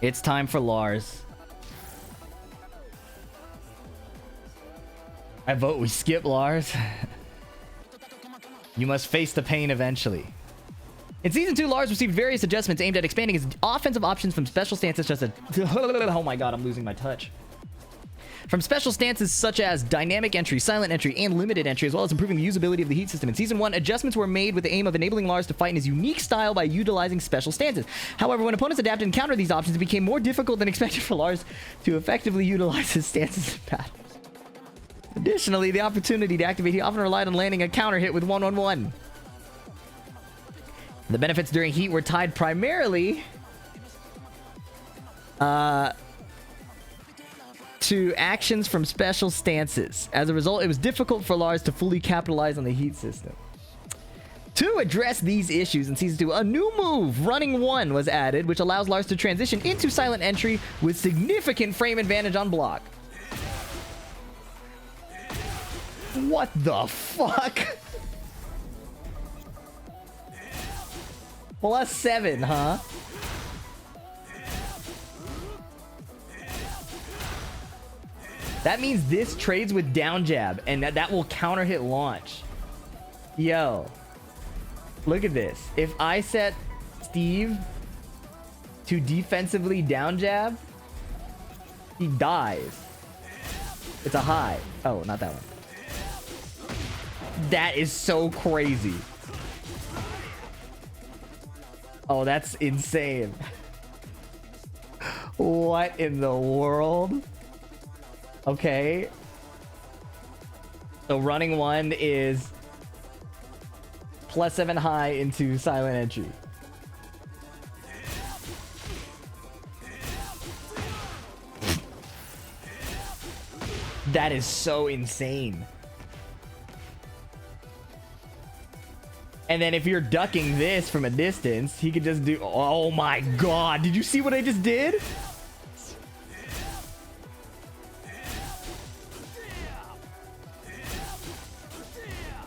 It's time for Lars. I vote we skip Lars. You must face the pain eventually. In Season 2, Lars received various adjustments aimed at expanding his offensive options from special stances such as... Oh my god, I'm losing my touch. From special stances such as dynamic entry, silent entry, and limited entry, as well as improving the usability of the heat system. In Season 1, adjustments were made with the aim of enabling Lars to fight in his unique style by utilizing special stances. However, when opponents adapted and countered these options, it became more difficult than expected for Lars to effectively utilize his stances in battle. Additionally, the opportunity to activate, he often relied on landing a counter hit with 1-1-1. The benefits during heat were tied primarily to actions from special stances. As a result, it was difficult for Lars to fully capitalize on the heat system. To address these issues in Season 2, a new move, Running 1, was added, which allows Lars to transition into silent entry with significant frame advantage on block. What the fuck? +7, huh? That means this trades with down jab, and that will counter hit launch. Yo. Look at this. If I set Steve to defensively down jab, he dies. It's a high. Oh, not that one. That is so crazy. Oh, that's insane. What in the world? Okay. So running 1 is +7 high into silent entry. That is so insane. And then if you're ducking this from a distance, he could just do... Oh my god. Did you see what I just did?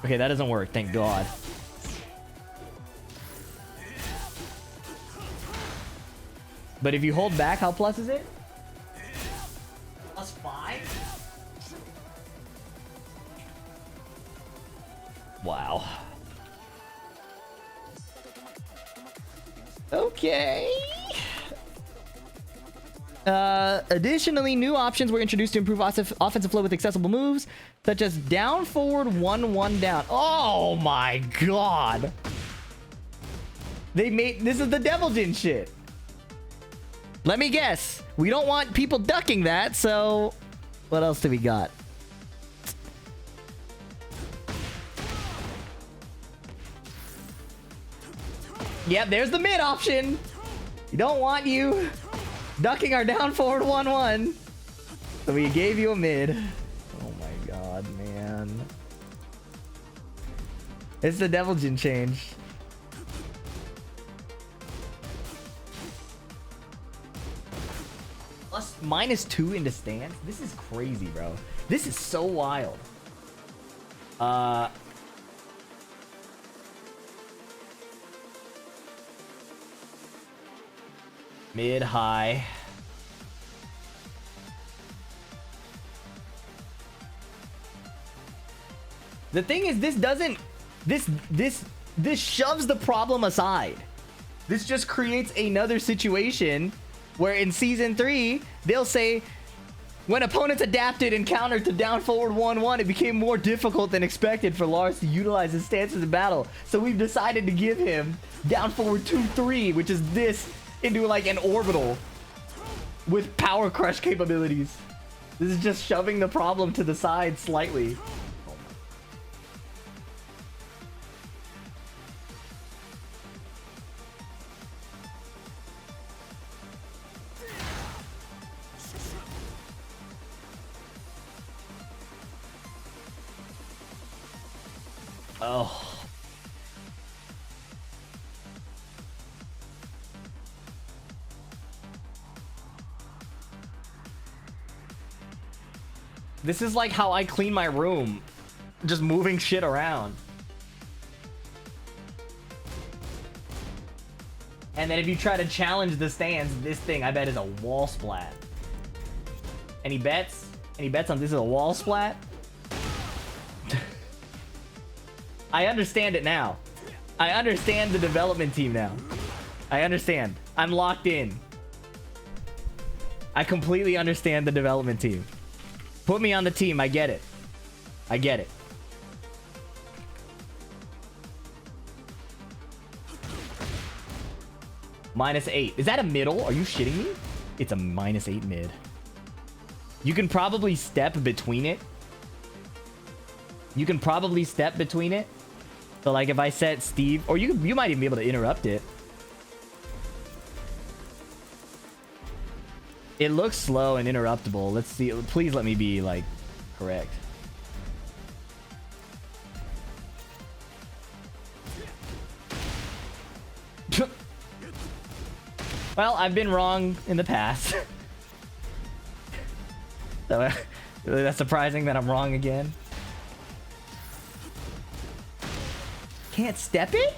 Okay, that doesn't work. Thank god. But if you hold back, how plus is it? +5? Wow. Okay. Additionally, new options were introduced to improve offensive flow with accessible moves, such as down forward 1-1 down. Oh my god. They made... This is the Devil Jin shit. Let me guess. We don't want people ducking that, so... What else do we got? Yep, there's the mid option. We don't want you ducking our down forward 1-1. So we gave you a mid. Oh my god, man. It's the Devil Jin change. +2 into stance? This is crazy, bro. This is so wild. Mid, high. The thing is, this doesn't... This shoves the problem aside. This just creates another situation where in Season 3, they'll say, when opponents adapted and countered to down forward 1-1, it became more difficult than expected for Lars to utilize his stances in battle. So we've decided to give him down forward 2-3, which is this into like an orbital with power crush capabilities. This is just shoving the problem to the side slightly. Oh. This is like how I clean my room. Just moving shit around. And then if you try to challenge the stance, this thing I bet is a wall splat. Any bets? Any bets on this is a wall splat? I understand it now. I understand the development team now. I understand. I'm locked in. I completely understand the development team. Put me on the team. I get it. I get it. -8. Is that a middle? Are you shitting me? It's a -8 mid. You can probably step between it. You can probably step between it. So like if I set Steve, or you might even be able to interrupt it. It looks slow and interruptible. Let's see. Please let me be like correct. Well, I've been wrong in the past. So really that's surprising that I'm wrong again. Can't step it?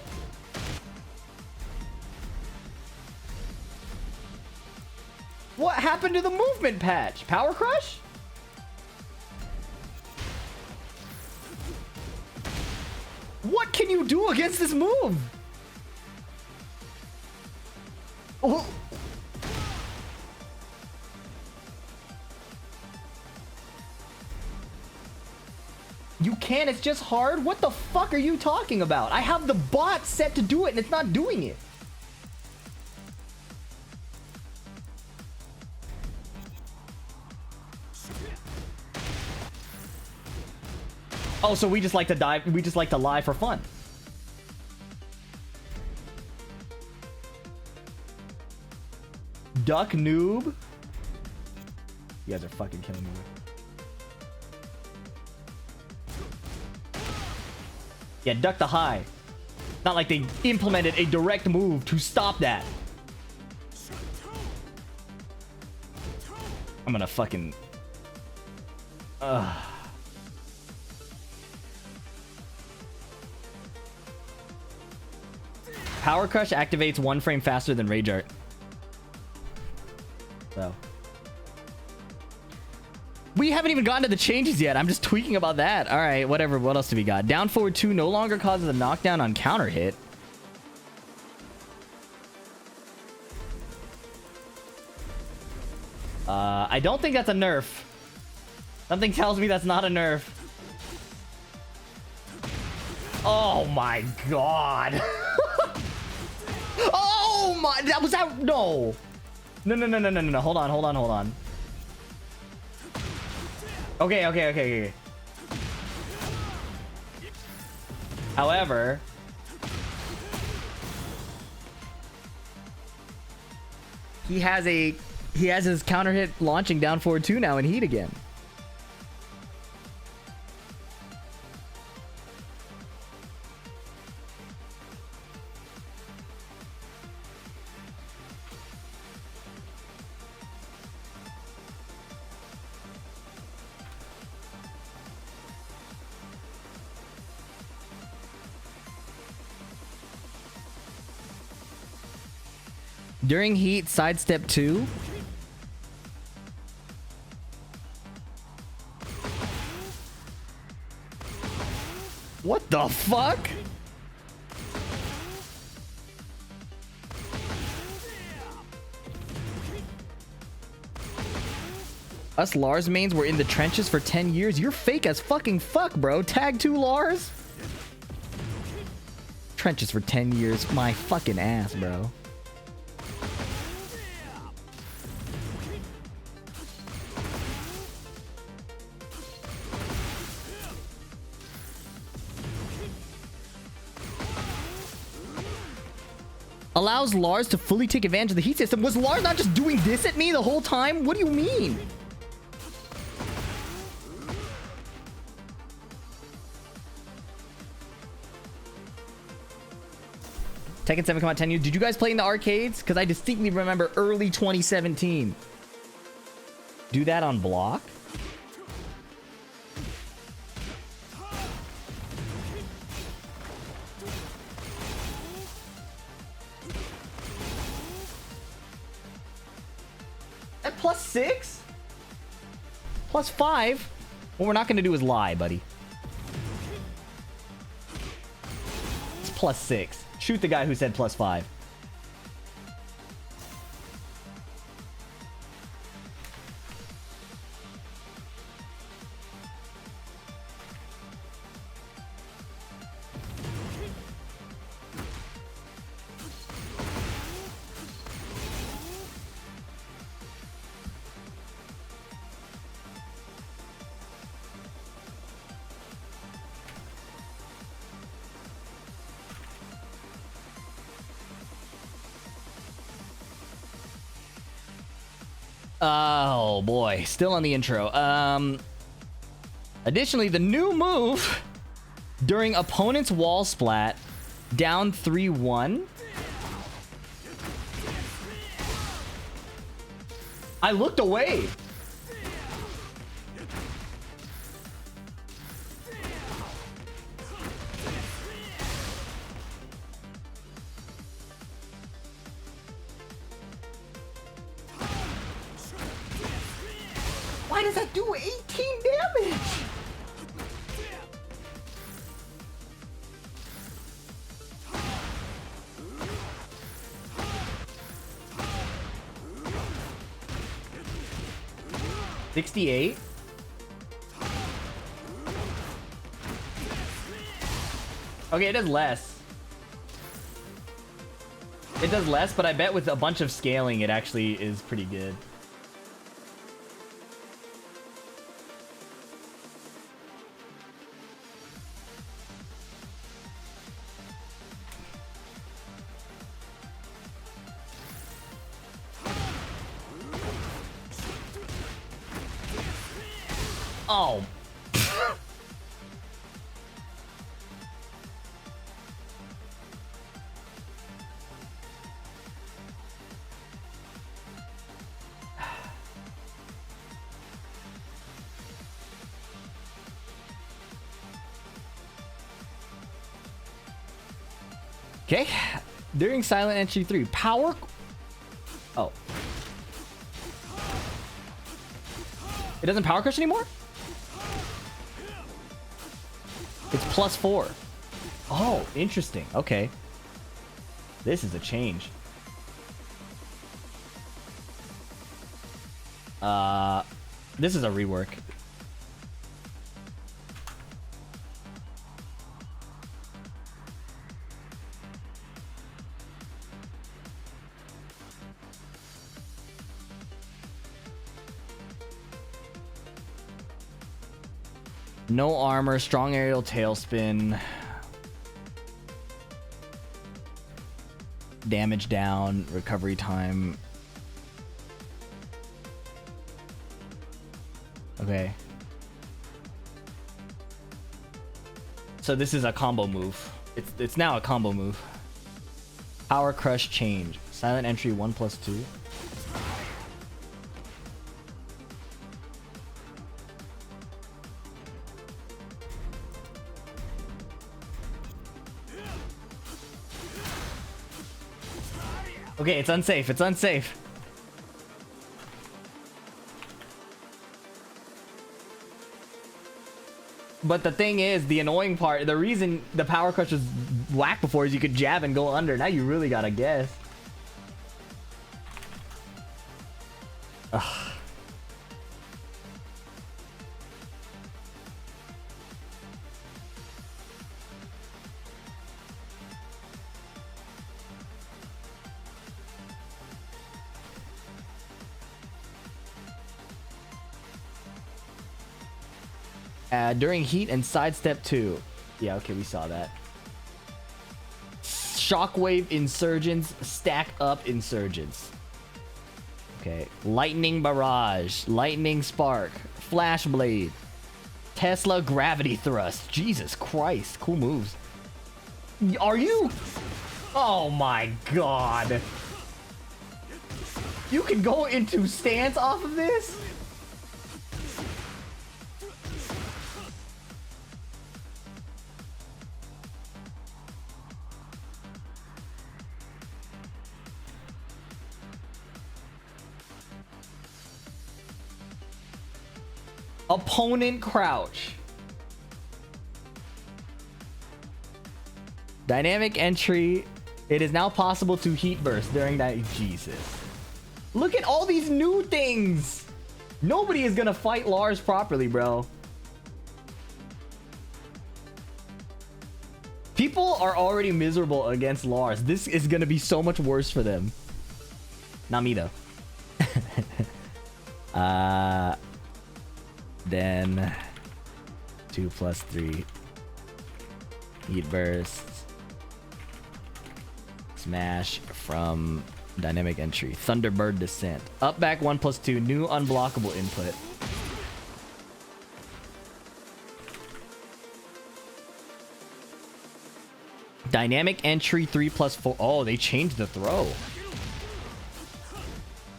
What happened to the movement patch? Power crush? What can you do against this move? Oh. You can, it's just hard? What the fuck are you talking about? I have the bot set to do it and it's not doing it. Oh, so we just like to dive, we just like to lie for fun. Duck noob? You guys are fucking killing me. Yeah, duck the high. Not like they implemented a direct move to stop that. I'm gonna fucking... Power Crush activates 1 frame faster than Rage Art. So... We haven't even gotten to the changes yet. I'm just tweaking about that. All right, whatever. What else do we got? Down forward 2 no longer causes a knockdown on counter hit. I don't think that's a nerf. Something tells me that's not a nerf. Oh my god. Oh my, that was that. No. No. Hold on. Okay. However, he has his counter hit launching down forward 2 now in heat again. During heat, sidestep 2. What the fuck? Us Lars mains were in the trenches for 10 years. You're fake as fucking fuck, bro. Tag 2 Lars. Trenches for 10 years. My fucking ass, bro. Allows Lars to fully take advantage of the heat system. Was Lars not just doing this at me the whole time? What do you mean? Tekken 7 come out 10 years. Did you guys play in the arcades? Because I distinctly remember early 2017. Do that on block? that +6? +5? What we're not going to do is lie, buddy. It's +6. Shoot the guy who said +5. Oh boy, still on the intro. Additionally, the new move during opponent's wall splat, down 3-1. I looked away. Why does that do 18 damage? $68. Okay, it does less. It does less, but I bet with a bunch of scaling, it actually is pretty good. Oh. Okay. During Silent Entry 3, power... Oh. It doesn't power crush anymore? It's +4. Oh, interesting. Okay. This is a change. This is a rework. No armor, strong aerial tailspin. Damage down, recovery time. Okay. So this is a combo move. It's now a combo move. Power crush change. Silent entry 1+2. Okay, it's unsafe. It's unsafe. But the thing is, the annoying part, the reason the power crush was whack before is you could jab and go under. Now you really gotta guess. Ugh. During heat and sidestep 2. Yeah, okay, we saw that. Shockwave insurgents, stack up insurgents. Okay. Lightning barrage, lightning spark, flash blade, Tesla gravity thrust. Jesus Christ, cool moves. Are you? Oh my god. You can go into stance off of this? Opponent crouch. Dynamic entry. It is now possible to heat burst during that. Jesus. Look at all these new things. Nobody is gonna fight Lars properly, bro. People are already miserable against Lars. This is gonna be so much worse for them. Not me though. Then 2+3 heat bursts. Smash from dynamic entry. Thunderbird descent. Up back 1+2. New unblockable input. Dynamic entry 3+4. Oh, they changed the throw.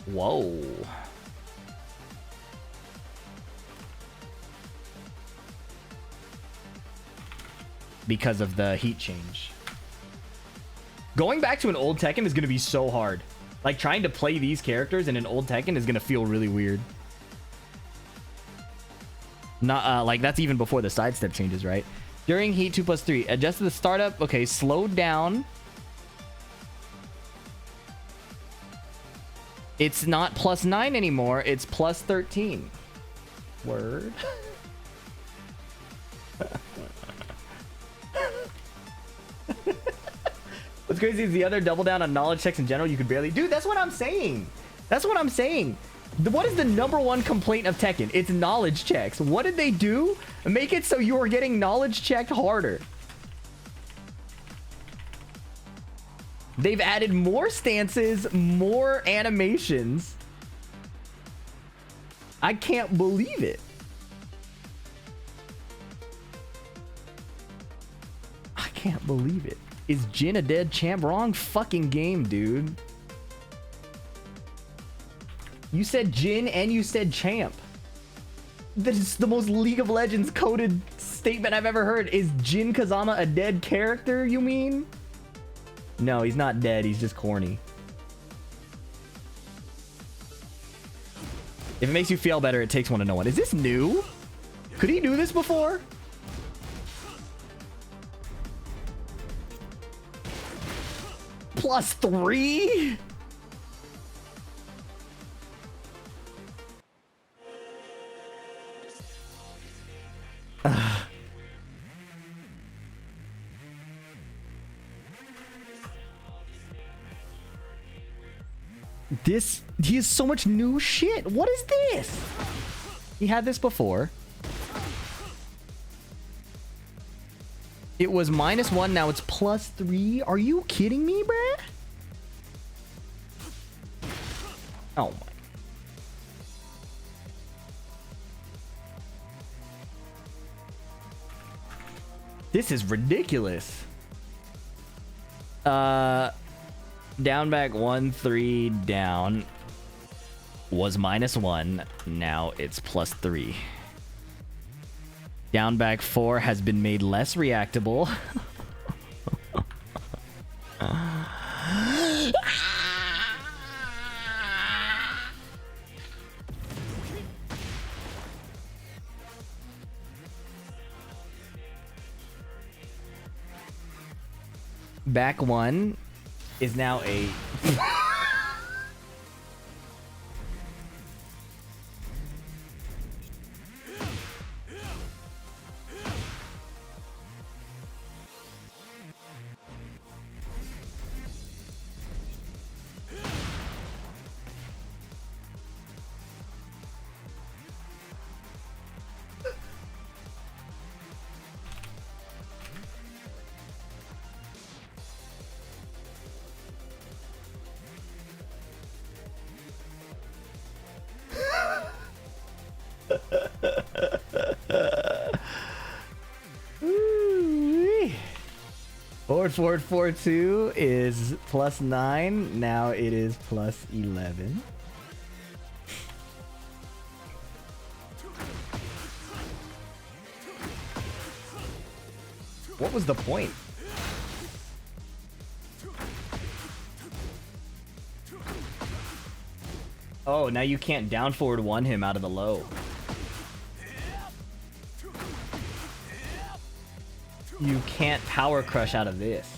Whoa. Because of the heat change. Going back to an old Tekken is going to be so hard. Like, trying to play these characters in an old Tekken is going to feel really weird. Not, like, that's even before the sidestep changes, right? During heat 2+3. Adjusted the startup. Okay, slowed down. It's not +9 anymore. It's +13. Word. What's crazy is the other double down on knowledge checks in general. You could barely... Dude, that's what I'm saying. That's what I'm saying. What is the #1 complaint of Tekken? It's knowledge checks. What did they do? Make it so you are getting knowledge checked harder. They've added more stances, more animations. I can't believe it. I can't believe it. Is Jin a dead champ? Wrong fucking game, dude. You said Jin and you said champ. This is the most League of Legends coded statement I've ever heard. Is Jin Kazama a dead character, you mean? No, he's not dead. He's just corny. If it makes you feel better, it takes one to know one. Is this new? Could he do this before? +3? He has so much new shit. What is this? He had this before. It was -1, now it's +3. Are you kidding me, bruh? Oh my. This is ridiculous. Down back 1, 3, down. Was -1, now it's +3. Down back 4 has been made less reactable. Back 1 is now a... Forward 4-2 is +9. Now it is +11. What was the point? Oh, now you can't down forward 1 him out of the low. You can't power crush out of this.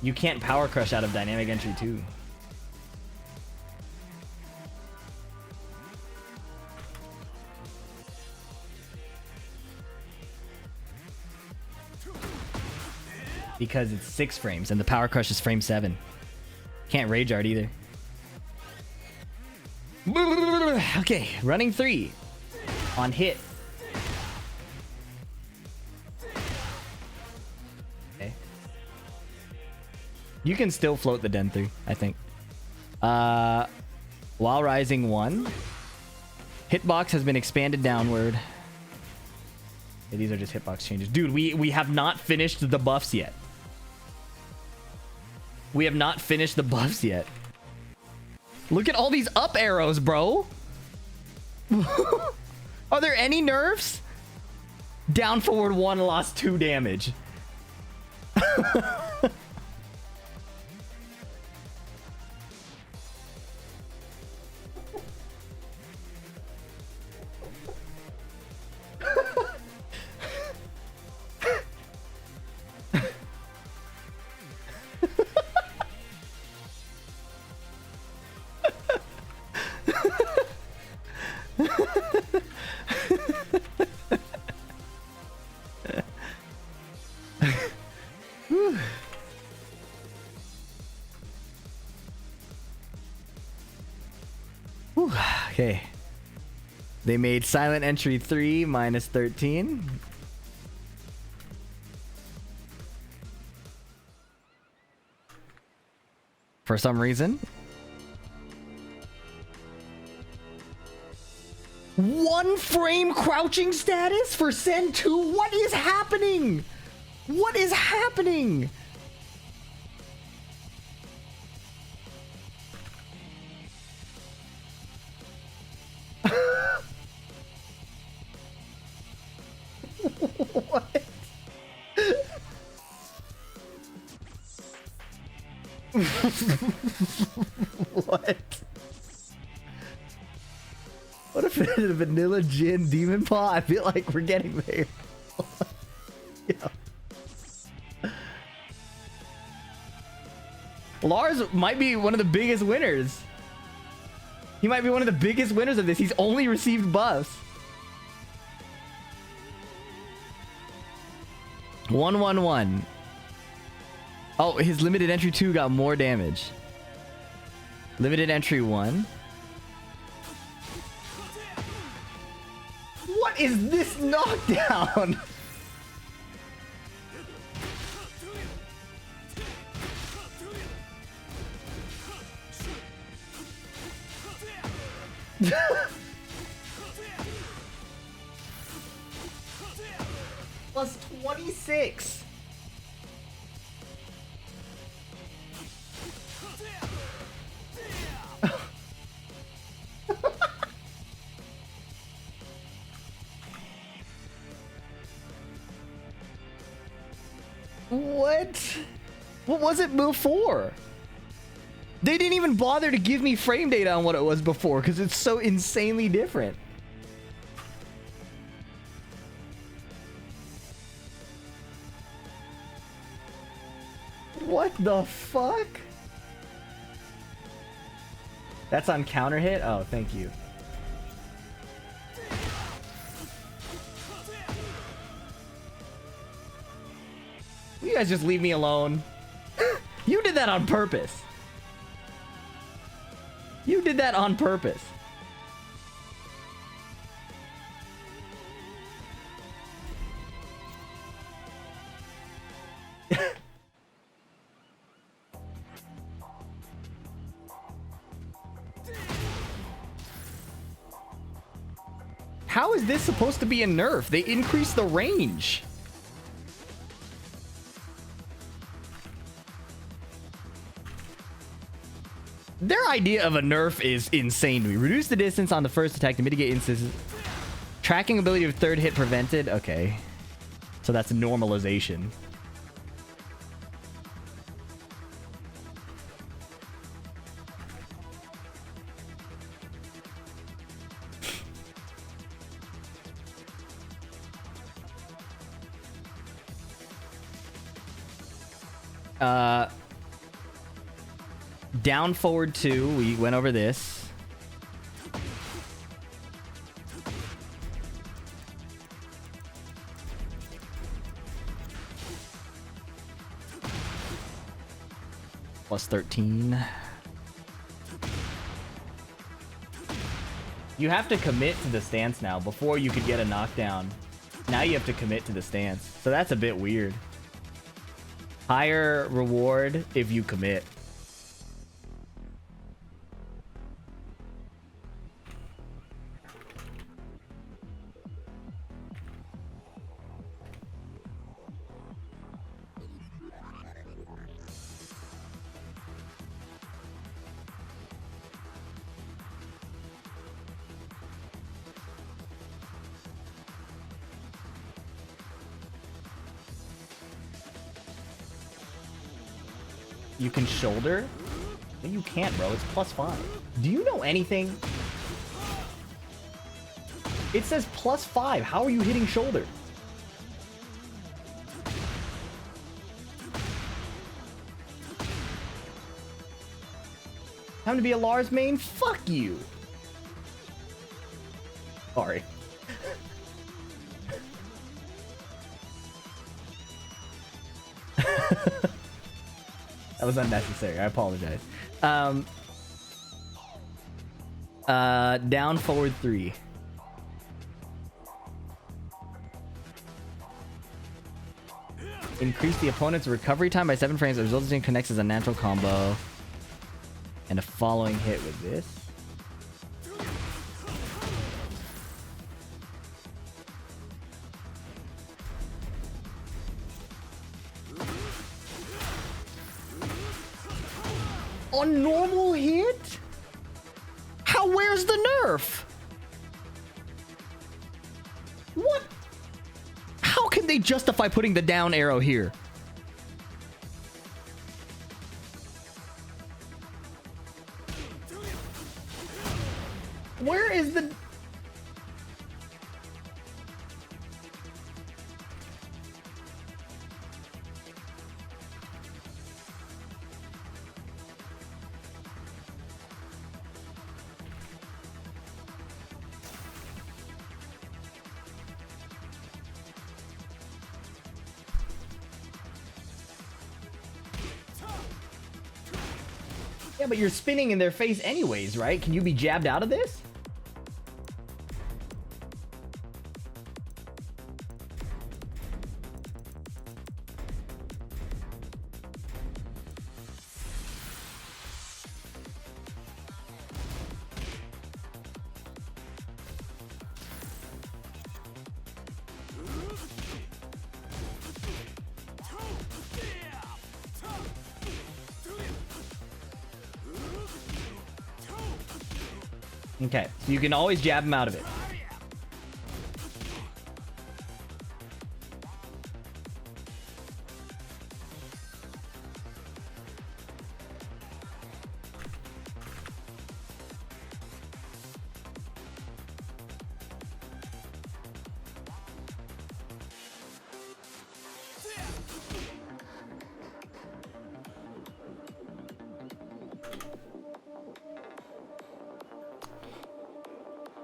You can't power crush out of dynamic entry 2. Because it's 6 frames and the power crush is frame 7. Can't rage art either. Okay, running 3 on hit. Okay. You can still float the Den 3, I think. While rising 1. Hitbox has been expanded downward. Okay, these are just hitbox changes. Dude, we have not finished the buffs yet. We have not finished the buffs yet. Look at all these up arrows, bro. Are there any nerfs? Down forward 1 lost 2 damage. Okay. They made silent entry 3 minus 13. For some reason. 1 frame crouching status for Sen 2? What is happening? What is happening? What? What? What if it's a vanilla gin demon paw? I feel like we're getting there. Yeah. Lars might be one of the biggest winners. He might be one of the biggest winners of this. He's only received buffs. 111. Oh, his limited entry 2 got more damage. Limited entry 1. What is this knockdown? Plus 26. What? What was it before? They didn't even bother to give me frame data on what it was before because it's so insanely different. What the fuck? That's on counter hit? Oh, thank you. You guys just leave me alone. You did that on purpose. You did that on purpose. How is this supposed to be a nerf? They increased the range. Their idea of a nerf is insane to me. Reduce the distance on the first attack to mitigate instances. Tracking ability of third hit prevented. Okay. So that's a normalization. Down forward 2. We went over this. Plus 13. You have to commit to the stance now. Before you could get a knockdown. Now you have to commit to the stance. So that's a bit weird. Higher reward if you commit. You can shoulder? No, you can't, bro. It's plus 5. Do you know anything? It says plus 5. How are you hitting shoulder? Time to be a Lars main? Fuck you. Sorry. That was unnecessary. I apologize. Down forward 3. Increase the opponent's recovery time by 7 frames. The resulting connects as a natural combo. And a following hit with this. On normal hit? How? Where's the nerf? What? How can they justify putting the down arrow here? Where is the... Yeah, but you're spinning in their face anyways, right? Can you be jabbed out of this? Okay, so you can always jab him out of it.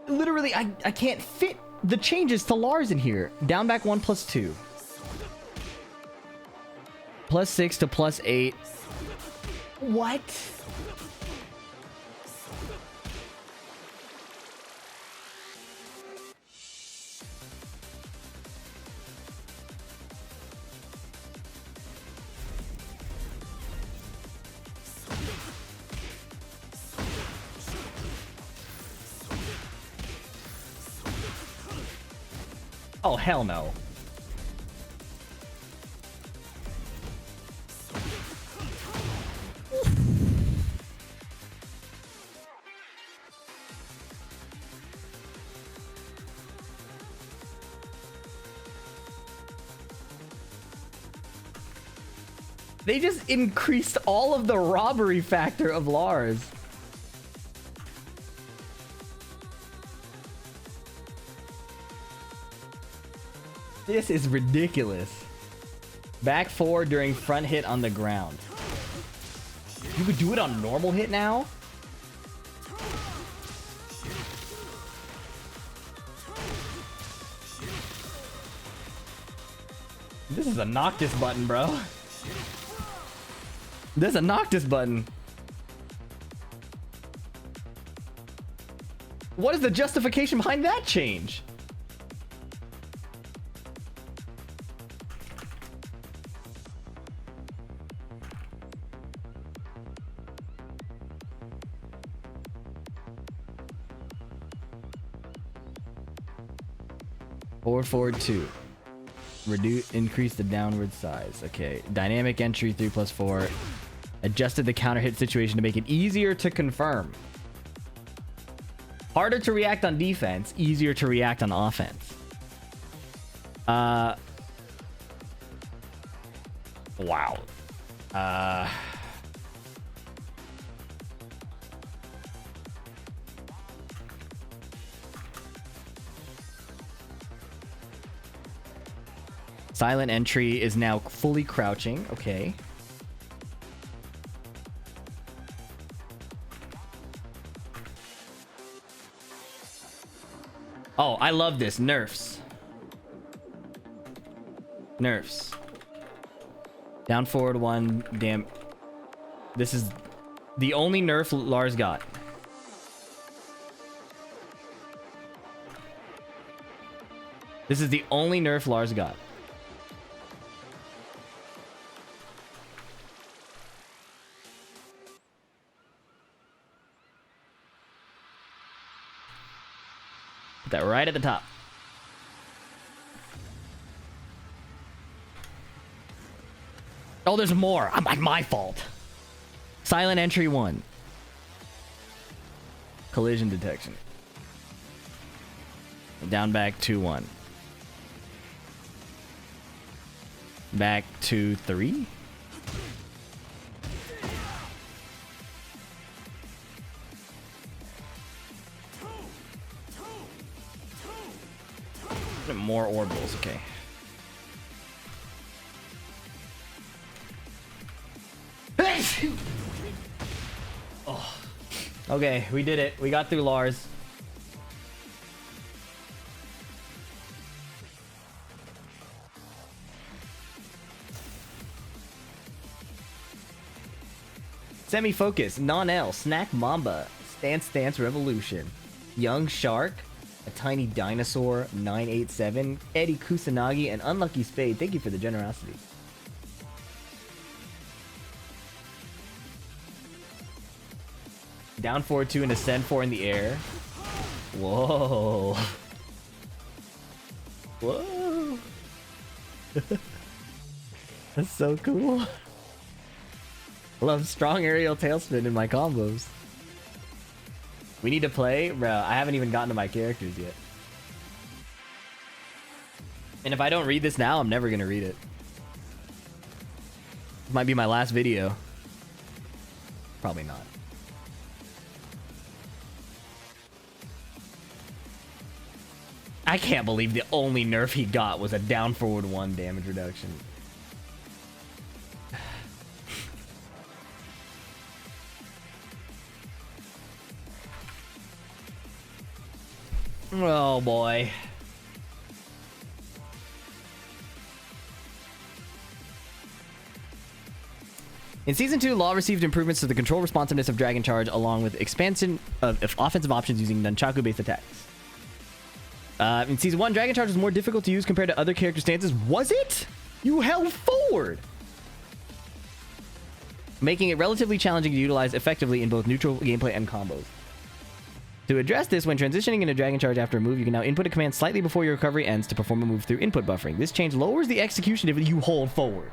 Literally, I can't fit the changes to Lars in here. Down back 1 plus 2. Plus 6 to plus 8. What? Oh, hell no. They just increased all of the robbery factor of Lars. This is ridiculous. Back forward during front hit on the ground. You could do it on normal hit now? This is a Noctis button, bro. This is a Noctis button. What is the justification behind that change? Forward 2. Increase the downward size. Okay. Dynamic entry 3+4. Adjusted the counter hit situation to make it easier to confirm. Harder to react on defense, easier to react on offense. Wow. Silent entry is now fully crouching. Okay. Oh, I love this. Nerfs. Nerfs. Down forward 1. Damn. This is the only nerf Lars got. This is the only nerf Lars got. Put that right at the top. Oh, there's more. My fault. Silent entry 1. Collision detection. Down back 2-1. Back 2-3. More orbitals, okay. Oh. Okay, we did it. We got through Lars. Semi-focus, non-L, Snack Mamba, Stance Revolution, Young Shark, A Tiny Dinosaur, 987, Eddie Kusanagi, and Unlucky Spade. Thank you for the generosity. Down 4-2 and ascend 4 in the air. Whoa. Whoa. That's so cool. I love strong aerial tailspin in my combos. We need to play? Bro, I haven't even gotten to my characters yet. And if I don't read this now, I'm never going to read it. This might be my last video. Probably not. I can't believe the only nerf he got was a down forward 1 damage reduction. Oh boy. In Season 2, Law received improvements to the control responsiveness of Dragon Charge along with expansion of offensive options using Nunchaku-based attacks. In Season 1, Dragon Charge was more difficult to use compared to other character stances. Was it? You held forward! Making it relatively challenging to utilize effectively in both neutral gameplay and combos. To address this, when transitioning into Dragon Charge after a move, you can now input a command slightly before your recovery ends to perform a move through input buffering. This change lowers the execution if you hold forward.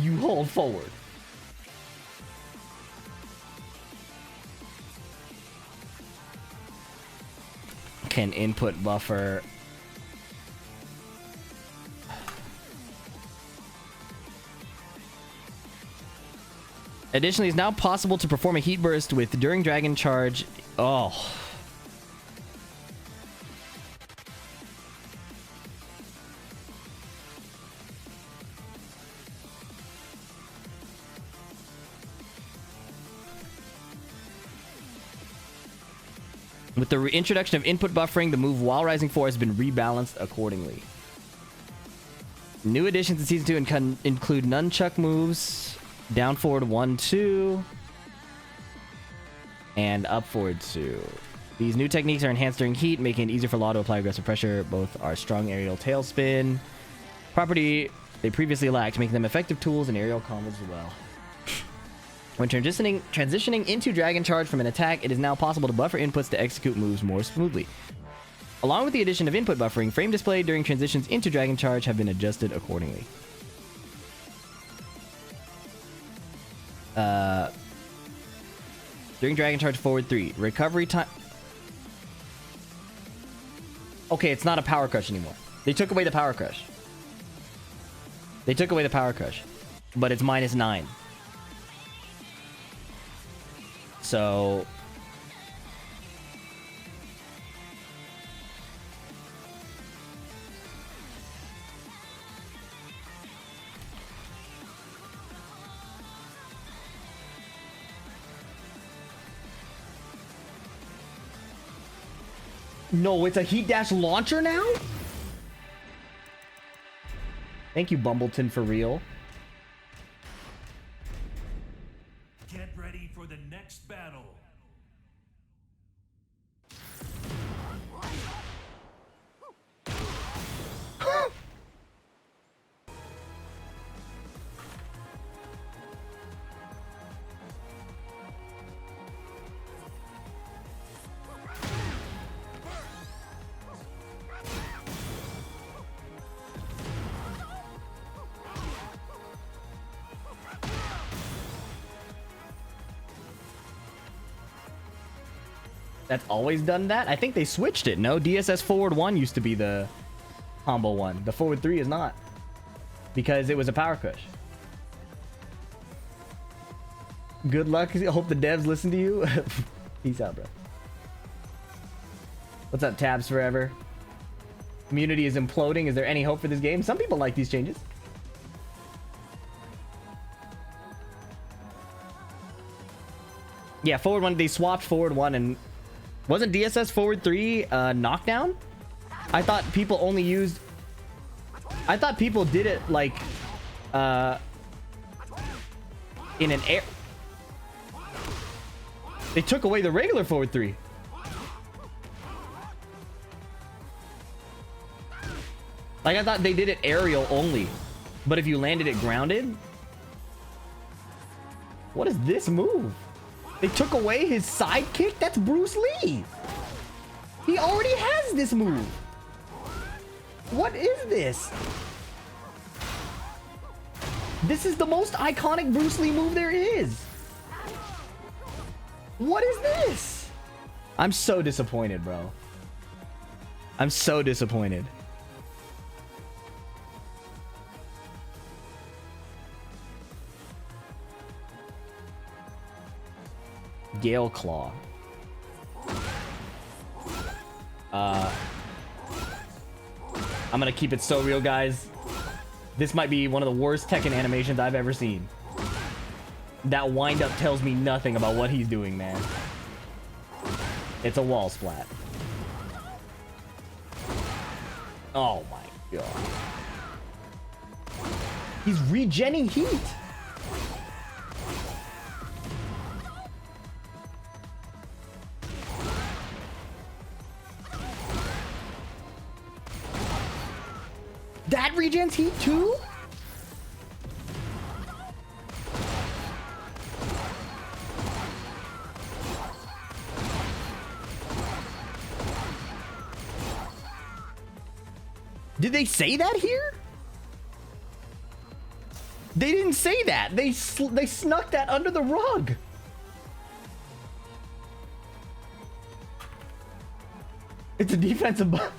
You hold forward. Can input buffer. Additionally, it's now possible to perform a heat burst with during Dragon Charge. Oh. With the introduction of input buffering, the move while rising 4 has been rebalanced accordingly. New additions in Season 2 include nunchuck moves, down forward 1-2, and up forward 2. These new techniques are enhanced during heat, making it easier for Law to apply aggressive pressure. Both are strong aerial tailspin property they previously lacked, making them effective tools in aerial combos as well. When transitioning into Dragon Charge from an attack, it is now possible to buffer inputs to execute moves more smoothly. Along with the addition of input buffering, frame display during transitions into Dragon Charge have been adjusted accordingly. During Dragon Charge forward 3, recovery time... Okay, it's not a power crush anymore. They took away the power crush. They took away the power crush. But it's -9. So... No, it's a heat dash launcher now? Thank you, Bumbleton, for real. Get ready for the next battle. That's always done that? I think they switched it. No, DSS forward 1 used to be the combo one. The forward 3 is not. Because it was a power cush. Good luck. I hope the devs listen to you. Peace out, bro. What's up, Tabs Forever? Community is imploding. Is there any hope for this game? Some people like these changes. Yeah, forward 1. They swapped forward 1 and... Wasn't DSS forward 3 knockdown? I thought people only used... I thought people did it like... in an air... They took away the regular forward 3. Like, I thought they did it aerial only. But if you landed it grounded... What is this move? They took away his sidekick? That's Bruce Lee. He already has this move. What is this? This is the most iconic Bruce Lee move there is. What is this? I'm so disappointed, bro. I'm so disappointed. Gale Claw. I'm gonna keep it so real, guys. This might be one of the worst Tekken animations I've ever seen. That wind-up tells me nothing about what he's doing, man. It's a wall splat. Oh my god. He's regenning heat. That regens heat too? Did they say that here? They didn't say that. They snuck that under the rug. It's a defensive buff.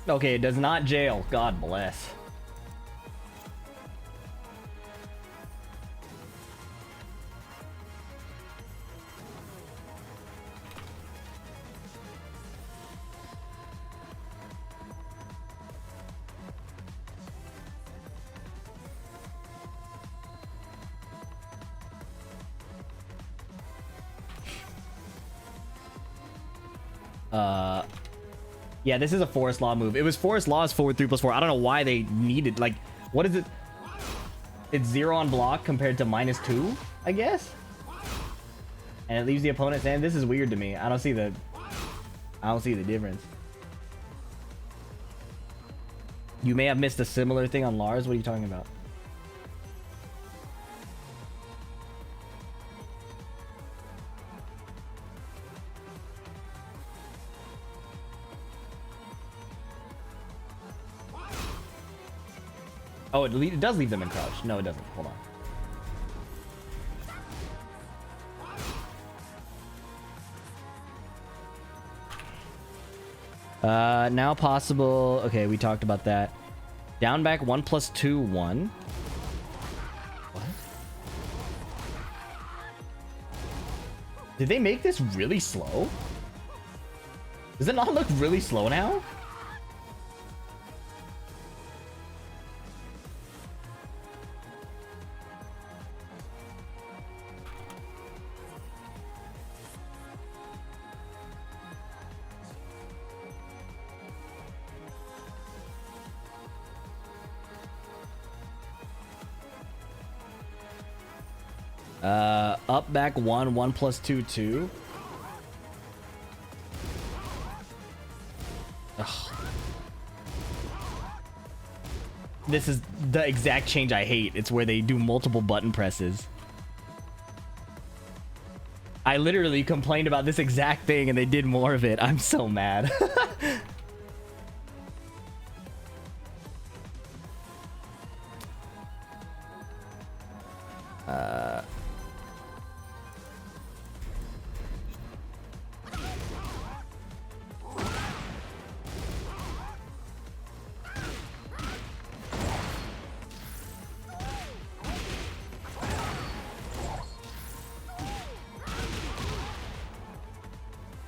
Okay, it does not jail. God bless. Yeah, this is a Forest Law move. It was Forest Law's forward 3+4. I don't know why they needed, like, what is it? It's 0 on block compared to -2, I guess? And it leaves the opponent saying, this is weird to me. I don't see the difference. You may have missed a similar thing on Lars. What are you talking about? Oh, it does leave them in crouch. No, it doesn't. Hold on. Now possible. Okay, we talked about that. Down back 1+2, 1. What? Did they make this really slow? Does it not look really slow now? Up back 1, 1+2, 2. Ugh. This is the exact change I hate. It's where they do multiple button presses. I literally complained about this exact thing and they did more of it. I'm so mad.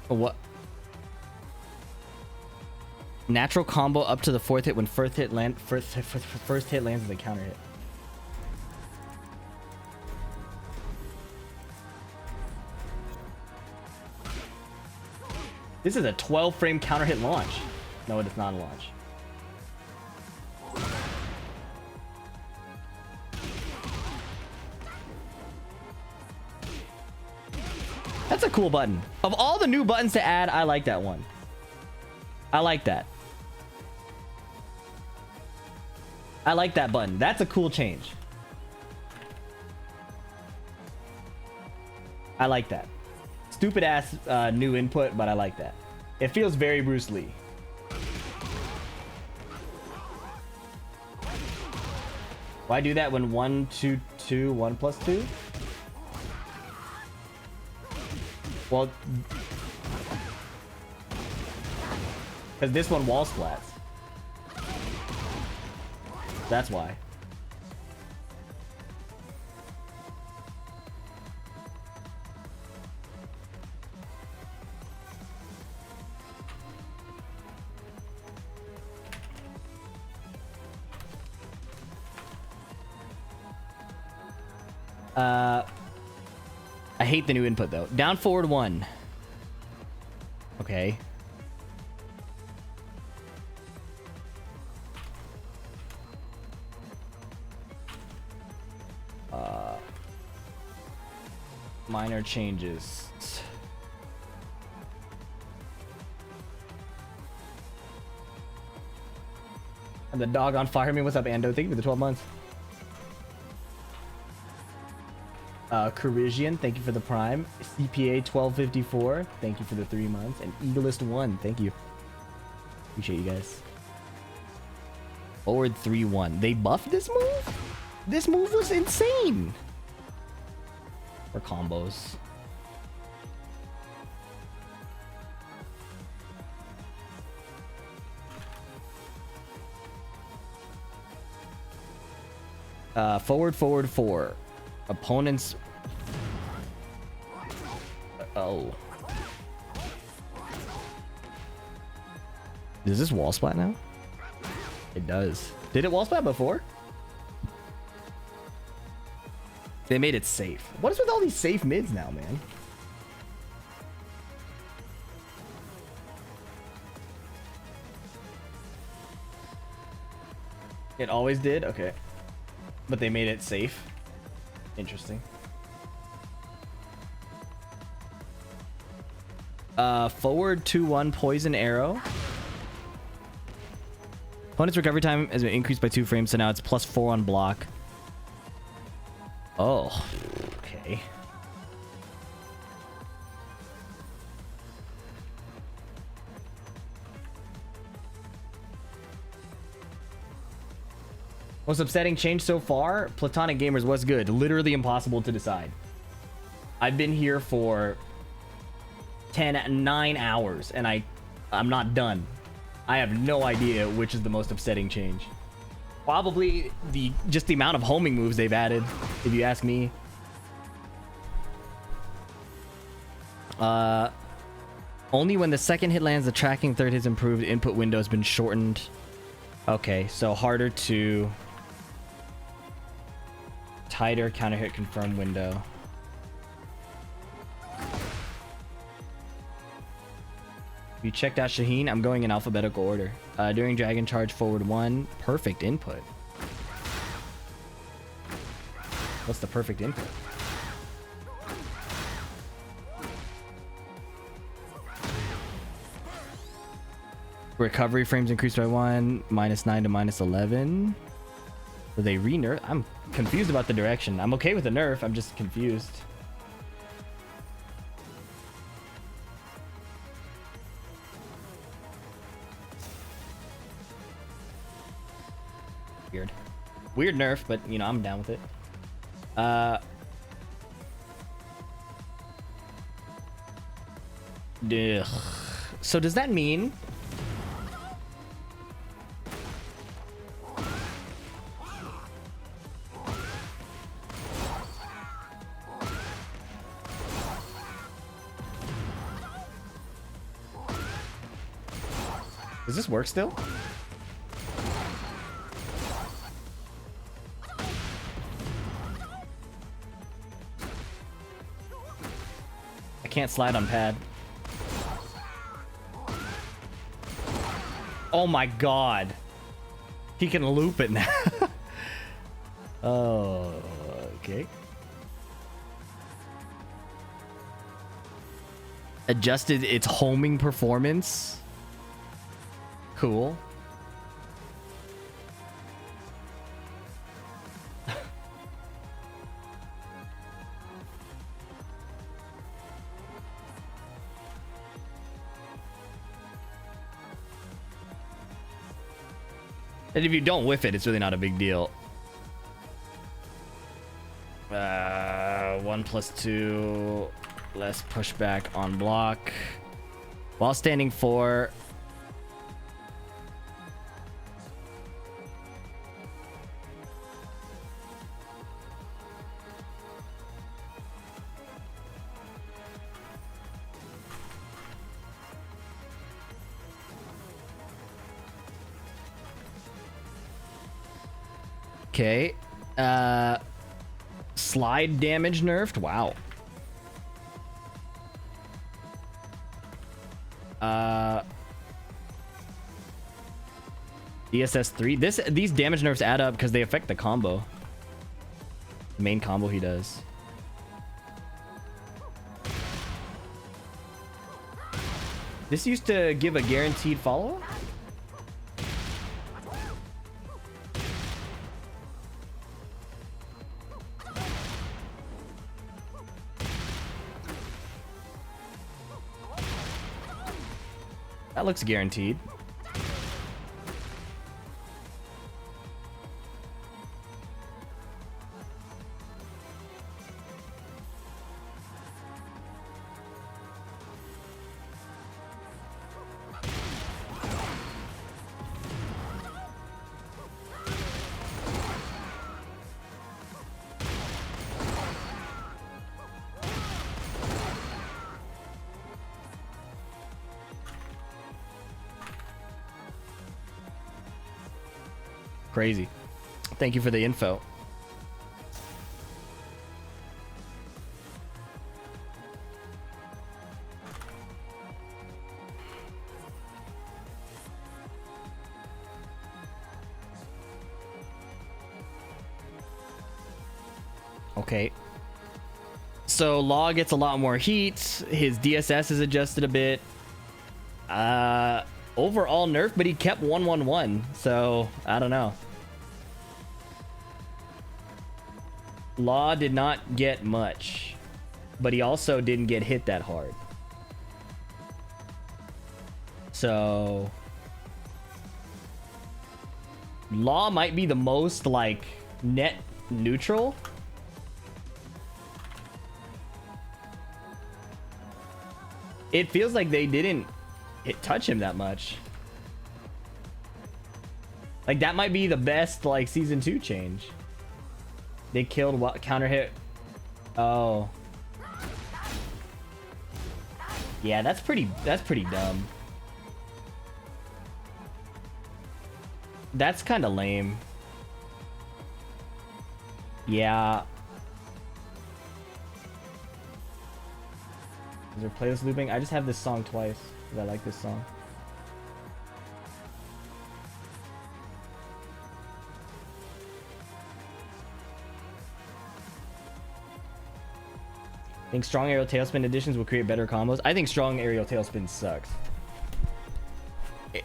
What? Natural combo up to the 4th hit when first hit lands as a counter hit. This is a 12 frame counter hit launch. No, it is not a launch. That's a cool button. Of all the new buttons to add, I like that one. I like that. I like that button. That's a cool change. I like that. Stupid ass new input, but I like that. It feels very Bruce Lee. Why do that when 1, 2, 2, 1+2? Well, because this one wall splats. That's why. I hate the new input though. Down forward 1. Okay. Minor changes. And the dog on fire me. What's up, Ando? Thank you for the 12 months. Carisian, thank you for the prime. CPA 1254, thank you for the 3 months. And Eaglist 1, thank you. Appreciate you guys. Forward 3-1. They buffed this move? This move was insane. For combos. Forward, forward, 4. Opponents. Oh. Does this wall splat now? It does. Did it wall splat before? They made it safe. What is with all these safe mids now, man? It always did? Okay. But they made it safe. Interesting. Forward 2-1 poison arrow. Opponent's recovery time has been increased by 2 frames, so now it's +4 on block. Oh, okay. Most upsetting change so far? Platonic Gamers, what's good? Literally impossible to decide. I've been here for 9 hours, and I'm not done. I have no idea which is the most upsetting change. Probably just the amount of homing moves they've added, if you ask me. Only when the second hit lands, the tracking third hit improved. Input window has been shortened. Okay, so harder to... Tighter counter hit confirm window. You checked out Shaheen? I'm going in alphabetical order. During Dragon Charge, forward 1. Perfect input. What's the perfect input? Recovery frames increased by 1. -9 to -11. Were they re-nerf? I'm confused about the direction. I'm okay with the nerf. I'm just confused. Weird nerf, but you know, I'm down with it. Ugh. So does that mean does this work still? Can't slide on pad. Oh my god. He can loop it now. Oh, okay. Adjusted its homing performance. Cool. And if you don't whiff it, it's really not a big deal. 1+2 less pushback on block. While standing 4. Okay. Slide damage nerfed. Wow. DSS 3. These damage nerfs add up because they affect the combo. The main combo he does. This used to give a guaranteed follow-up? That looks guaranteed. Crazy. Thank you for the info. Okay. So Law gets a lot more heat. His DSS is adjusted a bit. Overall nerf, but he kept 111. So I don't know. Law did not get much, but he also didn't get hit that hard. So Law might be the most like net neutral. It feels like they didn't touch him that much. Like that might be the best like season 2 change. They killed what counter hit. Oh. Yeah, that's pretty dumb. That's kind of lame. Yeah. Is there playlist looping? I just have this song twice because I like this song. I think strong aerial tailspin additions will create better combos. I think strong aerial tailspin sucks.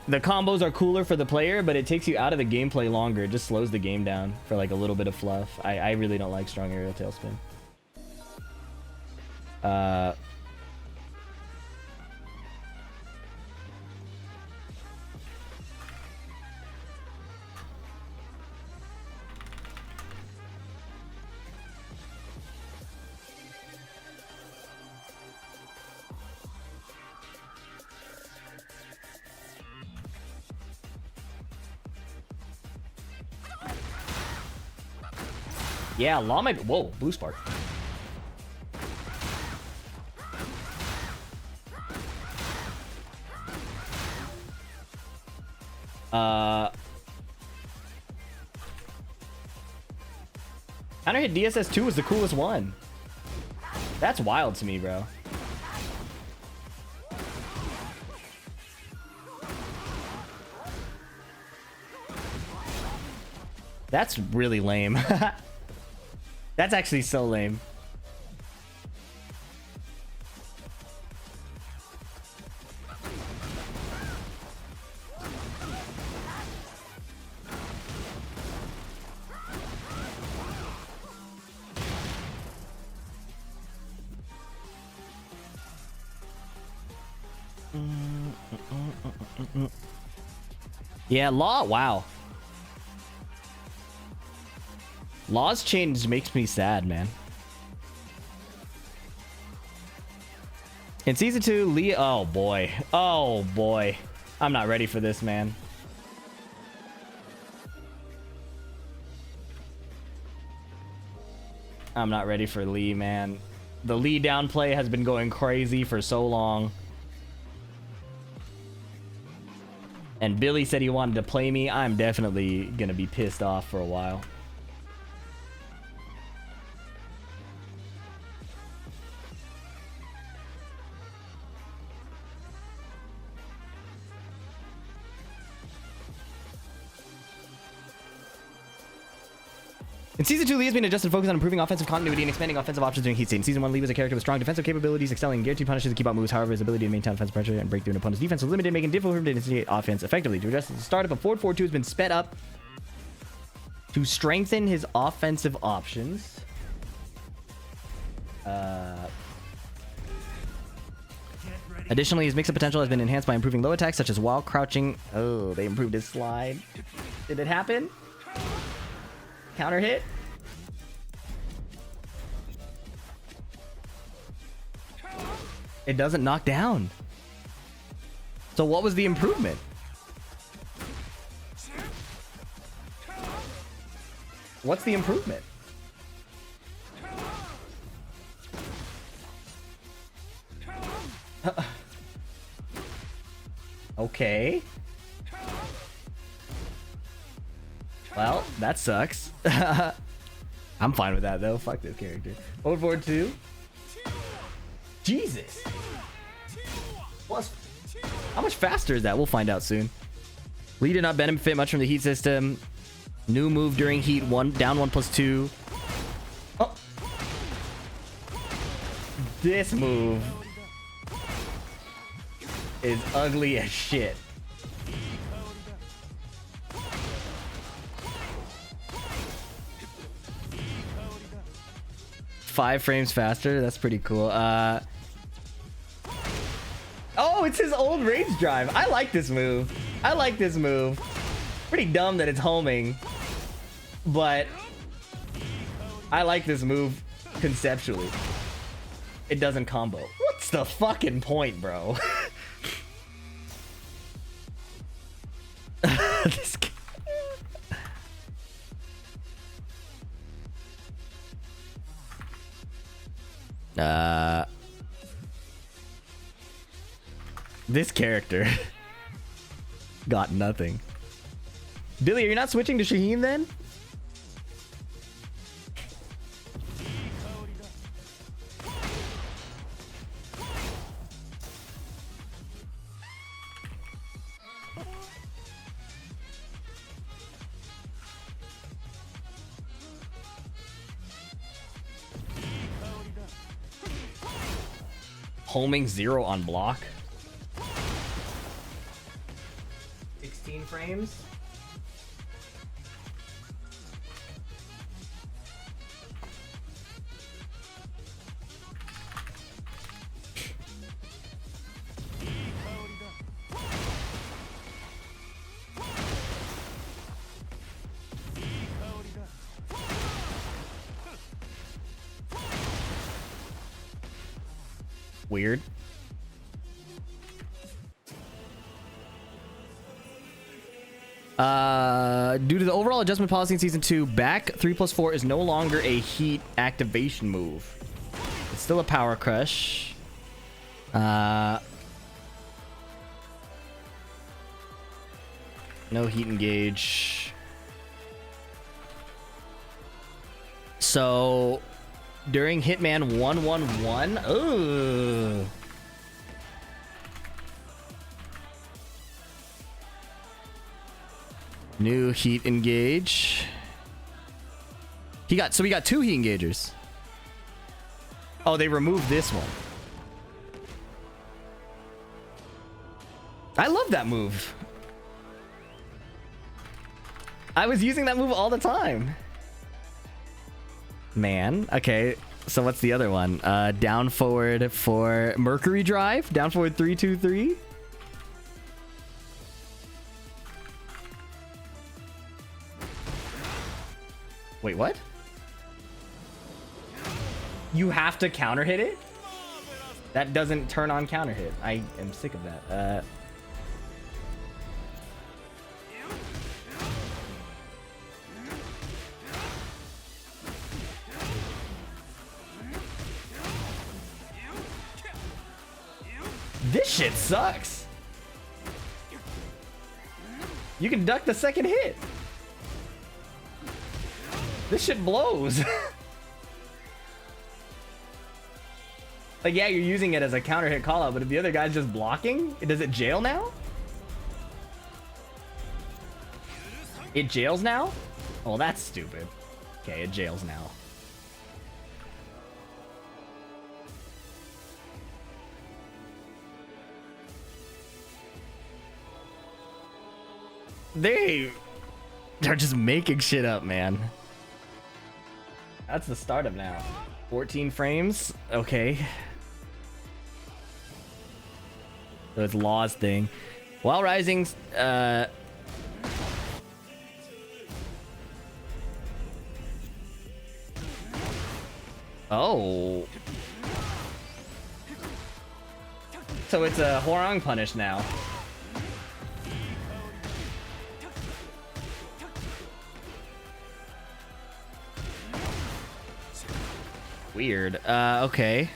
The combos are cooler for the player, but it takes you out of the gameplay longer. It just slows the game down for like a little bit of fluff. I really don't like strong aerial tailspin. Yeah, Law might. Whoa, blue spark. Counter hit DSS2 was the coolest one. That's wild to me, bro. That's really lame. That's actually so lame. Yeah, Law, wow. Law's change makes me sad, man. In season 2, Leah, oh boy. Oh boy. I'm not ready for this, man. I'm not ready for Lee, man. The Lee downplay has been going crazy for so long. And Billy said he wanted to play me. I'm definitely gonna be pissed off for a while. In Season 2, Lee has been adjusted to focus on improving offensive continuity and expanding offensive options during heat state. In Season 1, Lee was a character with strong defensive capabilities, excelling in guaranteed punishes and keep out moves. However, his ability to maintain offensive pressure and break through an opponent's defense was limited, making it difficult for him to initiate offense effectively. To address the startup of 4-4-2 has been sped up to strengthen his offensive options. Additionally, his mix-up potential has been enhanced by improving low attacks, such as while crouching. Oh, they improved his slide. Did it happen? Counter hit. It doesn't knock down. So what was the improvement? What's the improvement? Well, that sucks. I'm fine with that though. Fuck this character. Overboard 2. Jesus. Plus, how much faster is that? We'll find out soon. Lee did not benefit much from the heat system. New move during heat. Down 1+2. Oh. This move is ugly as shit. Five frames faster. That's pretty cool. Oh, it's his old rage drive. I like this move. I like this move. Pretty dumb that it's homing, but I like this move conceptually. It doesn't combo. What's the fucking point, bro? This this character got nothing. Billy, are you not switching to Shaheen then? Homing 0 on block. 16 frames. Weird. Due to the overall adjustment policy in season 2, back 3+4 is no longer a heat activation move. It's still a power crush. No heat engage. So during Hitman 111, ooh. New heat engage. We got 2 heat engagers. Oh, they removed this one. I love that move. I was using that move all the time. Man, okay. So what's the other one? Down forward for Mercury Drive. Down forward 3-2-3. Wait, what? You have to counter hit it? That doesn't turn on counter hit. I am sick of that. This shit sucks. You can duck the second hit. This shit blows. Like, yeah, you're using it as a counter hit call out, but if the other guy's just blocking, does it jail now? It jails now? Oh, that's stupid. Okay, it jails now. They're just making shit up, man. That's the startup now. 14 frames. Okay. So it's Law's thing. While rising, oh. So it's a Hwoarang punish now. Weird. Okay.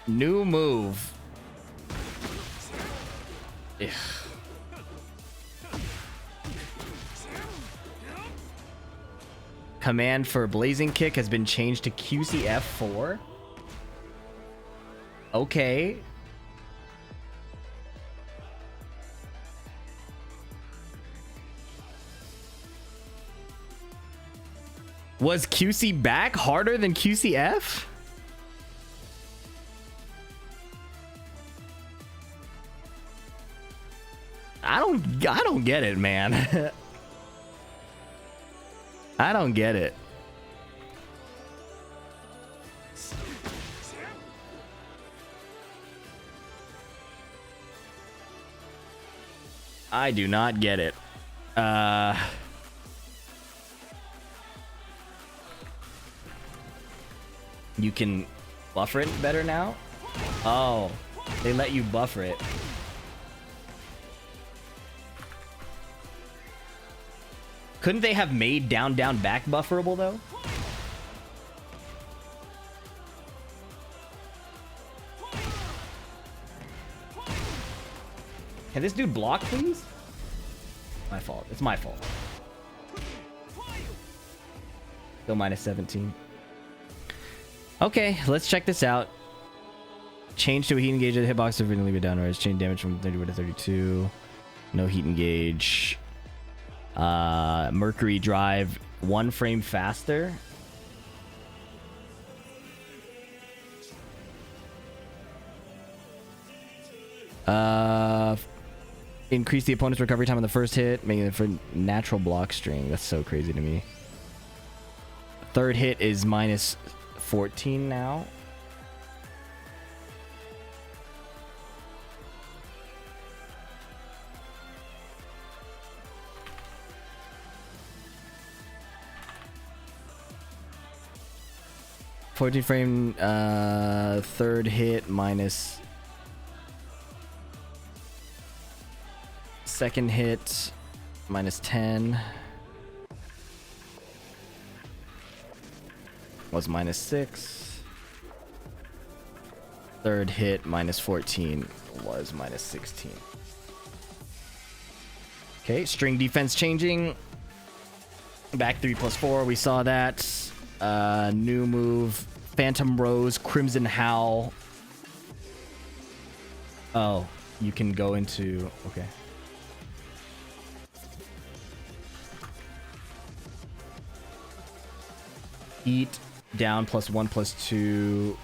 New move. Ugh. Command for Blazing Kick has been changed to QCF4. Okay. Was QC back harder than QCF? I don't get it, man. I don't get it. I do not get it. You can buffer it better now? Oh, they let you buffer it. Couldn't they have made down, down, back bufferable, though? Can this dude block, please? My fault. It's my fault. Still minus 17. Okay, let's check this out. Change to a heat engage of the hitbox if we leave it downwards. Change damage from 31 to 32. No heat engage. Mercury drive 1 frame faster. Increase the opponent's recovery time on the first hit, making it for natural block string. That's so crazy to me. Third hit is minus 14 now. $14 frame, third hit minus second hit minus 10 was minus 6. Third hit minus 14 was minus 16. Okay, string defense changing. Back 3+4, we saw that. New move, Phantom Rose, Crimson Howl. Oh, you can go into, okay. Eat down +1/+2.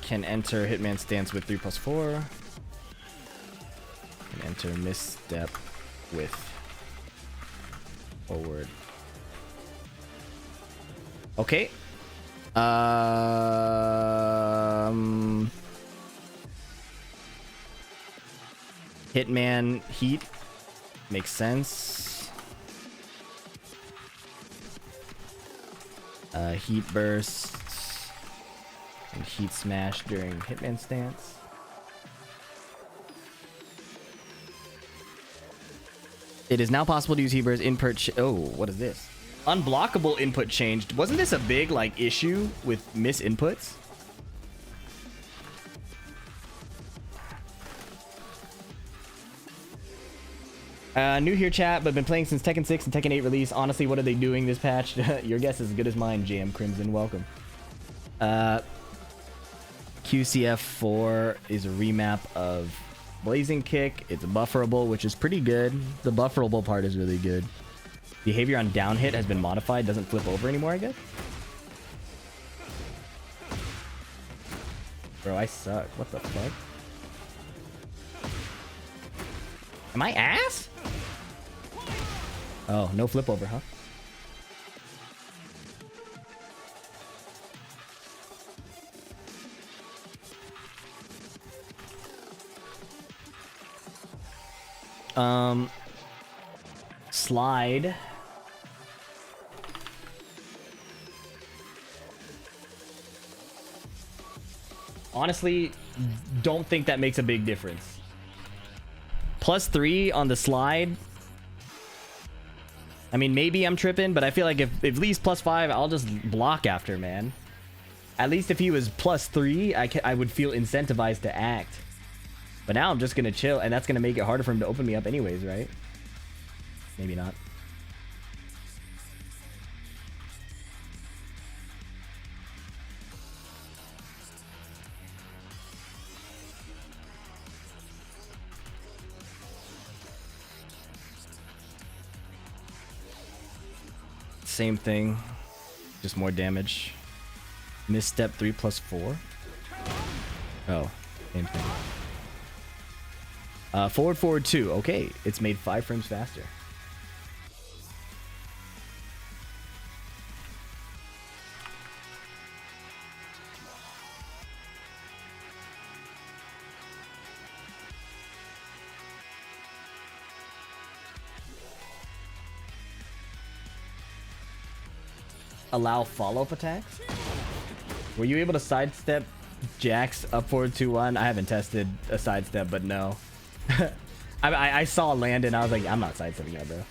Can enter Hitman stance with 3+4. Can enter misstep with forward. Okay. Hitman heat makes sense. Heat bursts and heat smash during Hitman stance. It is now possible to use heat burst input. Oh, what is this? Unblockable input changed. Wasn't this a big like issue with miss inputs? New here, chat, but been playing since Tekken 6 and Tekken 8 release. Honestly, what are they doing this patch? Your guess is as good as mine, JM Crimson. Welcome. QCF4 is a remap of Blazing Kick. It's bufferable, which is pretty good. The bufferable part is really good. Behavior on down hit has been modified. Doesn't flip over anymore, I guess. Bro, I suck. What the fuck? Am I ass? Oh, no flip over, huh? Slide. Honestly, don't think that makes a big difference. +3 on the slide. I mean, maybe I'm tripping, but I feel like if Lee's +5, I'll just block after, man. At least if he was +3, I would feel incentivized to act. But now I'm just gonna chill, and that's gonna make it harder for him to open me up anyways, right? Maybe not. Same thing. Just more damage. Misstep 3 plus 4. Oh, same thing. Forward 2. Okay, it's made 5 frames faster. Allow follow-up attacks? Were you able to sidestep Jack's up forward 2-1? I haven't tested a sidestep, but no. I saw Landon. I was like, I'm not sidestepping that, bro.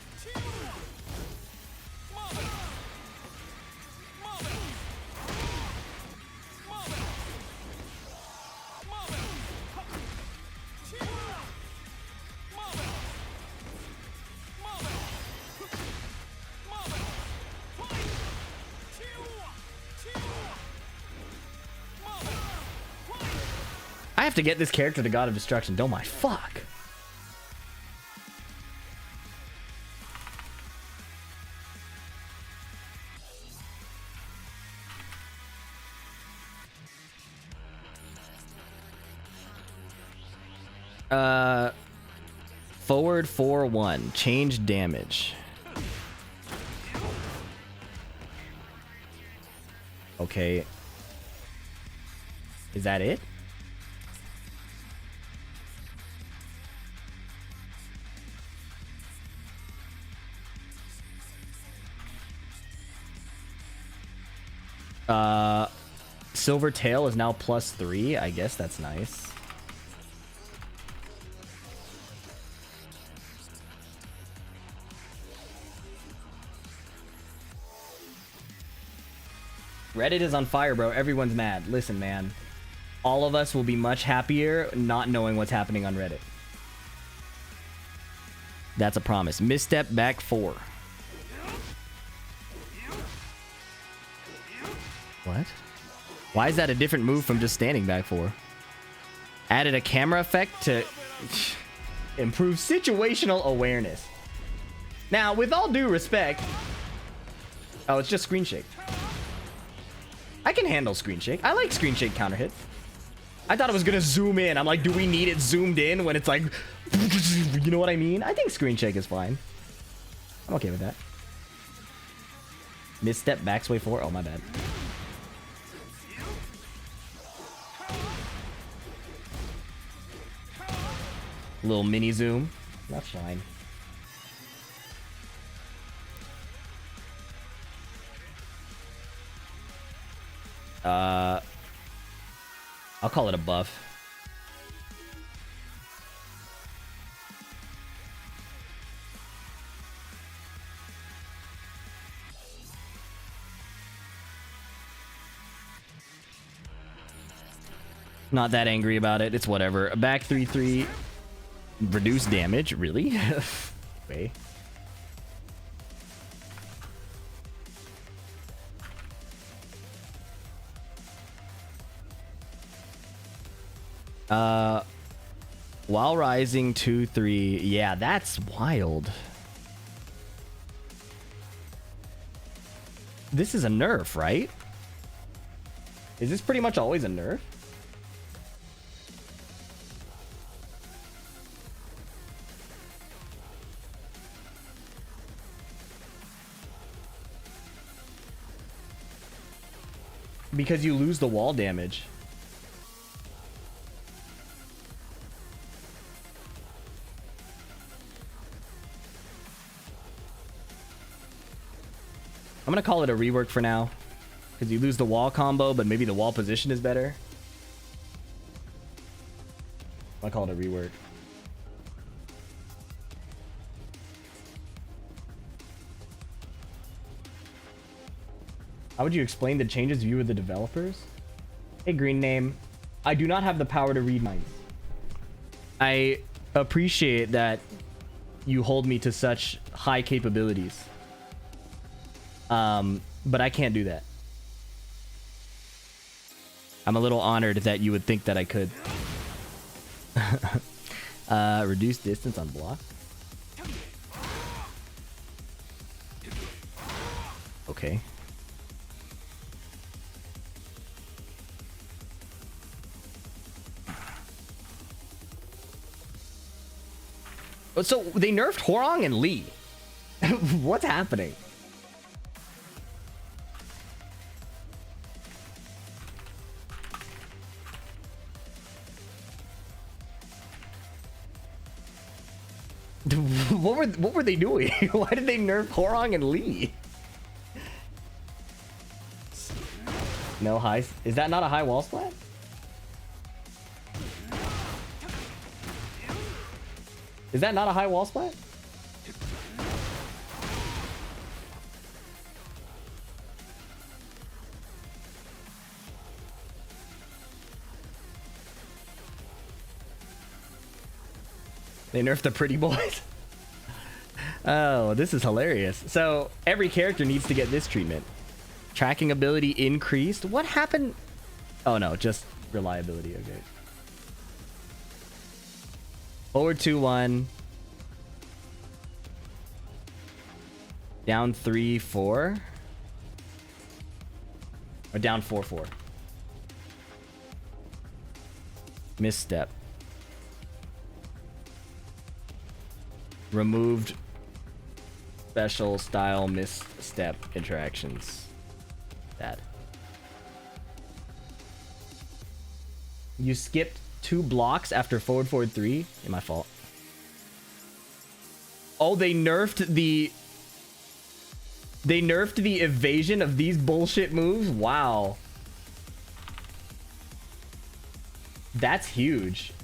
I have to get this character to God of Destruction, don't I? Fuck. Forward 4-1. Change damage. Okay. Is that it? Silver Tail is now +3. I guess that's nice. Reddit is on fire, bro. Everyone's mad. Listen, man. All of us will be much happier not knowing what's happening on Reddit. That's a promise. Misstep back 4. What? Why is that a different move from just standing back 4? Added a camera effect to improve situational awareness. Now, with all due respect... Oh, it's just screen shake. I can handle screen shake. I like screen shake counter hit. I thought it was gonna zoom in. I'm like, do we need it zoomed in when it's like... You know what I mean? I think screen shake is fine. I'm okay with that. Misstep backsway 4. Oh, my bad. Little mini zoom. That's fine. I'll call it a buff. Not that angry about it. It's whatever. Back 3-3. Reduce damage? Really? Okay. While rising 2-3. Yeah, that's wild. This is a nerf, right? Is this pretty much always a nerf? Because you lose the wall damage. I'm gonna call it a rework for now. Because you lose the wall combo, but maybe the wall position is better. I'll call it a rework. How would you explain the changes to you with the developers? Hey, Green Name. I do not have the power to read minds. I appreciate that you hold me to such high capabilities. But I can't do that. I'm a little honored that you would think that I could. Reduce distance on block. Okay. So they nerfed Horong and Lee. What's happening? What were they doing? Why did they nerf Horong and Lee? No high. Is that not a high wall splat? Is that not a high wall splat? They nerfed the pretty boys. Oh, this is hilarious. So every character needs to get this treatment. Tracking ability increased. What happened? Oh no, just reliability. Okay. Forward 2-1. Down 3-4. Or down 4-4. Misstep. Removed special style misstep interactions. Bad. You skipped 2 blocks after forward 3. Ain't my fault. Oh, they nerfed the evasion of these bullshit moves. Wow. That's huge.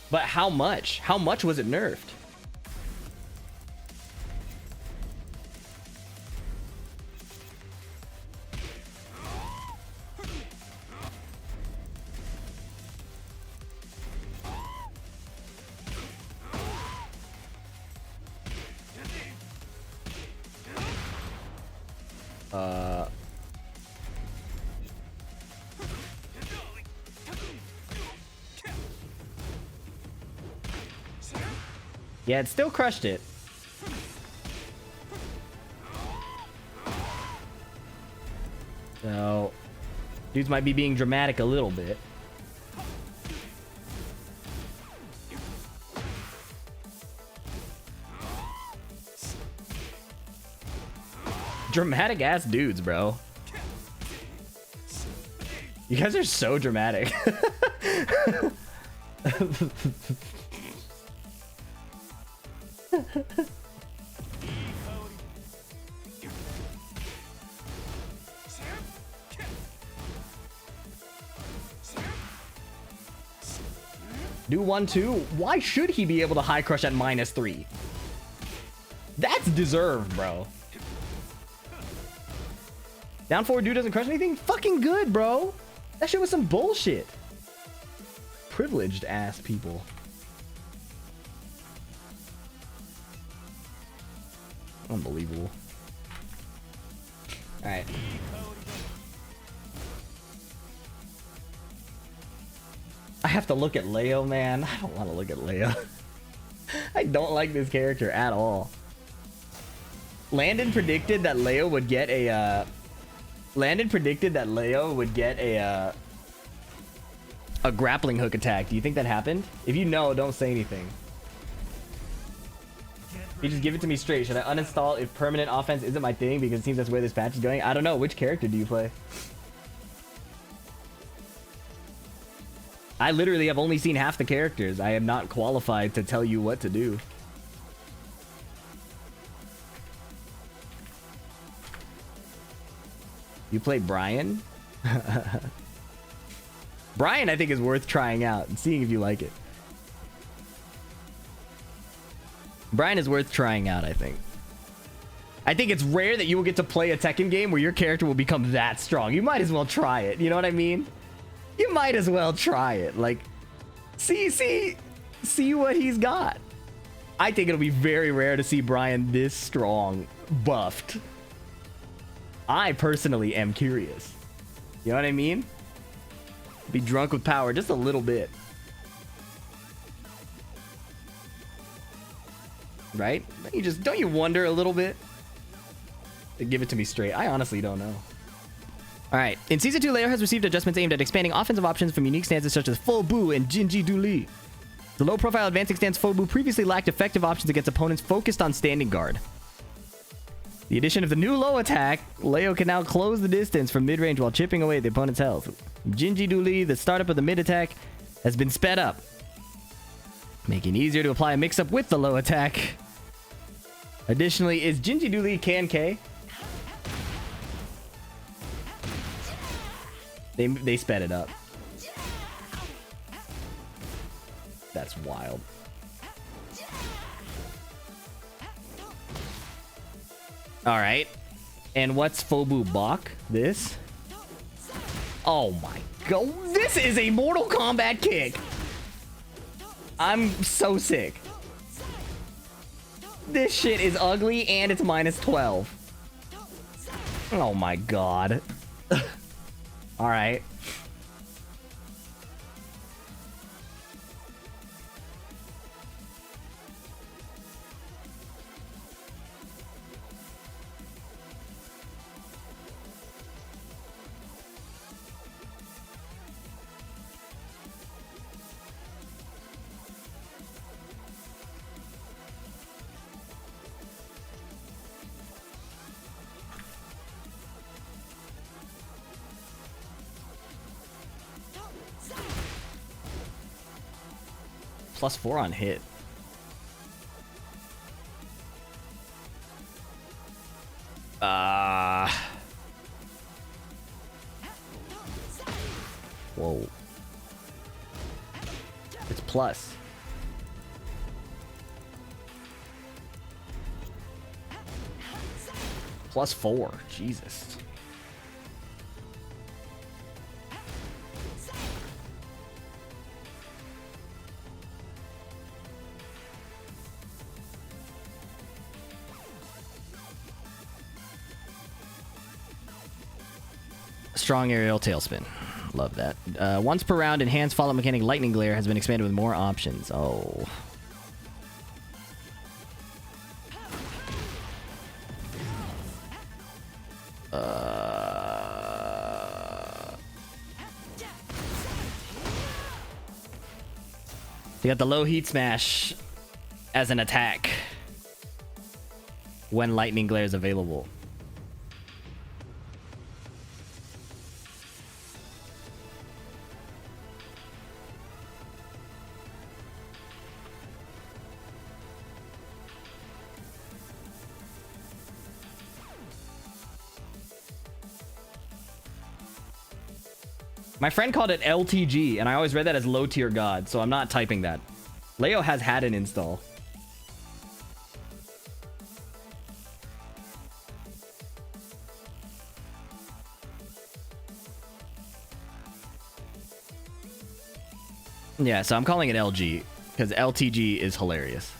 But how much? How much was it nerfed? Yeah, it still crushed it. So, dudes might be being dramatic a little bit. Dramatic ass dudes, bro. You guys are so dramatic. Do 1-2. Why should he be able to high crush at -3? That's deserved, bro. Down forward dude doesn't crush anything? Fucking good, bro. That shit was some bullshit. Privileged ass people. Unbelievable. Alright. I have to look at Leo, man. I don't want to look at Leo. I don't like this character at all. Landon predicted that Leo would get a a grappling hook attack. Do you think that happened? If you know, don't say anything. You just give it to me straight. Should I uninstall if permanent offense isn't my thing because it seems that's where this patch is going? I don't know. Which character do you play? I literally have only seen half the characters. I am not qualified to tell you what to do. You play Brian? Brian, I think, is worth trying out and seeing if you like it. Brian is worth trying out, I think. I think it's rare that you will get to play a Tekken game where your character will become that strong. You might as well try it. You know what I mean? You might as well try it. Like, see what he's got. I think it'll be very rare to see Brian this strong, buffed. I personally am curious. You know what I mean? Be drunk with power just a little bit. right? Don't you wonder a little bit? Give it to me straight. I honestly don't know. All right. In Season 2, Leo has received adjustments aimed at expanding offensive options from unique stances such as Full Bu and Jinji Duli. The low-profile advancing stance Full Bu previously lacked effective options against opponents focused on standing guard. The addition of the new low attack, Leo can now close the distance from mid-range while chipping away at the opponent's health. Jinji Duli, the startup of the mid-attack, has been sped up, making it easier to apply a mix-up with the low attack. Additionally, is Jinji Duli Can K? They sped it up. That's wild. All right. And what's Fobu Bak? This? Oh my god. This is a Mortal Kombat kick. I'm so sick. This shit is ugly and it's minus 12. Oh my god. All right. +4 on hit. Whoa. It's plus. +4. Jesus. Strong aerial tailspin. Love that. Once per round, enhanced follow-up mechanic lightning glare has been expanded with more options. Oh. You got the low heat smash as an attack when lightning glare is available. My friend called it LTG, and I always read that as low tier god, so I'm not typing that. Leo has had an install. Yeah, so I'm calling it LG, because LTG is hilarious.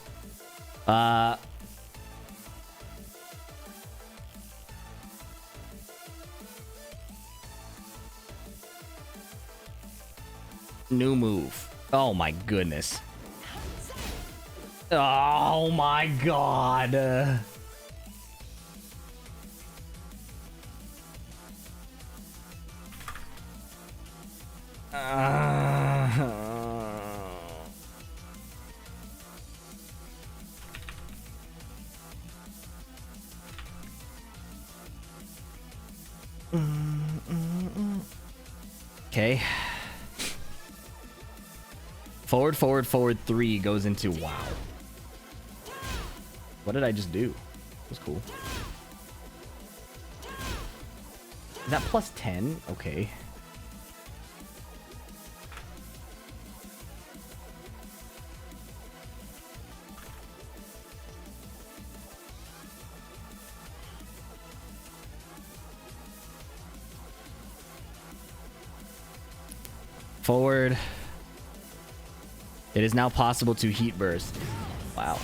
New move. Oh my goodness. Oh my god. Okay. Forward, forward, forward 3 goes into wow. What did I just do? That was cool. Is that +10? Okay. Forward. It is now possible to heat burst. Wow.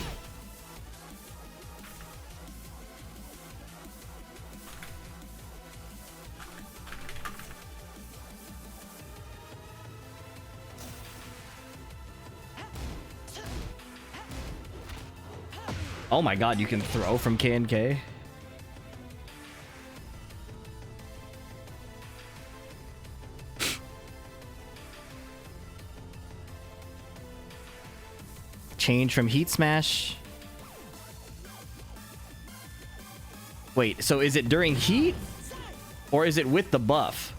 Oh my god, you can throw from K&K? Change from Heat Smash. Wait, so is it during Heat? Or is it with the buff?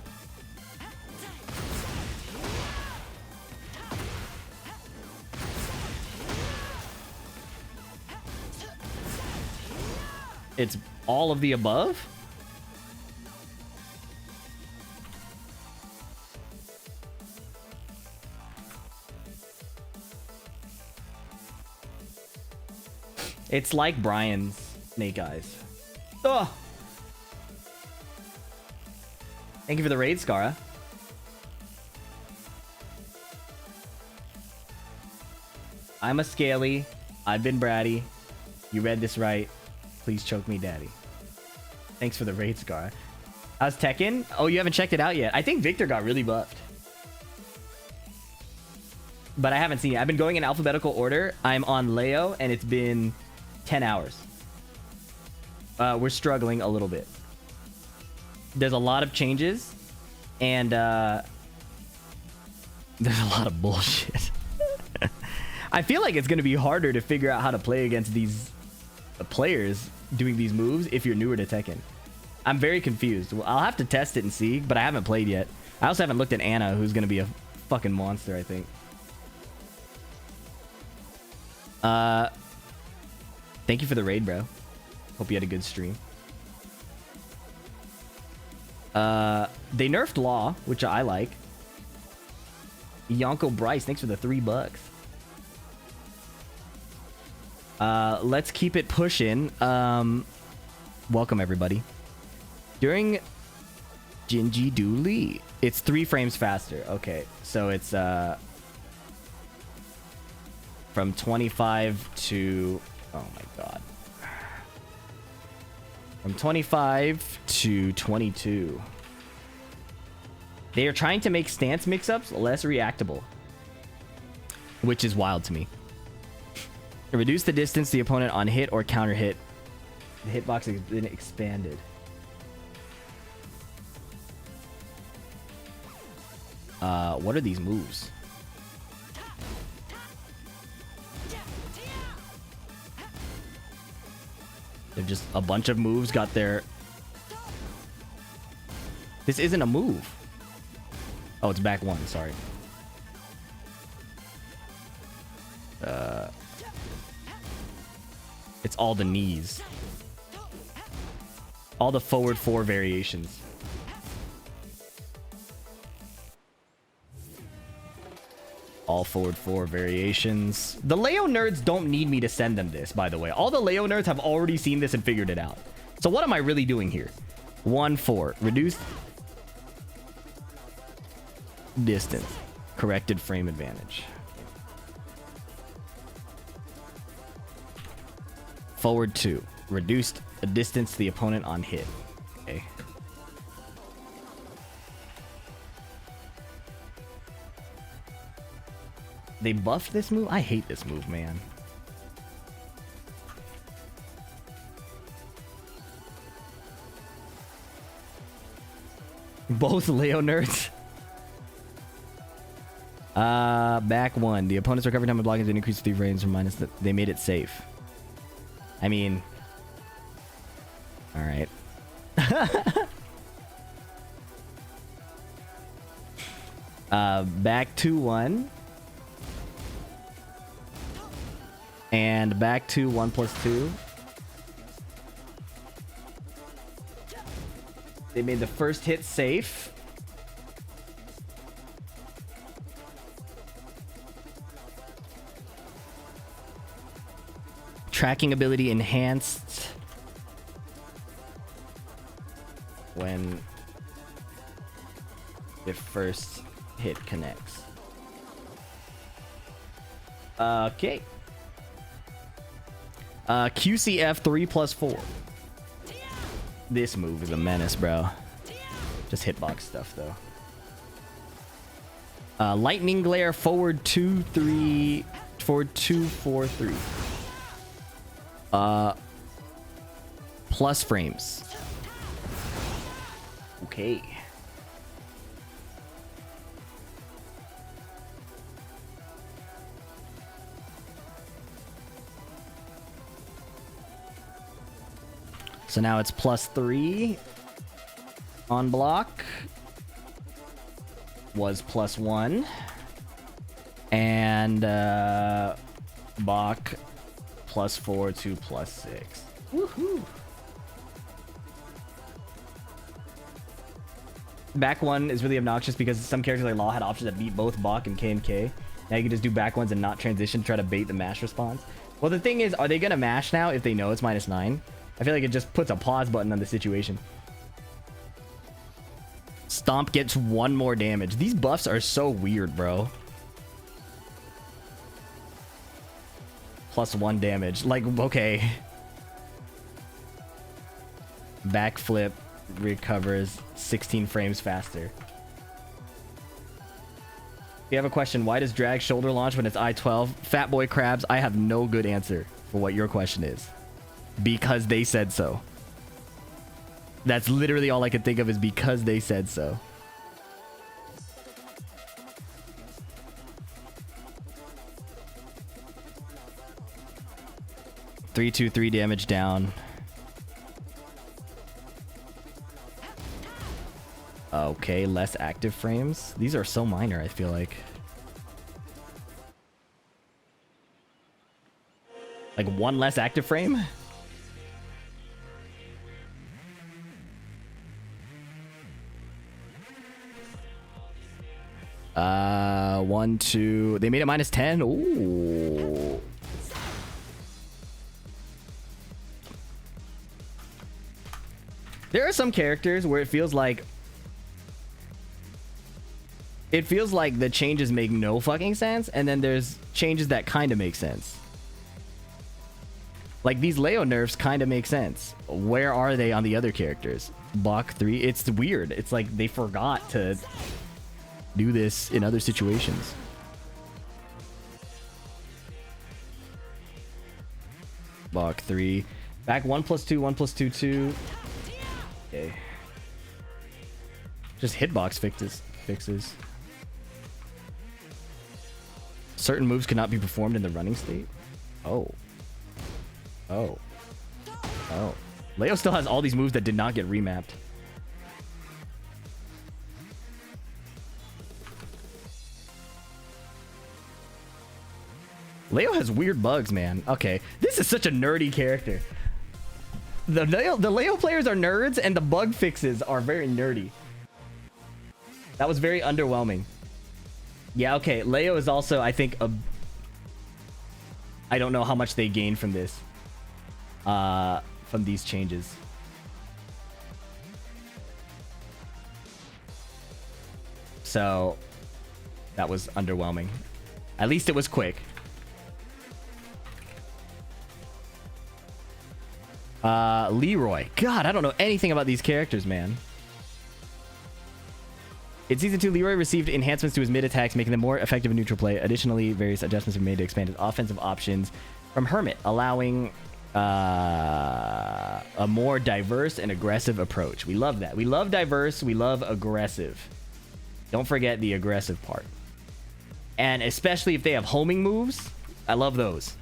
It's all of the above? It's like Brian's Snake Eyes. Ugh. Thank you for the raid, Scara. I'm a Scaly. I've been bratty. You read this right. Please choke me, daddy. Thanks for the raid, Scar. How's Tekken? Oh, you haven't checked it out yet. I think Victor got really buffed. But I haven't seen it. I've been going in alphabetical order. I'm on Leo, and it's been 10 hours. We're struggling a little bit. There's a lot of changes, and there's a lot of bullshit. I feel like it's going to be harder to figure out how to play against these players doing these moves if you're newer to Tekken. I'm very confused. Well, I'll have to test it and see, but I haven't played yet. I also haven't looked at Anna, who's going to be a fucking monster, I think. Thank you for the raid, bro. Hope you had a good stream. They nerfed Law, which I like. Yonko Bryce, thanks for the $3. Let's keep it pushing. Welcome, everybody. During Jinji Dooley, it's 3 frames faster. Okay, so it's from 25 to... Oh my god. From 25 to 22. They are trying to make stance mix-ups less reactable, which is wild to me. Reduce the distance the opponent on hit or counter hit. The hitbox has been expanded. What are these moves? They're just a bunch of moves got their... This isn't a move. Oh, it's back 1, sorry. It's all the knees. All the forward 4 variations. All forward 4 variations. The Leo nerds don't need me to send them this, by the way. All the Leo nerds have already seen this and figured it out. So what am I really doing here? 1-4. Reduced distance. Corrected frame advantage. Forward 2. Reduced the distance to the opponent on hit. Okay. They buffed this move? I hate this move, man. Both Leo nerds. Back 1. The opponent's recovery time of blocking has been increased 3 frames from minus. They made it safe. I mean... Alright. Back 2-1. And back to 1+2. They made the first hit safe. Tracking ability enhanced when the first hit connects. Okay. QCF 3+4. This move is a menace, bro. Just hitbox stuff, though. Lightning Glare forward 2-3. Forward 2-4-3. Plus frames. Okay. So now it's +3 on block. Was +1. And Bach +4 to +6. Woohoo! Back one is really obnoxious because some characters like Law had options that beat both Bach and K&K. Now you can just do back ones and not transition to try to bait the mash response. Well, the thing is, are they gonna mash now if they know it's -9? I feel like it just puts a pause button on the situation. Stomp gets 1 more damage. These buffs are so weird, bro. +1 damage. Like, okay. Backflip recovers 16 frames faster. You have a question. Why does drag shoulder launch when it's I-12? Fat boy crabs, I have no good answer for what your question is. Because they said so. That's literally all I could think of is because they said so. Three, 2, 3 damage down. Okay, less active frames. These are so minor, I feel like. Like 1 less active frame? 1, 2. They made it -10. Ooh. There are some characters where it feels like the changes make no fucking sense, and then there's changes that kind of make sense. Like these Leo nerfs kind of make sense. Where are they on the other characters? Bach 3. It's weird. It's like they forgot to do this in other situations. Bach 3. Back 1 + 2, 1 + 2, 2. Okay. Just hitbox fixes. Certain moves cannot be performed in the running state. Oh. Leo still has all these moves that did not get remapped. Leo has weird bugs, man. Okay, this is such a nerdy character. The Leo players are nerds, and the bug fixes are very nerdy. That was very underwhelming. Yeah, okay. Leo is also, I think, I don't know how much they gained from this. From these changes. So, that was underwhelming. At least it was quick. Leroy. God, I don't know anything about these characters, man. In Season 2, Leroy received enhancements to his mid-attacks, making them more effective in neutral play. Additionally, various adjustments were made to expand his offensive options from Hermit, allowing a more diverse and aggressive approach. We love that. We love diverse. We love aggressive. Don't forget the aggressive part. And especially if they have homing moves, I love those.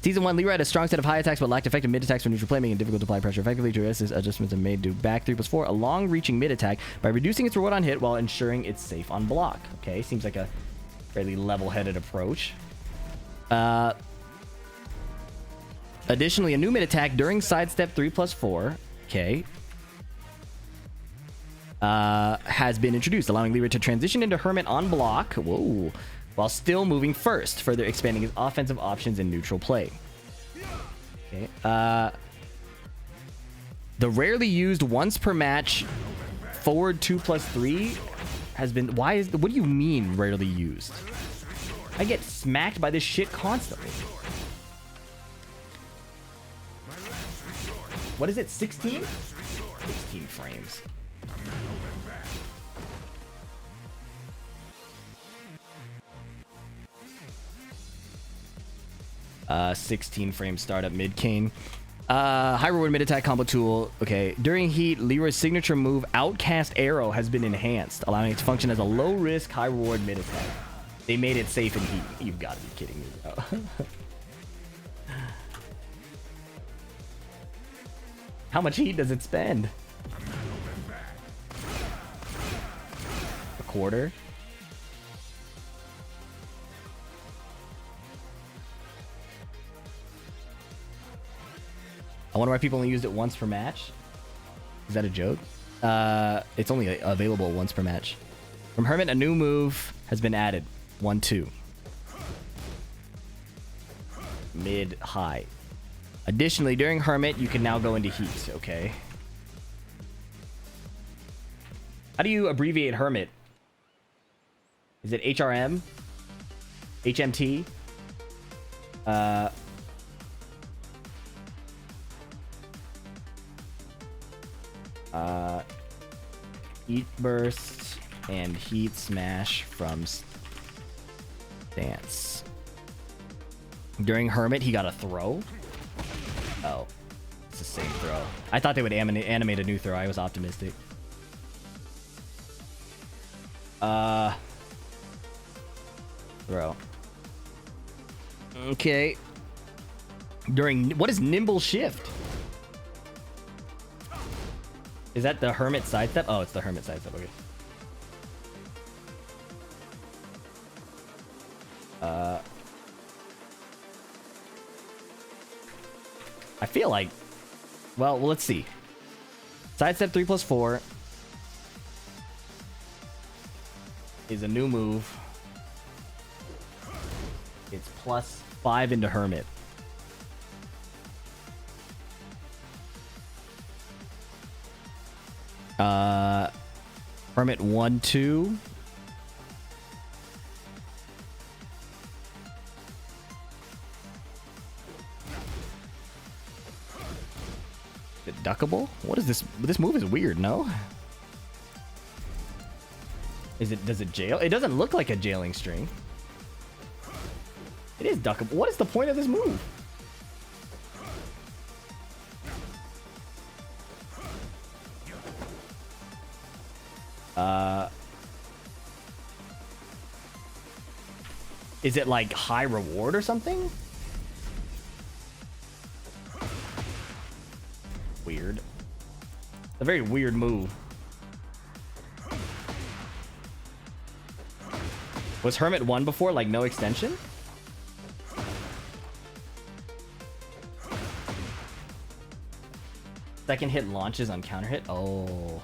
Season 1, Leroy had a strong set of high attacks but lacked effective mid attacks for neutral play, making it difficult to apply pressure effectively. To address this, adjustments are made to back 3 + 4, a long-reaching mid attack by reducing its reward on hit while ensuring it's safe on block. Okay, seems like a fairly level-headed approach. Additionally, a new mid attack during sidestep 3 + 4. Okay. Has been introduced, allowing Leroy to transition into Hermit on block. Whoa. While still moving first, further expanding his offensive options in neutral play. Okay. The rarely used once per match forward 2 + 3 has been... what do you mean rarely used? I get smacked by this shit constantly. What is it? 16? 16 frames. 16 frame startup mid cane. High reward mid attack combo tool. Okay. During heat, Leroy's signature move, Outcast Arrow, has been enhanced, allowing it to function as a low risk, high reward mid attack. They made it safe in heat. You've got to be kidding me, bro. How much heat does it spend? A quarter? I wonder why people only used it once per match. Is that a joke? It's only available once per match. From Hermit, a new move has been added. 1-2. Mid, high. Additionally, during Hermit, you can now go into heat. Okay. How do you abbreviate Hermit? Is it HRM? HMT? Heat burst and heat smash from stance. During Hermit, he got a throw. Oh, it's the same throw. I thought they would animate a new throw. I was optimistic. Throw. Okay. During, what is Nimble Shift? Is that the Hermit sidestep? Oh, it's the Hermit sidestep. Okay. I feel like, well, let's see. Sidestep 3+4 is a new move. It's +5 into Hermit. Hermit 1-2. Is it duckable? What is this? This move is weird, no? Is it, does it jail? It doesn't look like a jailing string. It is duckable. What is the point of this move? Is it like high reward or something? Weird. A very weird move. Was Hermit 1 before, like no extension? Second hit launches on counter hit? Oh.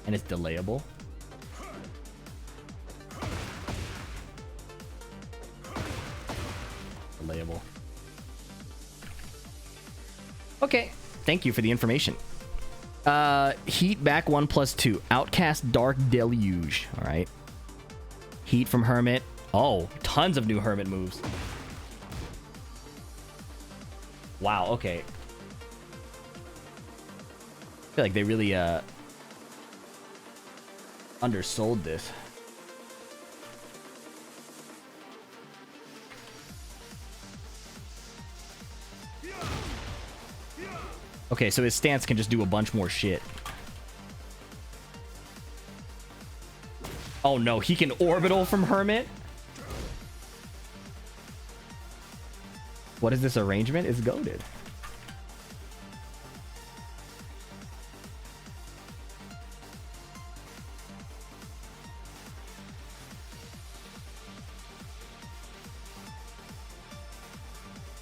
And it's delayable. Delayable. Okay. Thank you for the information. Heat back 1+2. Outcast Dark Deluge. All right. Heat from Hermit. Oh, tons of new Hermit moves. Wow. Okay. I feel like they really undersold this. Okay, so his stance can just do a bunch more shit. Oh no, he can orbital from Hermit? What is this arrangement? It's goated.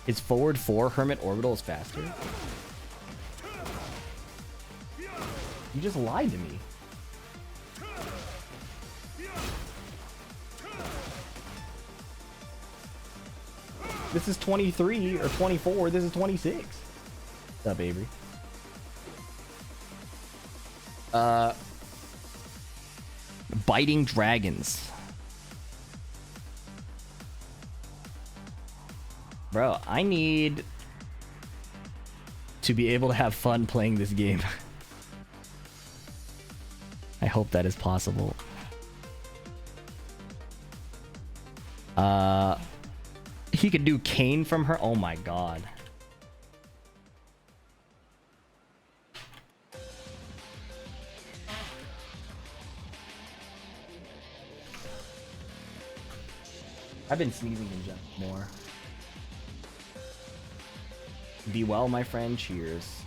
His forward 4 Hermit orbital is faster? You just lied to me. This is 23 or 24. This is 26. What's up, Avery? Biting dragons. Bro, I need to be able to have fun playing this game. hope that is possible. He could do Kane from her. Oh my god. I've been sneezing in general more. Be well, my friend. Cheers.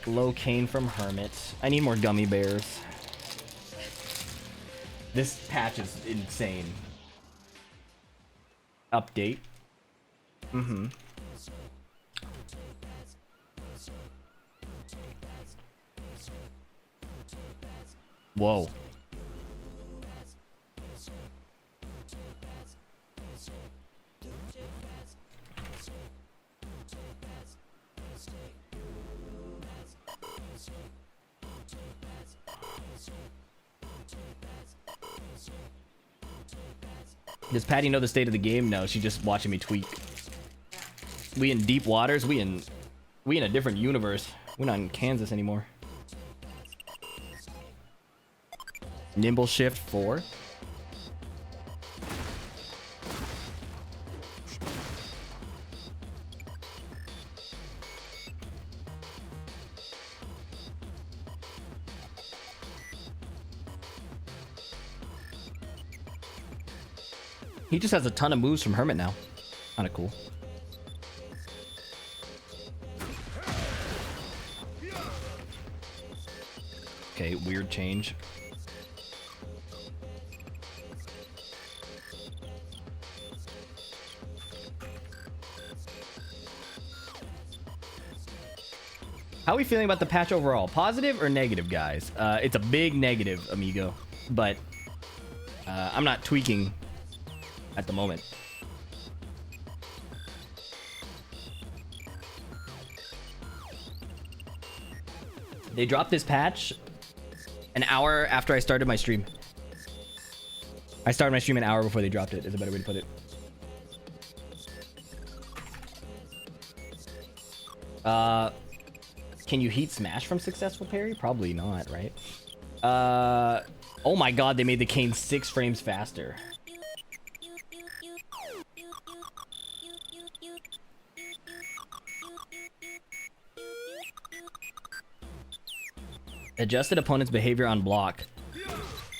Low Kane from Hermit. I need more gummy bears. This patch is insane. Update. Mm-hmm. Whoa. Does Patty know the state of the game? No, she's just watching me tweak. We in deep waters. We in a different universe. We're not in Kansas anymore. Nimble shift 4. He just has a ton of moves from Hermit now. Kinda cool. Okay, weird change. How are we feeling about the patch overall? Positive or negative, guys? It's a big negative, amigo. But I'm not tweaking at the moment. They dropped this patch an hour after I started my stream. I started my stream an hour before they dropped it, is a better way to put it. Can you heat smash from successful parry? Probably not, right? Oh my god, they made the cane 6 frames faster. Adjusted opponent's behavior on block.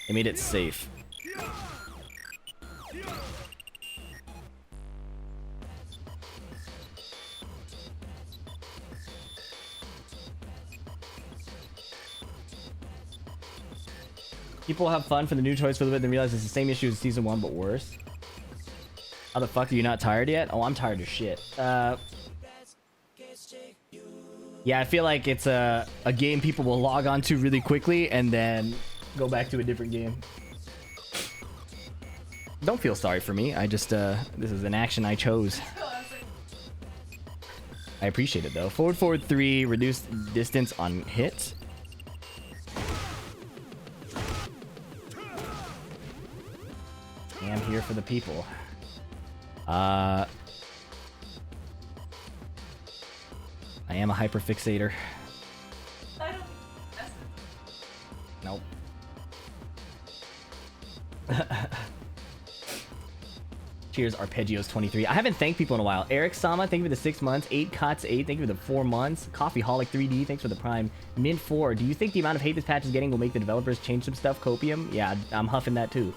They made it safe. People have fun for the new toys for a little bit, then realize it's the same issue as season 1, but worse. How the fuck are you not tired yet? Oh, I'm tired as shit. Yeah, I feel like it's a game people will log on to really quickly and then go back to a different game. Don't feel sorry for me. I just, this is an action I chose. I appreciate it though. Forward 3, reduce distance on hit. I am here for the people. I am a hyperfixator. Nope. Cheers, Arpeggios 23. I haven't thanked people in a while. Eric Sama, thank you for the 6 months. 8 Cots 8, thank you for the 4 months. Coffee Holic 3D, thanks for the prime. Mint 4, do you think the amount of hate this patch is getting will make the developers change some stuff? Copium? Yeah, I'm huffing that too.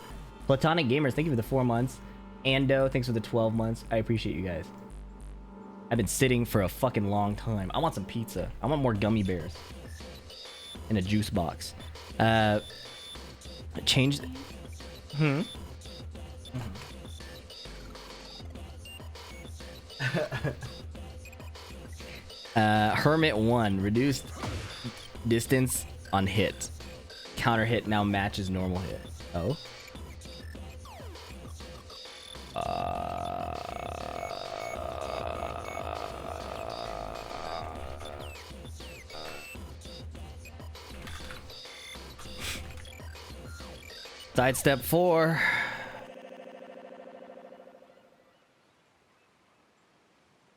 Platonic Gamers, thank you for the 4 months. Ando, thanks for the 12 months. I appreciate you guys. I've been sitting for a fucking long time. I want some pizza. I want more gummy bears. In a juice box. Change... Hermit 1. Reduced distance on hit. Counter hit now matches normal hit. Oh? Sidestep 4.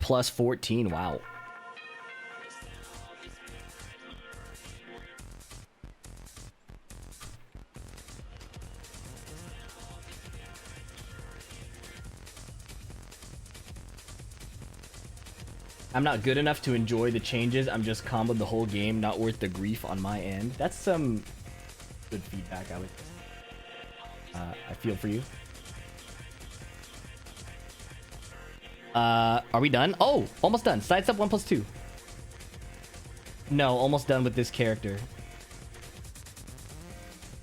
plus 14. Wow. I'm not good enough to enjoy the changes. I'm just comboed the whole game. Not worth the grief on my end. That's some good feedback, I would. I feel for you. Are we done? Oh, almost done. Sidestep 1+2. No, almost done with this character.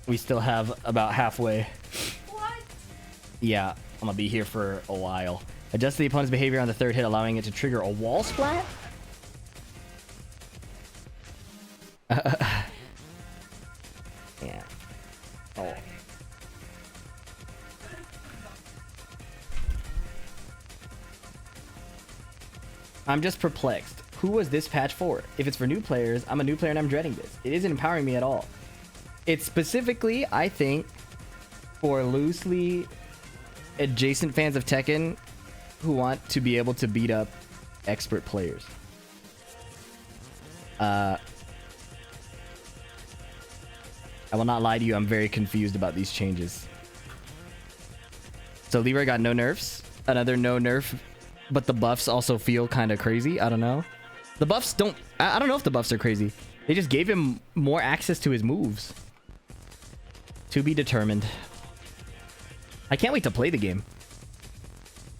We still have about halfway. What? Yeah, I'm gonna be here for a while. Adjust the opponent's behavior on the third hit, allowing it to trigger a wall splat? Yeah. Oh. I'm just perplexed. Who was this patch for? If it's for new players, I'm a new player and I'm dreading this. It isn't empowering me at all. It's specifically, I think, for loosely adjacent fans of Tekken who want to be able to beat up expert players. I will not lie to you, I'm very confused about these changes. So Leroy got no nerfs, another no nerf, but the buffs also feel kind of crazy. I don't know. The buffs don't... I don't know if the buffs are crazy. They just gave him more access to his moves. To be determined. I can't wait to play the game.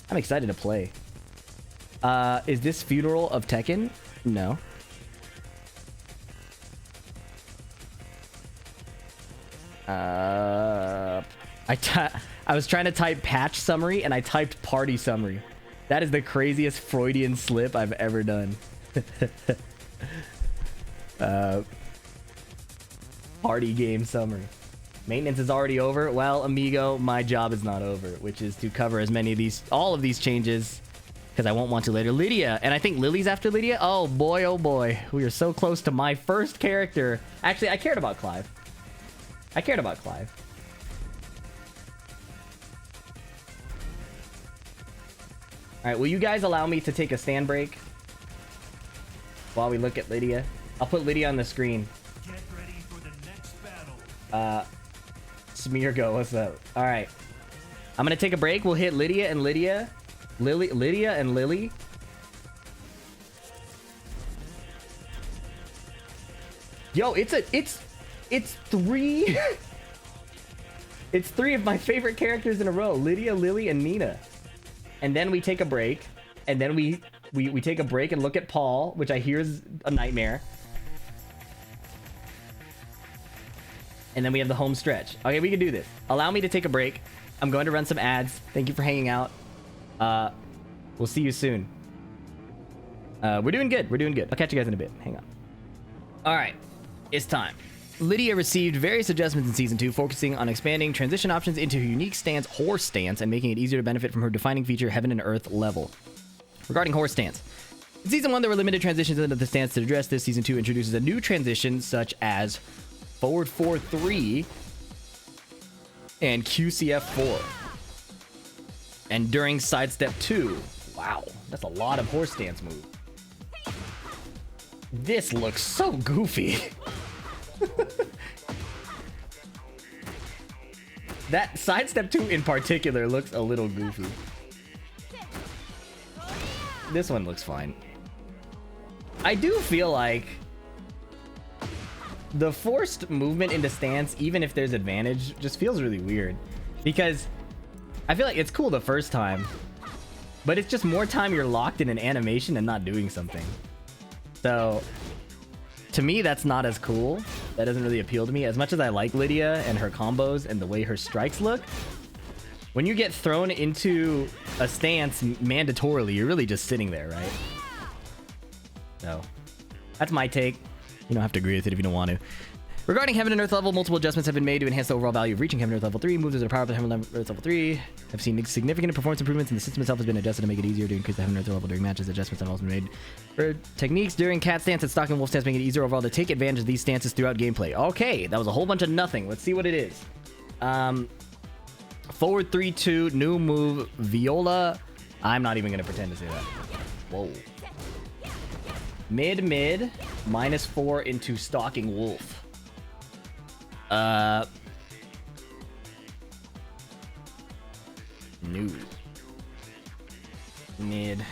I'm excited to play. Is this Funeral of Tekken? No. I was trying to type patch summary and I typed party summary. That is the craziest Freudian slip I've ever done. Party game summary. Maintenance is already over. Well, amigo, my job is not over, which is to cover as many of these, all of these changes, because I won't want to later. Lidia, and I think Lily's after Lidia. Oh boy, we are so close to my first character. Actually, I cared about Clive. I cared about Clive. All right, will you guys allow me to take a stand break while we look at Lidia? I'll put Lidia on the screen. Get ready for the next battle. Smeargo, what's up? All right, I'm gonna take a break. We'll hit Lydia and Lydia, Lydia and Lili. Yo, it's three. It's three of my favorite characters in a row: Lydia, Lili, and Nina. And then we take a break, and then we take a break and look at Paul, which I hear is a nightmare. And then we have the home stretch. Okay, we can do this. Allow me to take a break. I'm going to run some ads. Thank you for hanging out. We'll see you soon. We're doing good. We're doing good. I'll catch you guys in a bit. Hang on. All right, it's time. Lidia received various adjustments in Season 2, focusing on expanding transition options into her unique stance, Horse Stance, and making it easier to benefit from her defining feature, Heaven and Earth level. Regarding Horse Stance, in Season 1, there were limited transitions into the stance to address this. Season 2 introduces a new transition, such as Forward 4-3 and QCF 4. And during Sidestep 2, wow, that's a lot of Horse Stance move. This looks so goofy. That Sidestep 2 in particular looks a little goofy. This one looks fine. I do feel like the forced movement into stance, even if there's advantage, just feels really weird. Because I feel like it's cool the first time, but it's just more time you're locked in an animation and not doing something. So to me, that's not as cool. That doesn't really appeal to me. As much as I like Lydia and her combos and the way her strikes look, when you get thrown into a stance mandatorily, you're really just sitting there, right? So that's my take. You don't have to agree with it if you don't want to. Regarding Heaven and Earth level, multiple adjustments have been made to enhance the overall value of reaching Heaven and Earth level 3. Moves that are powerful Heaven and Earth level 3 have seen significant performance improvements, and the system itself has been adjusted to make it easier to increase the Heaven and Earth level during matches. Adjustments have also been made for techniques during Cat Stance and Stock and Wolf Stance, making it easier overall to take advantage of these stances throughout gameplay. Okay, that was a whole bunch of nothing. Let's see what it is. Forward 3-2, new move, Viola. I'm not even going to pretend to say that. Whoa. Mid. -4 into Stalking Wolf. New. Mid.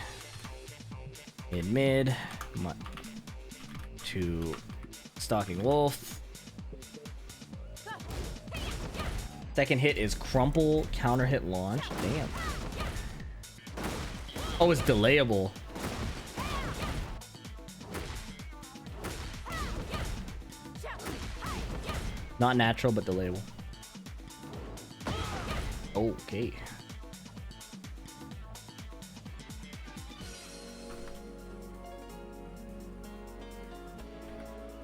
To Stalking Wolf. Second hit is Crumple, counter hit launch. Damn. Oh, it's delayable. Not natural, but delayable. Okay.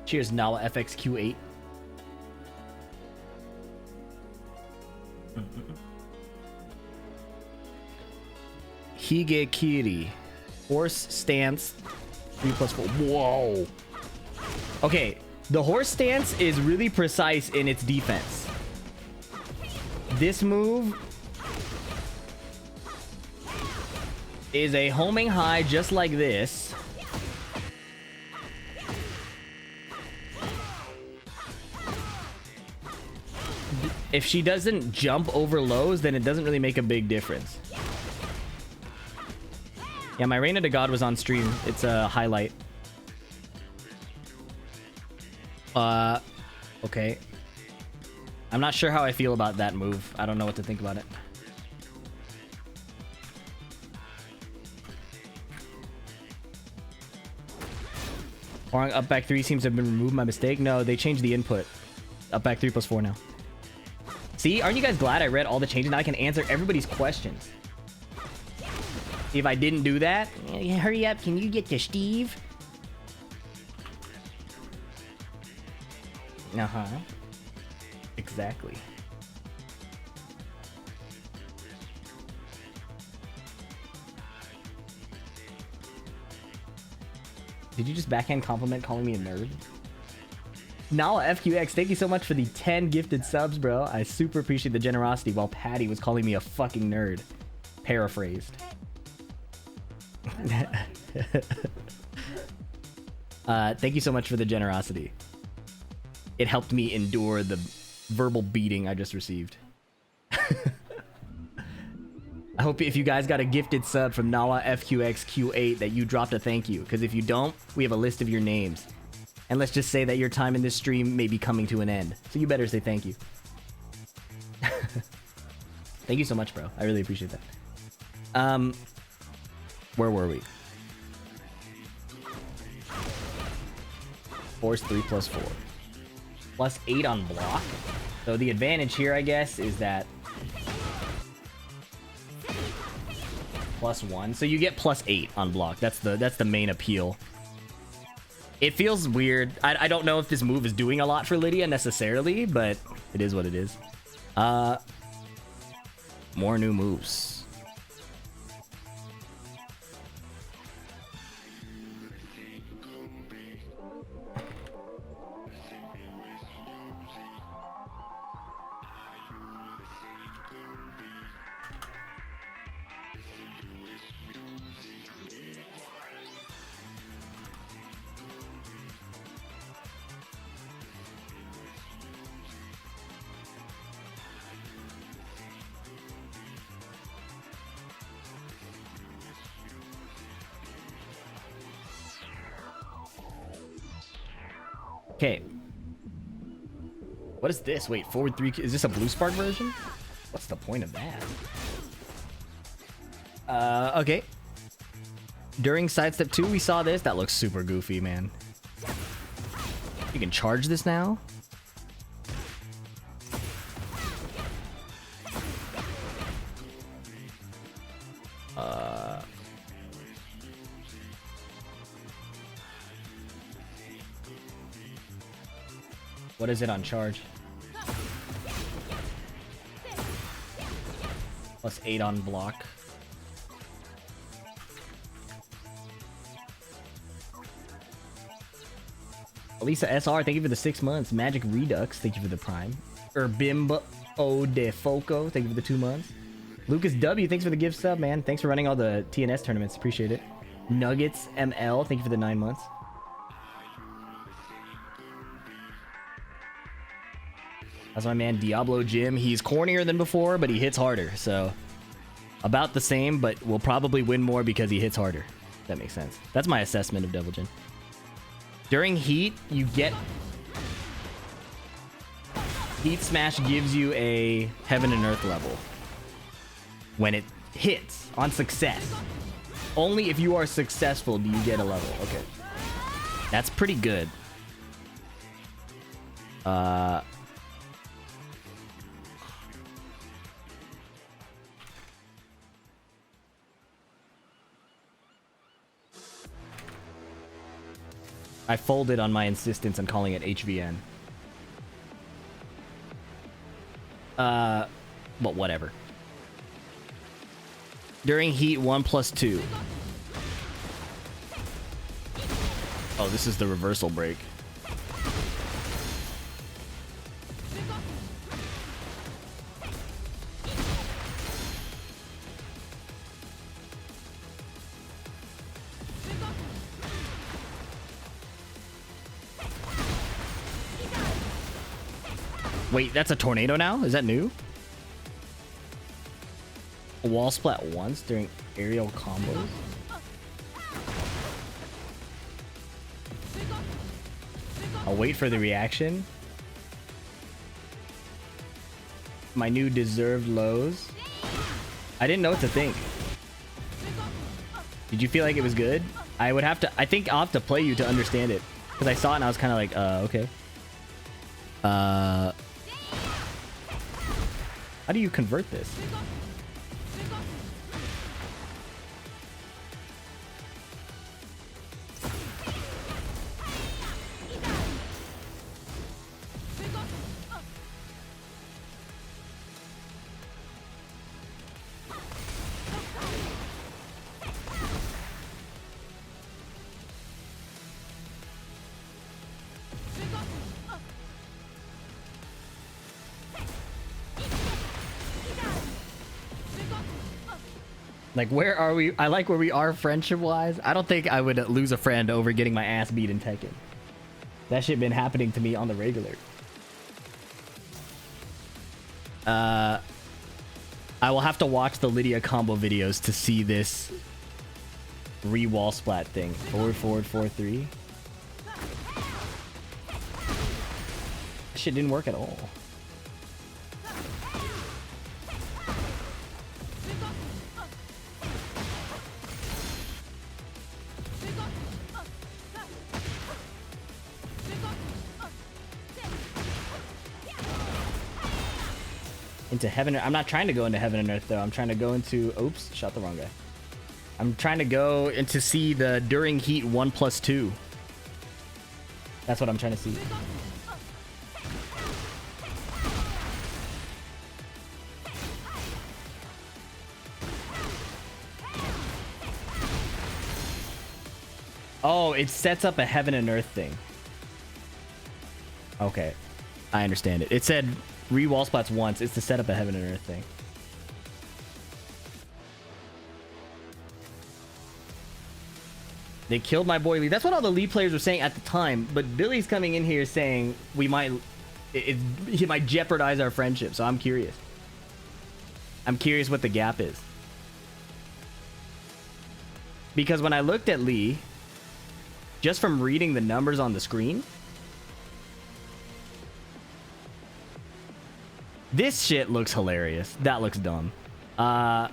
Cheers, Nala FXQ8. Higekiri. Horse stance. 3+4. Whoa. Okay. The horse stance is really precise in its defense. This move is a homing high just like this. If she doesn't jump over lows, then it doesn't really make a big difference. Yeah, my Reina to God was on stream. It's a highlight. Okay. I'm not sure how I feel about that move. I don't know what to think about it. Orang up back 3 seems to have been removed. My mistake. No, they changed the input. Up back 3+4 now. See, aren't you guys glad I read all the changes? Now I can answer everybody's questions. If I didn't do that, hurry up. Can you get to Steve? Uh-huh. Exactly. Did you just backhand compliment calling me a nerd? Nala FQX, thank you so much for the 10 gifted subs, bro. I super appreciate the generosity while Patty was calling me a fucking nerd. Paraphrased. Thank you so much for the generosity. It helped me endure the verbal beating I just received. I hope if you guys got a gifted sub from Nala FQXQ8 that you dropped a thank you. Because if you don't, we have a list of your names. And let's just say that your time in this stream may be coming to an end. So you better say thank you. Thank you so much, bro. I really appreciate that. Where were we? Force 3+4. +8 on block. So the advantage here, I guess, is that +1. So you get +8 on block. That's the main appeal. It feels weird. I don't know if this move is doing a lot for Lidia necessarily, but it is what it is. More new moves. Okay. What is this? Wait, forward 3. Is this a blue spark version? What's the point of that? Okay. During sidestep 2, we saw this. That looks super goofy, man. You can charge this now. What is it on charge? +8 on block. Elisa SR, thank you for the 6 months. Magic Redux, thank you for the prime. Urbimbo de Foco, thank you for the 2 months. Lucas W, thanks for the gift sub, man. Thanks for running all the TNS tournaments. Appreciate it. Nuggets ML, thank you for the 9 months. That's my man Diablo Jim. He's cornier than before, but he hits harder. So about the same, but will probably win more because he hits harder. That makes sense. That's my assessment of Devil Jin. During heat, you get... Heat Smash gives you a Heaven and Earth level. When it hits on success. Only if you are successful do you get a level. Okay. That's pretty good. I folded on my insistence on calling it HVN. But whatever. During heat 1+2. Oh, this is the reversal break. Wait, that's a tornado now? Is that new? A wall splat once during aerial combos? I'll wait for the reaction. My new deserved lows. I didn't know what to think. Did you feel like it was good? I would have to... I think I'll have to play you to understand it. Because I saw it and I was kind of like, okay. How do you convert this? Like, where are we? I like where we are friendship-wise. I don't think I would lose a friend over getting my ass beat in Tekken. That shit been happening to me on the regular. I will have to watch the Lidia combo videos to see this re-wall splat thing. Forward, forward, 4-3. That shit didn't work at all. Into heaven. I'm not trying to go into heaven and earth though. I'm trying to go into... Oops, shot the wrong guy. I'm trying to go into see the during heat 1+2. That's what I'm trying to see. Oh, it sets up a heaven and earth thing. Okay, I understand it. It said re-wall splats once. It's to set up a heaven and earth thing. They killed my boy Lee. That's what all the Lee players were saying at the time. But Billy's coming in here saying we might... He might jeopardize our friendship. So I'm curious. I'm curious what the gap is. Because when I looked at Lee, just from reading the numbers on the screen, this shit looks hilarious. That looks dumb. Slide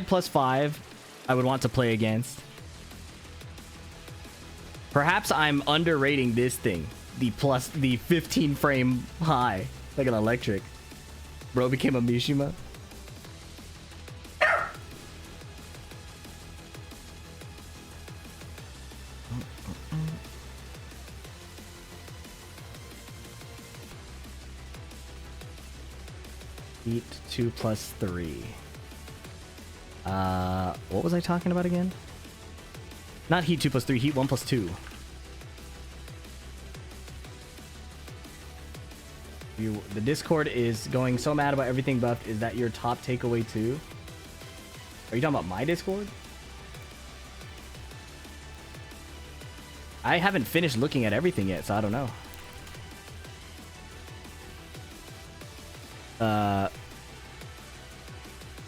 +5, I would want to play against. Perhaps I'm underrating this thing. The 15 frame high. Like an electric. Bro became a Mishima. Heat 2+3. What was I talking about again? Not heat 2+3, heat 1+2. The Discord is going so mad about everything buffed. Is that your top takeaway too? Are you talking about my Discord? I haven't finished looking at everything yet, so I don't know.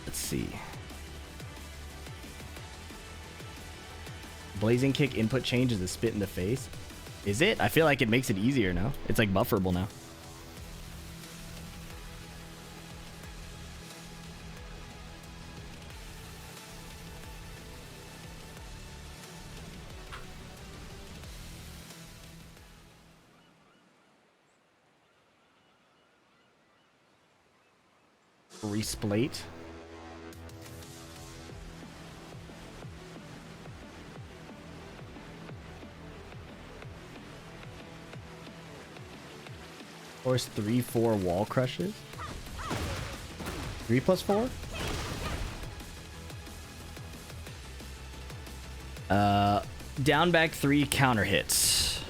Let's see. Blazing kick input change is a spit in the face. Is it? I feel like it makes it easier now. It's like bufferable now. Resplate. Force 3-4 wall crushes. 3 plus 4? Down back 3 counter hits.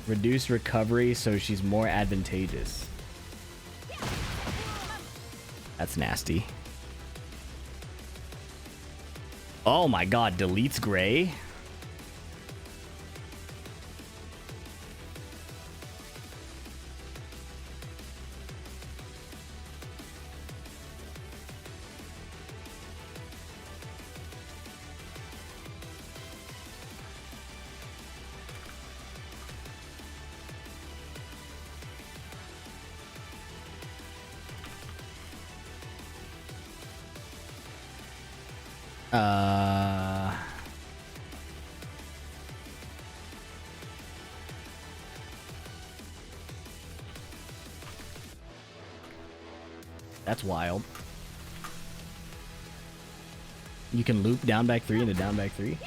Reduce recovery so she's more advantageous. That's nasty. Oh my god, deletes gray? That's wild. You can loop down back 3 into down back 3.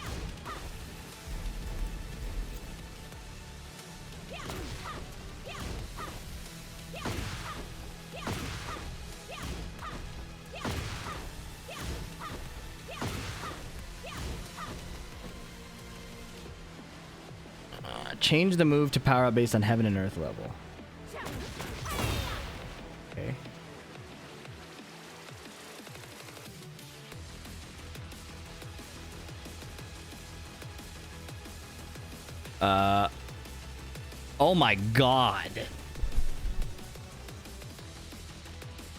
Change the move to power up based on heaven and earth level. Okay. Oh my god.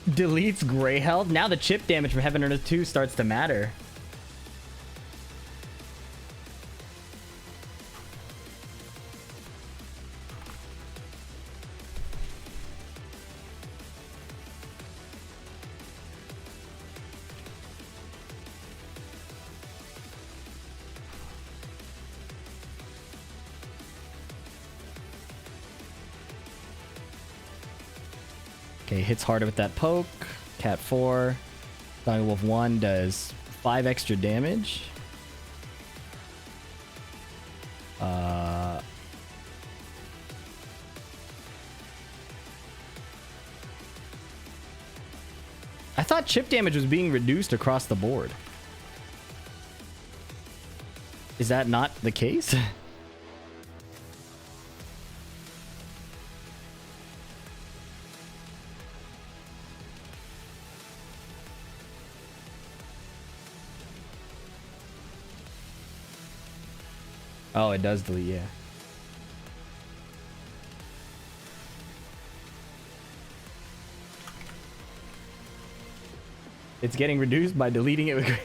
Deletes gray health. Now the chip damage from Heaven and Earth 2 starts to matter. Okay, hits harder with that poke. Cat 4. Sonic Wolf 1 does 5 extra damage. I thought chip damage was being reduced across the board. Is that not the case? Oh, it does delete, yeah. It's getting reduced by deleting it with...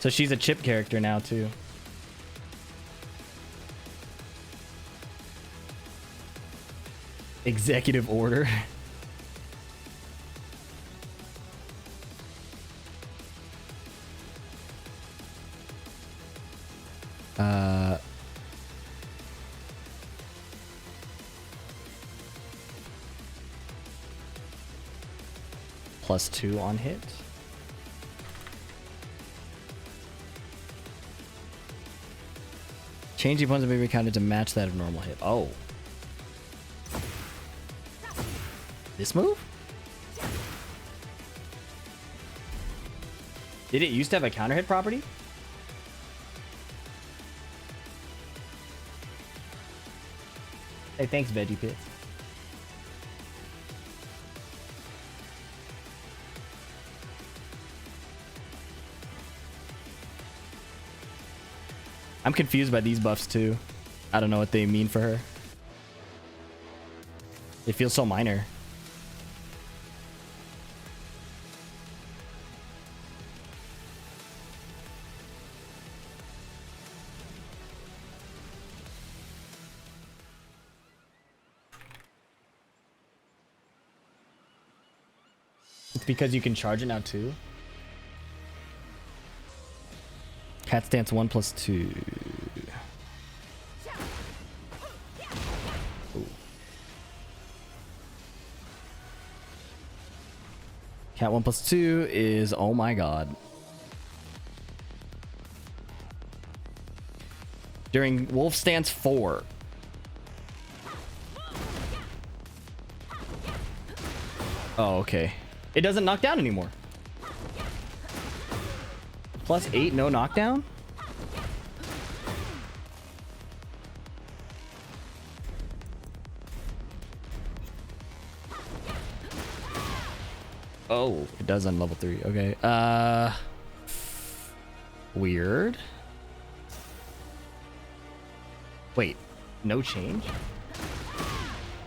So she's a chip character now, too. Executive order. +2 on hit. Change the opponent's ability counter to match that of normal hit. Oh. This move? Did it used to have a counter hit property? Hey, thanks, Veggie Pits. I'm confused by these buffs too. I don't know what they mean for her. They feel so minor. It's because you can charge it now too. Cat stance 1+2. Ooh. Cat 1+2 is, oh my god. During wolf stance 4. Oh, okay. It doesn't knock down anymore. +8, no knockdown? Oh, it does on level 3. Okay. Weird. Wait, no change?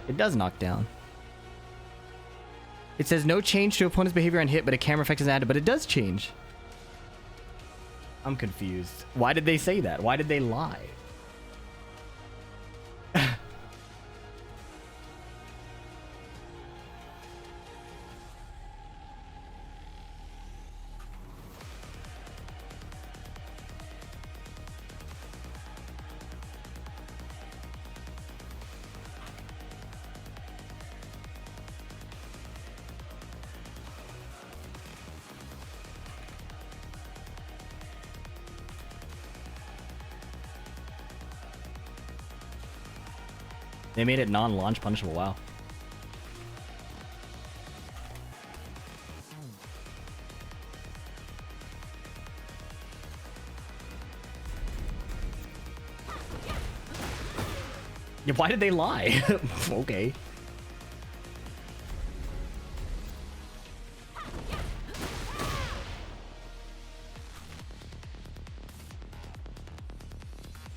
It does knock down. It says no change to opponent's behavior on hit, but a camera effect is added, but it does change. I'm confused. Why did they say that? Why did they lie? They made it non-launch punishable. Wow. Yeah, why did they lie? Okay.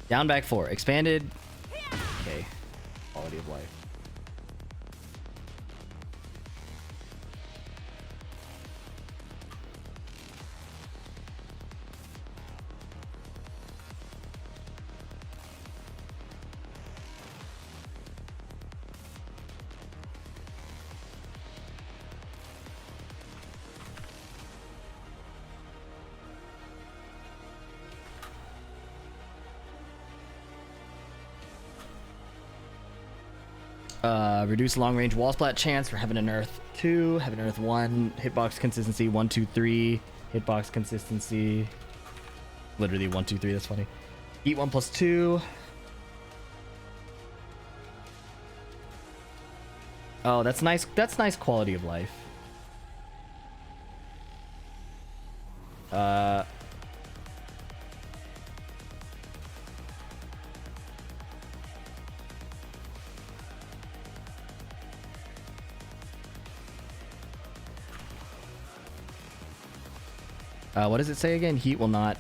Down back 4. Expanded. Okay. Quality of life. Reduce long range wall splat chance for Heaven and Earth 2, Heaven and Earth 1, hitbox consistency 1, 2, 3, hitbox consistency. Literally 1, 2, 3, that's funny. Eat 1+2. Oh, that's nice. That's nice quality of life. What does it say again? Heat will not.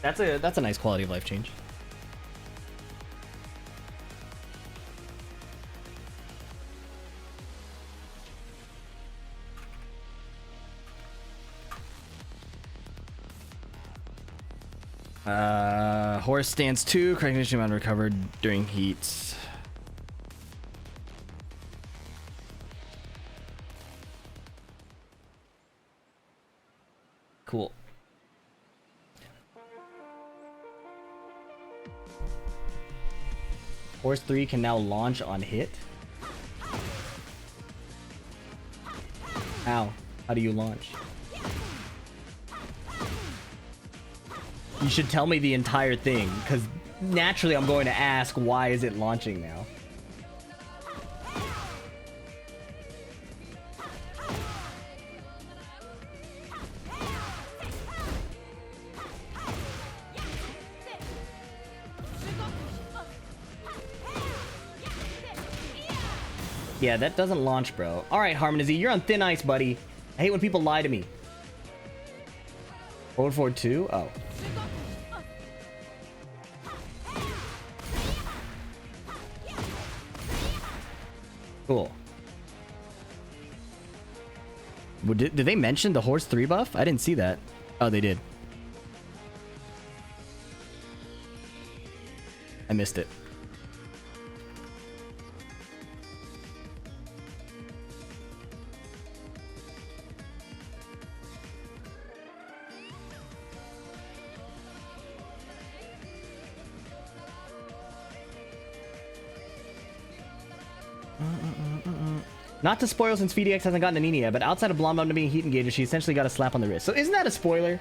That's a nice quality of life change. Horse stance 2, cognition amount recovered during heats. Cool. Horse 3 can now launch on hit. How? How do you launch? You should tell me the entire thing, because naturally I'm going to ask, why is it launching now? Yeah, that doesn't launch, bro. All right, Harmonizy, you're on thin ice, buddy. I hate when people lie to me. Forward forward 2? Oh. Cool. Did they mention the horse 3 buff? I didn't see that. Oh, they did. I missed it. Not to spoil since PhiDX hasn't gotten an Nini yet, but outside of Blonde Bum to being heat engager, she essentially got a slap on the wrist. So isn't that a spoiler?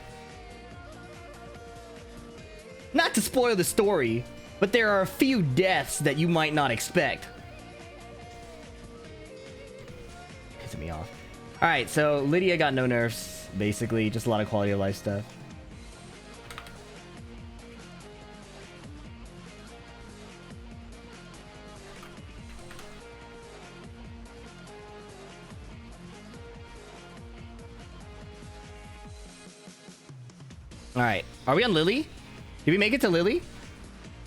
Not to spoil the story, but there are a few deaths that you might not expect. Pissing me off. Alright, so Lidia got no nerfs, basically. Just a lot of quality of life stuff. Alright, are we on Lili? Did we make it to Lili?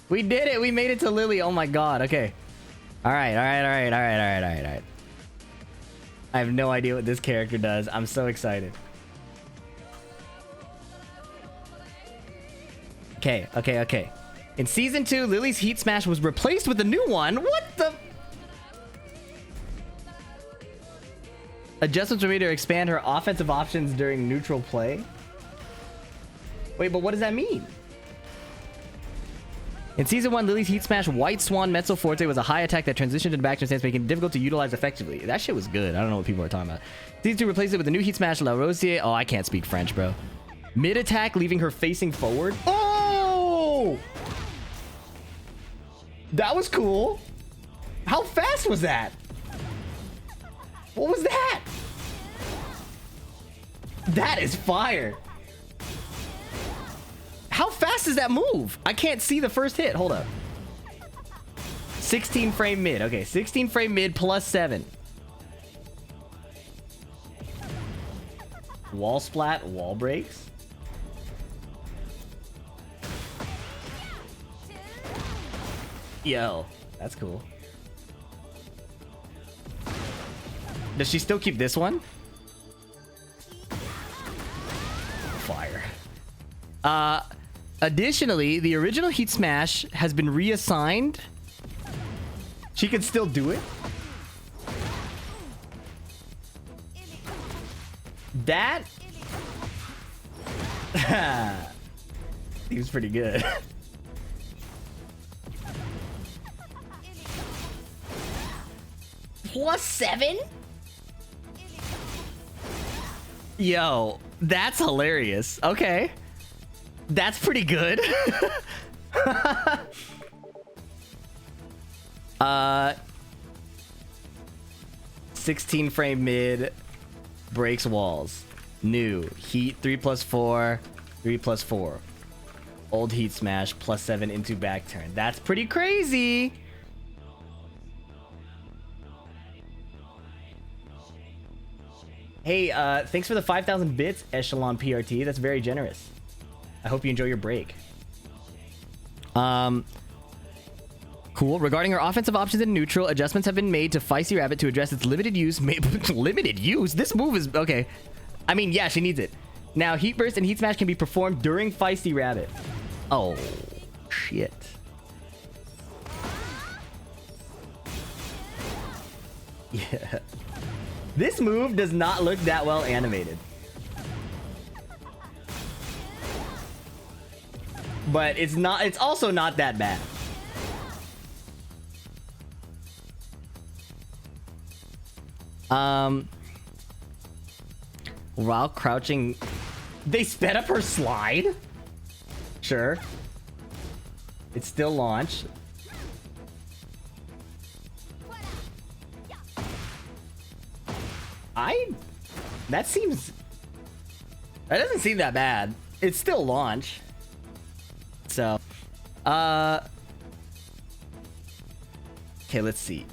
We did it! We made it to Lili! Oh my god, okay. Alright. I have no idea what this character does. I'm so excited. Okay. In Season 2, Lili's Heat Smash was replaced with a new one. What the... Adjustments were made to expand her offensive options during neutral play. Wait, but what does that mean? In Season 1, Lili's Heat Smash White Swan Mezzo Forte was a high attack that transitioned into back stance, making it difficult to utilize effectively. That shit was good. I don't know what people are talking about. Season 2 replaced it with a new Heat Smash La Rosier. Oh, I can't speak French, bro. Mid attack, leaving her facing forward. Oh! That was cool. How fast was that? What was that? That is fire. How fast does that move? I can't see the first hit. Hold up. 16 frame mid. Okay, 16 frame mid plus 7. Wall splat, wall breaks. Yo, that's cool. Does she still keep this one? Fire. Additionally, the original Heat Smash has been reassigned. She can still do it. That seems pretty good. Plus 7? Yo, that's hilarious. Okay. That's pretty good. 16 frame mid, breaks walls. New heat 3+4, 3+4. Old Heat Smash +7 into back turn. That's pretty crazy. Hey, thanks for the 5,000 bits, Echelon PRT. That's very generous. I hope you enjoy your break. Cool. Regarding her offensive options in neutral, adjustments have been made to Feisty Rabbit to address its limited use. Limited use? This move is... Okay. I mean, yeah, she needs it. Now, Heat Burst and Heat Smash can be performed during Feisty Rabbit. Oh, shit. Yeah. This move does not look that well animated. But it's not, it's also not that bad. While crouching, they sped up her slide? Sure. It's still launched. That doesn't seem that bad. It's still launch. So, Okay, let's see.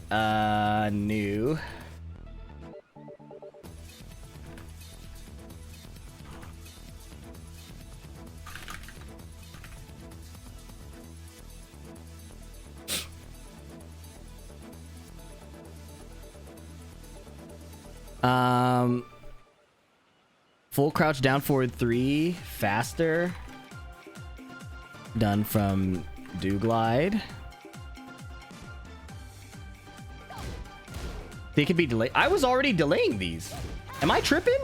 New. Full crouch down forward 3, faster. Done from do glide. They could be delayed. I was already delaying these. Am I tripping?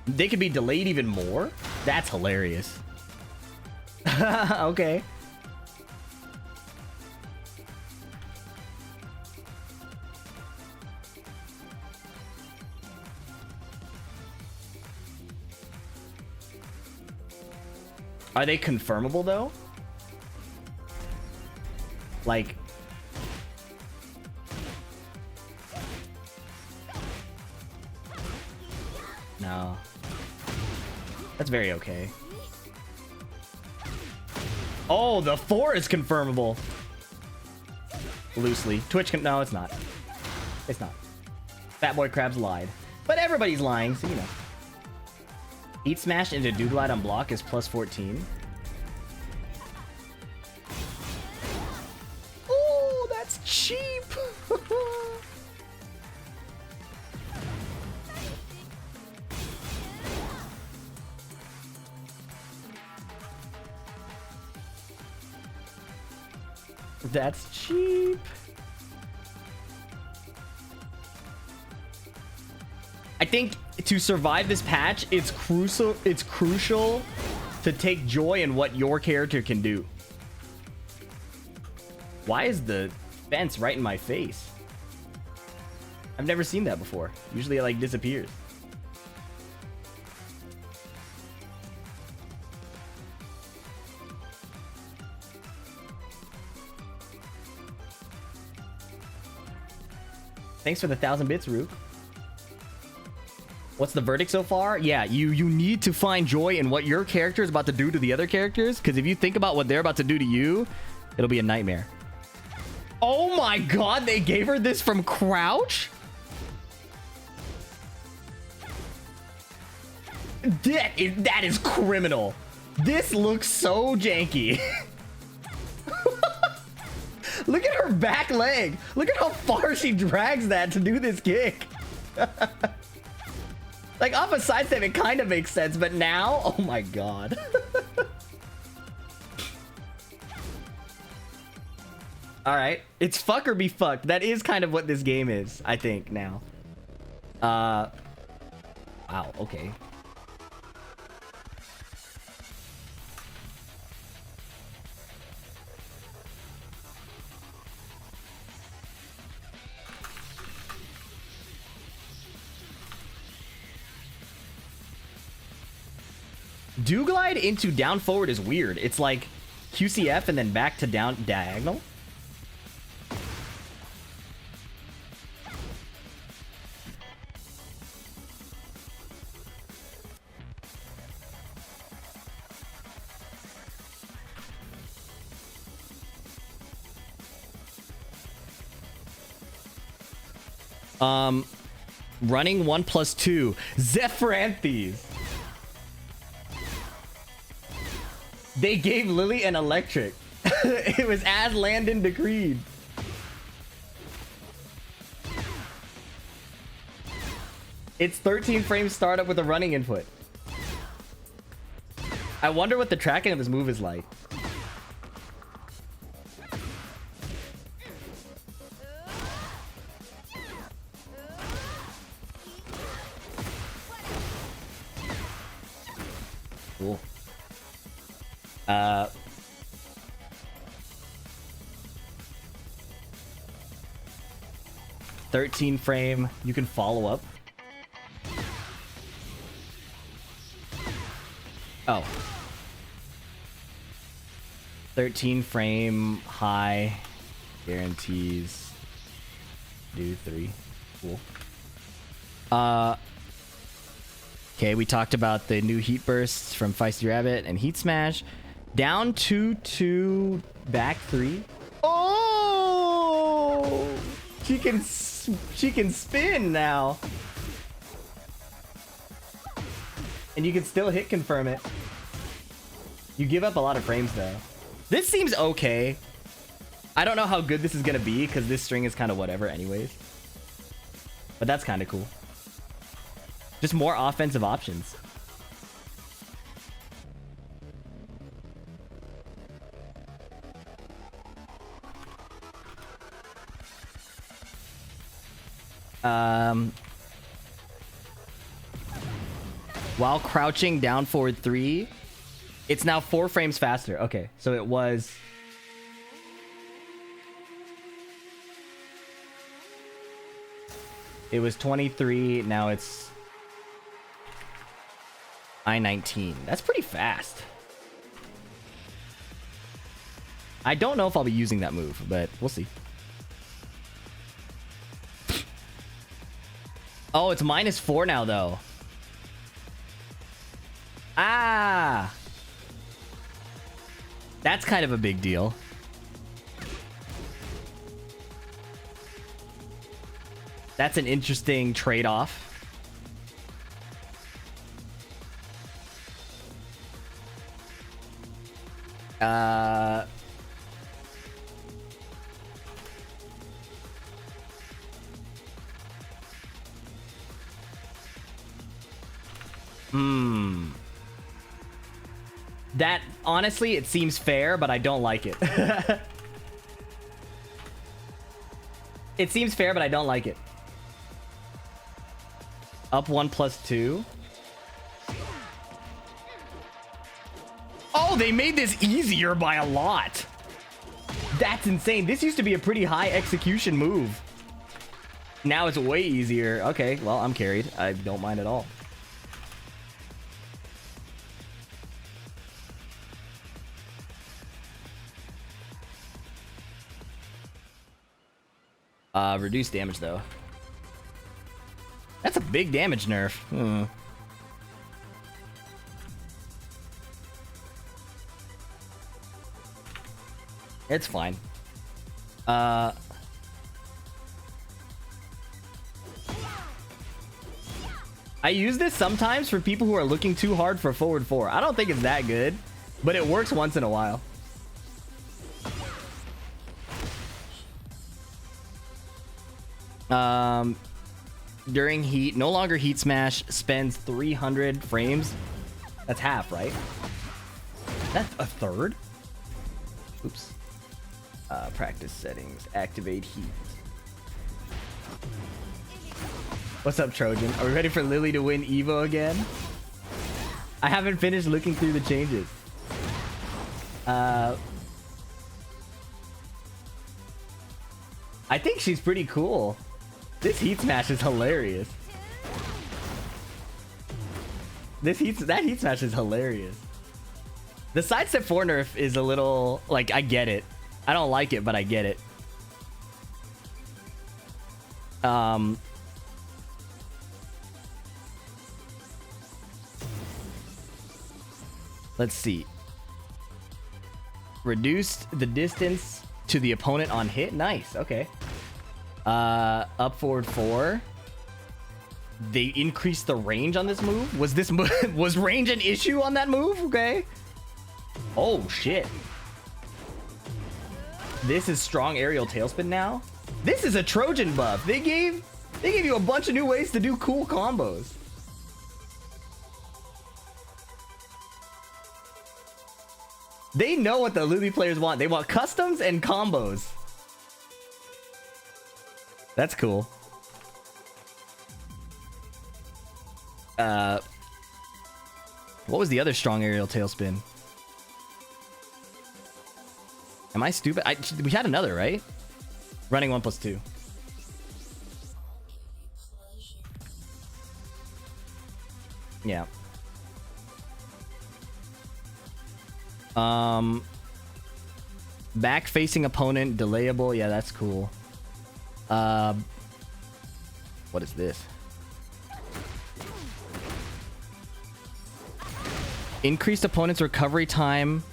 They could be delayed even more? That's hilarious. Okay. Are they confirmable though? Like, no. That's very okay. Oh, the 4 is confirmable. Loosely. Twitch can, no, it's not. It's not. Fat Boy Crabs lied. But everybody's lying, so you know. Eat smash into do glide on block is plus 14. Oh, that's cheap. That's cheap. I think to survive this patch, it's crucial to take joy in what your character can do. Why is the fence right in my face? I've never seen that before. Usually it like disappears. Thanks for the 1,000 bits, Rook. What's the verdict so far? Yeah, you need to find joy in what your character is about to do to the other characters, because if you think about what they're about to do to you, it'll be a nightmare. Oh my god, they gave her this from crouch? That is criminal. This looks so janky. Look at her back leg. Look at how far she drags that to do this kick. Like, off a sidestep, it kind of makes sense, but now, oh my god. Alright, it's fuck or be fucked. That is kind of what this game is, I think, now. Wow, okay. Do glide into down forward is weird. It's like QCF and then back to down diagonal. Running 1+2. Zephyranthes. They gave Lili an electric. It was as Landon decreed. It's 13 frames startup with a running input. I wonder what the tracking of this move is like. Cool. 13 frame. You can follow up. Oh. 13 frame high guarantees. Do 3. Cool. Okay, we talked about the new heat bursts from Feisty Rabbit and Heat Smash. Down 2-2, back 3. Oh! no! She can spin now. And you can still hit confirm it. You give up a lot of frames though. This seems okay. I don't know how good this is gonna be because this string is kind of whatever anyways. But that's kind of cool. Just more offensive options. While crouching down forward 3, it's now 4 frames faster. Okay, so it was... It was 23, now it's... I-19. That's pretty fast. I don't know if I'll be using that move, but we'll see. Oh, it's -4 now, though. Ah! That's kind of a big deal. That's an interesting trade-off. That, honestly, it seems fair, but I don't like it. It seems fair, but I don't like it. Up 1 + 2. Oh, they made this easier by a lot. That's insane. This used to be a pretty high execution move. Now it's way easier. Okay, well, I'm carried. I don't mind at all. Reduce damage, though. That's a big damage nerf. It's fine. I use this sometimes for people who are looking too hard for forward 4. I don't think it's that good, but it works once in a while. During heat, no longer heat smash, spends 300 frames. That's half, right? That's a third? Oops. Practice settings, activate heat. What's up, Trojan? Are we ready for Lili to win Evo again? I haven't finished looking through the changes. I think she's pretty cool. This heat smash is hilarious. That heat smash is hilarious. The sidestep 4 nerf is a little, like, I get it. I don't like it, but I get it. Let's see. Reduced the distance to the opponent on hit. Nice. Okay. Up forward 4. They increased the range on this move. Was range an issue on that move? Okay. Oh shit. This is strong aerial tailspin now. This is a Trojan buff. They gave you a bunch of new ways to do cool combos. They know what the Lili players want. They want customs and combos. That's cool. What was the other strong aerial tailspin? Am I stupid? We had another, right? Running 1 + 2. Yeah. Back facing opponent, delayable. Yeah, that's cool. What is this? Increased opponent's recovery time.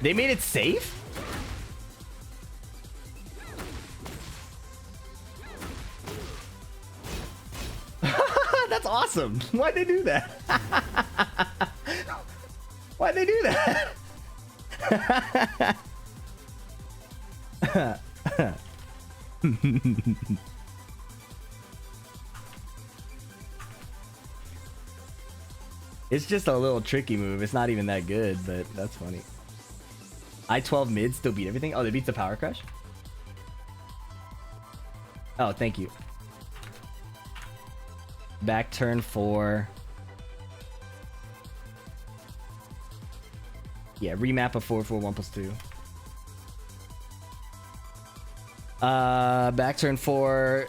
They made it safe? awesome. Why'd they do that? Why'd they do that? It's just a little tricky move. It's not even that good, but that's funny. I-12 mid still beat everything. Oh, they beat the Power Crush? Oh, thank you. Back turn 4. Yeah, remap a 4-4-1 plus 2. Back turn 4.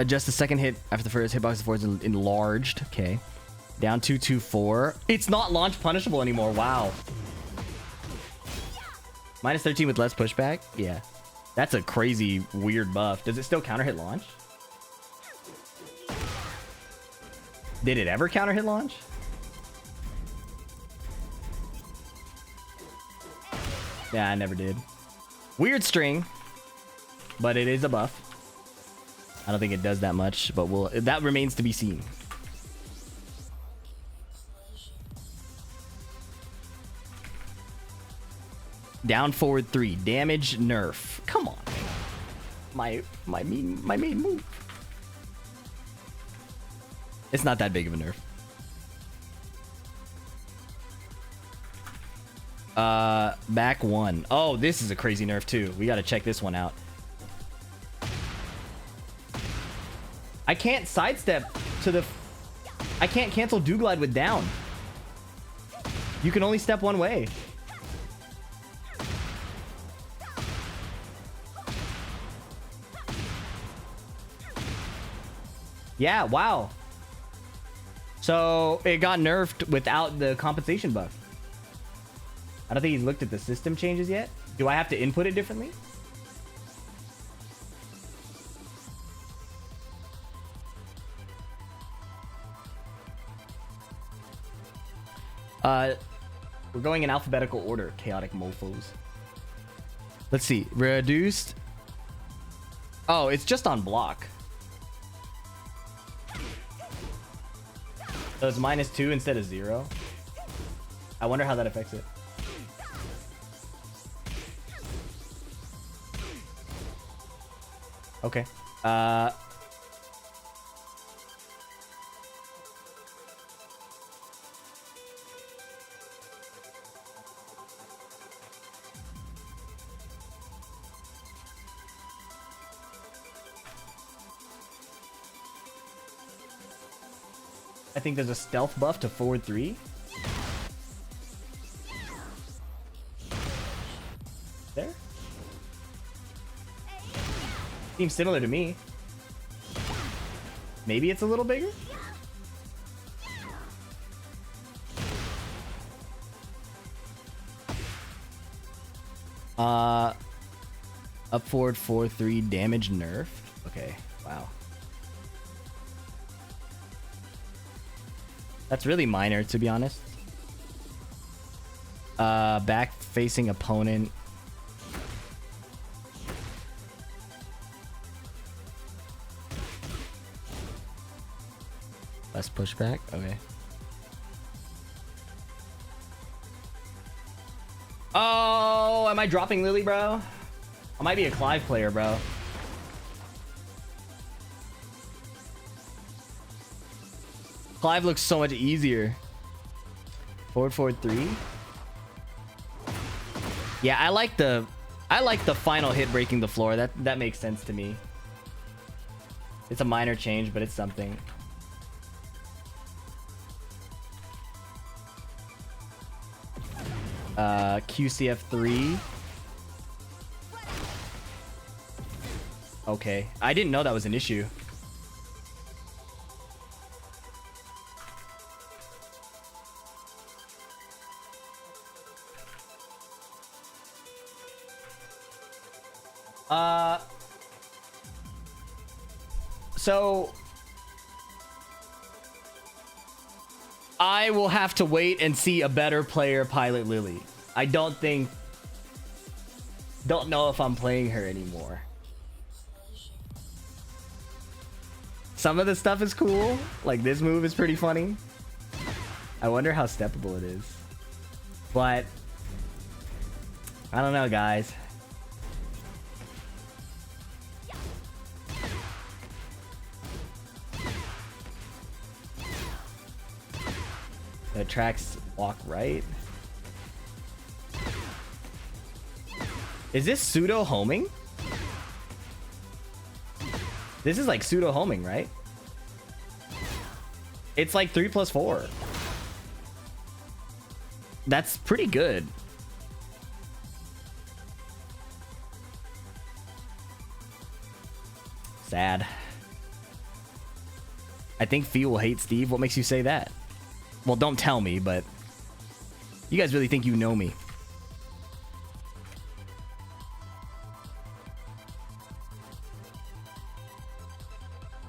Adjust the second hit after the first hitbox of 4 is enlarged. Okay. Down 2-2-4. It's not launch punishable anymore. Wow. Minus 13 with less pushback. Yeah. That's a crazy weird buff. Does it still counter hit launch? Did it ever counter hit launch? Yeah, I never did. Weird string, but it is a buff. I don't think it does that much, but that remains to be seen. Down forward 3. Damage nerf. Come on. My main move. It's not that big of a nerf. Back 1. Oh, this is a crazy nerf too. We gotta check this one out. I can't sidestep to the... I can't cancel do glide with down. You can only step one way. Yeah, wow. So it got nerfed without the compensation buff. I don't think he's looked at the system changes yet. Do I have to input it differently? We're going in alphabetical order. Chaotic mofos. Let's see. Reduced. Oh, it's just on block. So it's -2 instead of 0. I wonder how that affects it. Okay. I think there's a stealth buff to forward 3. There? Seems similar to me. Maybe it's a little bigger? Up forward 4-3 damage nerfed. Okay, wow. That's really minor, to be honest. Back facing opponent. Less pushback. Okay. Oh, am I dropping Lili, bro? I might be a Clive player, bro. Clive looks so much easier. Forward 3. Yeah, I like the final hit breaking the floor. That makes sense to me. It's a minor change, but it's something. QCF 3. Okay, I didn't know that was an issue. So I will have to wait and see a better player pilot Lili. I don't know if I'm playing her anymore. Some of the stuff is cool. Like this move is pretty funny. I wonder how steppable it is. But I don't know, guys. The tracks walk right. Is this pseudo homing? This is like pseudo homing, right? It's like 3 plus 4. That's pretty good. Sad. I think Fee will hate Steve. What makes you say that? Well, don't tell me, but you guys really think you know me.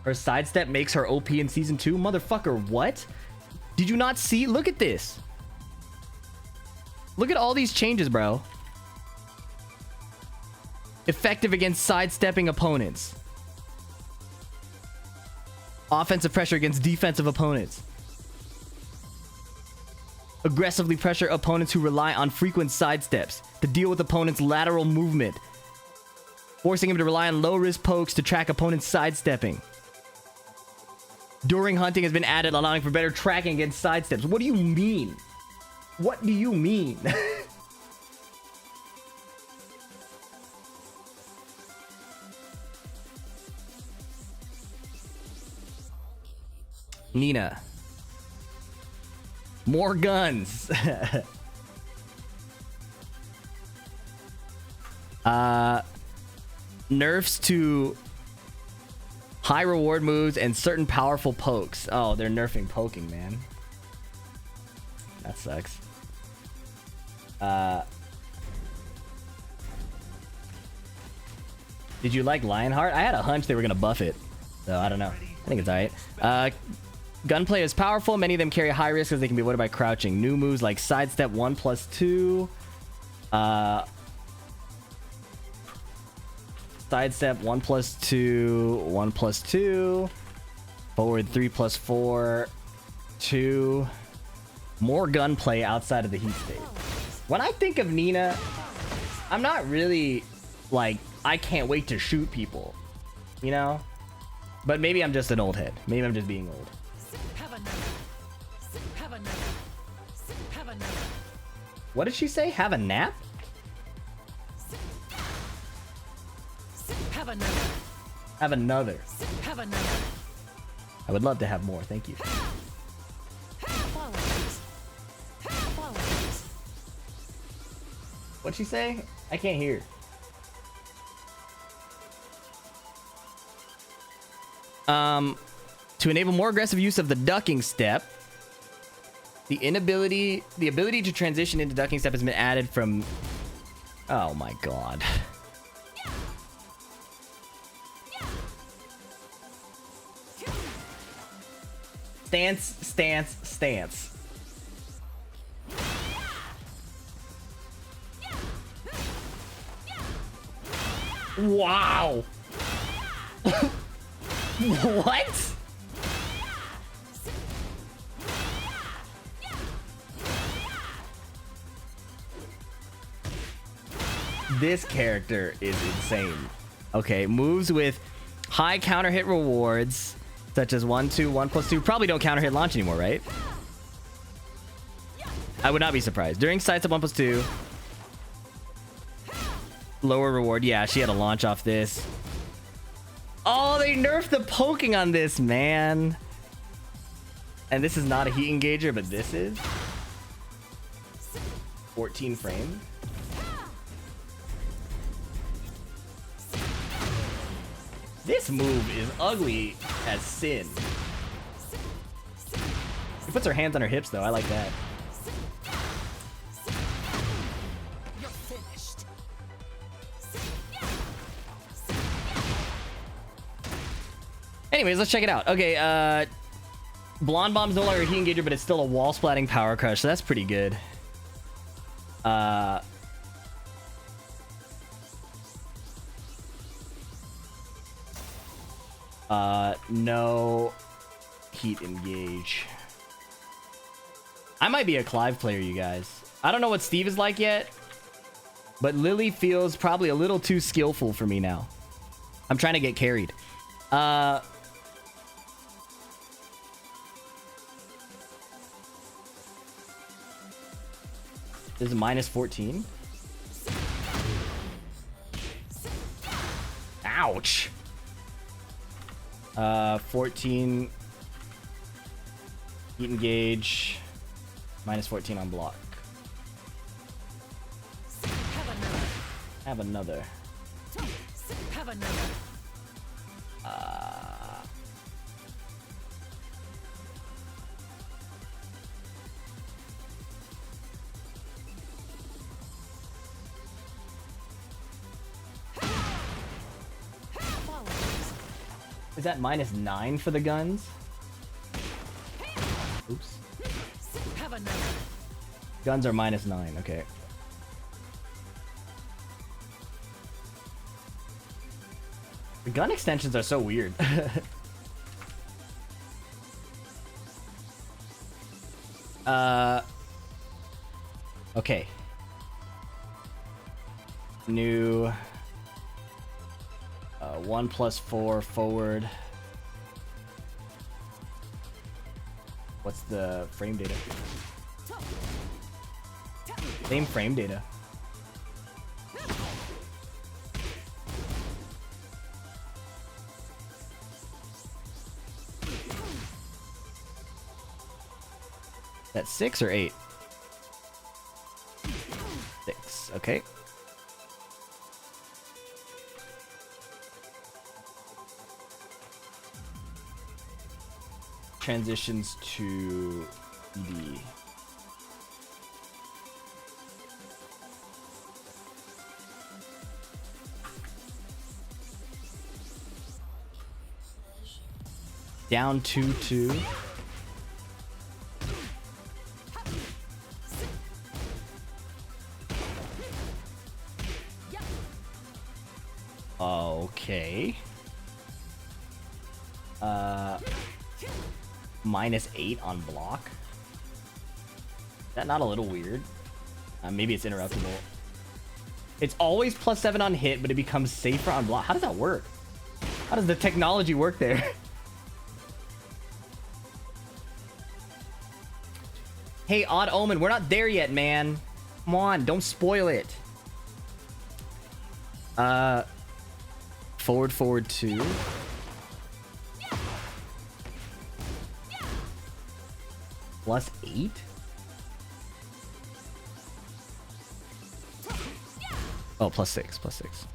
Her sidestep makes her OP in season 2? Motherfucker, what? Did you not see? Look at this. Look at all these changes, bro. Effective against sidestepping opponents. Offensive pressure against defensive opponents. Aggressively pressure opponents who rely on frequent sidesteps to deal with opponents' lateral movement. Forcing him to rely on low-risk pokes to track opponents sidestepping. During hunting has been added, allowing for better tracking against sidesteps. What do you mean? What do you mean? Nina. More guns. Nerfs to high reward moves and certain powerful pokes. Oh, they're nerfing poking, man. That sucks. Did you like Lionheart? I had a hunch they were gonna buff it, so I don't know. I think it's alright. Gunplay is powerful. Many of them carry high risk as they can be avoided by crouching. New moves like sidestep 1+2. Sidestep 1+2, 1+2. Forward 3+4. 2. More gunplay outside of the heat state. When I think of Nina, I'm not really like, I can't wait to shoot people, you know? But maybe I'm just an old head. Maybe I'm just being old. What did she say? Have a nap? Have another. I would love to have more. Thank you. What'd she say? I can't hear. To enable more aggressive use of the ducking step, the ability to transition into ducking step has been added from... Oh my god. Stance, stance, stance. Wow. What? This character is insane. Okay, moves with high counter hit rewards, such as 1/2, 1+2. Probably don't counter hit launch anymore, right? I would not be surprised. During sidestep 1+2. Lower reward. Yeah, she had a launch off this. Oh, they nerfed the poking on this, man. And this is not a heat engager, but this is 14 frames. This move is ugly as sin. She puts her hands on her hips, though. I like that. You're finished. Anyways, let's check it out. Okay, Blonde Bomb's no longer a heat engager, but it's still a wall splatting power crush, so that's pretty good. No heat engage. I might be a Clive player, you guys. I don't know what Steve is like yet, but Lili feels probably a little too skillful for me now. I'm trying to get carried. This is minus 14. Ouch. 14 heat engage, minus 14 on block. Have another. Have another. Is that minus 9 for the guns? Oops. Have another. Guns are minus 9, okay. The gun extensions are so weird. Okay. New 1+4 forward. What's the frame data? Same frame data. That's 6 or 8? 6, okay. Transitions to ED. Down 2-2. Okay. Minus 8 on block. Is that not a little weird? Maybe it's interruptible. It's always +7 on hit, but it becomes safer on block. How does that work? How does the technology work there? Hey, Odd Omen, we're not there yet, man. Come on, don't spoil it. Forward 2. +8? Oh, +6.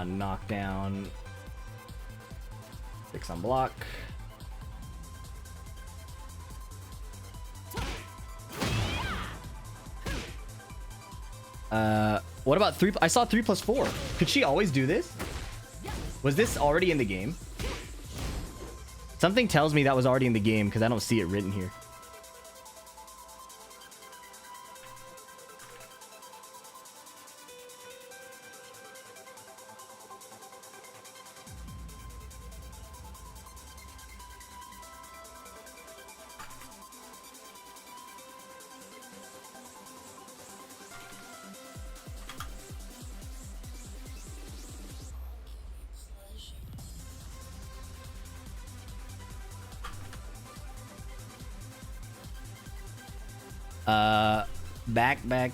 Knockdown. 6 on block. What about 3? I saw 3+4. Could she always do this? Was this already in the game? Something tells me that was already in the game because I don't see it written here. Back.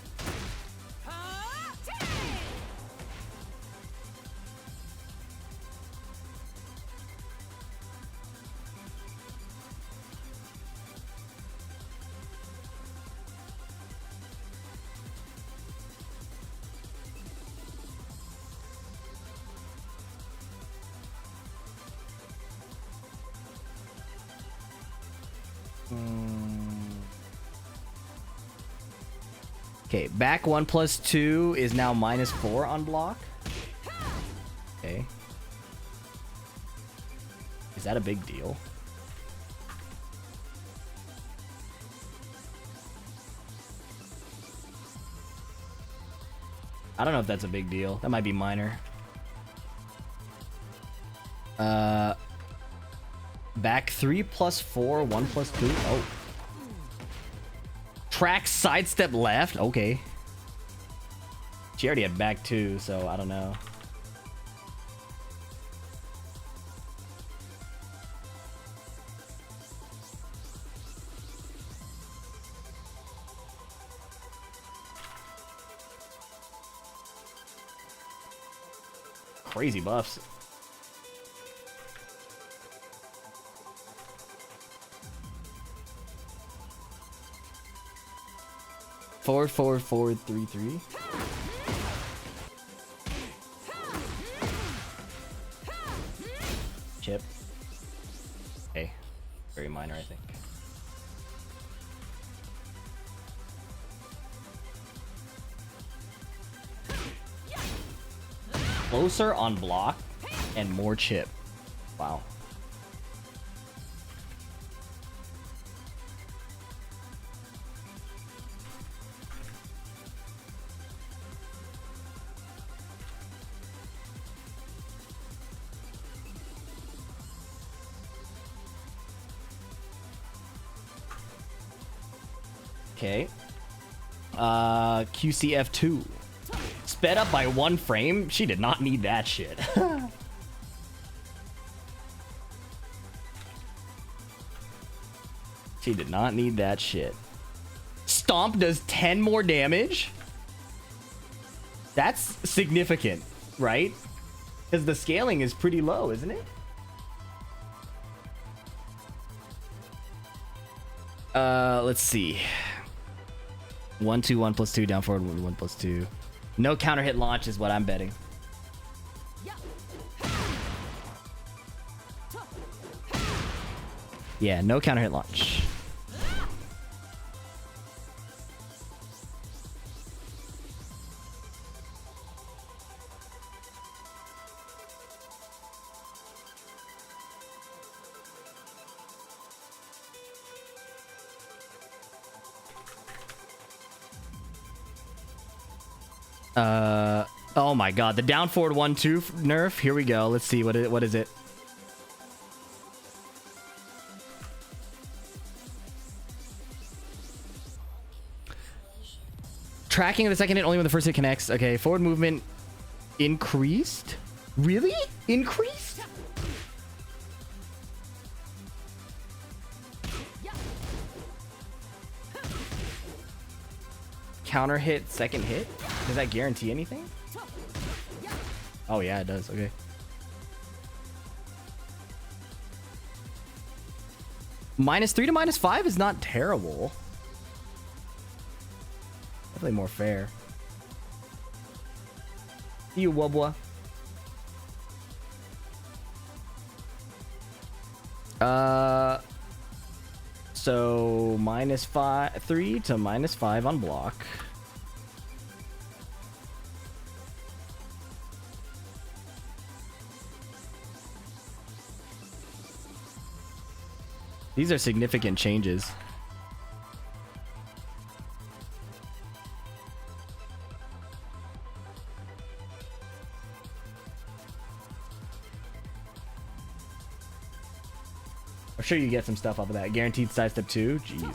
Okay, back 1+2 is now -4 on block. Okay. Is that a big deal? I don't know if that's a big deal. That might be minor. Back 3 plus 4, 1 plus 2. Oh. Track sidestep left. Okay. She already had back 2, so I don't know. Crazy buffs. Forward, forward, forward, 3-3. Chip. Okay. Very minor, I think. Closer on block and more chip. Wow. Okay. QCF2. Sped up by 1 frame? She did not need that shit. She did not need that shit. Stomp does 10 more damage? That's significant, right? Because the scaling is pretty low, isn't it? Let's see. 1, 2, 1 plus 2, down forward, 1, 1 plus 2. No counter hit launch is what I'm betting. Yeah, no counter hit launch. Oh my god, the down forward 1-2 nerf. Here we go. Let's see what is it. Tracking of the second hit only when the first hit connects. Okay, forward movement increased? Really? Increased? Counter hit, second hit? Does that guarantee anything? Oh yeah, it does. Okay. -3 to -5 is not terrible. Definitely more fair. See you, Wubwa. So -3 to -5 on block. These are significant changes. I'm sure you get some stuff off of that. Guaranteed sidestep 2. Jeez.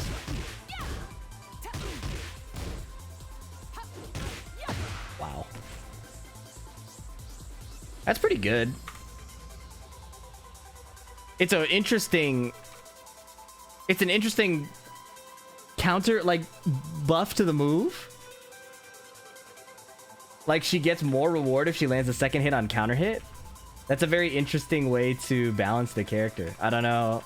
Wow. That's pretty good. It's an interesting counter, like, buff to the move. Like, she gets more reward if she lands a second hit on counter hit. That's a very interesting way to balance the character. I don't know.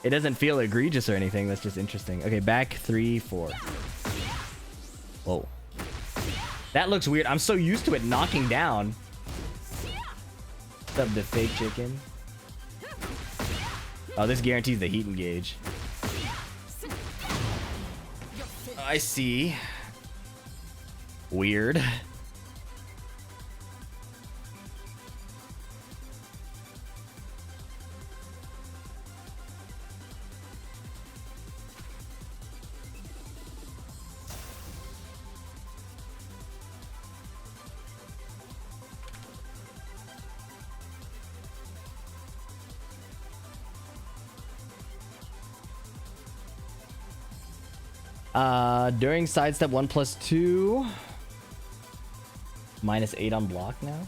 It doesn't feel egregious or anything. That's just interesting. Okay, back 3, 4. Whoa. That looks weird. I'm so used to it knocking down. What's up, the fake chicken? Oh, this guarantees the heat engage. I see. Weird. During sidestep 1+2. -8 on block now.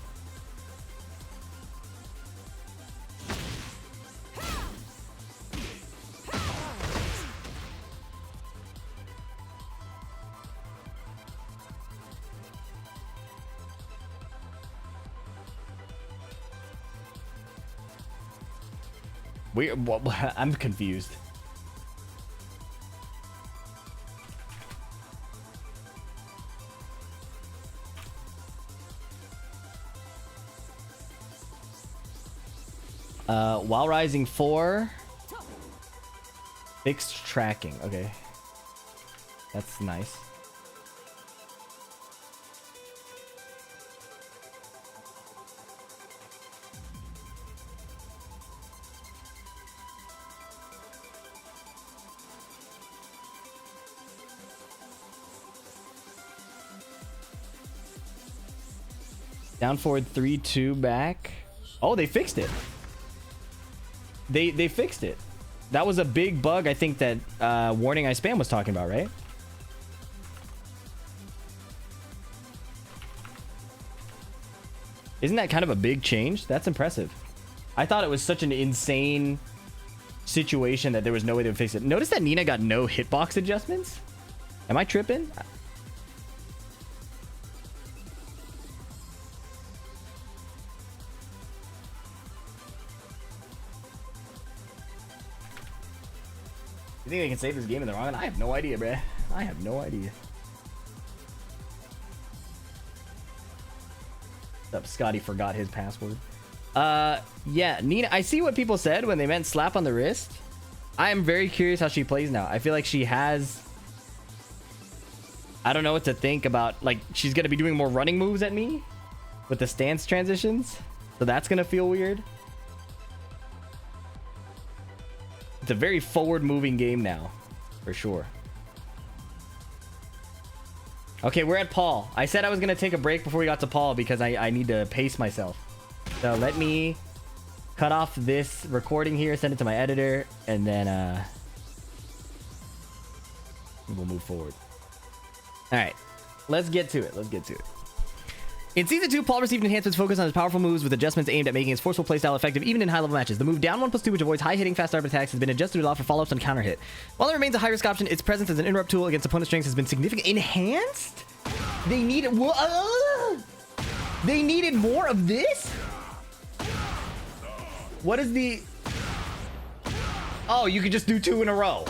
I'm confused. While rising 4. Fixed tracking. Okay. That's nice. Down forward 3-2 back. Oh, they fixed it. They fixed it. That was a big bug, I think, that Warning I Spam was talking about, right? Isn't that kind of a big change? That's impressive. I thought it was such an insane situation that there was no way to fix it. Notice that Nina got no hitbox adjustments? Am I tripping? You think they can save this game in the wrong one? I have no idea, bruh. I have no idea. What's up, Scotty forgot his password. Yeah, Nina, I see what people said when they meant slap on the wrist. I am very curious how she plays now. I feel like she has... I don't know what to think about. Like, she's going to be doing more running moves at me with the stance transitions. So that's going to feel weird. It's a very forward-moving game now, for sure. Okay, we're at Paul. I said I was going to take a break before we got to Paul because I need to pace myself. So let me cut off this recording here, send it to my editor, and then we'll move forward. All right, let's get to it. Let's get to it. In Season 2, Paul received enhancements focused on his powerful moves with adjustments aimed at making his forceful playstyle effective even in high-level matches. The move down 1+2, which avoids high-hitting fast start attacks, has been adjusted to allow for follow-ups on counter-hit. While it remains a high-risk option, its presence as an interrupt tool against opponent strengths has been significantly enhanced? They needed... They needed more of this? What is the... Oh, you could just do 2 in a row.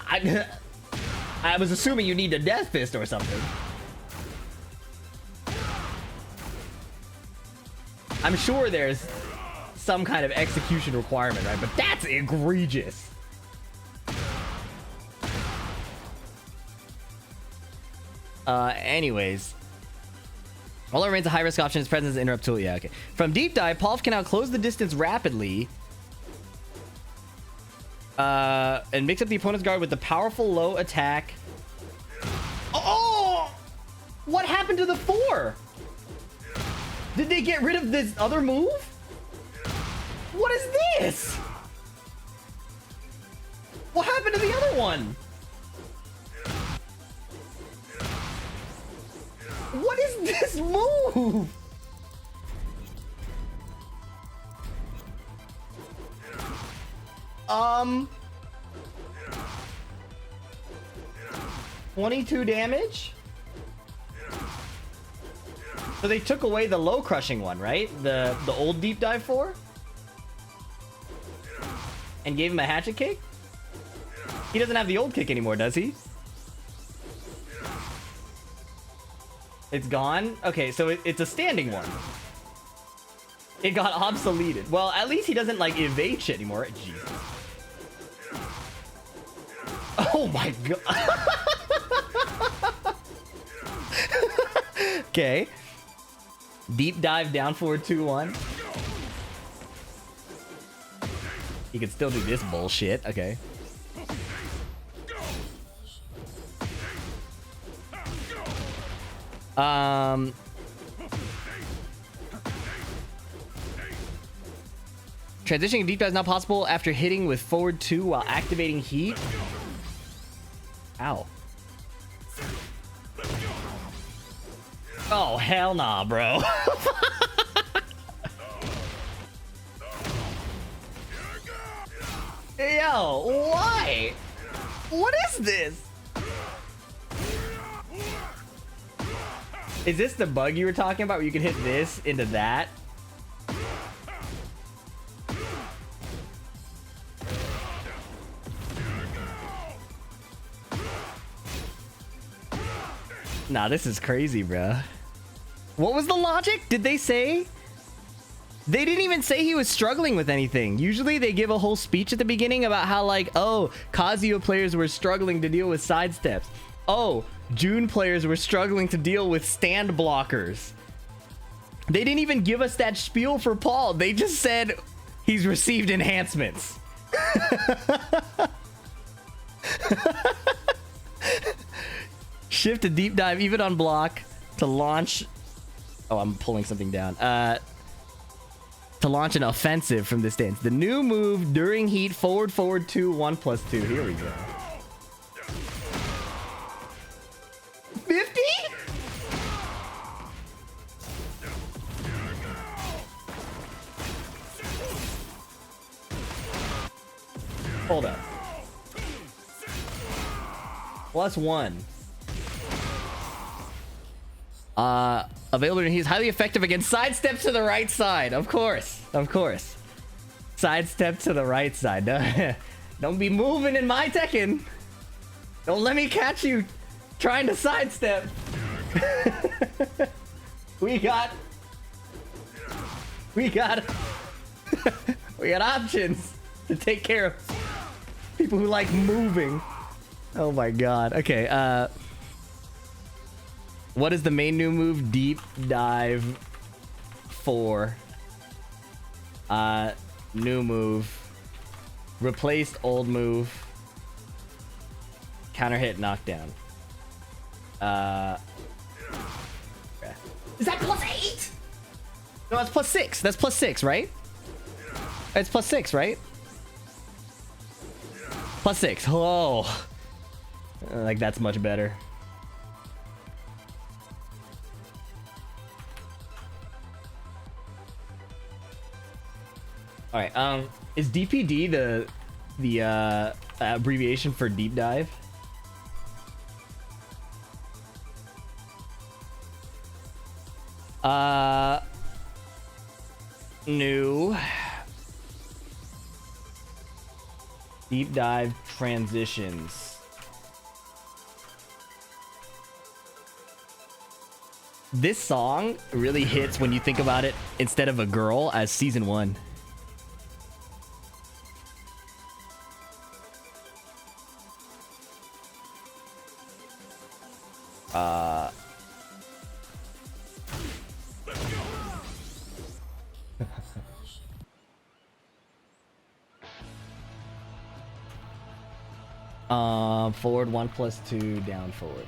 I was assuming you need a Death Fist or something. I'm sure there's some kind of execution requirement, right? But that's egregious. Anyways. While it remains a high-risk option, its presence as an interrupt tool. Yeah, okay. From Deep Dive, Paul can now close the distance rapidly. And mix up the opponent's guard with the powerful low attack. Oh! What happened to the 4? Did they get rid of this other move? What is this? What happened to the other one? What is this move? Um... 22 damage? So they took away the low crushing one, right? The old deep dive 4? And gave him a hatchet kick? He doesn't have the old kick anymore, does he? It's gone? Okay, so it's a standing one. It got obsoleted. Well, at least he doesn't, like, evade shit anymore. Jesus. Oh my god. Okay. Deep dive down forward 2-1. He can still do this bullshit. Okay. Transitioning deep dive is now possible after hitting with forward 2 while activating heat. Ow. Oh, hell nah, bro. Yo, why? What is this? Is this the bug you were talking about where you can hit this into that? Nah, this is crazy, bro. What was the logic? Did they say? They didn't even say he was struggling with anything. Usually they give a whole speech at the beginning about how like, oh, Kazuya players were struggling to deal with sidesteps. Oh, June players were struggling to deal with stand blockers. They didn't even give us that spiel for Paul. They just said he's received enhancements. Shift to deep dive even on block to launch. Oh, I'm pulling something down. To launch an offensive from this stance. The new move during heat, forward, forward, 2, 1+2. Here we go. 50? Hold up. +1. Available, he's highly effective against sidestep to the right side. Of course. Of course. Sidestep to the right side. Don't be moving in my Tekken. Don't let me catch you trying to sidestep. We got we got options to take care of people who like moving. Oh my god. Okay, what is the main new move? Deep dive 4. New move. Replaced old move. Counter hit knockdown. Is that +8? No, that's +6. That's +6, right? It's +6, right? +6. Oh. Like that's much better. All right. Is DPD the abbreviation for deep dive? New deep dive transitions. This song really hits when you think about it instead of a girl as season 1. Forward 1+2, down forward.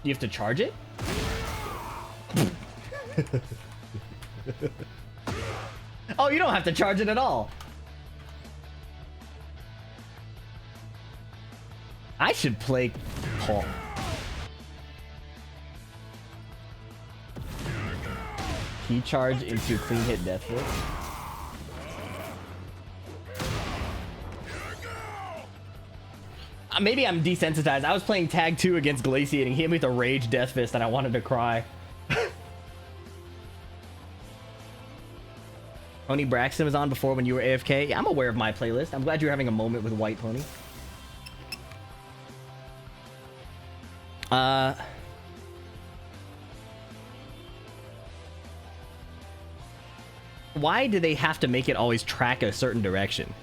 You have to charge it? Oh, you don't have to charge it at all. I should play Paul. Key charge into clean hit death hit. Maybe I'm desensitized. I was playing tag 2 against Glaciating. He hit me with a rage death fist and I wanted to cry. Pony Braxton was on before when you were AFK. Yeah, I'm aware of my playlist. I'm glad you're having a moment with White Pony. Why do they have to make it always track a certain direction?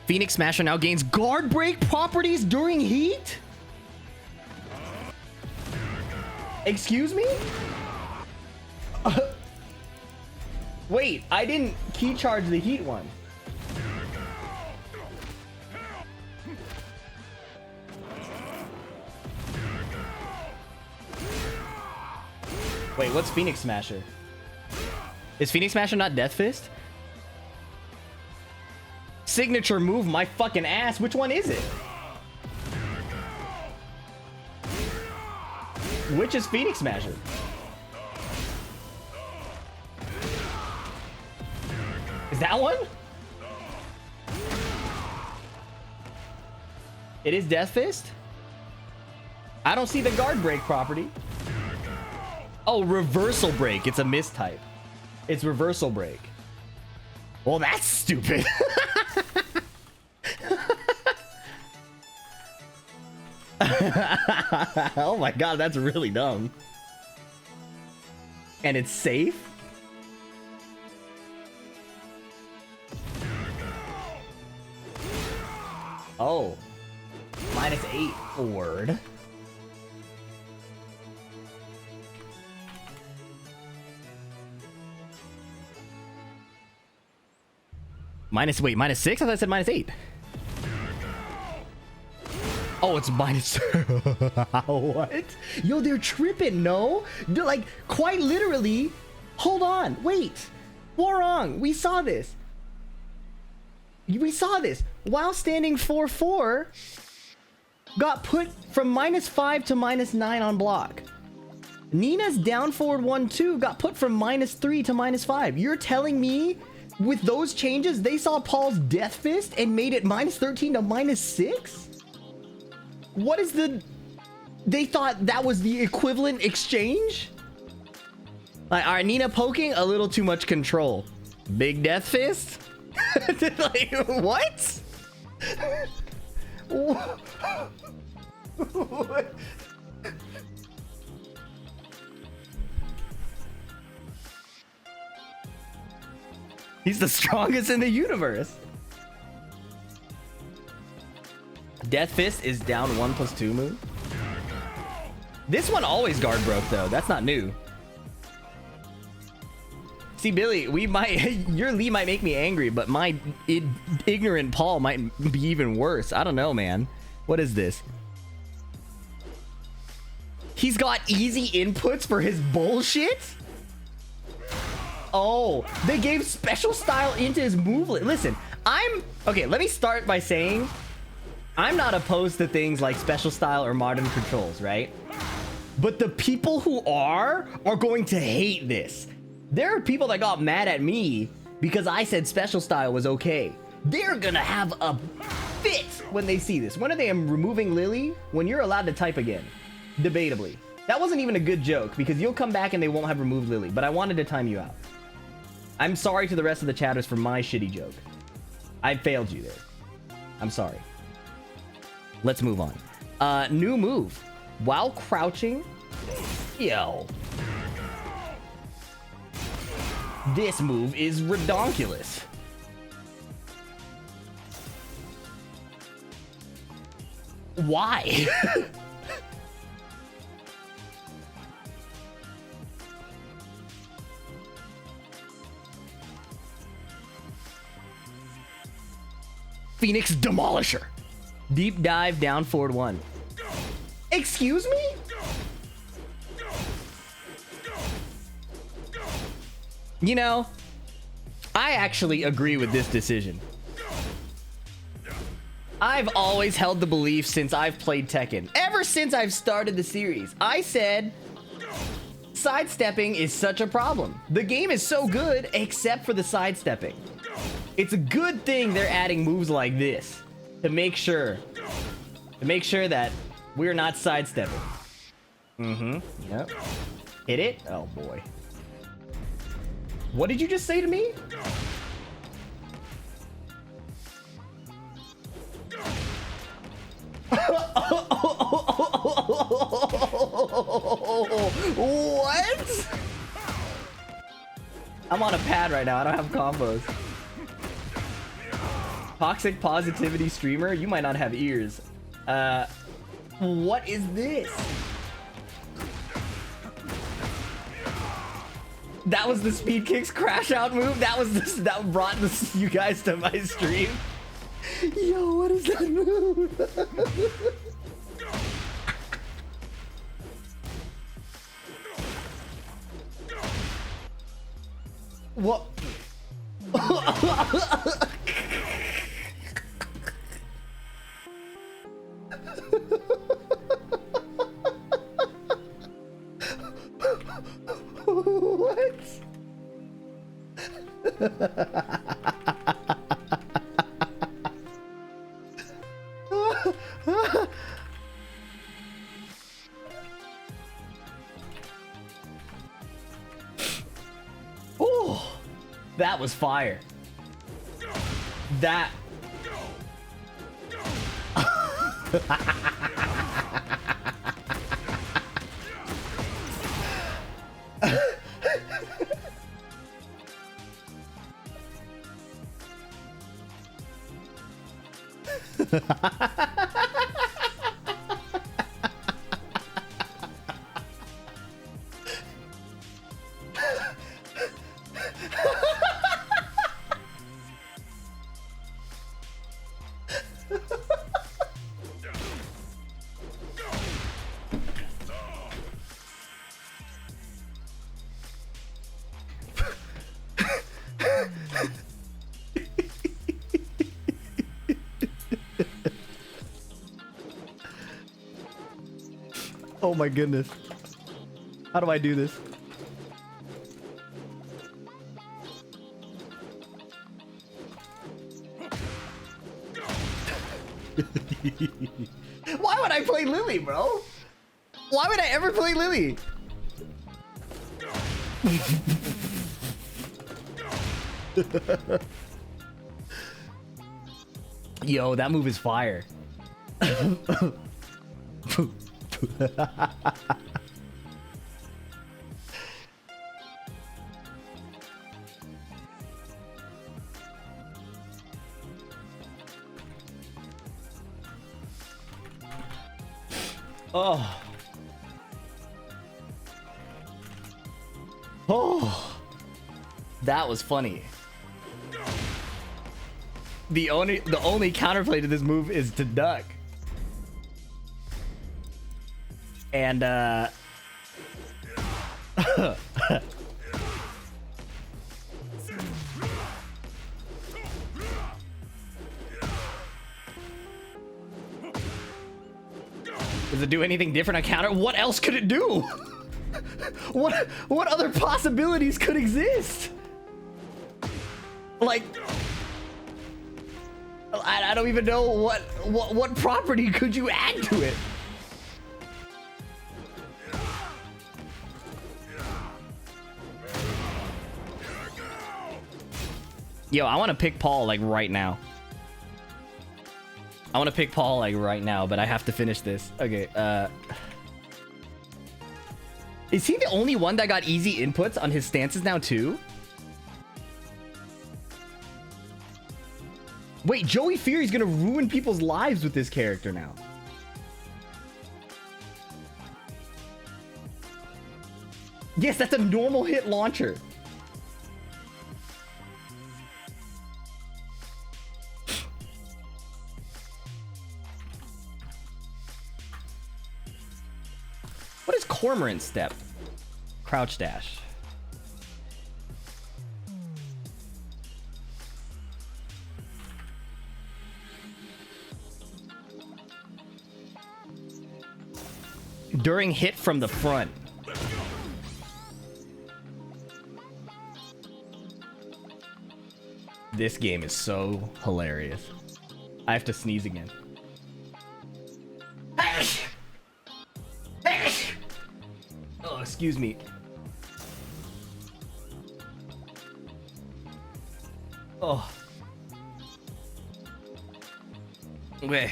Phoenix Smasher now gains guard break properties during heat? Excuse me? Wait, I didn't key charge the heat one. Wait, what's Phoenix Smasher? Is Phoenix Smasher not Death Fist? Signature move, my fucking ass. Which one is it? Which is Phoenix Smasher? Is that one? It is Death Fist? I don't see the guard break property. Oh, reversal break. It's a mistype. It's reversal break. Well, that's stupid. Oh my god, that's really dumb. And it's safe? Oh. -8 forward. Wait, -6? I thought I said -8. Oh, it's minus. What? Yo, they're tripping, no? They're like, quite literally. Hold on, wait. Warong, we saw this. We saw this. While standing 4-4, got put from -5 to -9 on block. Nina's down forward 1-2 got put from -3 to -5. You're telling me with those changes, they saw Paul's Death Fist and made it -13 to -6? What is the... They thought that was the equivalent exchange? Like, alright, Nina poking, a little too much control. Big Death Fist? Like, what? What? He's the strongest in the universe. Death Fist is down 1+2 move. This one always guard broke though. That's not new. See, Billy, we might your Lee might make me angry, but my ignorant Paul might be even worse. I don't know, man. What is this? He's got easy inputs for his bullshit? Oh, they gave special style into his movelet. Listen, okay, let me start by saying I'm not opposed to things like special style or modern controls, right? But the people who are going to hate this. There are people that got mad at me because I said special style was okay. They're gonna have a fit when they see this. When are they removing Lili? When you're allowed to type again. Debatably. That wasn't even a good joke because you'll come back and they won't have removed Lili. But I wanted to time you out. I'm sorry to the rest of the chatters for my shitty joke. I failed you there. I'm sorry. Let's move on. New move. While crouching. Yo. This move is redonkulous. Why? Phoenix Demolisher. Deep dive down forward 1. Excuse me? You know, I actually agree with this decision. I've always held the belief since I've played Tekken. Ever since I've started the series, I said sidestepping is such a problem. The game is so good except for the sidestepping. It's a good thing they're adding moves like this to make sure that we're not sidestepping. Yep. Hit it? Oh boy. What did you just say to me? What? I'm on a pad right now. I don't have combos. Toxic positivity streamer? You might not have ears. What is this? That was the speed kicks crash out move. That was this. That brought this, you guys to my stream. Yo, what is that move? What? What? Oh, that was fire. That. Oh my goodness. How do I do this? Why would I play Lili, bro? Why would I ever play Lili? Yo, that move is fire. Oh. Oh. That was funny. The only counterplay to this move is to duck. And does it do anything different on counter? What else could it do? What other possibilities could exist? Like, I don't even know what property could you add to it? Yo, I want to pick Paul like right now. I want to pick Paul like right now, but I have to finish this. Okay, is he the only one that got easy inputs on his stances now too? Wait, Joey Fury's gonna ruin people's lives with this character now. Yes, that's a normal hit launcher. What is Cormorant Step? Crouch dash. During hit from the front. This game is so hilarious. I have to sneeze again. Oh, excuse me. Oh. Okay.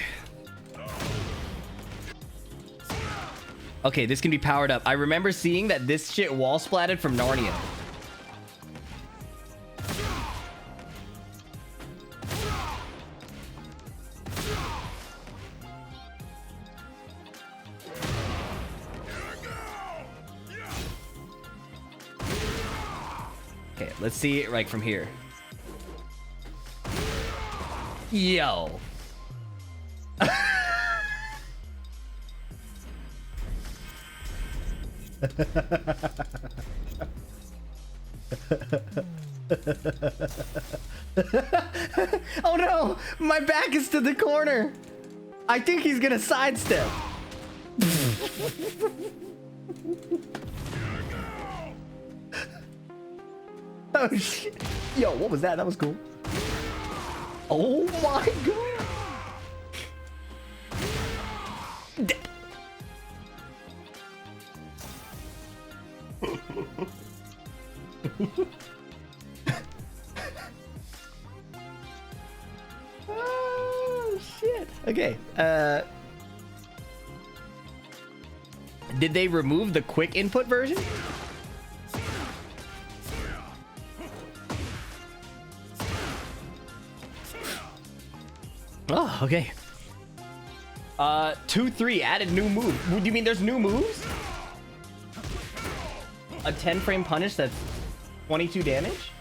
Okay, this can be powered up. I remember seeing that this shit wall splatted from Narnia. Okay, let's see it right from here. Yo. Oh no! My back is to the corner! I think he's gonna sidestep. Oh shit. Yo, what was that? That was cool. Oh my god. Oh shit. Okay. Did they remove the quick input version? Oh, okay. 2-3 added new move. Do you mean there's new moves? A 10 frame punish that's 22 damage?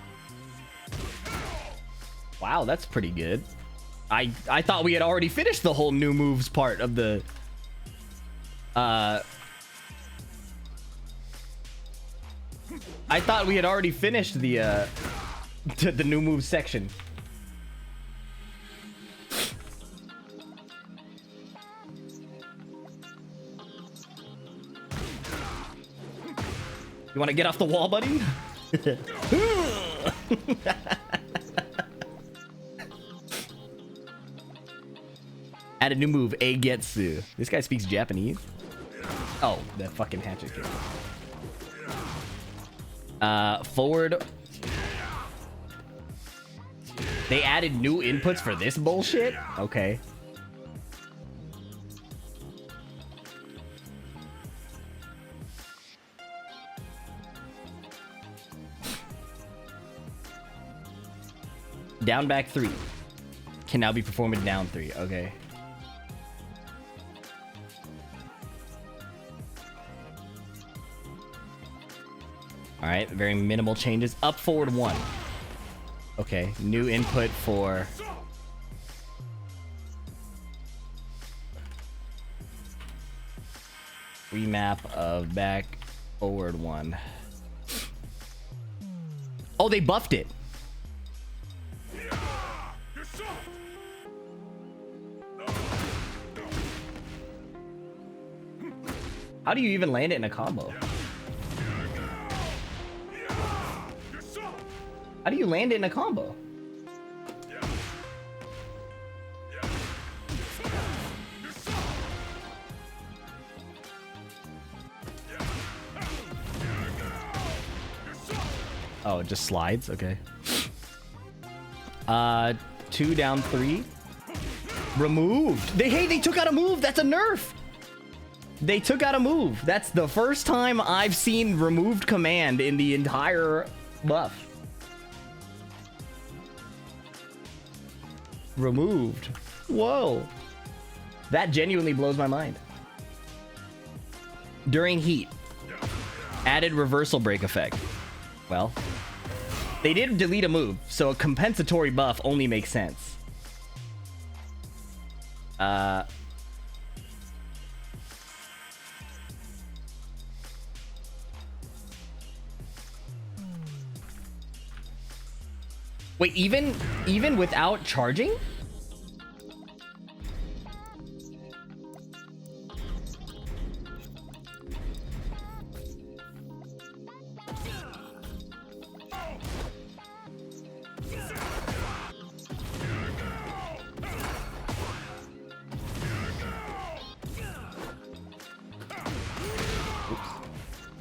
Wow, that's pretty good. I thought we had already finished the whole new moves part of the I thought we had already finished the the new moves section. You want to get off the wall, buddy? Add a new move, Agetsu. This guy speaks Japanese. Oh, that fucking hatchet kick. Forward. They added new inputs for this bullshit? Okay. Down back 3 can now be performed in down 3. Okay. All right, very minimal changes. Up forward 1. Okay, new input for remap of back forward 1. Oh, they buffed it. How do you even land it in a combo? How do you land it in a combo? Oh, it just slides? Okay. 2 down 3. Removed. They took out a move. That's a nerf. They took out a move. That's the first time I've seen removed command in the entire buff. Removed. Whoa. That genuinely blows my mind. During heat. Added reversal break effect. Well, they did delete a move, so a compensatory buff only makes sense. Wait, even without charging?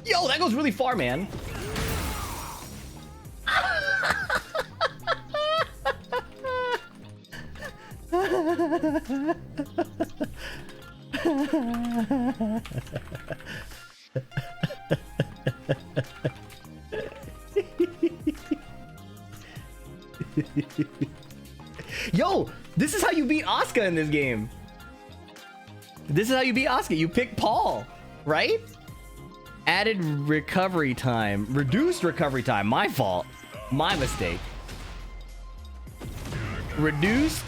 Yo, that goes really far, man. Yo, this is how you beat Asuka in this game. This is how you beat Asuka. You pick Paul, right? Added recovery time. Reduced recovery time. My fault. My mistake. Reduced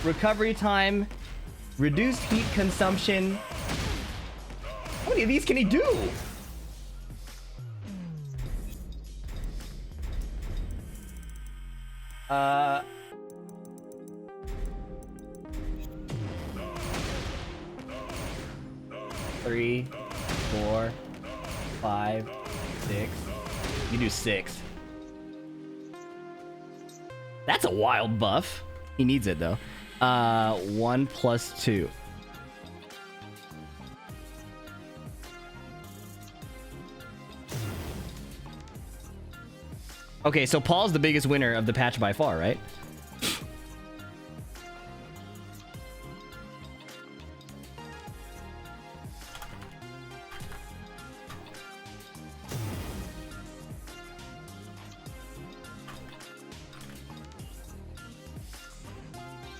recovery time. Reduced heat consumption. How many of these can he do? Three, 4, 5, 6. You do 6. That's a wild buff. He needs it though. 1 plus 2. Okay, so Paul's the biggest winner of the patch by far, right?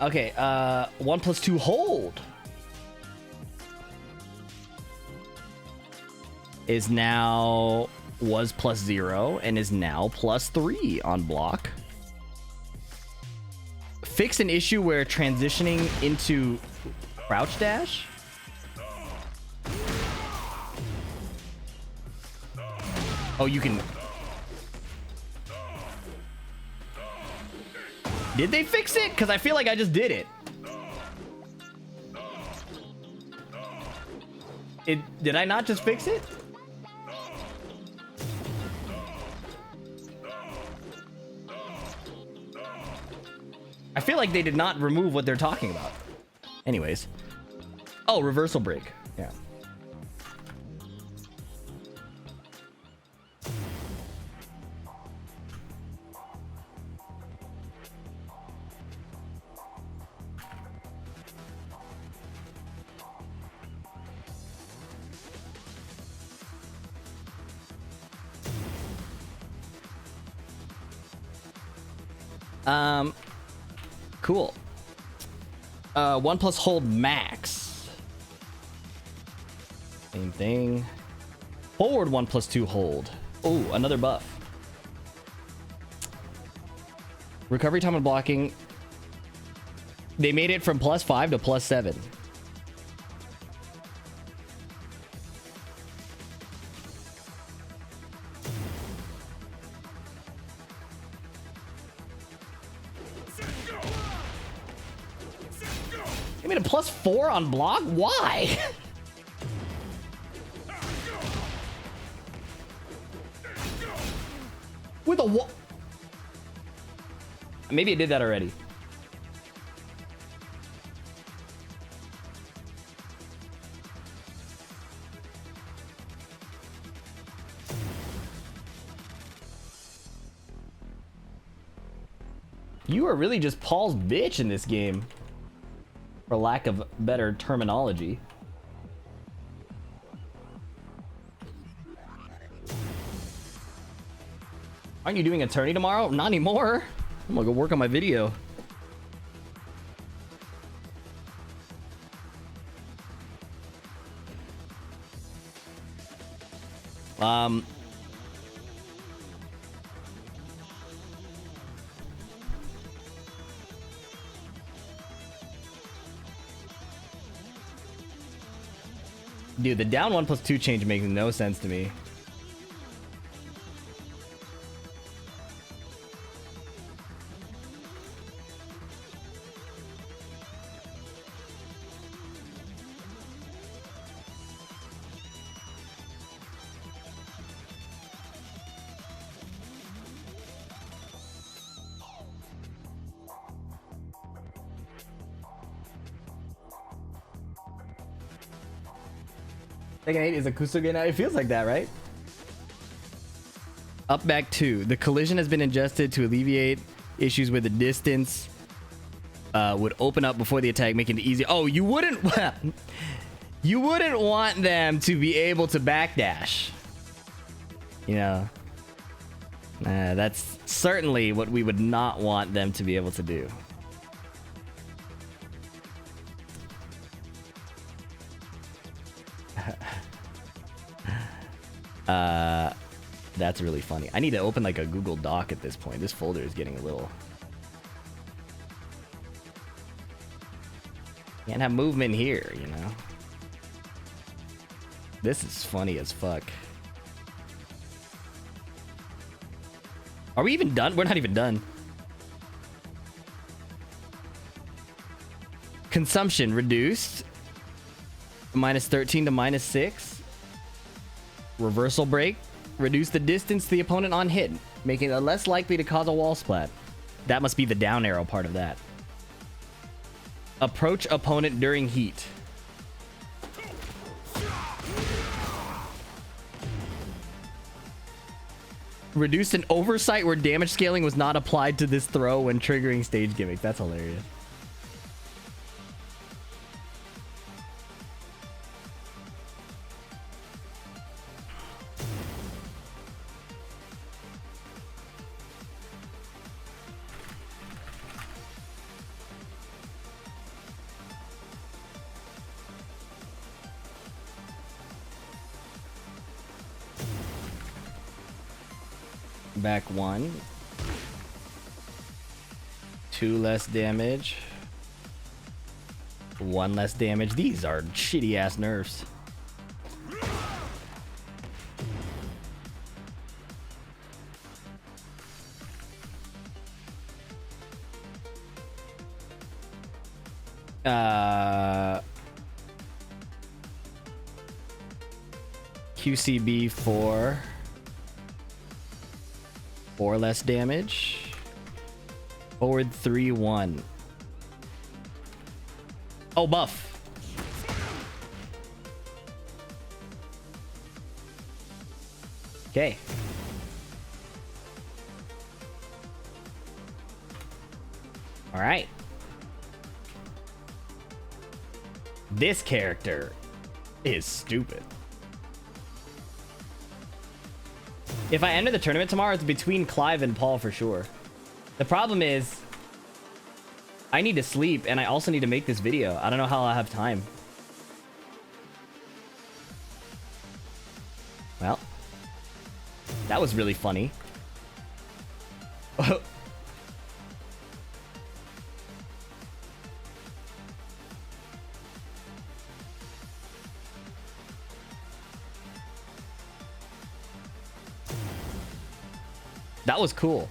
Okay, 1 plus 2 hold is now was plus 0 and is now plus 3 on block. Fix an issue where transitioning into crouch dash. Oh, you can. Did they fix it? Because I feel like I just did it. Did I not just fix it? I feel like they did not remove what they're talking about. Anyways. Oh, reversal break. Yeah. Cool. 1 plus hold max. Same thing. Forward 1 plus 2 hold. Oh, another buff. Recovery time and blocking. They made it from plus 5 to plus 7. They made a plus 4 on block? Why? With a what? Maybe it did that already. You are really just Paul's bitch in this game. For lack of better terminology. Aren't you doing attorney tomorrow? Not anymore. I'm gonna go work on my video. Dude, the down 1 plus 2 change makes no sense to me. Tekken 8 is a Kusuge now. It feels like that, right? Up back 2. The collision has been adjusted to alleviate issues with the distance. Would open up before the attack, making it easy. Oh, you wouldn't... you wouldn't want them to be able to backdash. You know? That's certainly what we would not want them to be able to do. That's really funny. I need to open like a Google Doc at this point. This folder is getting a little... Can't have movement here, you know? This is funny as fuck. Are we even done? We're not even done. Consumption reduced. -13 to -6. Reversal break. Reduce the distance to the opponent on hit, making it less likely to cause a wall splat. That must be the down arrow part of that. Approach opponent during heat. Reduced an oversight where damage scaling was not applied to this throw when triggering stage gimmick. That's hilarious. Back 1. 2 less damage. 1 less damage. These are shitty ass nerfs. QCB 4 less damage. Forward 3-1. Oh, buff. Okay. All right. This character is stupid. If I enter the tournament tomorrow, it's between Clive and Paul for sure. The problem is, I need to sleep, and I also need to make this video. I don't know how I'll have time. Well, that was really funny. That was cool.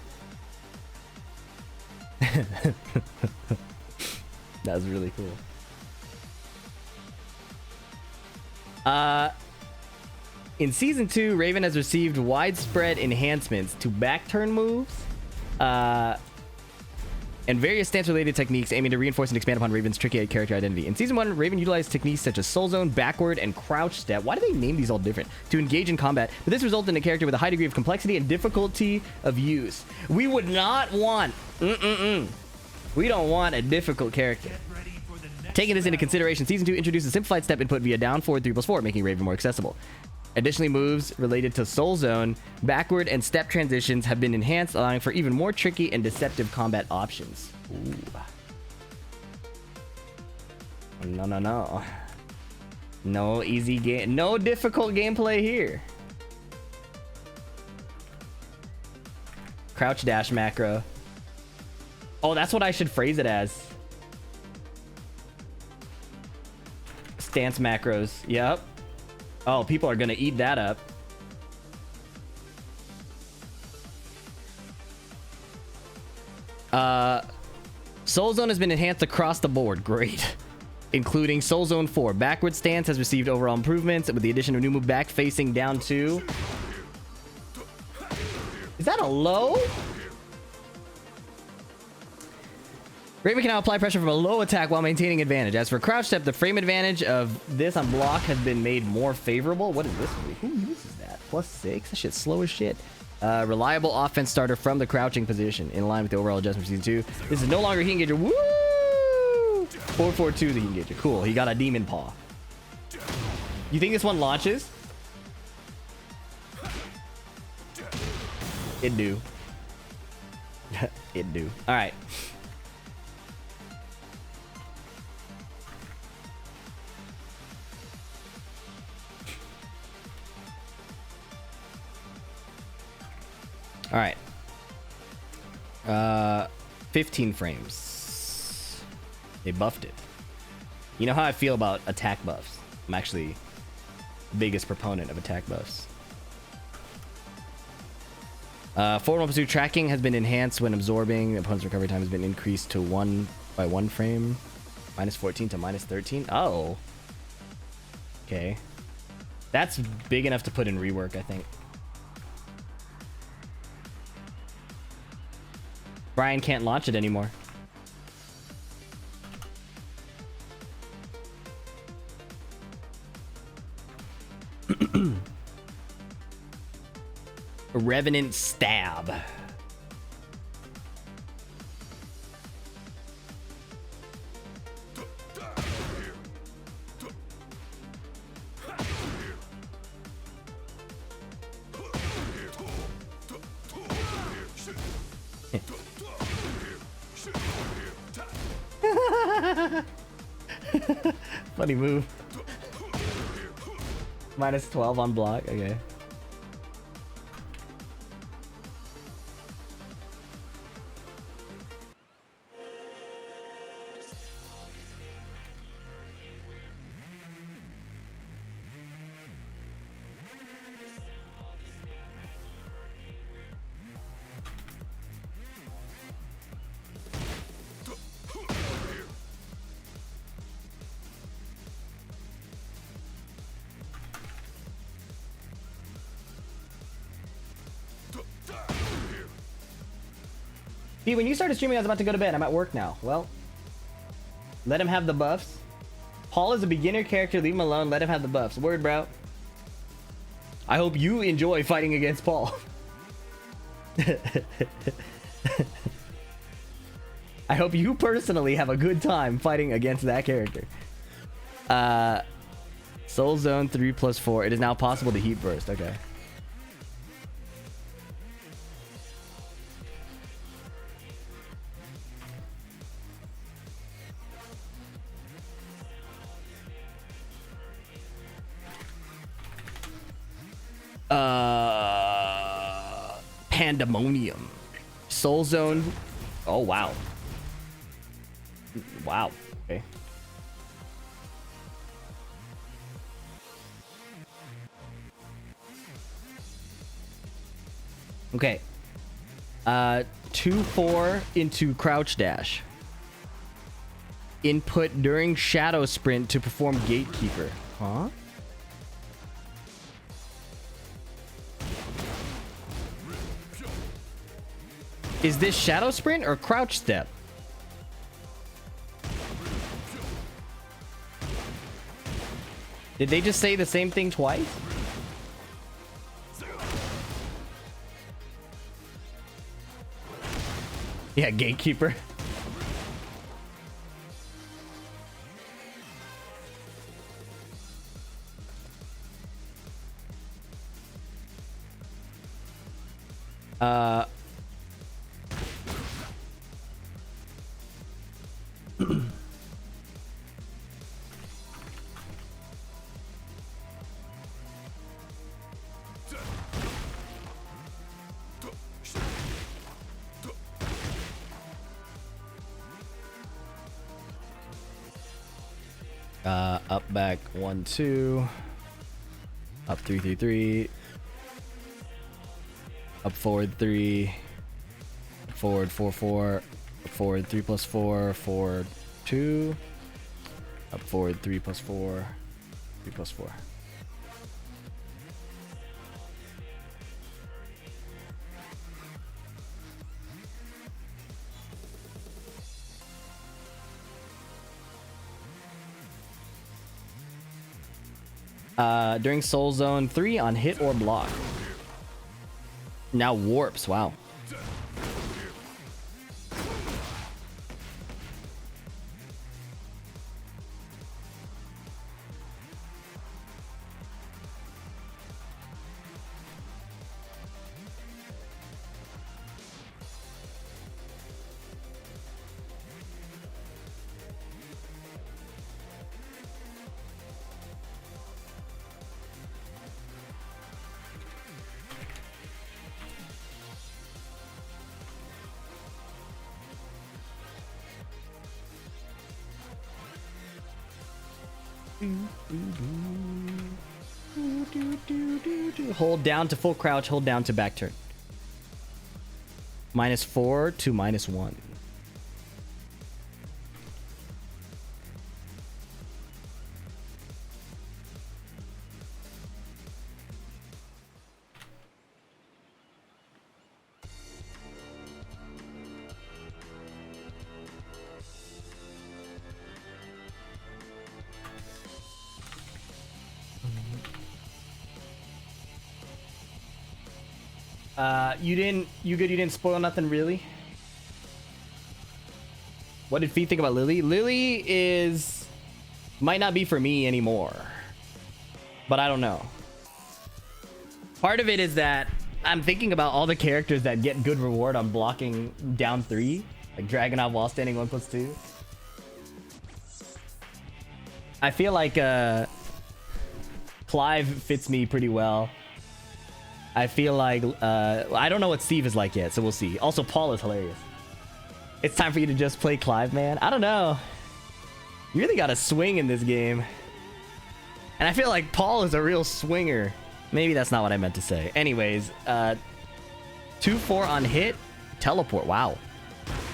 That was really cool. In Season 2, Raven has received widespread enhancements to back-turn moves, and various stance-related techniques aiming to reinforce and expand upon Raven's tricky character identity. In Season 1, Raven utilized techniques such as Soul Zone, Backward, and Crouch Step. Why do they name these all different? To engage in combat, but this resulted in a character with a high degree of complexity and difficulty of use. We would not want... We don't want a difficult character. Taking this into consideration, Season 2 introduces simplified step input via down, forward, 3+4, making Raven more accessible. Additionally, moves related to Soul Zone, Backward, and Step transitions have been enhanced, allowing for even more tricky and deceptive combat options. Ooh. No. No easy game. No difficult gameplay here. Crouch dash macro. Oh, that's what I should phrase it as. Stance macros. Yep. Oh, people are gonna eat that up. Soul Zone has been enhanced across the board. Great. Including Soul Zone 4. Backward stance has received overall improvements with the addition of new move back facing down 2. Is that a low? Raven can now apply pressure from a low attack while maintaining advantage. As for Crouch Step, the frame advantage of this on block has been made more favorable. What is this? Who uses that? +6? That shit's slow as shit. Reliable offense starter from the crouching position, in line with the overall adjustment for Season 2. This is no longer a heat engager. Woo! 4-4-2 is a heat engager. Cool. He got a demon paw. You think this one launches? It do. It do. All right. All right. 15 frames. They buffed it. You know how I feel about attack buffs. I'm actually the biggest proponent of attack buffs. Forward pursuit tracking has been enhanced when absorbing. The opponent's recovery time has been increased to 1 by 1 frame. Minus 14 to minus 13. Oh. Okay. That's big enough to put in rework, I think. Brian can't launch it anymore. Revenant Stab. Funny move. Minus 12 on block. Okay. See, when you started streaming, I was about to go to bed. I'm at work now. Well, let him have the buffs. Paul is a beginner character. Leave him alone. Let him have the buffs. Word, bro. I hope you enjoy fighting against Paul. I hope you personally have a good time fighting against that character. Soul Zone 3+4. It is now possible to heat burst. Okay. Pandemonium. Soul Zone. Oh, wow. Wow. Okay. Okay. 2-4 into crouch dash. Input during shadow sprint to perform gatekeeper. Huh? Is this shadow sprint or crouch step? Did they just say the same thing twice? Yeah, gatekeeper. Up back 1-2. Up 3-3-3. Up forward 3. Forward 4-4. Up forward 3+4. Forward 2. Up forward 3+4. 3+4. During Soul Zone 3 on hit or block. Now warps. Wow. Hold down to full crouch, hold down to back turn. -4 to -1. You good? You didn't spoil nothing, really? What did Fee think about Lili? Lili might not be for me anymore, but I don't know. Part of it is that I'm thinking about all the characters that get good reward on blocking down 3, like Dragonov while standing 1+2. I feel like Clive fits me pretty well. I feel like I don't know what Steve is like yet, so we'll see. Also, Paul is hilarious. It's time for you to just play Clive, man. I don't know. You really got to swing in this game. And I feel like Paul is a real swinger. Maybe that's not what I meant to say. Anyways, 2-4 on hit. Teleport. Wow.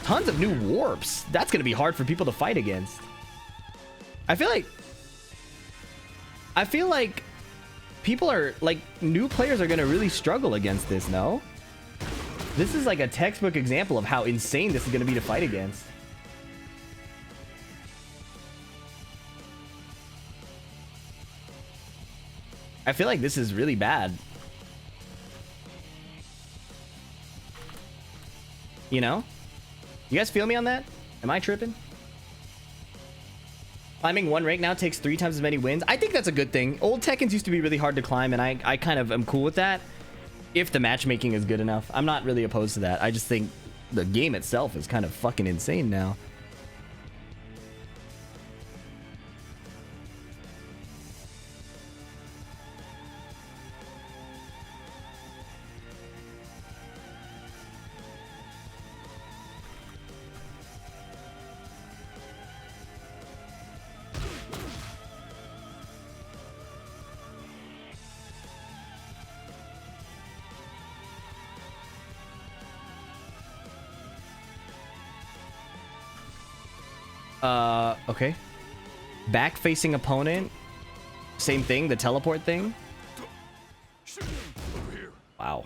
Tons of new warps. That's going to be hard for people to fight against. I feel like people are like new players are going to really struggle against this, no? This is like a textbook example of how insane this is going to be to fight against. I feel like this is really bad. You know? You guys feel me on that? Am I tripping? Climbing 1 rank now takes 3 times as many wins. I think that's a good thing. Old Tekkens used to be really hard to climb, and I kind of am cool with that. If the matchmaking is good enough. I'm not really opposed to that. I just think the game itself is kind of fucking insane now. Okay. Back facing opponent. Same thing, the teleport thing. Wow.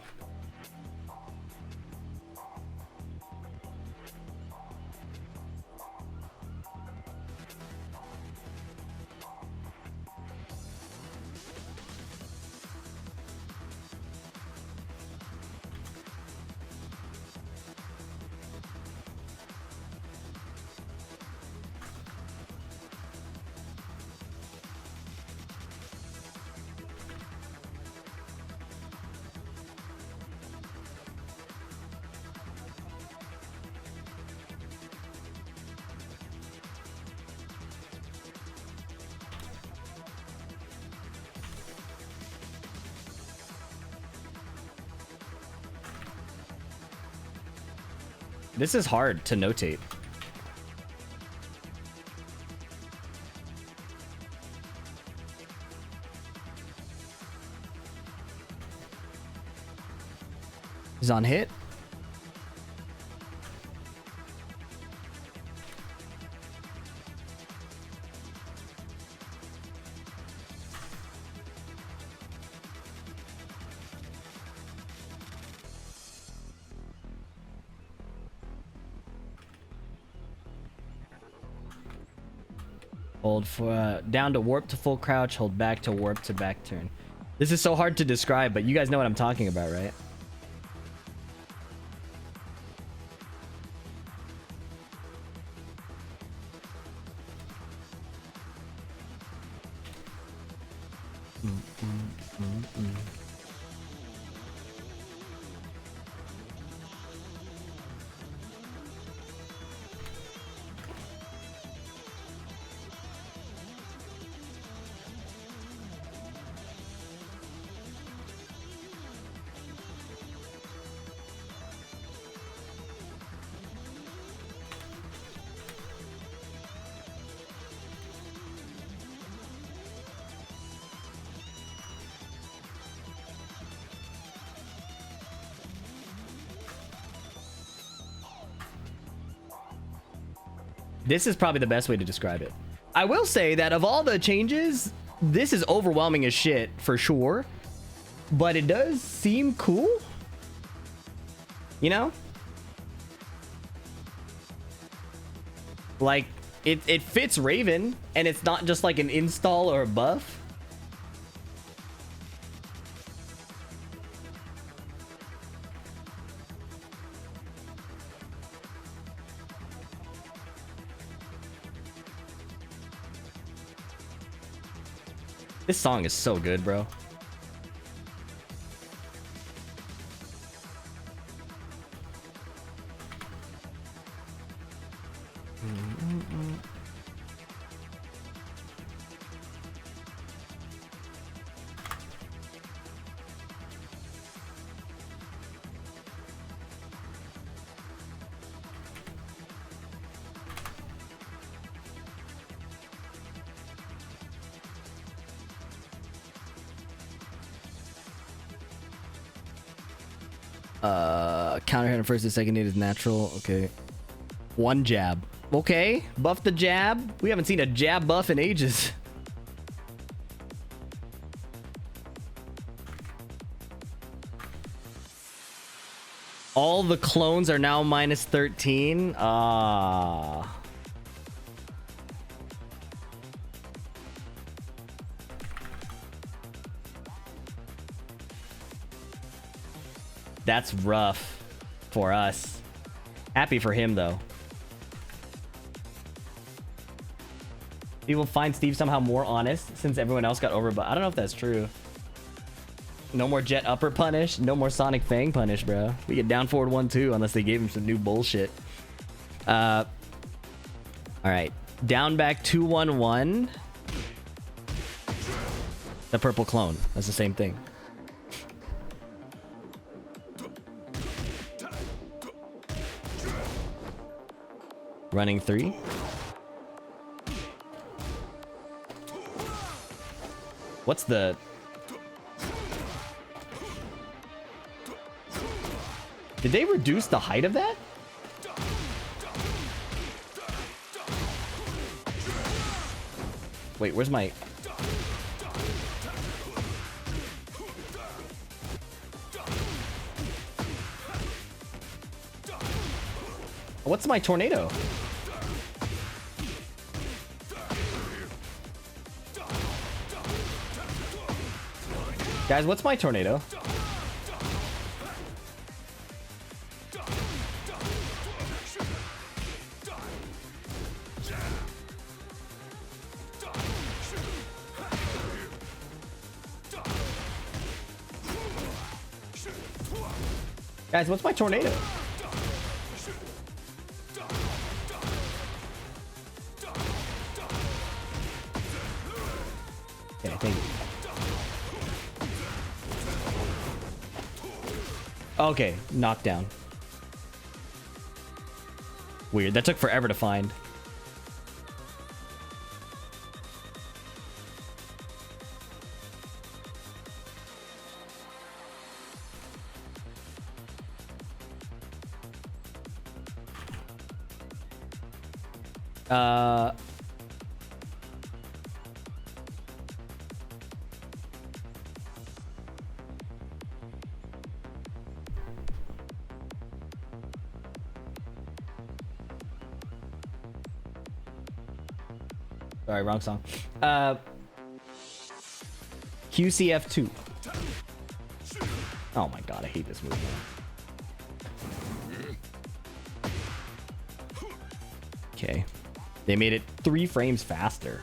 This is hard to notate. He's on hit. Hold for down to warp to full crouch, hold back to warp to back turn. This is so hard to describe, but you guys know what I'm talking about, right? This is probably the best way to describe it. I will say that of all the changes, this is overwhelming as shit for sure, but it does seem cool. You know? Like, it fits Raven, and it's not just like an install or a buff. This song is so good, bro. Counter hit on first and second hit is natural. Okay. One jab. Okay. Buff the jab. We haven't seen a jab buff in ages. All the clones are now minus 13. Ah. That's rough for us. Happy for him, though. People find Steve somehow more honest since everyone else got over, but I don't know if that's true. No more jet upper punish. No more Sonic Fang punish, bro. We get down forward 1-2 unless they gave him some new bullshit. All right. Down back 2-1-1. The purple clone. That's the same thing. Running 3. What's the... Did they reduce the height of that? Wait, where's my... What's my tornado? Guys, what's my tornado? Guys, what's my tornado? Okay, thank you. Okay, knockdown. Weird. That took forever to find. Sorry, wrong song. QCF2. Oh my god, I hate this move now. Okay. They made it 3 frames faster.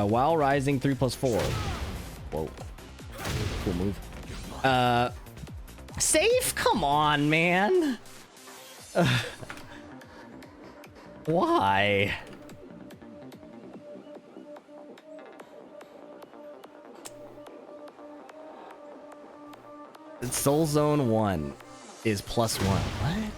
While rising 3+4. Whoa. Cool move. Safe? Come on, man. Why? Soul Zone 1 is +1. What?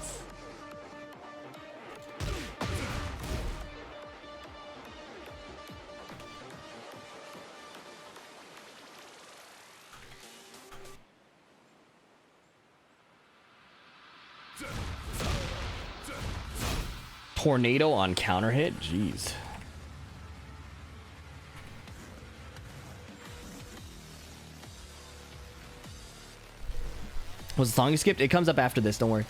Tornado on counter hit? Jeez. Was the song you skipped? It comes up after this, don't worry.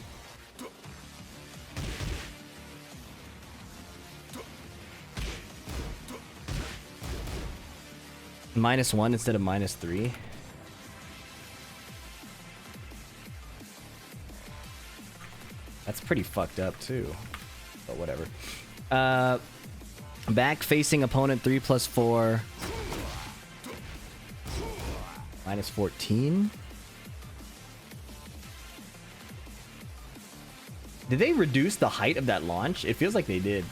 -1 instead of -3. That's pretty fucked up too. But whatever. Back facing opponent 3+4. -14. Did they reduce the height of that launch? It feels like they did.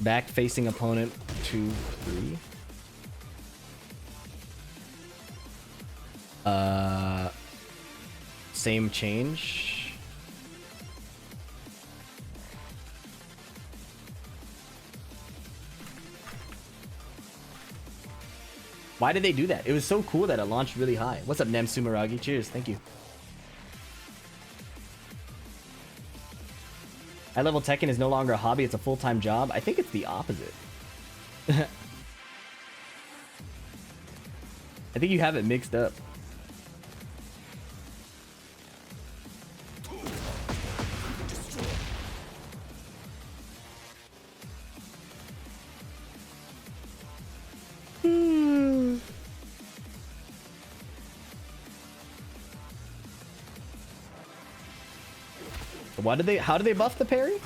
Back facing opponent 2-3. Same change. Why did they do that? It was so cool that it launched really high. What's up, Nem Sumeragi? Cheers, thank you. High-level Tekken is no longer a hobby, it's a full-time job. I think it's the opposite. I think you have it mixed up. Why did they? How do they buff the parry?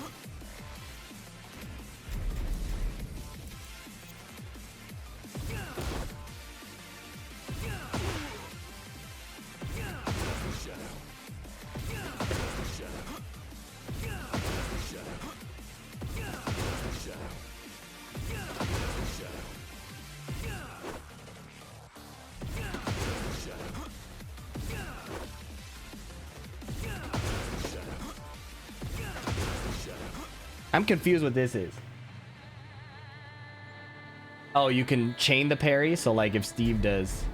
I'm confused what this is. Oh, you can chain the parry, so like if Steve does.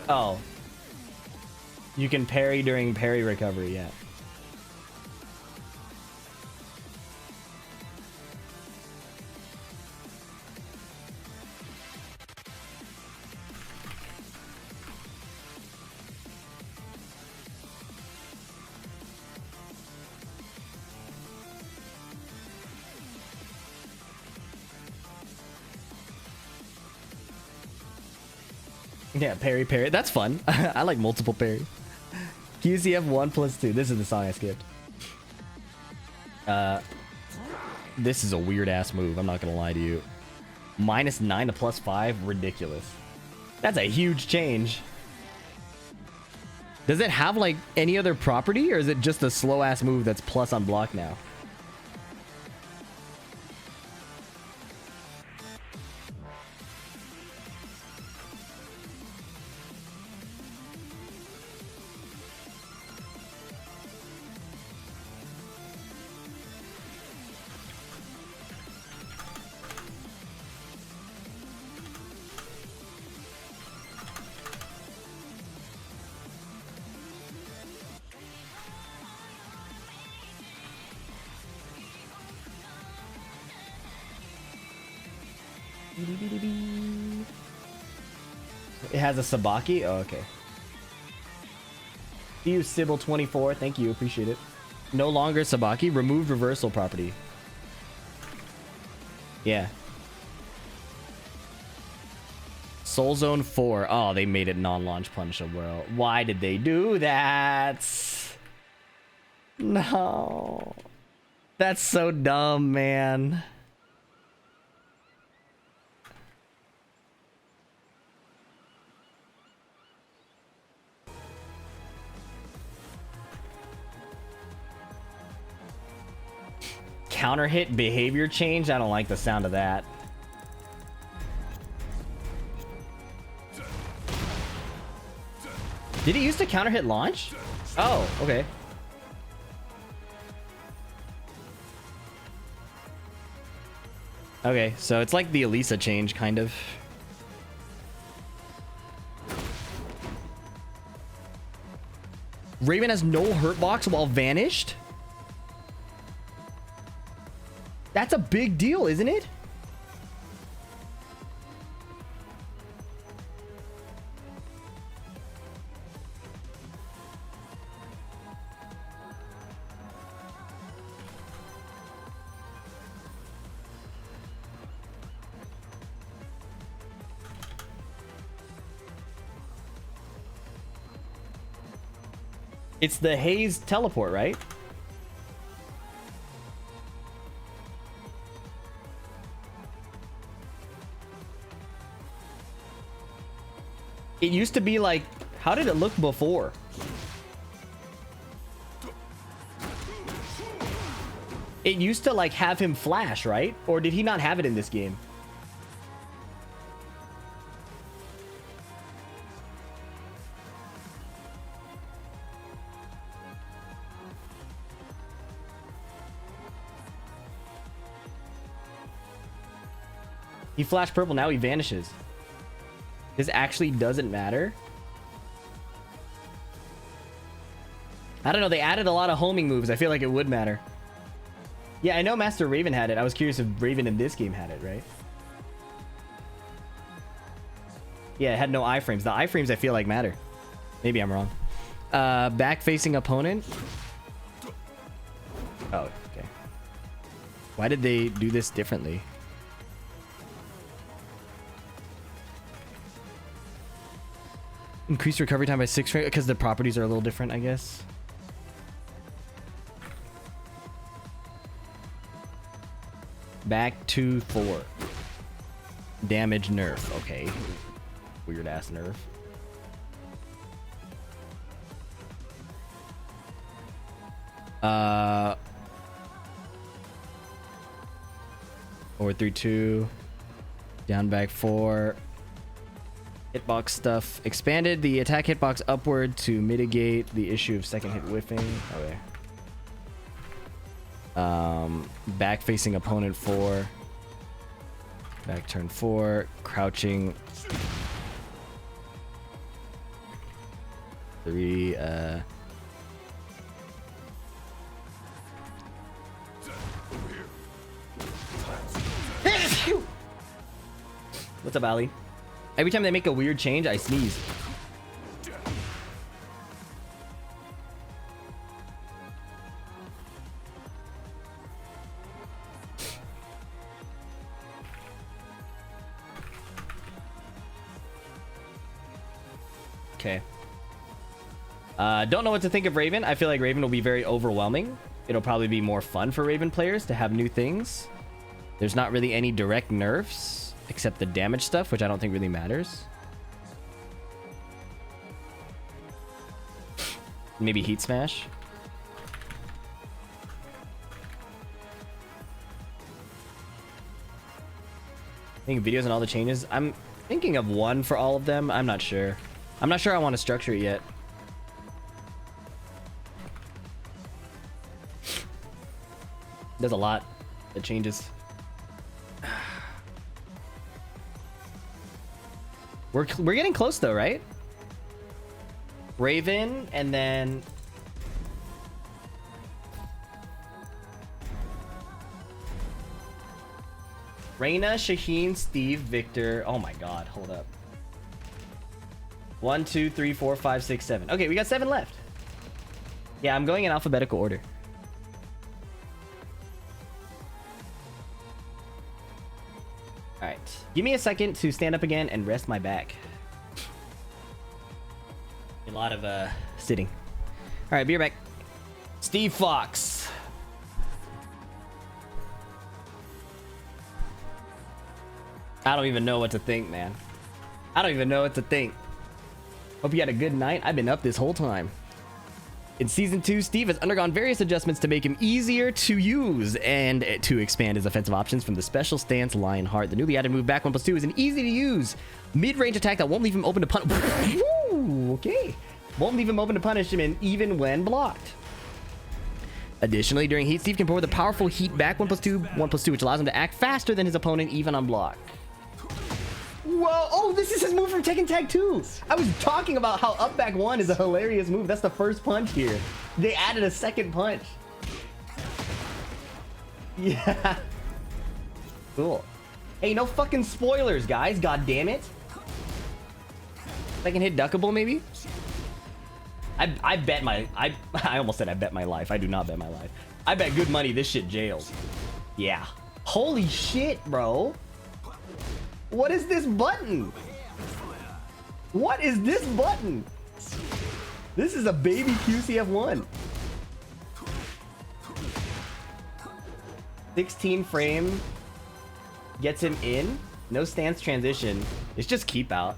Oh. You can parry during parry recovery, yeah. Yeah, parry, parry. That's fun. I like multiple parry. QCF 1+2. This is the song I skipped. This is a weird ass move. I'm not gonna lie to you. -9 to +5. Ridiculous. That's a huge change. Does it have like any other property, or is it just a slow ass move that's plus on block now? It has a Sabaki? Oh, okay. You Sybil 24, thank you, appreciate it. No longer Sabaki, removed reversal property. Yeah. Soul Zone 4. Oh, they made it non-launch punishable. Why did they do that? No. That's so dumb, man. Counter hit behavior change? I don't like the sound of that. Did he use to counter hit launch? Oh, okay. Okay, so it's like the Elisa change, kind of. Raven has no hurt box while vanished? That's a big deal, isn't it? It's the haze teleport, right? It used to be like, how did it look before? It used to like have him flash, right? Or did he not have it in this game? He flashed purple, now he vanishes. This actually doesn't matter. I don't know, they added a lot of homing moves. I feel like it would matter. Yeah, I know Master Raven had it. I was curious if Raven in this game had it, right? Yeah, it had no iframes. The iframes I feel like matter. Maybe I'm wrong. Back-facing opponent. Oh, okay. Why did they do this differently? Increase recovery time by 6 frames because the properties are a little different, I guess. Back to 4. Damage nerf. Okay. Weird ass nerf. Forward 3-2. Down back 4. Hitbox stuff. Expanded the attack hitbox upward to mitigate the issue of second hit whiffing. Okay. Back facing opponent 4. Back turn 4. Crouching 3. What's up, Ali? Every time they make a weird change, I sneeze. Okay. Don't know what to think of Raven. I feel like Raven will be very overwhelming. It'll probably be more fun for Raven players to have new things. There's not really any direct nerfs, except the damage stuff, which I don't think really matters. Maybe Heat Smash. I think videos and all the changes. I'm thinking of one for all of them. I'm not sure. I'm not sure I want to structure it yet. There's a lot that changes. We're getting close though, right? Raven and then Reina, Shaheen, Steve, Victor. Oh my god, hold up. 1, 2, 3, 4, 5, 6, 7. Okay, we got 7 left. Yeah, I'm going in alphabetical order. Alright. Give me a second to stand up again and rest my back. A lot of sitting. Alright, be right back. Steve Fox. I don't even know what to think, man. I don't even know what to think. Hope you had a good night. I've been up this whole time. In Season 2, Steve has undergone various adjustments to make him easier to use and to expand his offensive options from the special stance Lionheart. The newly added move back 1+2 is an easy-to-use mid-range attack that won't leave him open to punish. Okay. Won't leave him open to punish him even when blocked. Additionally, during Heat, Steve can perform the powerful Heat back 1+2, 1+2, which allows him to act faster than his opponent even on block. Whoa! Oh, this is his move from Tekken Tag 2. I was talking about how up back 1 is a hilarious move. That's the first punch here. They added a second punch. Yeah. Cool. Hey, no fucking spoilers, guys. God damn it. Second hit duckable, maybe? I bet my... I almost said I bet my life. I do not bet my life. I bet good money this shit jails. Yeah. Holy shit, bro. What is this button? What is this button? This is a baby QCF1. 16 frame. Gets him in. No stance transition. It's just keep out.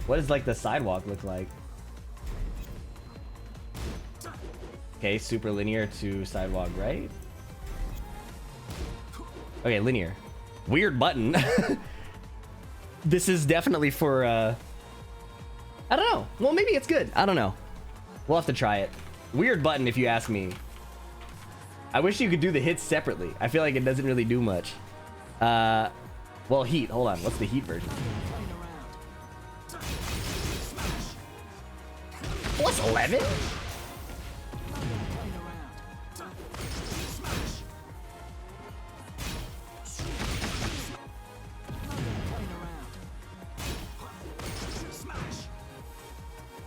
What does like the sidewalk look like? Okay, super linear to sidewalk right. Okay, linear. Weird button. This is definitely for I don't know. Well, maybe it's good. I don't know. We'll have to try it. Weird button if you ask me. I wish you could do the hits separately. I feel like it doesn't really do much. Well, heat. Hold on. What's the heat version? Plus 11?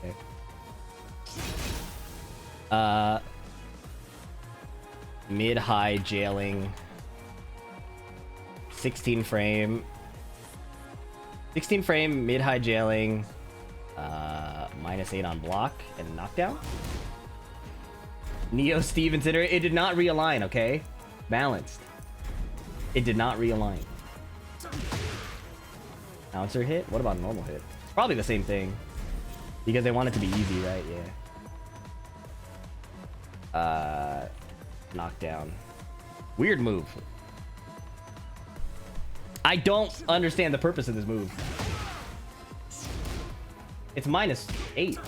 Okay. Mid-high jailing. 16 frame. 16 frame, mid-high jailing. -8 on block and knockdown. Neo Stevens, it did not realign, okay? Balanced. It did not realign. Bouncer hit? What about normal hit? Probably the same thing. Because they want it to be easy, right? Yeah. Knockdown. Weird move. I don't understand the purpose of this move. It's -8.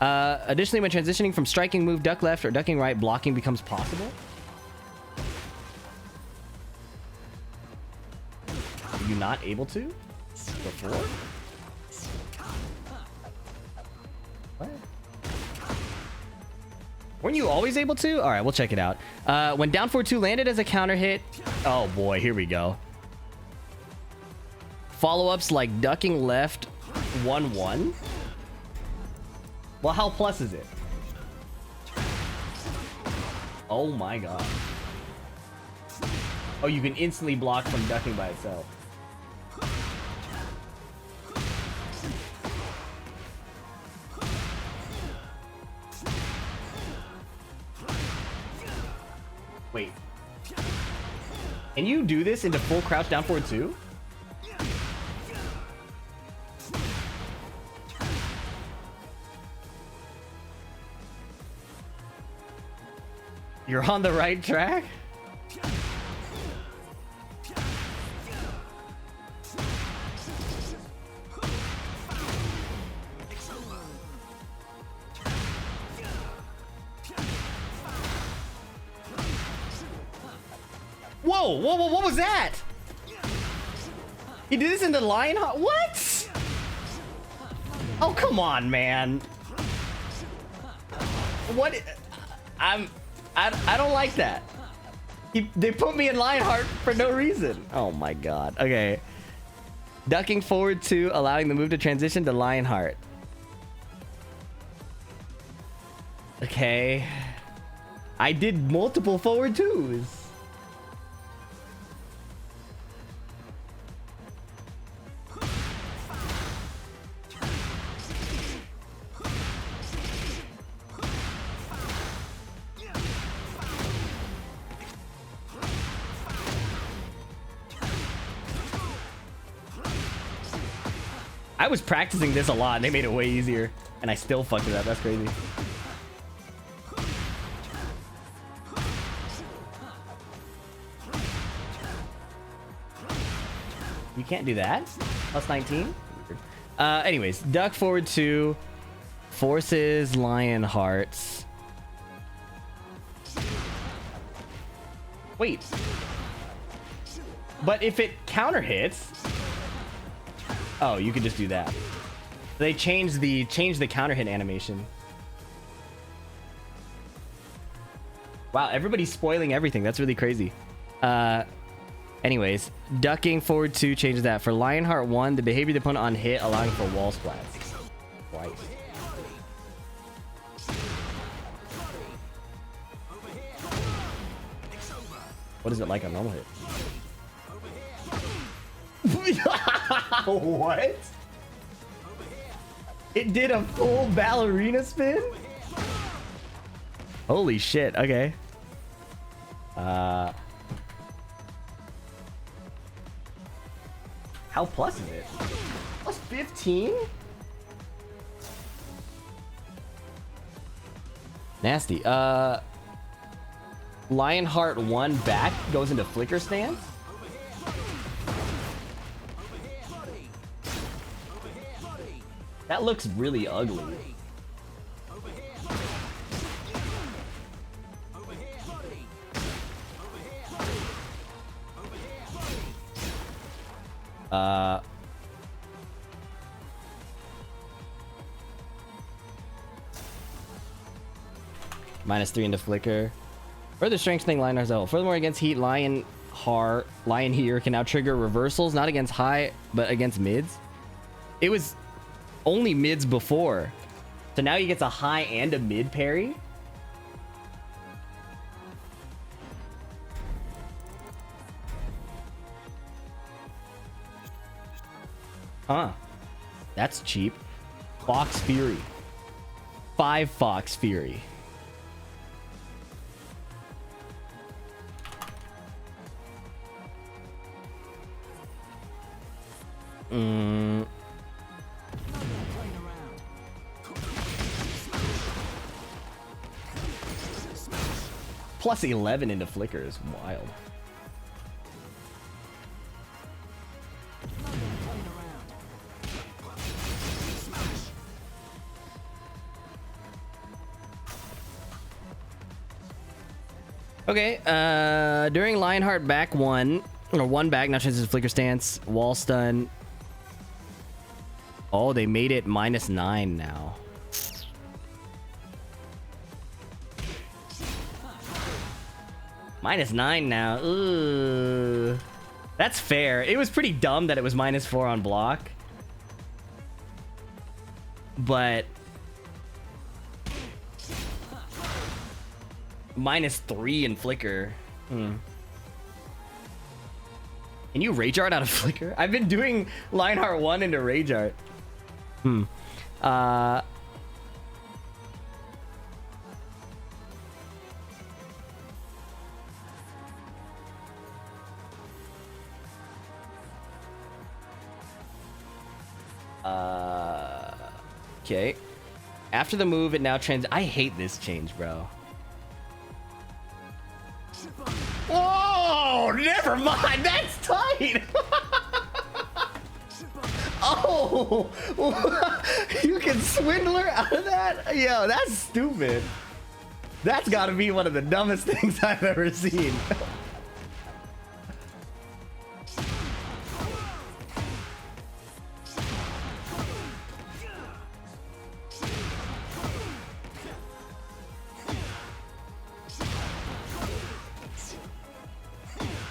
Additionally, when transitioning from striking move duck left or ducking right, blocking becomes possible. Were you not able to before? What? Weren't you always able to? All right, we'll check it out. When down 4-2 landed as a counter hit. Oh boy, here we go. Follow-ups like ducking left 1-1. Well, how plus is it? Oh my god. Oh, you can instantly block from ducking by itself. Wait. Can you do this into full crouch down forward too? You're on the right track? Whoa, what was that? He did this in the lion heart? What? Oh, come on, man. What? I don't like that. They put me in Lionheart for no reason. Oh my god. Okay. Ducking forward 2, allowing the move to transition to Lionheart. Okay. I did multiple forward 2s. I was practicing this a lot and they made it way easier. And I still fucked it up. That's crazy. You can't do that? Plus 19? Anyways, duck forward 2. Forces lion hearts. Wait. But if it counter hits, oh, you could just do that. They changed the counter hit animation. Wow, everybody's spoiling everything. That's really crazy. Anyways, ducking forward 2 changes that. For Lionheart 1, the behavior of the opponent on hit allowing for wall splats. Twice. What is it like on normal hit? What? It did a full ballerina spin? Holy shit, okay. How plus is it? Plus 15? Nasty. Lionheart 1 back goes into flicker stance? That looks really ugly. -3 into flicker. Further strengthening Lionheart's level. Furthermore, against heat, Lion here can now trigger reversals, not against high, but against mids. It was only mids before. So now he gets a high and a mid parry. Huh. That's cheap. Fox Fury. 5 Fox Fury. Plus 11 into flicker is wild. Okay, during Lionheart back 1, or 1 back, now changes to flicker stance, wall stun. Oh, they made it -9 now. -9 now. Ooh. That's fair. It was pretty dumb that it was -4 on block. But -3 in flicker. Can you rage art out of flicker? I've been doing Lionheart 1 into rage art. Okay. After the move, it now I hate this change, bro. Oh, never mind. That's tight. Oh, you can swindler out of that? Yo, that's stupid. That's got to be one of the dumbest things I've ever seen.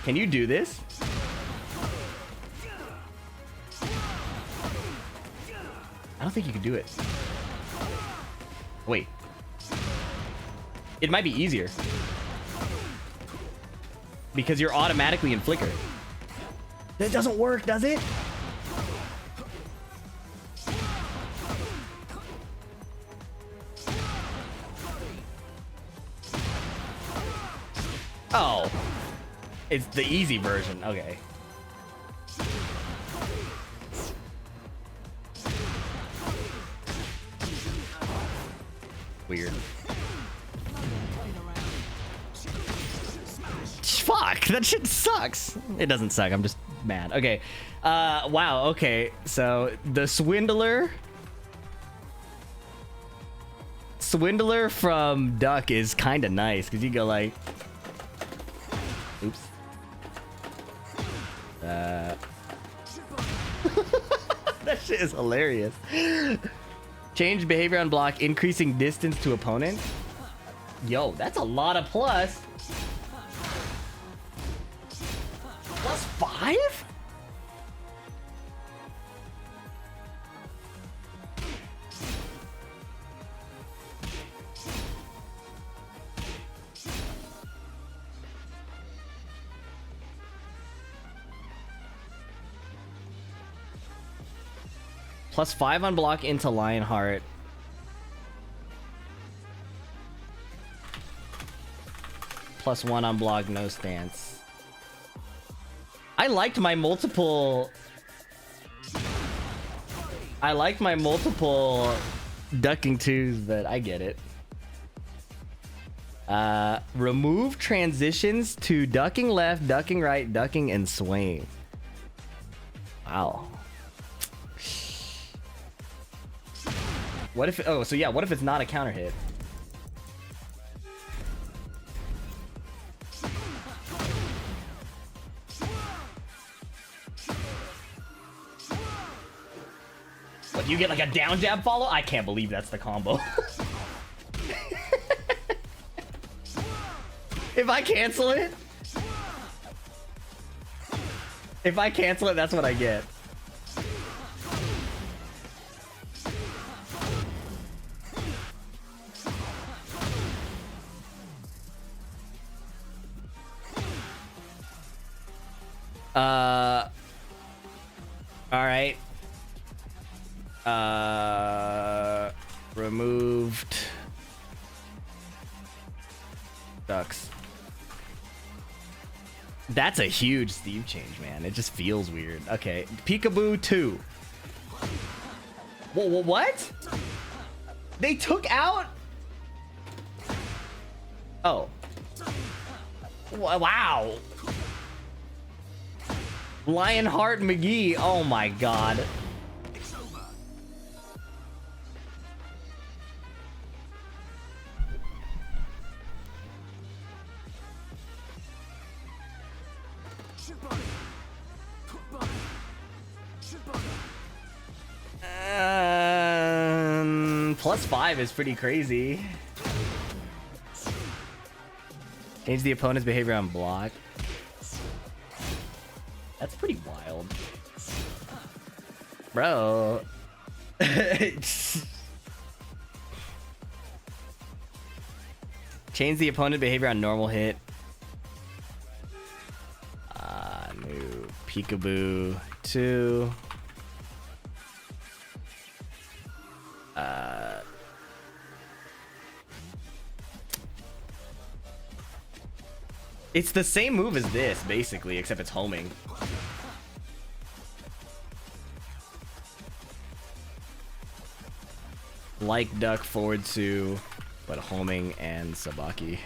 Can you do this? I don't think you can do it. Wait. It might be easier. Because you're automatically in flicker. That doesn't work, does it? Oh. It's the easy version. Okay. Weird. Fuck, that shit sucks. It doesn't suck. I'm just mad. Okay. Wow. Okay. So the Swindler from Duck is kind of nice because you go like, oops. That shit is hilarious. Change behavior on block, increasing distance to opponent. Yo, that's a lot of plus. Plus 5? Plus 5 on block into Lionheart. Plus 1 on block, no stance. I liked my multiple ducking twos, but I get it. Remove transitions to ducking left, ducking right, ducking, and swaying. Wow. What if, oh, so yeah, what if it's not a counter hit? What, you get like a down jab follow? I can't believe that's the combo. If I cancel it, that's what I get. All right. Removed ducks. That's a huge Steve change, man. It just feels weird. Okay, Peekaboo 2. Whoa, what? They took out? Oh. Wow. Lionheart McGee. Oh my god. Plus 5 is pretty crazy. Change the opponent's behavior on block. That's pretty wild. Bro. Change the opponent behavior on normal hit. New Peekaboo 2. It's the same move as this, basically, except it's homing. Like duck forward 2, but homing and Sabaki.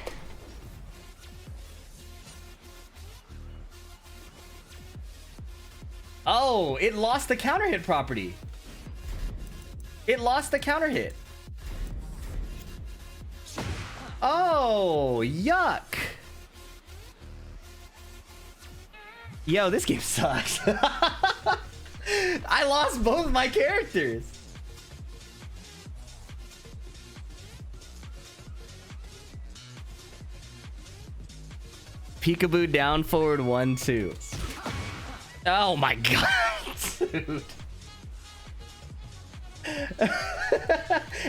Oh, it lost the counter hit property. It lost the counter hit. Oh, yuck. Yo, this game sucks. I lost both my characters. Peekaboo down forward 1 2. Oh my god, dude.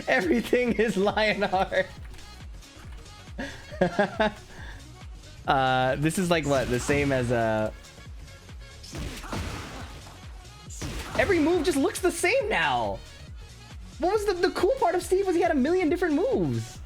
Everything is Lionheart. This is like what? The same as every move just looks the same now. What was the cool part of Steve was he had a million different moves.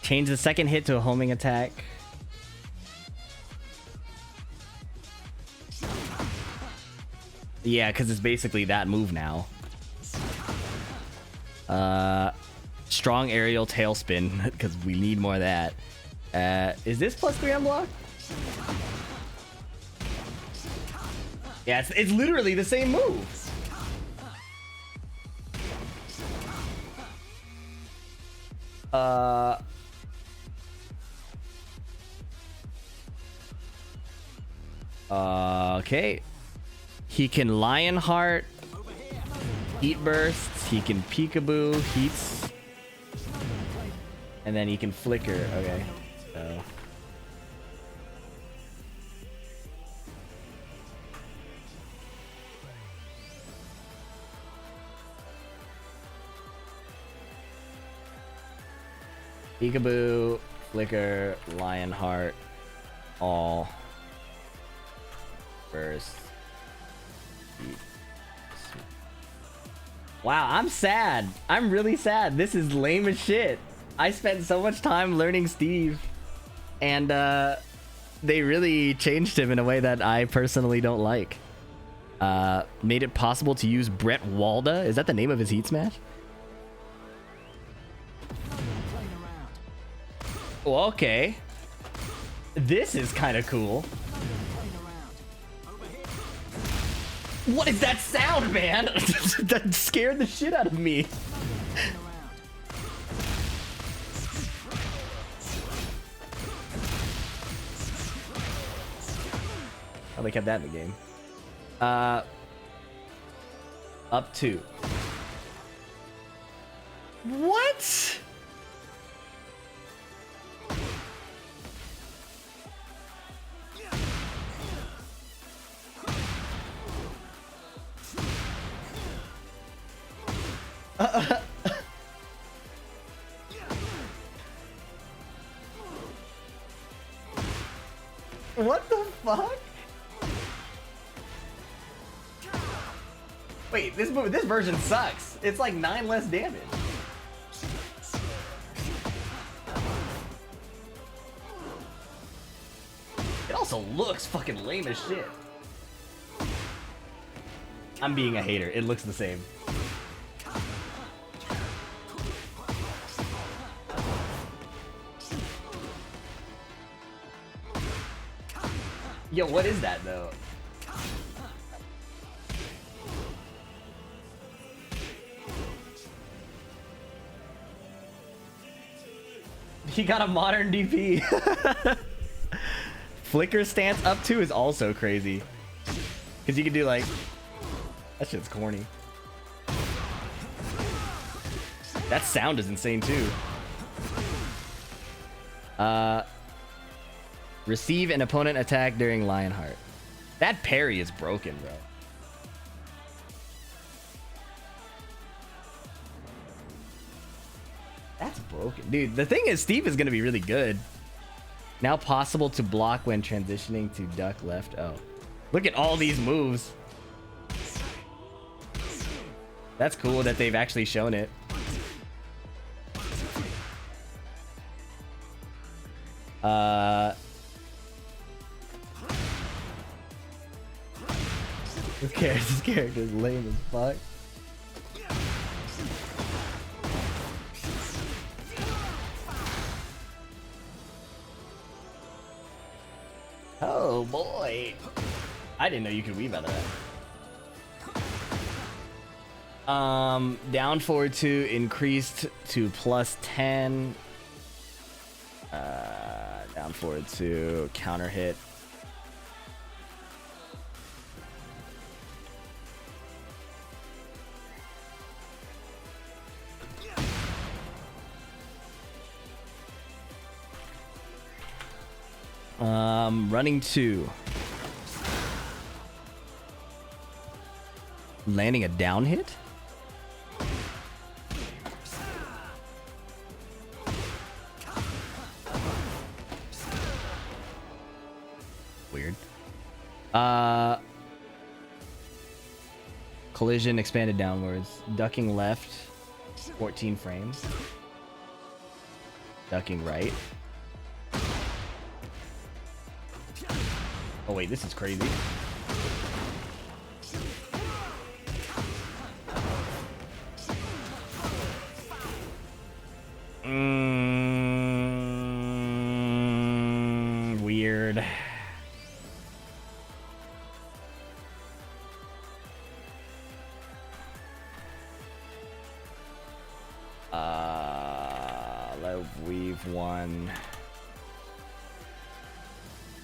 Change the second hit to a homing attack. Yeah, because it's basically that move now. Strong aerial tailspin, because we need more of that. Is this +3 on block? Yeah, it's literally the same move. Okay. He can Lionheart, Heat Bursts, he can Peekaboo, Heats, and then he can Flicker. Okay, so. Peekaboo, Flicker, Lionheart, all. Burst. Wow, I'm sad. I'm really sad. This is lame as shit. I spent so much time learning Steve, and they really changed him in a way that I personally don't like. Made it possible to use Brett Walda. Is that the name of his Heat Smash? Well, okay. This is kind of cool. What is that sound, man? That scared the shit out of me. Oh, they kept that in the game. Up 2. What? What the fuck? Wait, this version sucks. It's like 9 less damage. It also looks fucking lame as shit. I'm being a hater. It looks the same. Yo, what is that though? He got a modern DP. Flicker stance up 2 is also crazy. Because you can do like... That shit's corny. That sound is insane too. Receive an opponent attack during Lionheart. That parry is broken, bro. That's broken. Dude, the thing is, Steve is going to be really good. Now possible to block when transitioning to duck left. Oh. Look at all these moves. That's cool that they've actually shown it. Who cares? This character is lame as fuck. Oh boy. I didn't know you could weave out of that. Down forward 2 increased to +10. Down forward 2 counter hit. Running 2. Landing a down hit? Weird. Collision expanded downwards. Ducking left. 14 frames. Ducking right. Oh wait, this is crazy. Weird. We've won.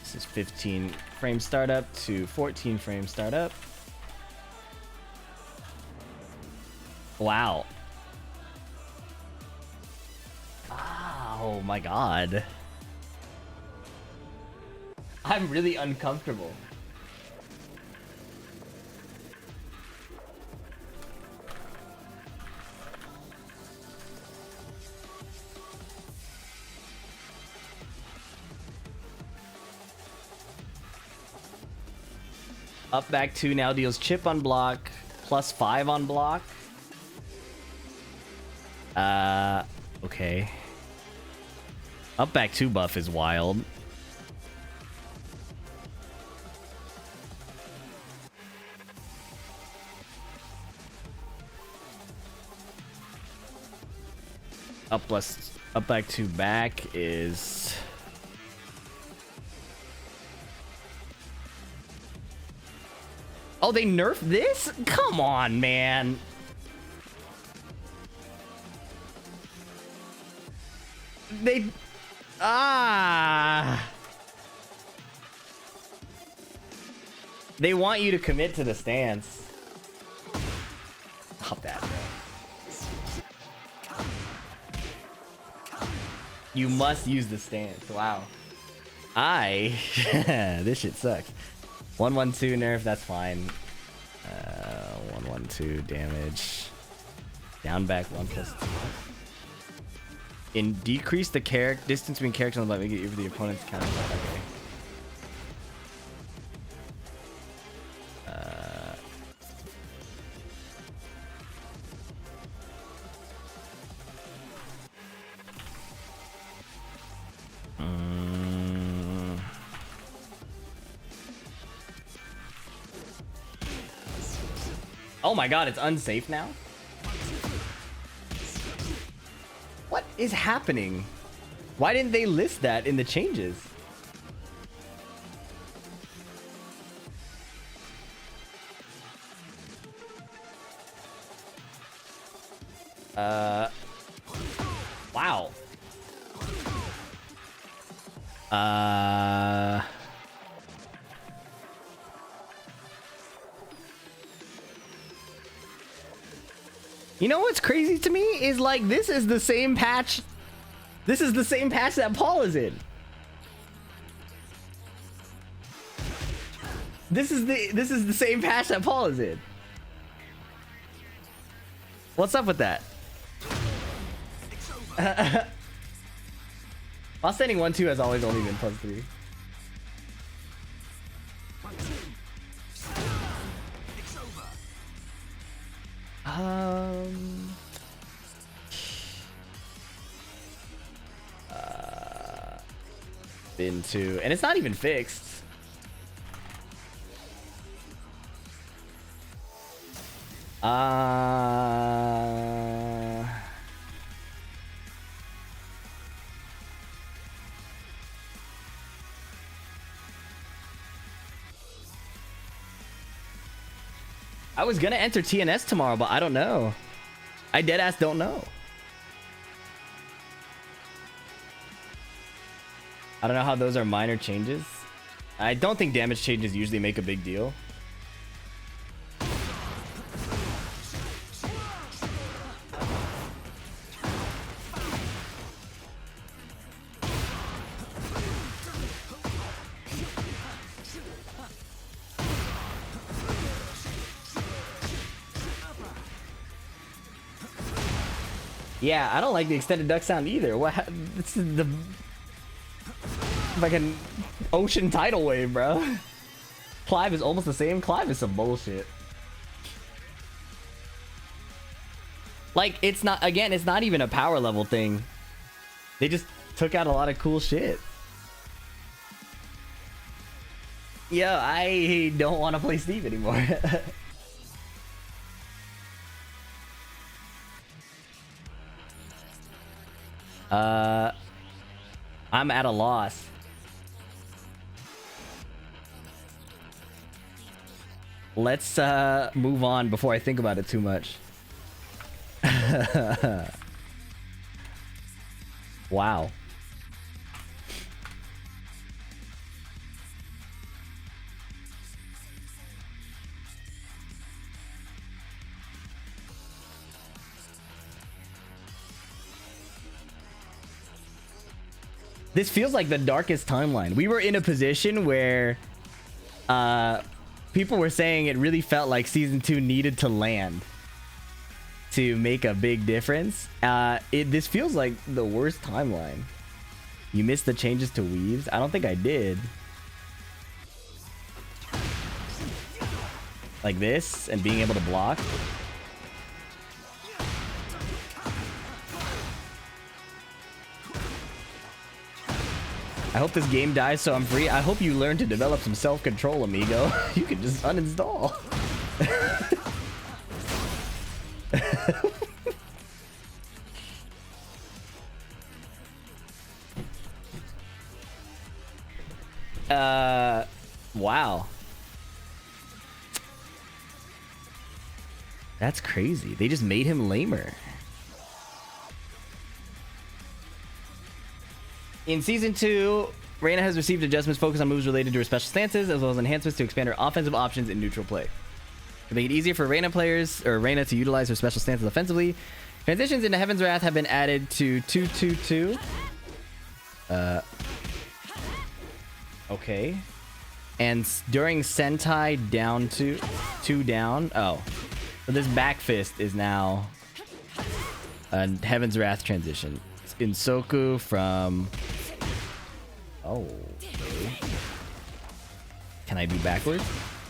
This is 15 frame startup to 14 frame startup. Wow. Oh my god. I'm really uncomfortable. Up back 2 now deals chip on block, +5 on block. Okay. Up back 2 buff is wild. Up back 2 back is... Oh, they nerfed this? Come on, man. They... They want you to commit to the stance. Stop that, bro. You must use the stance. Wow. This shit sucks. 112 nerf, that's fine. 112 damage. Down back 1+2. Decrease the distance between characters on the left, make it for the opponent's counter. Okay. Oh my god, it's unsafe now? What is happening? Why didn't they list that in the changes? Wow. You know what's crazy to me is like this is the same patch. This is the same patch that Paul is in. This is the same patch that Paul is in. What's up with that? While standing 1-2 has always only been +3. Been 2, and it's not even fixed. I was gonna enter TNS tomorrow, but I don't know. I deadass don't know. I don't know how those are minor changes. I don't think damage changes usually make a big deal. Yeah, I don't like the extended duck sound either. What? This is the like an ocean tidal wave, bro. Clive is almost the same. Clive is some bullshit. Like, it's not, again, it's not even a power level thing. They just took out a lot of cool shit. Yo, I don't want to play Steve anymore. I'm at a loss. Let's move on before I think about it too much. Wow. This feels like the darkest timeline. We were in a position where people were saying it really felt like season 2 needed to land to make a big difference. This feels like the worst timeline. You missed the changes to weaves? I don't think I did. Like this and being able to block. I hope this game dies so I'm free. I hope you learn to develop some self-control, amigo. You can just uninstall. Wow. That's crazy. They just made him lamer. In Season 2, Reina has received adjustments focused on moves related to her special stances, as well as enhancements to expand her offensive options in neutral play. To make it easier for Reina players, or Reina to utilize her special stances offensively, transitions into Heaven's Wrath have been added to 222. Okay. And during Sentai down to 2 down. Oh. So this back fist is now a Heaven's Wrath transition. In Soku from... Oh. Okay. Can I do backwards?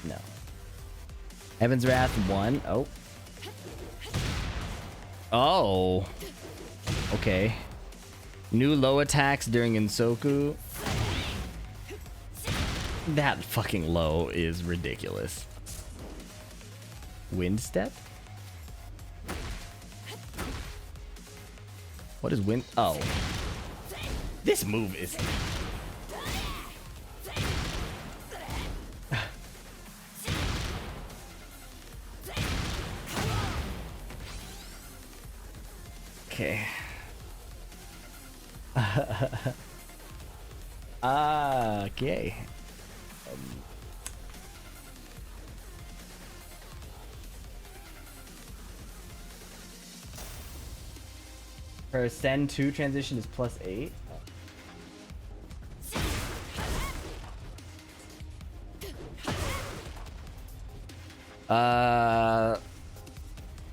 No. Heaven's Wrath 1. Oh. Oh. Okay. New low attacks during Insoku. That fucking low is ridiculous. Wind step? What is wind? Oh. This move is... Okay. Okay. Her Sen 2 transition is +8.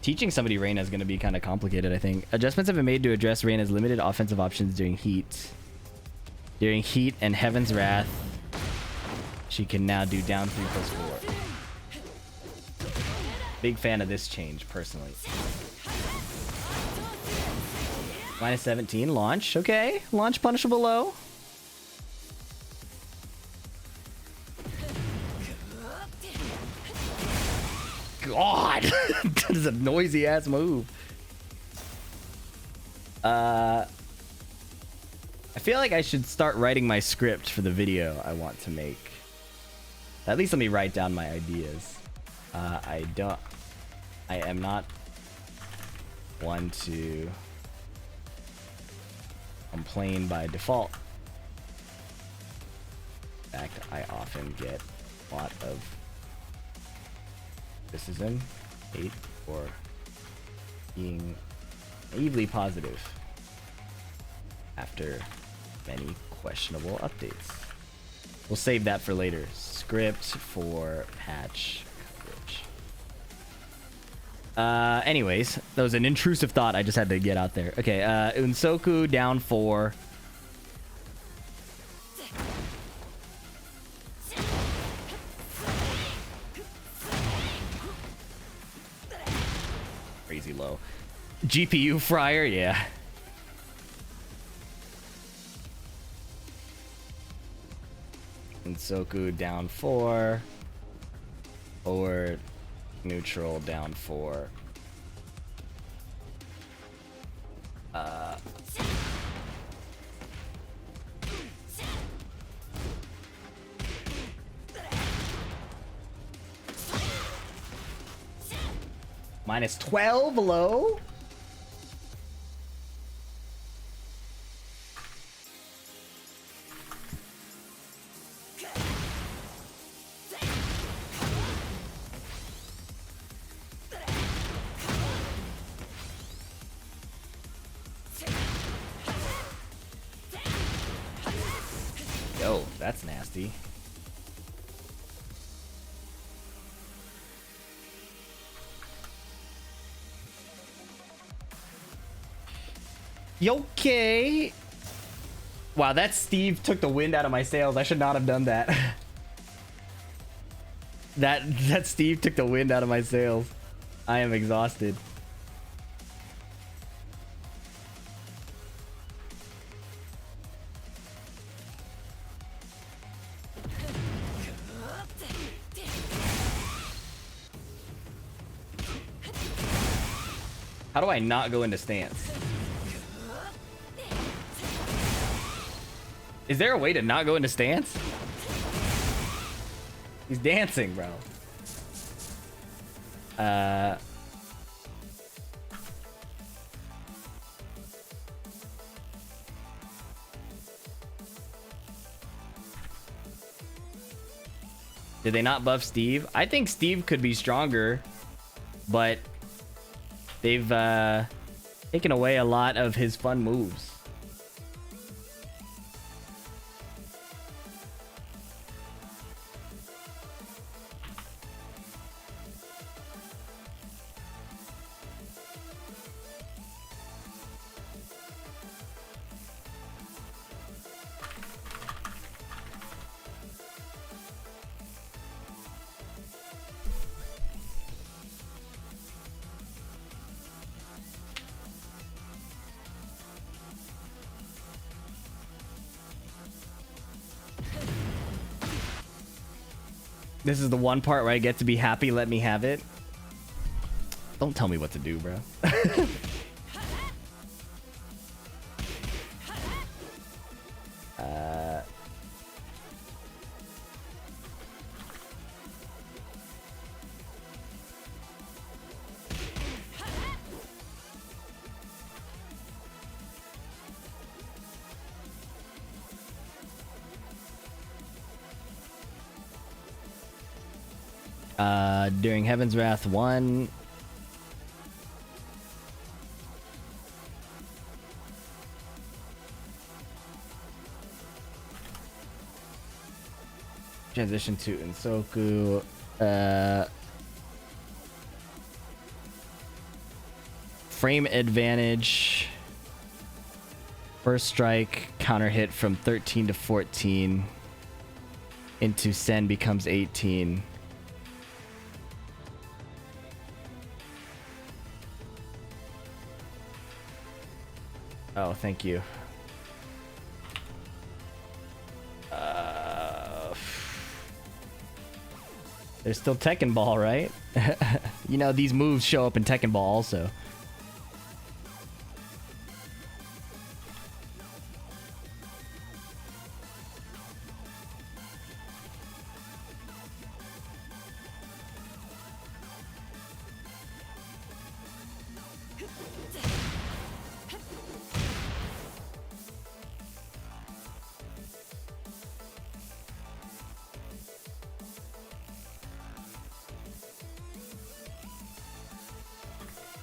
Teaching somebody Reina is going to be kind of complicated, I think. Adjustments have been made to address Reina's limited offensive options during Heat. During Heat and Heaven's Wrath, she can now do down 3+4. Big fan of this change, personally. -17, launch. Okay, launch punishable low. God, that is a noisy ass move. I feel like I should start writing my script for the video I want to make. At least let me write down my ideas. I am not one to complain by default. In fact, I often get a lot of criticism, hate, for being naively positive after many questionable updates. We'll save that for later. Script for patch coverage. Anyways, that was an intrusive thought I just had to get out there. Okay, Unsoku down 4. Crazy low. GPU fryer, yeah. and Soku down 4. Forward, neutral, down 4. Minus 12 low. Yo, that's nasty. Okay. Wow, that Steve took the wind out of my sails. I should not have done that. that Steve took the wind out of my sails. I am exhausted. How do I not go into stance? Is there a way to not go into stance? He's dancing, bro. Did they not buff Steve? I think Steve could be stronger, but they've taken away a lot of his fun moves. This is the one part where I get to be happy. Let me have it. Don't tell me what to do, bro. During Heaven's Wrath 1. Transition to Insoku. Frame advantage. First strike, counter hit from 13 to 14. Into Sen becomes 18. Oh, thank you. There's still Tekken Ball, right? You know, these moves show up in Tekken Ball also.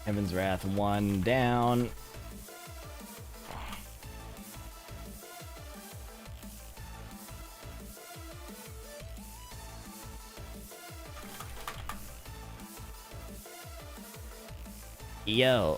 Heaven's Wrath 1 down. Yo.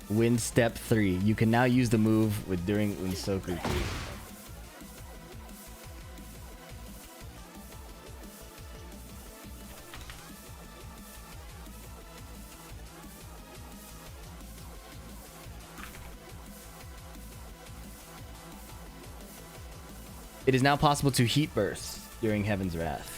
Win step 3. You can now use the move with during Unsoku. It is now possible to heat burst during Heaven's Wrath.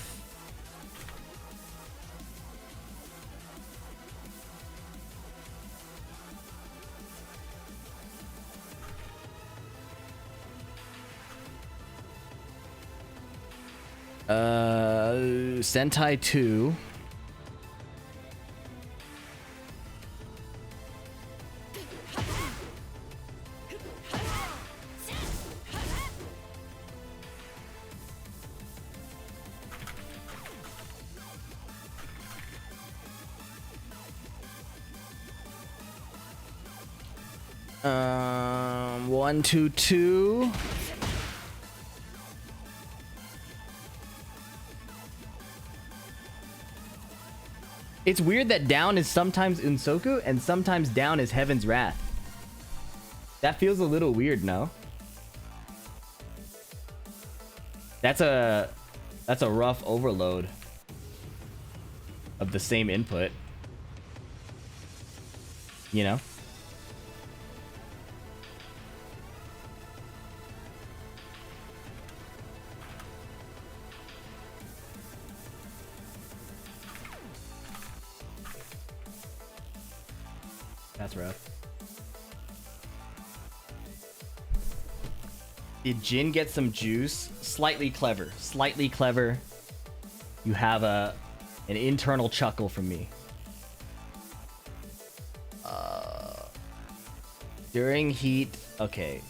Sentai 2. One, two, two. It's weird that down is sometimes Unsoku and sometimes down is Heaven's Wrath. That feels a little weird, no? That's a rough overload of the same input. You know? That's rough. Did Jin get some juice? Slightly clever. Slightly clever. You have an internal chuckle from me. During heat. Okay.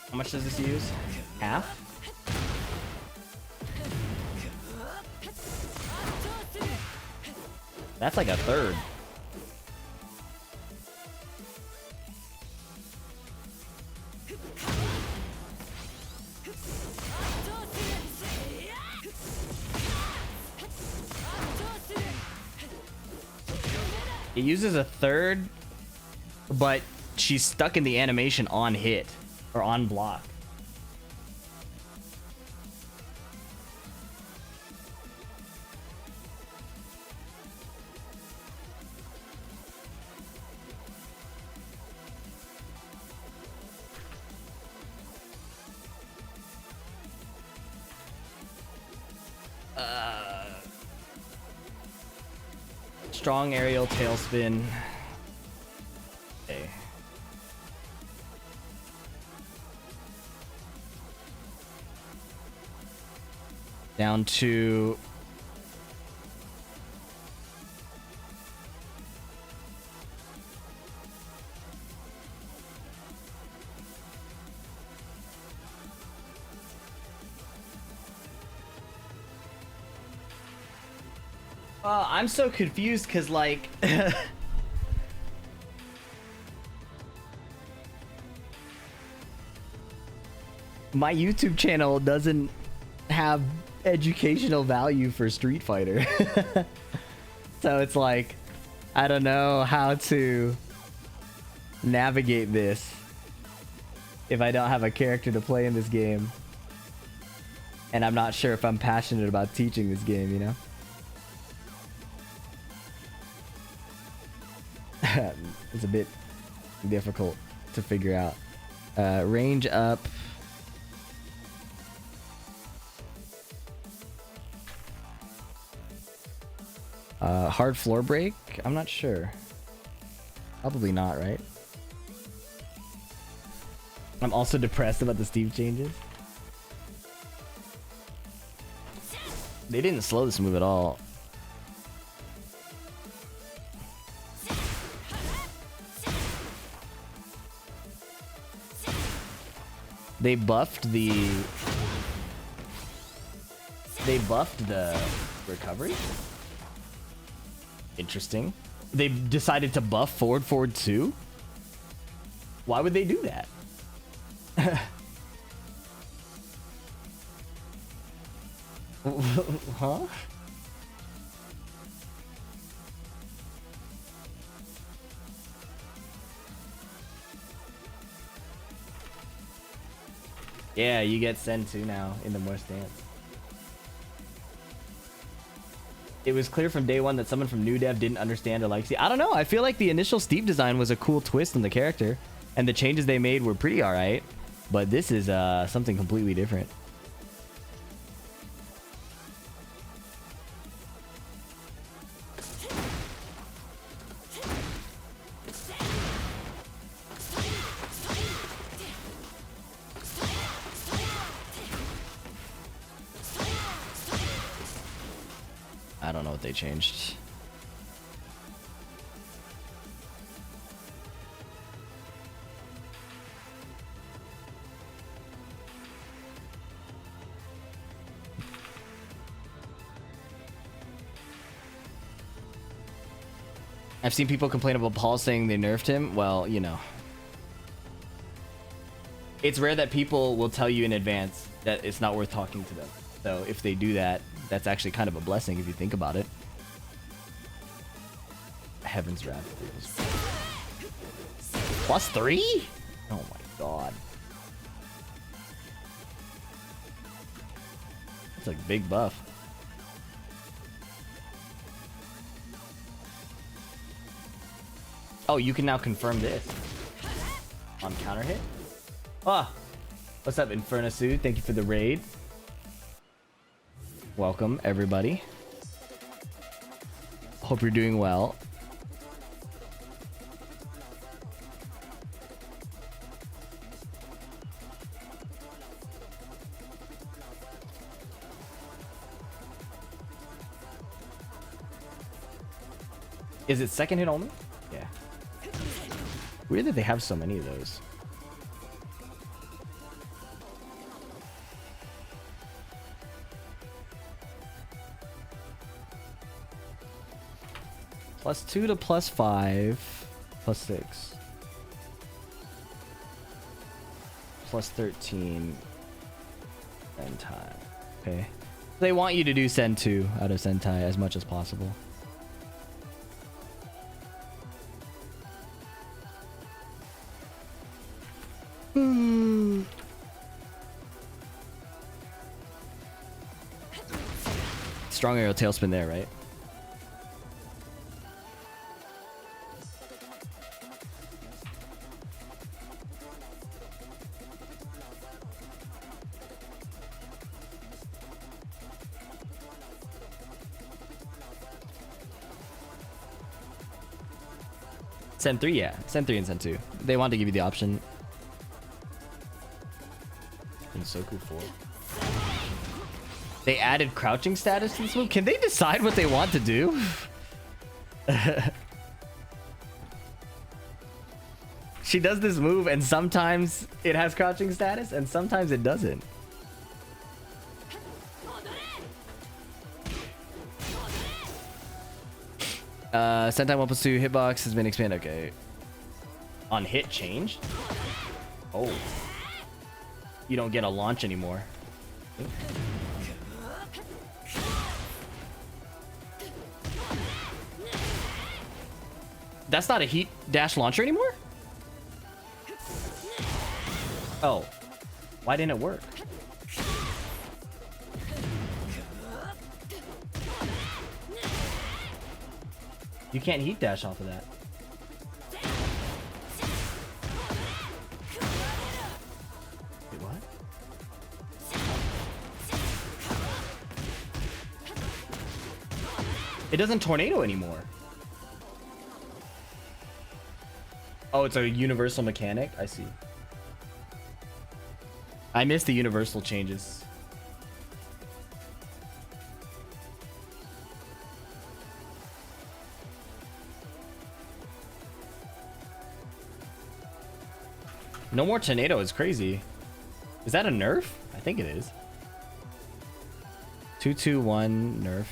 How much does this use? Half? That's like a third. It uses a third, but she's stuck in the animation on hit or on block. Strong aerial tailspin. Okay. Down to I'm so confused because, like, my YouTube channel doesn't have educational value for Street Fighter. So it's like, I don't know how to navigate this if I don't have a character to play in this game. And I'm not sure if I'm passionate about teaching this game, you know? It's a bit difficult to figure out. Range up. Hard floor break? I'm not sure. Probably not, right? I'm also depressed about the Steve changes. They didn't slow this move at all. They buffed the recovery. Interesting. They decided to buff forward too. Why would they do that? Huh? Yeah, you get send 2 now in the more stance. It was clear from day one that someone from New Dev didn't understand or like. See, I don't know. I feel like the initial Steve design was a cool twist on the character, and the changes they made were pretty alright. But this is something completely different. I don't know what they changed. I've seen people complain about Paul saying they nerfed him. Well, you know. It's rare that people will tell you in advance that it's not worth talking to them. So if they do that, that's actually kind of a blessing if you think about it. Heaven's Wrath. +3? Oh my god. That's a big buff. Oh, you can now confirm this on counter hit. Ah, what's up, Infernasu? Thank you for the raid. Welcome, everybody. Hope you're doing well. Is it second hit only? Yeah. Weird that they have so many of those. +2 to +5, +6, +13, and time. Okay. They want you to do Send 2 out of Sentai as much as possible. Strong arrow tailspin there, right? Send 3, yeah. Send 3 and Send 2. They want to give you the option. In Soku 4. They added crouching status to this move. Can they decide what they want to do? She does this move and sometimes it has crouching status and sometimes it doesn't. Sentai 1+2 hitbox has been expanded. Okay. On hit changed? Oh. You don't get a launch anymore. That's not a heat dash launcher anymore? Oh. Why didn't it work? You can't heat dash off of that. Wait, what? It doesn't tornado anymore. Oh, it's a universal mechanic? I see. I missed the universal changes. No more tornado is crazy. Is that a nerf? I think it is. 2-2-1 nerf.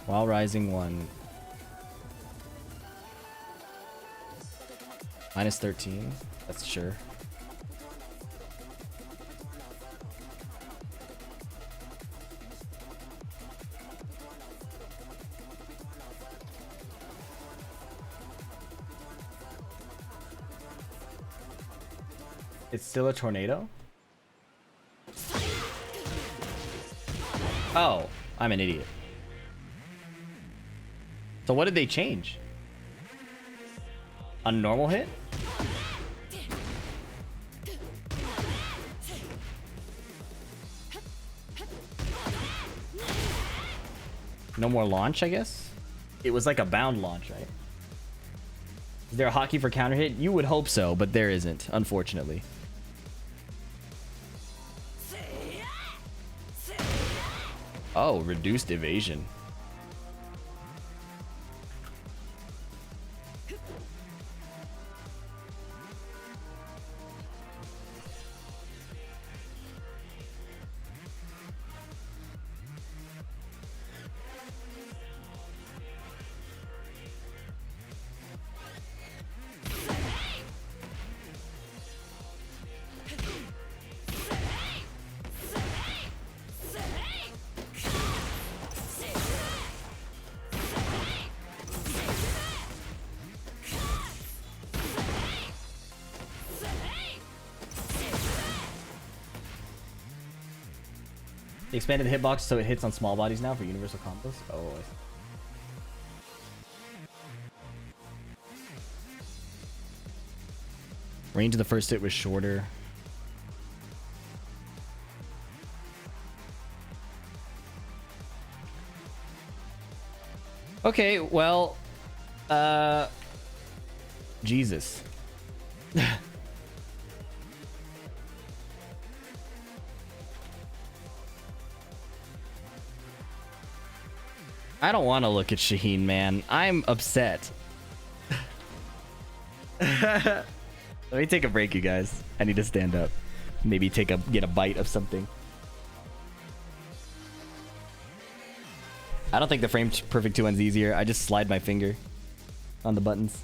While rising 1. Minus 13. That's sure. It's still a tornado? Oh, I'm an idiot. So what did they change? A normal hit? No more launch, I guess? It was like a bound launch, right? Is there a hotkey for counter hit? You would hope so, but there isn't, unfortunately. Oh, reduced evasion. They expanded the hitbox so it hits on small bodies now for universal combos. Oh, I see. Range of the first hit was shorter. Okay, well, Jesus. I don't want to look at Shaheen, man. I'm upset. Let me take a break, you guys. I need to stand up. Maybe get a bite of something. I don't think the frame perfect 2-1's easier. I just slide my finger on the buttons.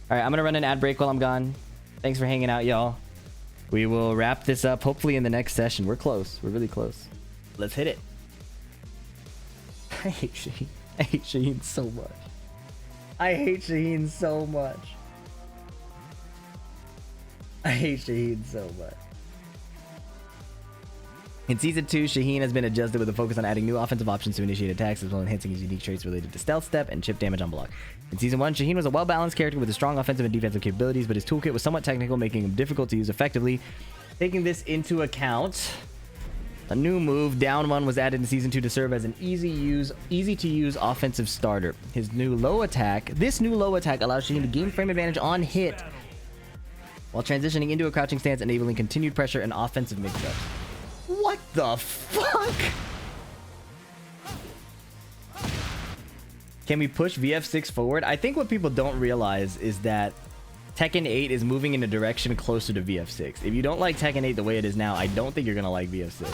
All right, I'm gonna run an ad break while I'm gone. Thanks for hanging out, y'all. We will wrap this up hopefully in the next session. We're close. We're really close. Let's hit it. I hate Shaheen. I hate Shaheen so much. I hate Shaheen so much. I hate Shaheen so much. In Season 2, Shaheen has been adjusted with a focus on adding new offensive options to initiate attacks, as well as enhancing his unique traits related to stealth step and chip damage on block. In Season 1, Shaheen was a well-balanced character with a strong offensive and defensive capabilities, but his toolkit was somewhat technical, making him difficult to use effectively. Taking this into account, a new move, Down 1, was added in Season 2 to serve as an easy-to-use offensive starter. This new low attack allows Shaheen to gain frame advantage on hit, while transitioning into a crouching stance, enabling continued pressure and offensive mix-ups. What the fuck? Can we push VF6 forward? I think what people don't realize is that Tekken 8 is moving in a direction closer to VF6. If you don't like Tekken 8 the way it is now, I don't think you're gonna like VF6.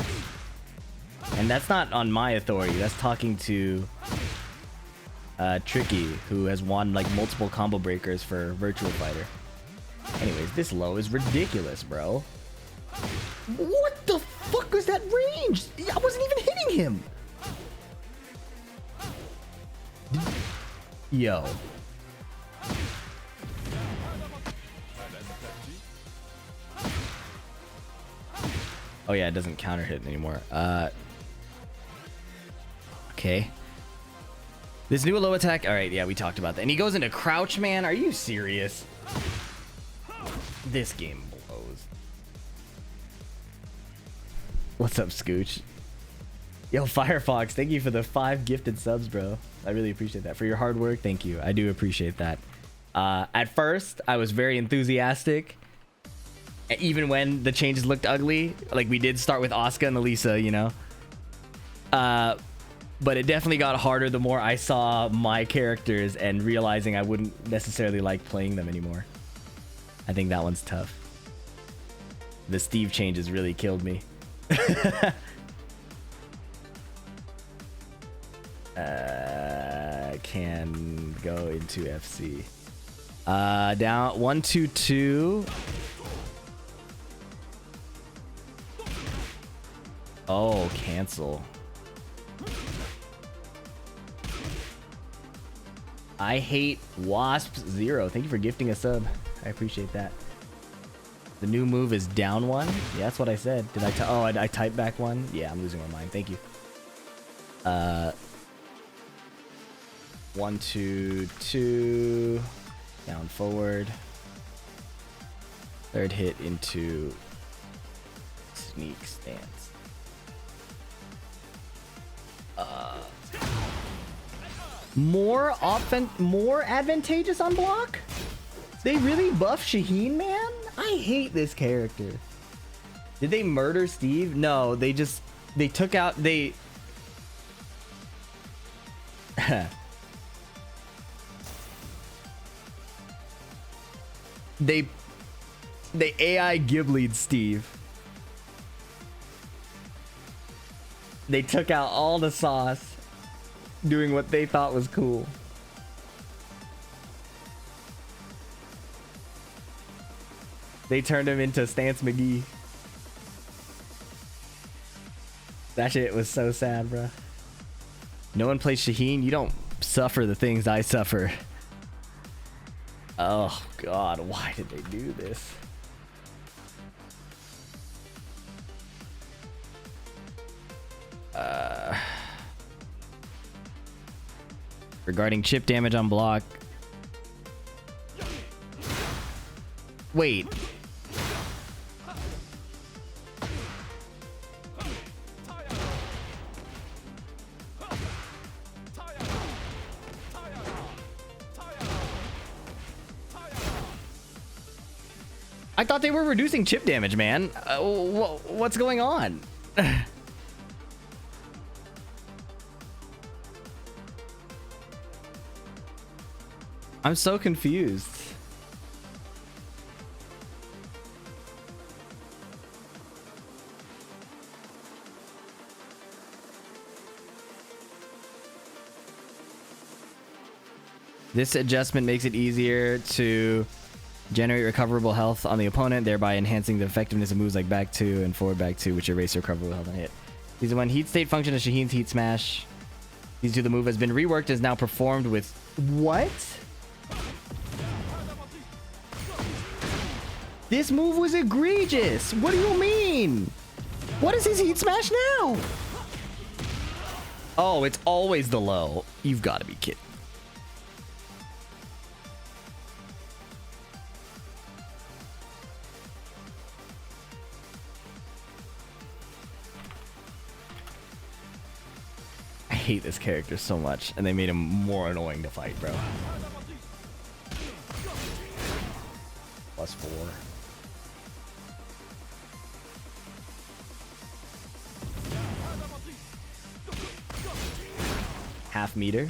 And that's not on my authority. That's talking to Tricky, who has won like multiple combo breakers for Virtual Fighter. Anyways, this low is ridiculous, bro. What the fuck was that range? I wasn't even hitting him. Yo. Oh yeah, it doesn't counter hit anymore. Okay. This new low attack. All right, yeah, we talked about that. And he goes into crouch, man. Are you serious? This game blows. What's up, Scooch? Yo, Firefox, thank you for the 5 gifted subs, bro. I really appreciate that. For your hard work, thank you. I do appreciate that. At first, I was very enthusiastic. Even when the changes looked ugly. Like, we did start with Asuka and Elisa, you know? But it definitely got harder the more I saw my characters and realizing I wouldn't necessarily like playing them anymore. I think that one's tough. The Steve changes really killed me. Can go into FC. Down 1 2 2. Oh, cancel. I hate Wasp 0. Thank you for gifting a sub. I appreciate that. The new move is down 1. Yeah, that's what I said. Did I typed back 1? Yeah, I'm losing my mind. Thank you. 1 2 2. Down forward. Third hit into sneak stance. More advantageous on block? They really buff Shaheen, man? I hate this character. Did they murder Steve? No, they took out, they AI Ghibli'd Steve. They took out all the sauce, doing what they thought was cool. They turned him into Stance McGee. That shit was so sad, bro. No one plays Shaheen. You don't suffer the things I suffer. Oh god, why did they do this? Regarding chip damage on block. Wait. I thought they were reducing chip damage, man. What's going on? I'm so confused. This adjustment makes it easier to generate recoverable health on the opponent, thereby enhancing the effectiveness of moves like back 2 and forward back 2, which erase recoverable health on hit. These are when heat state function of Shaheen's heat smash. These do the move has been reworked, is now performed with what? This move was egregious. What do you mean? What is his heat smash now? Oh, it's always the low. You've got to be kidding. I hate this character so much, and they made him more annoying to fight, bro. +4. Half meter.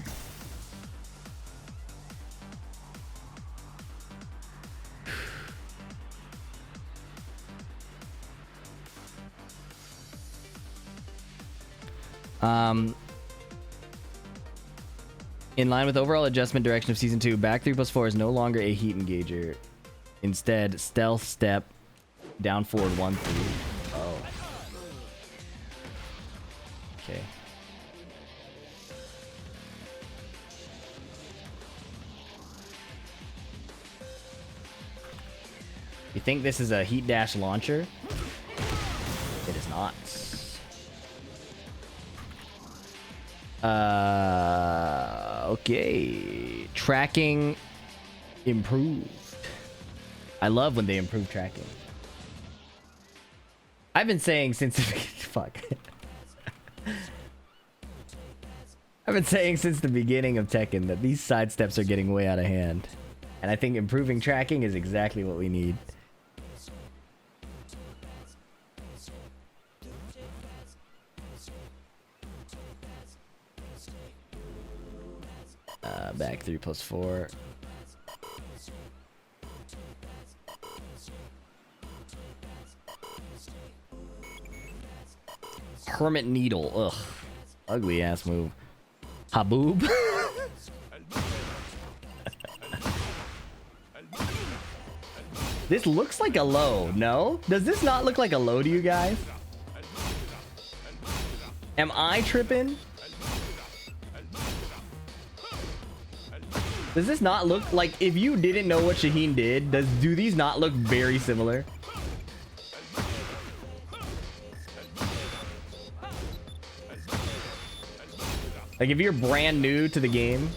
In line with overall adjustment direction of Season 2, back 3+4 is no longer a heat engager. Instead, stealth step, down forward 1 3. Oh. Okay. You think this is a heat dash launcher? It is not. Okay. Tracking improved. I love when they improve tracking. I've been saying since fuck. I've been saying since the beginning of Tekken that these sidesteps are getting way out of hand. And I think improving tracking is exactly what we need. Back 3+4. Hermit Needle. Ugh. Ugly ass move. Haboob. This looks like a low, no? Does this not look like a low to you guys? Am I tripping? Does this not look like, if you didn't know what Shaheen did, do these not look very similar? Like if you're brand new to the game.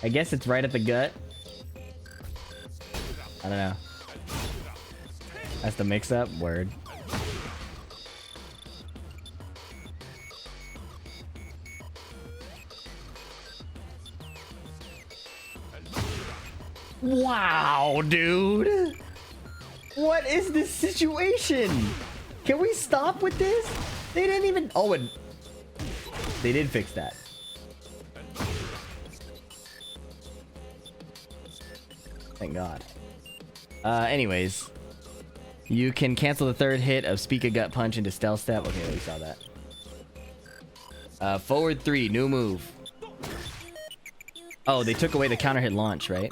I guess it's right at the gut. I don't know. That's the mix-up. Word. Wow, dude. What is this situation? Can we stop with this? They didn't even... Oh, and they did fix that. Thank God. Anyways. You can cancel the third hit of Speak a Gut Punch into Stealth Step. Okay, we saw that. Forward 3, new move. Oh, they took away the counter hit launch, right?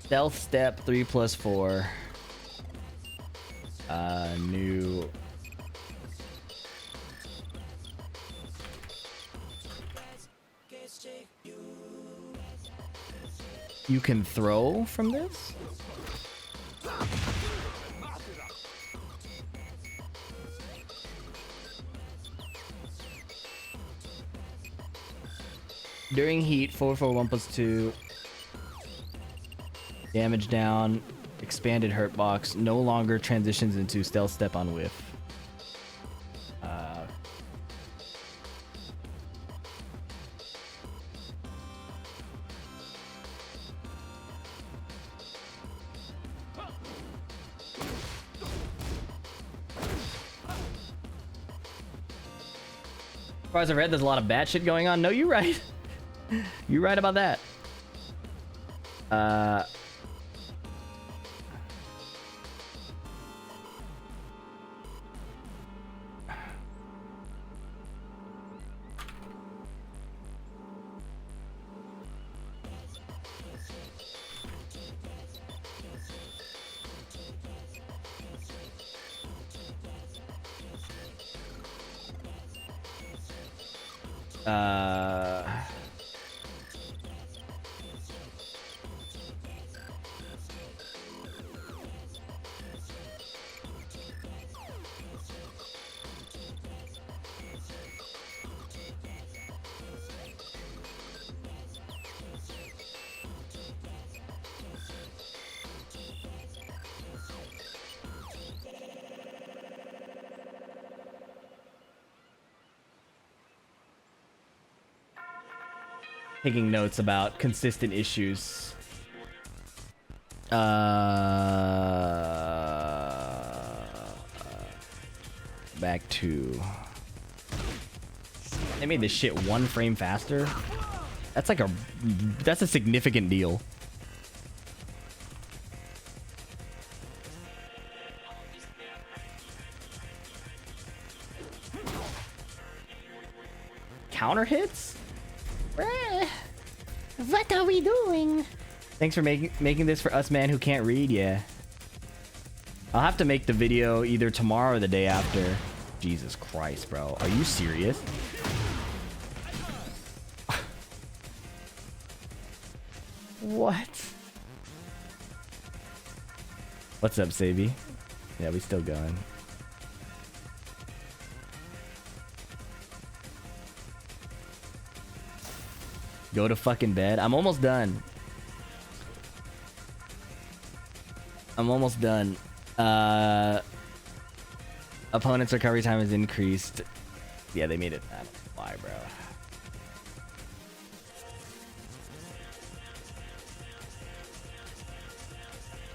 Stealth Step 3+4. New. You can throw from this? During heat, 441+2. Damage down. Expanded hurt box. No longer transitions into stealth step on whiff. As far as I read, there's a lot of bad shit going on. No, you're right. You're right about that. Taking notes about consistent issues. Back to... They made this shit 1 frame faster. That's like that's a significant deal. Counter hits? What are we doing? Thanks for making this for us man who can't read. Yeah. I'll have to make the video either tomorrow or the day after. Jesus Christ, bro. Are you serious? What? What's up, Sabi? Yeah, we still going. Go to fucking bed. I'm almost done. I'm almost done. Opponent's recovery time is increased. Yeah, they made it. I don't know why, bro.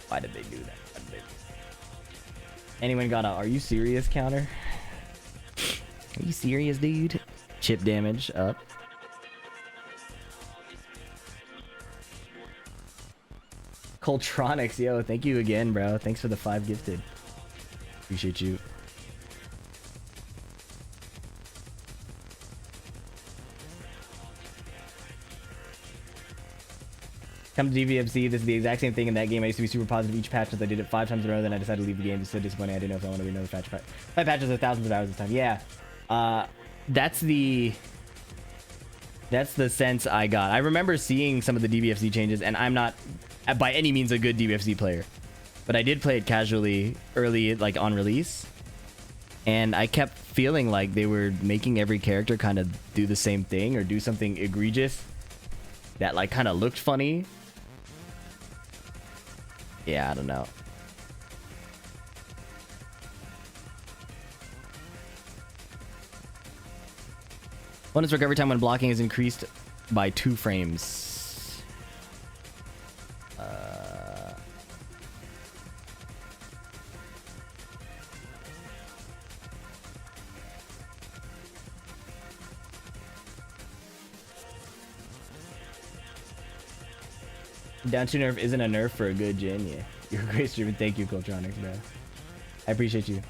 Why did they do that? Why did they... Anyone got a "Are you serious" counter? Are you serious, dude? Chip damage up. Coltronics, yo, thank you again, bro. Thanks for the 5 gifted. Appreciate you. Come to DVFC, this is the exact same thing in that game. I used to be super positive each patch since I did it 5 times in a row, then I decided to leave the game. It's so disappointing. I didn't know if I want to read another patch. 5 patches are thousands of hours this time. Yeah. That's the sense I got. I remember seeing some of the DBFZ changes, and I'm not by any means a good DBFZ player, but I did play it casually early, like on release, and I kept feeling like they were making every character kind of do the same thing or do something egregious that like kind of looked funny. Yeah, I don't know. Bonus recovery time when blocking is increased by 2 frames. Down 2 nerf isn't a nerf for a good gen, yeah. You're a great streamer. Thank you, Coltronics, bro. I appreciate you.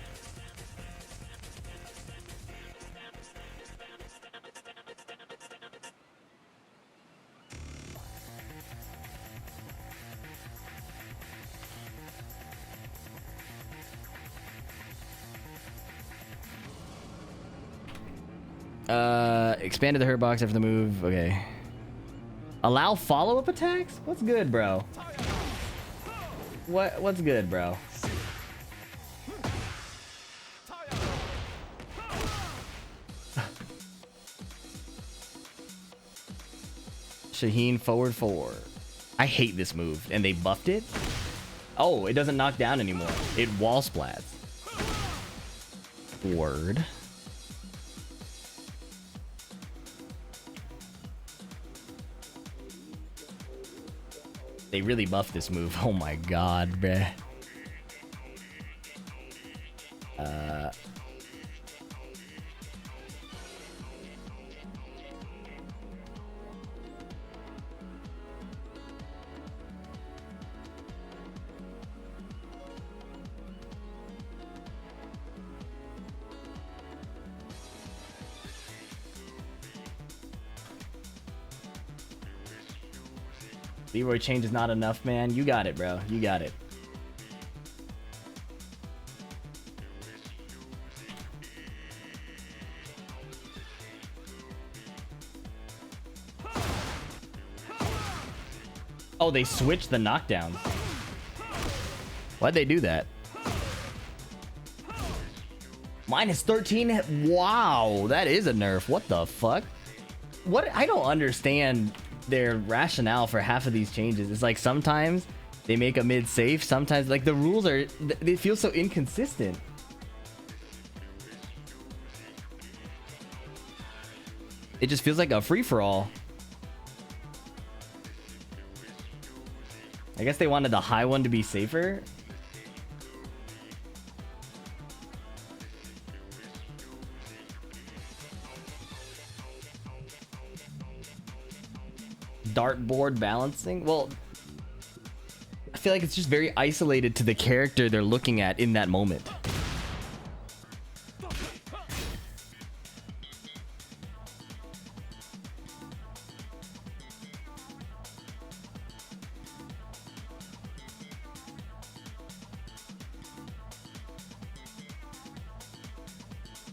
Expanded the hurt box after the move. Okay. Allow follow-up attacks? What's good, bro? What's good, bro? Shaheen forward 4. I hate this move, and they buffed it. Oh, it doesn't knock down anymore. It wall splats. Word. They really buffed this move. Oh my god, bruh. Leroy change is not enough, man. You got it, bro. You got it. Oh, they switched the knockdowns. Why'd they do that? Minus 13. Wow, that is a nerf. What the fuck? What? I don't understand their rationale for half of these changes. It's like sometimes they make a mid safe, sometimes like the rules are, they feel so inconsistent. It just feels like a free-for-all. I guess they wanted the high one to be safer. Dartboard balancing. Well, I feel like it's just very isolated to the character they're looking at in that moment.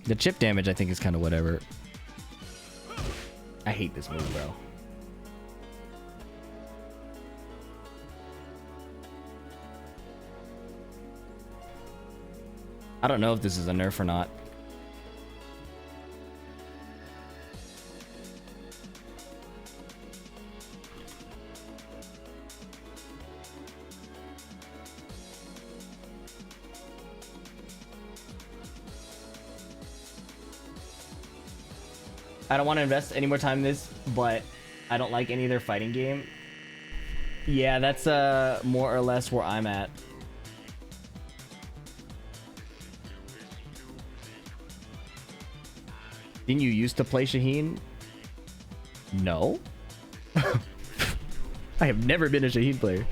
The chip damage, I think, is kind of whatever. I hate this move, bro. I don't know if this is a nerf or not. I don't want to invest any more time in this, but I don't like any of their fighting game. Yeah, that's more or less where I'm at. Didn't you used to play Shaheen? No. I have never been a Shaheen player.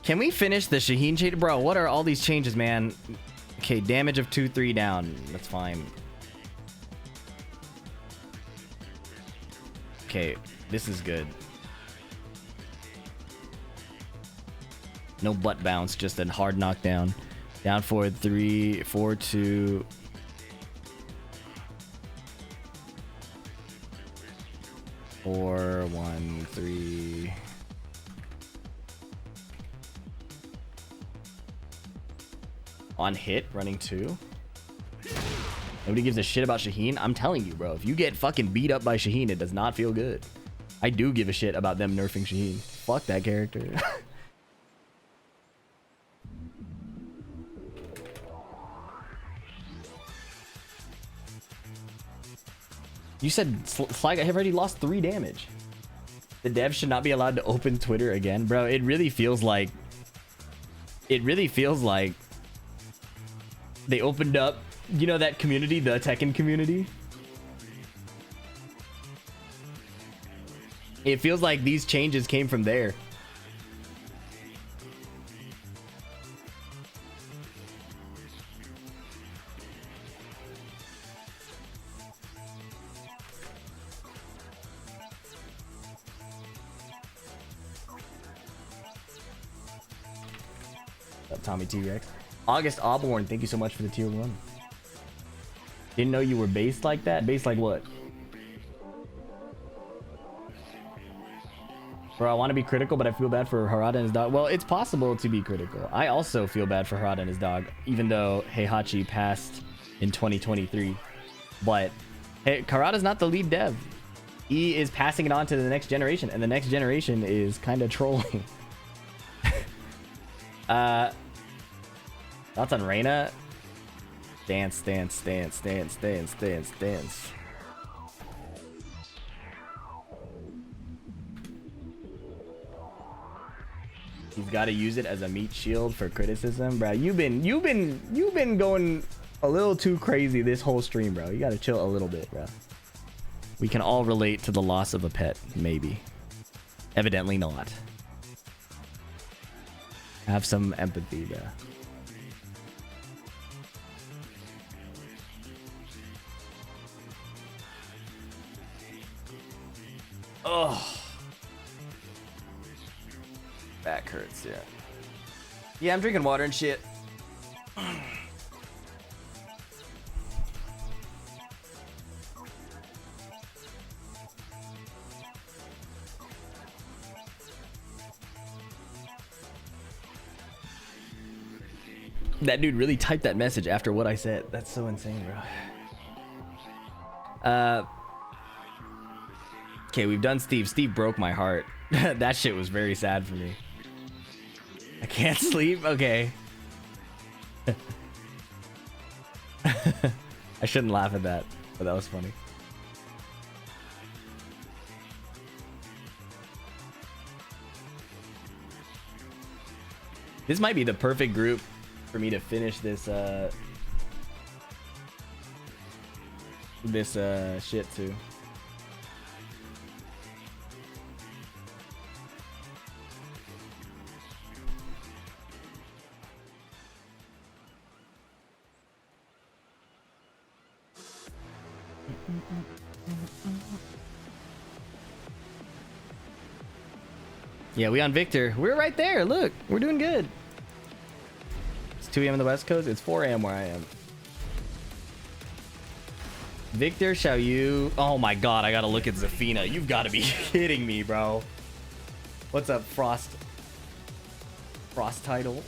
Can we finish the Shaheen change? Bro, what are all these changes, man? Okay, damage of 2-3 down. That's fine. Okay, this is good. No butt bounce, just a hard knockdown. Down 4-3, 4-2. Four, 1, 3. On hit, running 2. Nobody gives a shit about Shaheen. I'm telling you, bro. If you get fucking beat up by Shaheen, it does not feel good. I do give a shit about them nerfing Shaheen. Fuck that character. You said Sly have already lost 3 damage. The devs should not be allowed to open Twitter again, bro. It really feels like they opened up, you know, that community, the Tekken community. It feels like these changes came from there. Tommy T-Rex. August Auburn, thank you so much for the tier 1. Didn't know you were based like that. Based like what? Bro, I want to be critical, but I feel bad for Harada and his dog. Well, it's possible to be critical. I also feel bad for Harada and his dog, even though Heihachi passed in 2023. But hey, Harada's not the lead dev. He is passing it on to the next generation, and the next generation is kind of trolling. Thoughts on Reina? Dance, dance, dance, dance, dance, dance, dance. He's got to use it as a meat shield for criticism, bro. You've been going a little too crazy this whole stream, bro. You got to chill a little bit, bro. We can all relate to the loss of a pet, maybe. Evidently not. Have some empathy, bro. Oh, back hurts. Yeah, I'm drinking water and shit. That dude really typed that message after what I said. That's so insane, bro. Okay, we've done Steve. Steve broke my heart. That shit was very sad for me. I can't sleep? Okay. I shouldn't laugh at that, but that was funny. This might be the perfect group for me to finish this shit too. Yeah, we on Victor. We're right there. Look, we're doing good. It's 2 a.m. on the West Coast. It's 4 a.m. where I am. Victor, Xiayou. Oh my god, I gotta look at Zafina. You've got to be kidding me, bro. What's up, Frost? Frost title.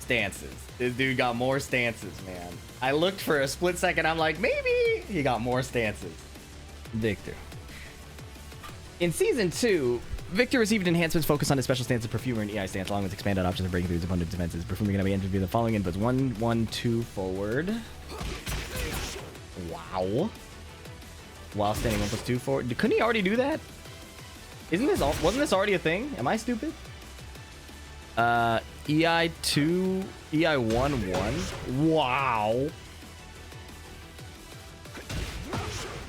Stances. This dude got more stances, man. I looked for a split second. I'm like, maybe he got more stances. Victor. In season 2, Victor received enhancements focused on his special stance of Perfumer and EI stance, along with expanded options of breaking through his opponent's defenses. Perfumer can be entered via the following inputs: 1, 1, 2 forward. Wow. While standing 1 plus 2 forward. Couldn't he already do that? Wasn't this already a thing? Am I stupid? EI 2, EI 1, 1. Wow.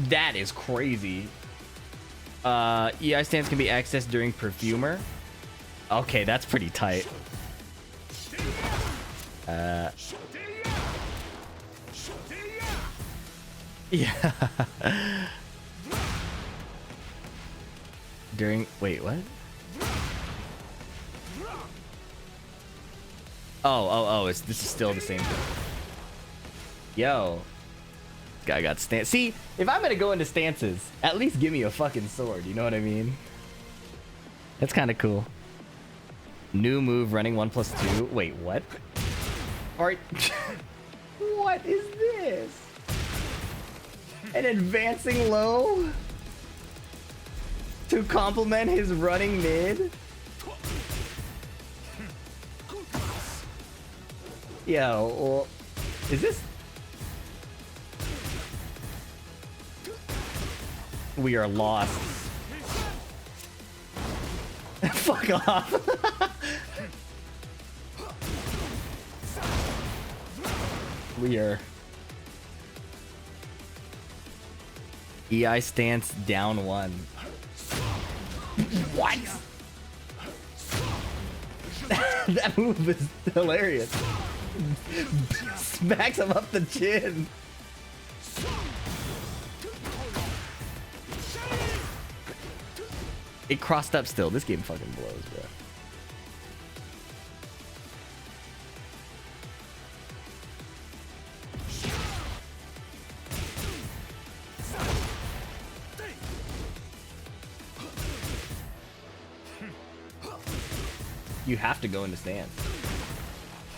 That is crazy. EI stance can be accessed during Perfumer. Okay, that's pretty tight. Yeah. Wait, what? This is still the same thing. Yo. This guy got stance. See, if I'm gonna go into stances, at least give me a fucking sword, you know what I mean? That's kind of cool. New move, running 1 plus 2. Wait, what? Alright. What is this? An advancing low? To complement his running mid? Yo, well, is this... We are lost. Fuck off. We are... EI stance down 1. What? That move is hilarious. Smacks him up the chin. It crossed up still. This game fucking blows, bro. You have to go into stance.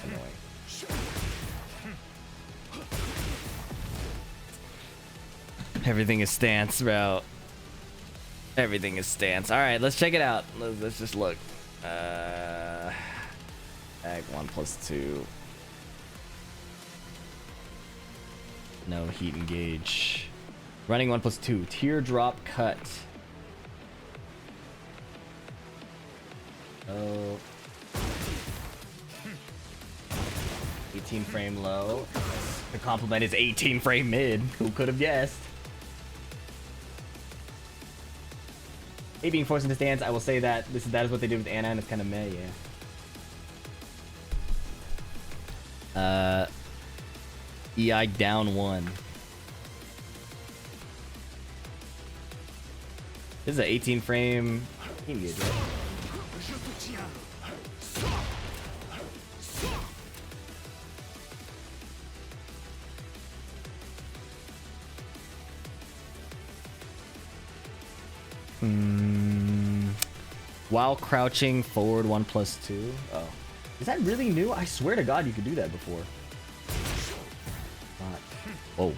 Annoying. Everything is stance, bro. Everything is stance. All right, let's check it out. Let's just look. Ag 1 plus 2. No heat engage. Running 1 plus 2. Teardrop cut. Oh. 18 frame low. The complement is 18 frame mid. Who could have guessed? A being forced into stance, I will say that that is what they did with Anna, and it's kind of meh, yeah. EI down 1. This is an 18 frame. Engage, right? While crouching forward 1 plus 2. Oh. Is that really new? I swear to God you could do that before. Whoa.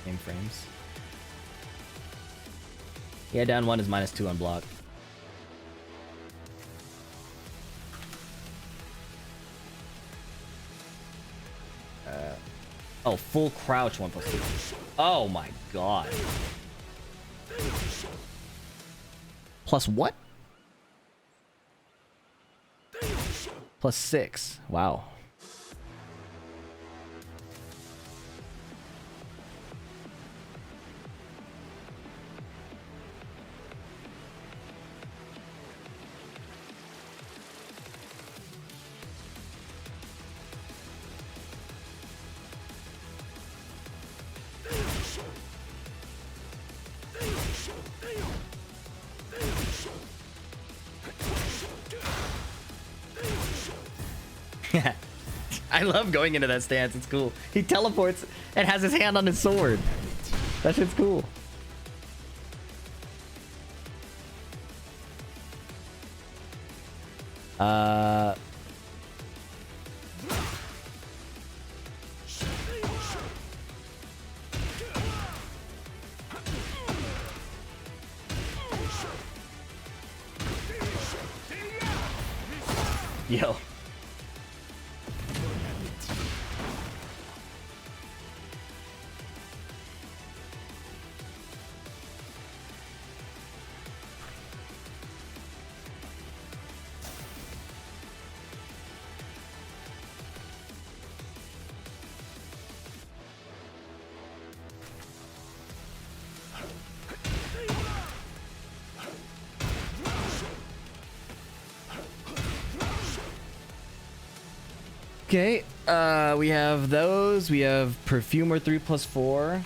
Same frames. Yeah, down 1 is -2 on block. Oh, full crouch 1 plus 2. Oh my God. Plus what? Plus 6. Wow. I love going into that stance. It's cool. He teleports and has his hand on his sword. That shit's cool. Yo. Okay, we have those. We have Perfumer 3+4.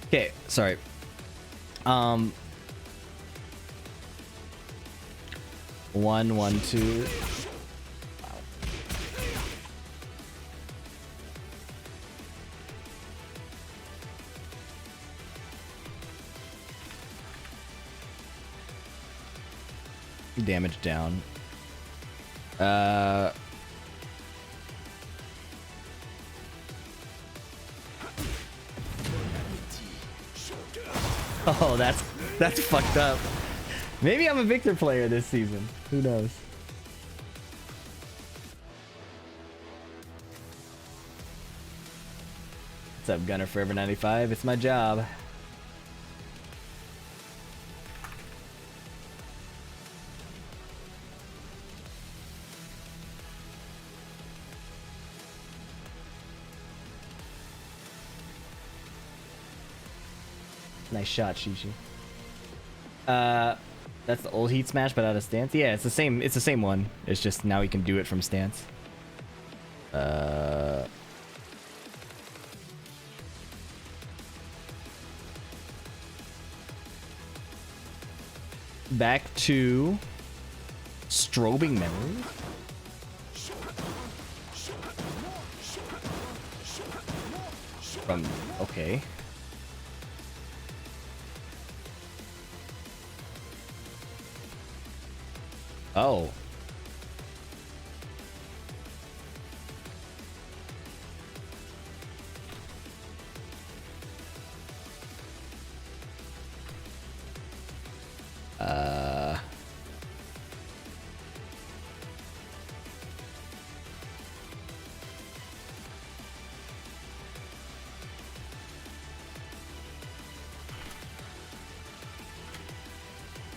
Okay, sorry. One, one, two. Damage down. Oh, that's fucked up. Maybe I'm a Victor player this season. Who knows? What's up, Gunner Forever 95? It's my job. Nice shot, Shishi. That's the old Heat Smash, but out of stance. Yeah, it's the same. It's the same one. It's just now we can do it from stance. Back to strobing memory. From okay. Oh.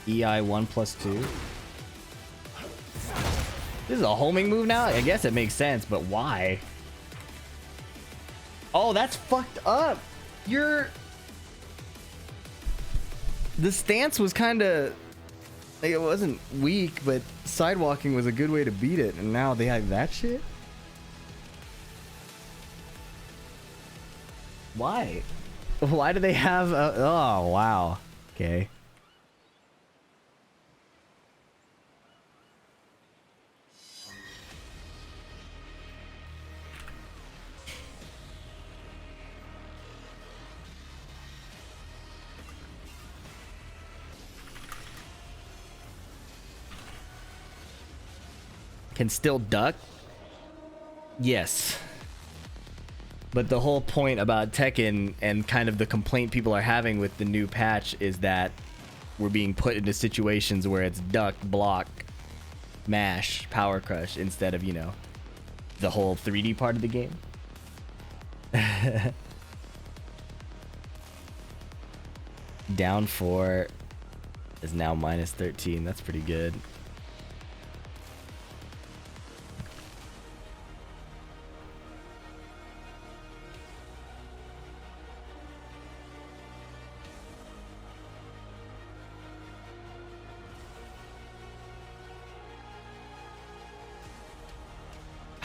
EI 1+2. This is a homing move now? I guess it makes sense, but why? Oh, that's fucked up. The stance was kind of... Like, it wasn't weak, but sidewalking was a good way to beat it, and now they have that shit? Why? Why do they have a... Oh, wow. Okay. Can still duck? Yes. But the whole point about Tekken and kind of the complaint people are having with the new patch is that we're being put into situations where it's duck, block, mash, power crush instead of, you know, the whole 3D part of the game. Down 4 is now -13. That's pretty good.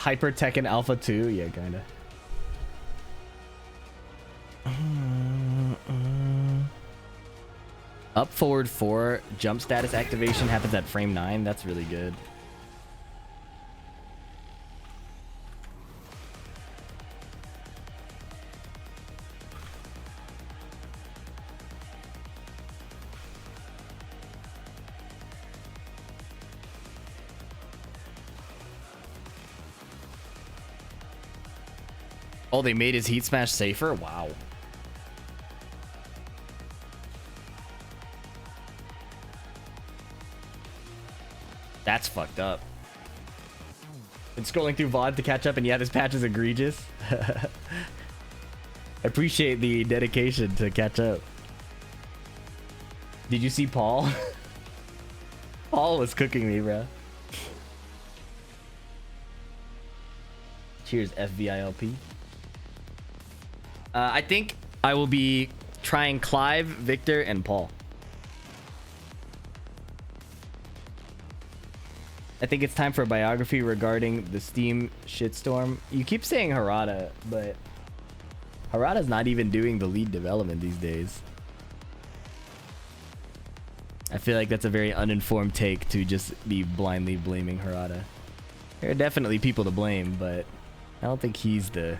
Hyper Tekken Alpha 2? Yeah, kinda. Up forward 4 jump status activation happens at frame 9. That's really good. Oh, they made his heat smash safer? Wow. That's fucked up. Been scrolling through VOD to catch up, and yeah, this patch is egregious. I appreciate the dedication to catch up. Did you see Paul? Paul was cooking me, bro. Cheers, FVILP. I think I will be trying Clive, Victor, and Paul. I think it's time for a biography regarding the Steam shitstorm. You keep saying Harada, but Harada's not even doing the lead development these days. I feel like that's a very uninformed take to just be blindly blaming Harada. There are definitely people to blame, but I don't think he's the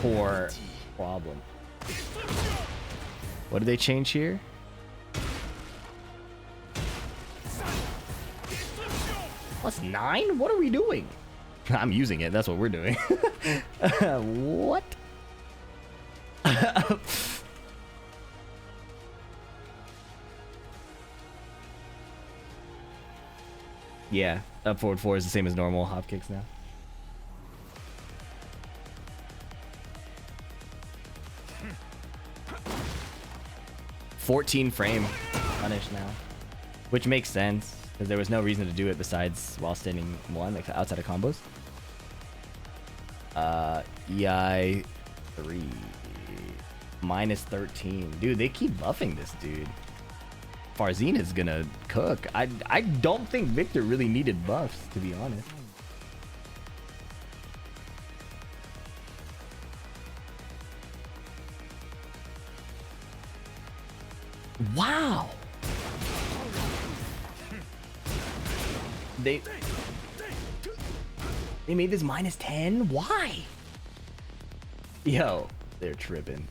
core problem. What did they change here? +9? What are we doing? I'm using it. That's what we're doing. What? Yeah, up forward 4 is the same as normal hop kicks now. $14 frame punish now, which makes sense because there was no reason to do it besides while standing 1, like outside of combos. EI 3 -13. Dude, they keep buffing this dude. Farzine is gonna cook. I don't think Victor really needed buffs, to be honest. Wow. They made this -10? Why? Yo, they're tripping.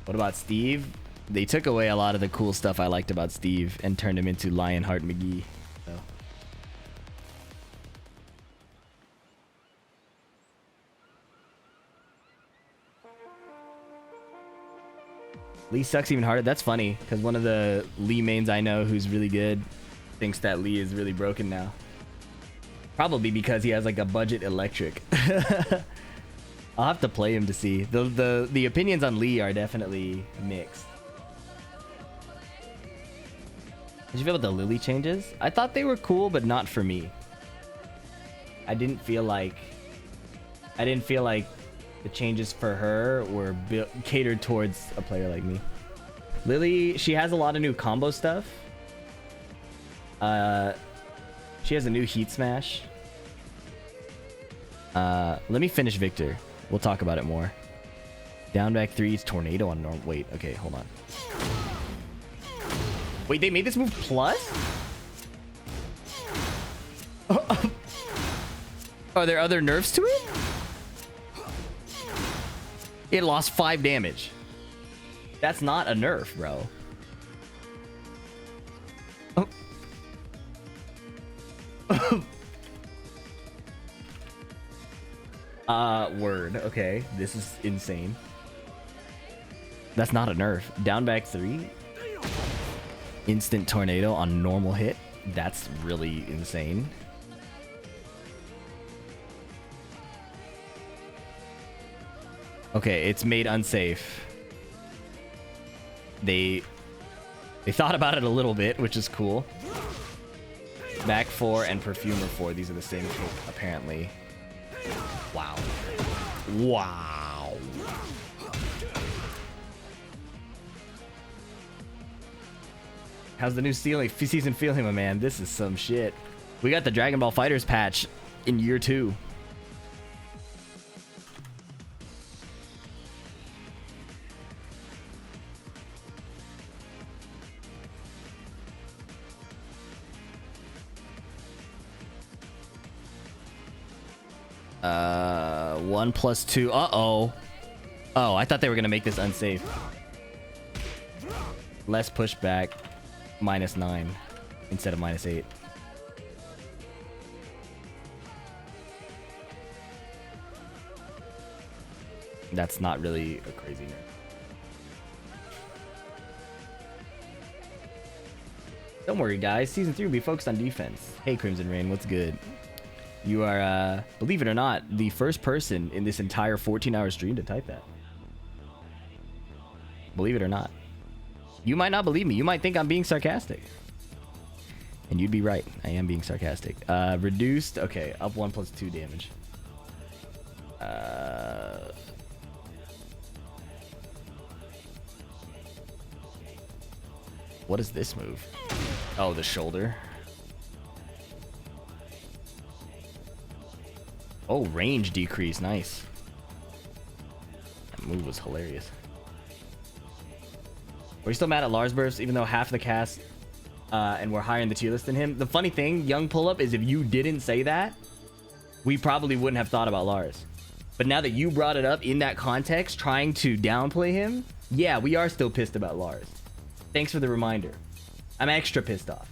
What about Steve? They took away a lot of the cool stuff I liked about Steve and turned him into Lionheart McGee. So. Lee sucks even harder. That's funny because one of the Lee mains I know who's really good thinks that Lee is really broken now. Probably because he has like a budget electric. I'll have to play him to see. The opinions on Lee are definitely mixed. Did you feel about the Lili changes? I thought they were cool, but not for me. I didn't feel like the changes for her were catered towards a player like me. Lili, she has a lot of new combo stuff. She has a new heat smash. Let me finish Victor. We'll talk about it more. Down back 3's tornado on normal. Wait, okay, hold on. Wait, they made this move plus? Are there other nerfs to it? It lost 5 damage. That's not a nerf, bro. Word. Okay, this is insane. That's not a nerf. Down back 3. Instant tornado on normal hit. That's really insane. Okay, it's made unsafe. They thought about it a little bit, which is cool. Back 4 and Perfumer 4. These are the same kick, apparently. Wow. Wow. How's the new season feeling, my man? This is some shit. We got the Dragon Ball FighterZ patch in year 2. One plus 2. Uh-oh. Oh, I thought they were gonna make this unsafe. Less pushback. -9 instead of -8. That's not really a crazy nerf. Don't worry, guys. Season 3 will be focused on defense. Hey, Crimson Rain, what's good? You are, believe it or not, the first person in this entire 14-hour stream to type that. Believe it or not. You might not believe me. You might think I'm being sarcastic. And you'd be right. I am being sarcastic. Reduced. Okay, up 1 plus 2 damage. What is this move? Oh, the shoulder. Oh, range decrease. Nice. That move was hilarious. We're still mad at Lars burst, even though half the cast and we're higher in the tier list than him. The funny thing, young pull-up, is if you didn't say that, we probably wouldn't have thought about Lars. But now that you brought it up in that context, trying to downplay him, yeah, we are still pissed about Lars. Thanks for the reminder. I'm extra pissed off.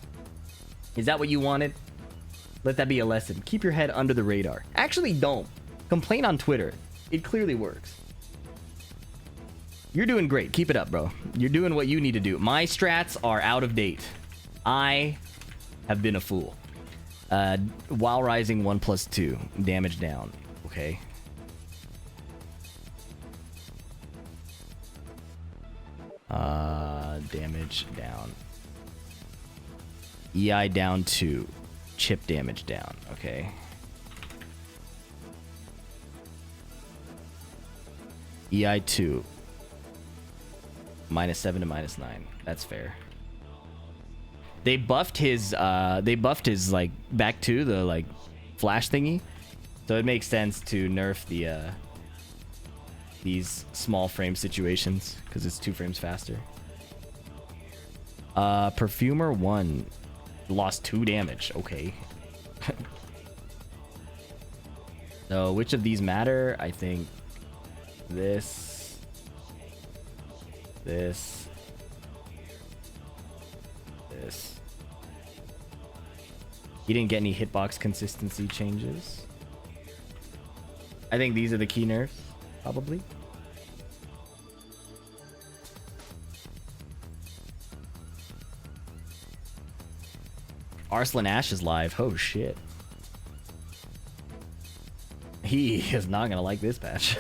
Is that what you wanted? Let that be a lesson. Keep your head under the radar. Actually, don't. Complain on Twitter. It clearly works. You're doing great. Keep it up, bro. You're doing what you need to do. My strats are out of date. I have been a fool. While rising 1 plus 2. Damage down. Okay. Damage down. EI down 2. Chip damage down. Okay. EI 2. -7 to -9. That's fair. They buffed his like back to the like flash thingy. So it makes sense to nerf the these small frame situations because it's 2 frames faster. Perfumer 1 lost 2 damage. Okay. So which of these matter? I think this. He didn't get any hitbox consistency changes. I think these are the key nerfs, probably. Arslan Ash is live. Oh shit. He is not gonna like this patch.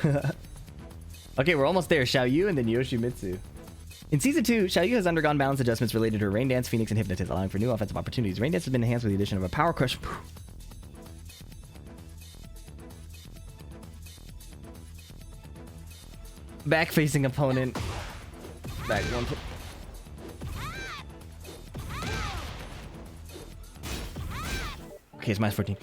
Okay, we're almost there. Xiayou and then Yoshimitsu. In Season 2, Xiayou has undergone balance adjustments related to her Rain Dance, Phoenix, and Hypnotist, allowing for new offensive opportunities. Rain Dance has been enhanced with the addition of a Power Crush. Back-facing opponent. Back 1. Okay, it's -14.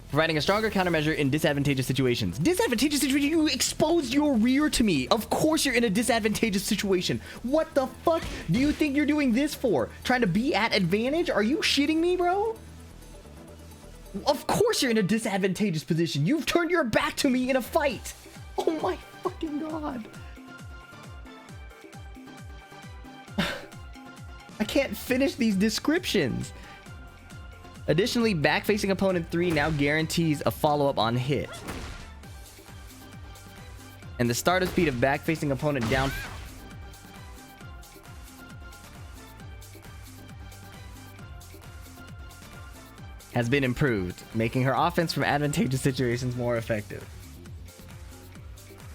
Providing a stronger countermeasure in disadvantageous situations. Disadvantageous situation? You exposed your rear to me. Of course you're in a disadvantageous situation. What the fuck do you think you're doing this for? Trying to be at advantage? Are you shitting me, bro? Of course you're in a disadvantageous position. You've turned your back to me in a fight. Oh my fucking god. I can't finish these descriptions. Additionally, back-facing opponent 3 now guarantees a follow-up on hit. And the startup speed of back-facing opponent down... has been improved, making her offense from advantageous situations more effective.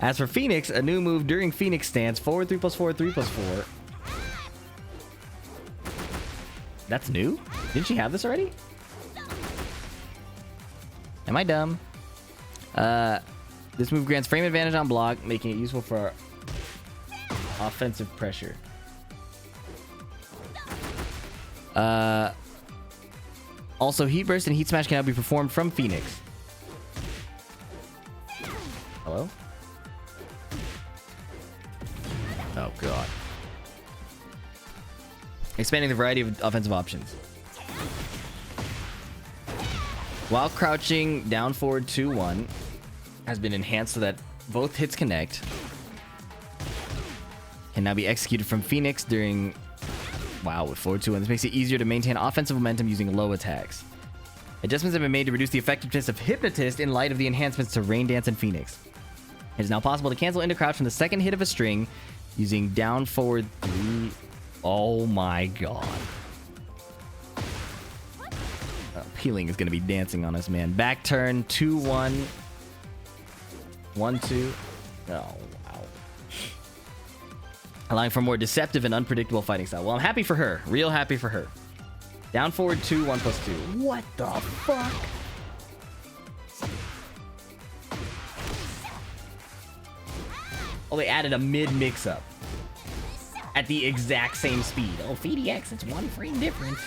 As for Phoenix, a new move during Phoenix stance, forward 3 plus 4, 3 plus 4. That's new? Didn't she have this already? Am I dumb? This move grants frame advantage on block, making it useful for offensive pressure. Also, Heat Burst and Heat Smash can now be performed from Phoenix. Hello? Oh, God. Expanding the variety of offensive options. While crouching, down forward 2-1 has been enhanced so that both hits connect. Can now be executed from Phoenix during... Wow, with forward 2-1. This makes it easier to maintain offensive momentum using low attacks. Adjustments have been made to reduce the effectiveness of Hypnotist in light of the enhancements to Rain Dance and Phoenix. It is now possible to cancel into crouch from the second hit of a string using down forward 3. Oh my God. Peeling is going to be dancing on us, man. Back turn 2-1. 1-2. Oh, wow. Allowing for more deceptive and unpredictable fighting style. Well, I'm happy for her. Real happy for her. Down forward 2, 1+2. What the fuck? Oh, they added a mid mix-up. At the exact same speed. Oh, PhiDX, it's 1 frame difference.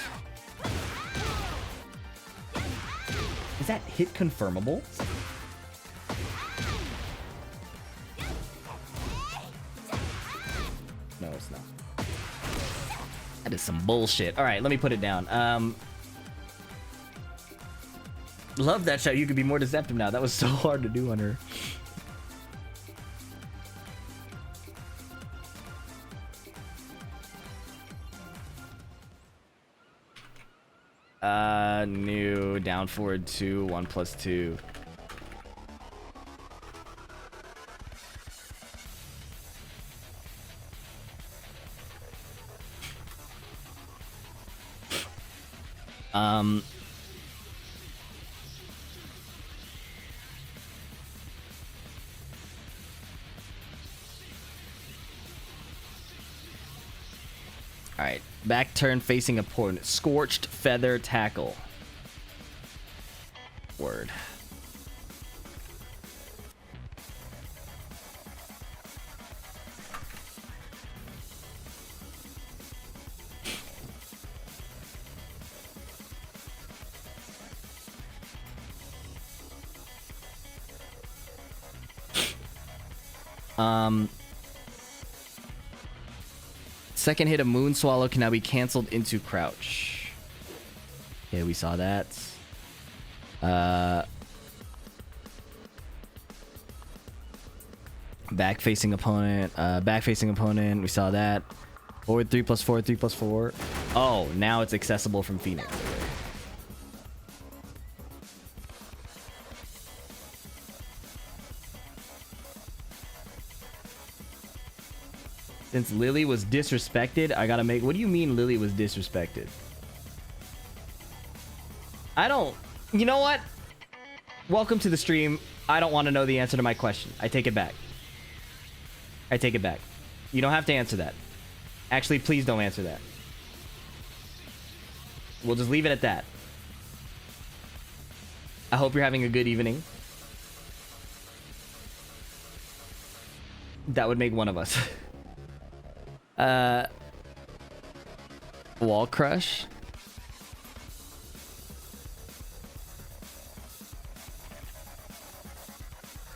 Is that hit confirmable? No, it's not. That is some bullshit. All right, let me put it down. Love that shot. You could be more deceptive now. That was so hard to do on her. New down forward 2, 1+2. All right, back turn facing opponent. Scorched feather tackle. Word. Second hit of Moon Swallow can now be canceled into crouch. Okay, we saw that. Back facing opponent. Back facing opponent. We saw that. Forward 3+4, 3+4. Oh, now it's accessible from Phoenix. Since Lili was disrespected, I gotta make... What do you mean Lili was disrespected? I don't... You know what? Welcome to the stream. I don't want to know the answer to my question. I take it back. I take it back. You don't have to answer that. Actually, please don't answer that. We'll just leave it at that. I hope you're having a good evening. That would make one of us. Wall crush.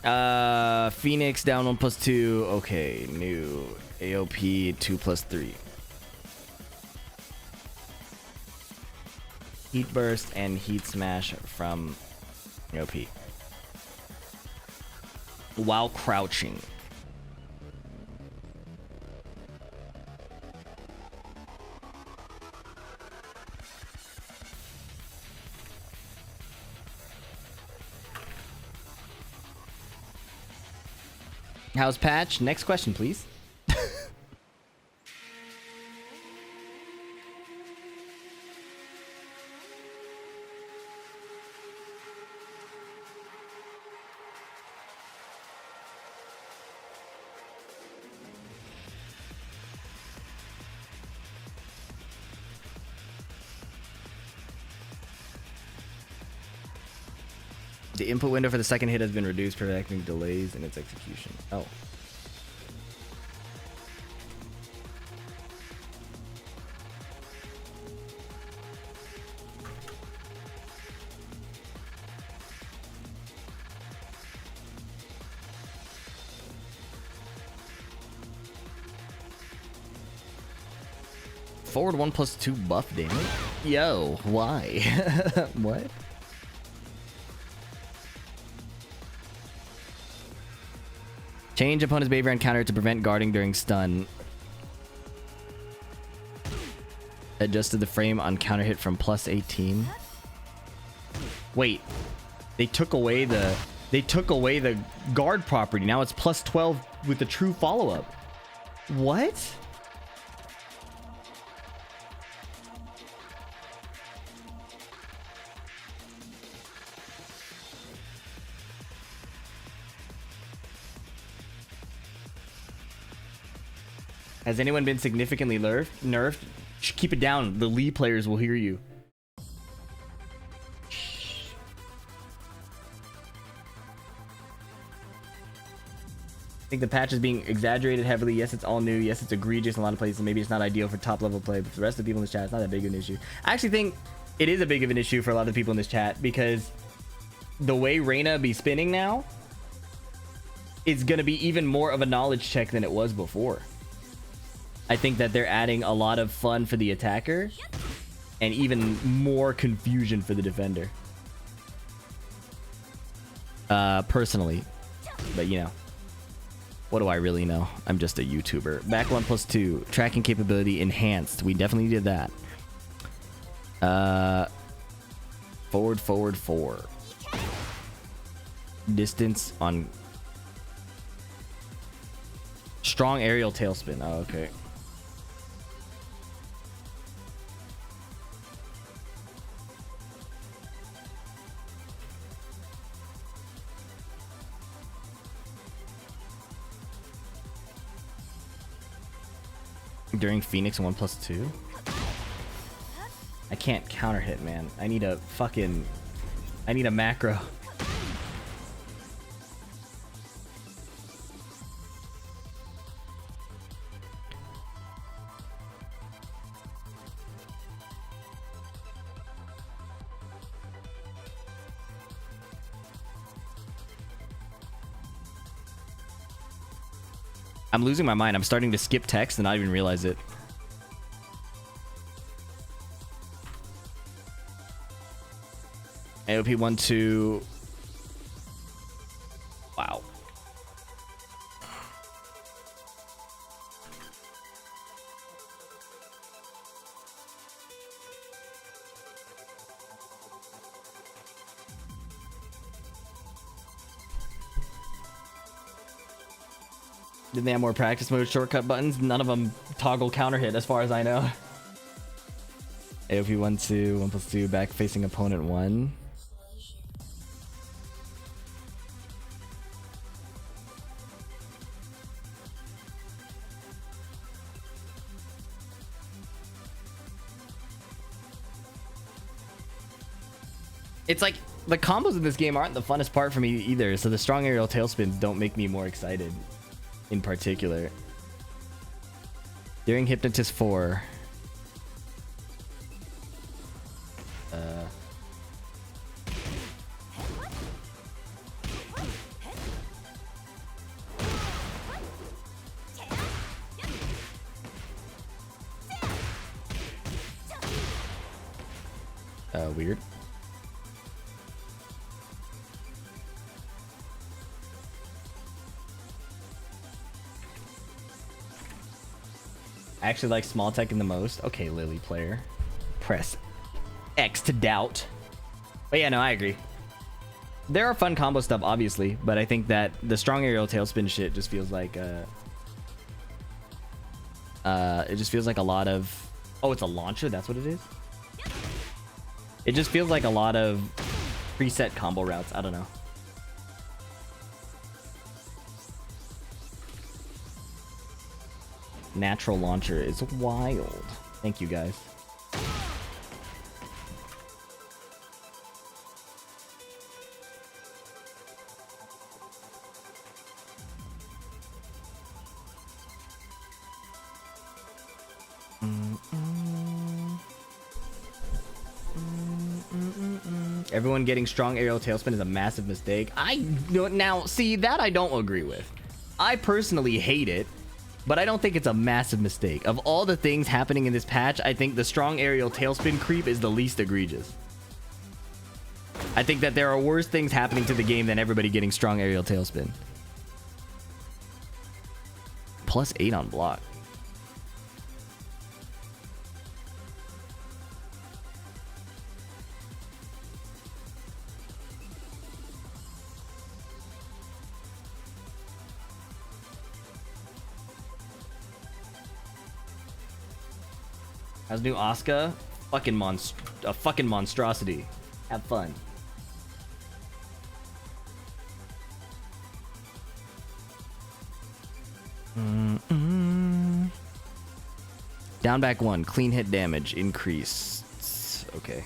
Phoenix down 1+2. Okay, new AOP 2+3. Heat burst and heat smash from AOP. While crouching. How's patch? Next question, please. The input window for the second hit has been reduced, preventing delays in its execution. Oh. Forward 1+2 buff damage? Yo, why? What? Change opponent's behavior and counter to prevent guarding during stun. Adjusted the frame on counter hit from +18. Wait. They took away the guard property. Now it's +12 with the true follow-up. What? Has anyone been significantly nerfed? Keep it down. The Lee players will hear you. I think the patch is being exaggerated heavily. Yes, it's all new. Yes, it's egregious in a lot of places. Maybe it's not ideal for top level play, but for the rest of the people in this chat, it's not that big of an issue. I actually think it is a big of an issue for a lot of the people in this chat because the way Reina be spinning now is going to be even more of a knowledge check than it was before. I think that they're adding a lot of fun for the attacker and even more confusion for the defender. Personally, but you know, what do I really know? I'm just a YouTuber. Back 1+2 tracking capability enhanced. We definitely did that. Forward 4. Distance on strong aerial tailspin. Oh, okay. During Phoenix 1+2? I can't counter hit, man. I need a macro. I'm losing my mind. I'm starting to skip text and not even realize it. AOP 1-2. Wow. Didn't they have more practice mode shortcut buttons? None of them toggle counter hit as far as I know. AOP 1-2, 1+2, back facing opponent 1. It's like the combos in this game aren't the funnest part for me either, so the strong aerial tailspins don't make me more excited. In particular, during Hypnotist 4, weird. I actually like small Tekken the most. Okay, Lili player. Press X to doubt. But yeah, no, I agree. There are fun combo stuff, obviously, but I think that the strong aerial tailspin shit just feels like it just feels like a lot of... Oh, it's a launcher? That's what it is? It just feels like a lot of preset combo routes. I don't know. Natural launcher is wild. Thank you, guys. Everyone getting strong aerial tailspin is a massive mistake. Now see that I don't agree with. I personally hate it. but I don't think it's a massive mistake. Of all the things happening in this patch, I think the strong aerial tailspin creep is the least egregious. I think that there are worse things happening to the game than everybody getting strong aerial tailspin. +8 on block. How's new Asuka? A fucking monstrosity. Have fun. Down back 1. Clean hit damage increased. Okay.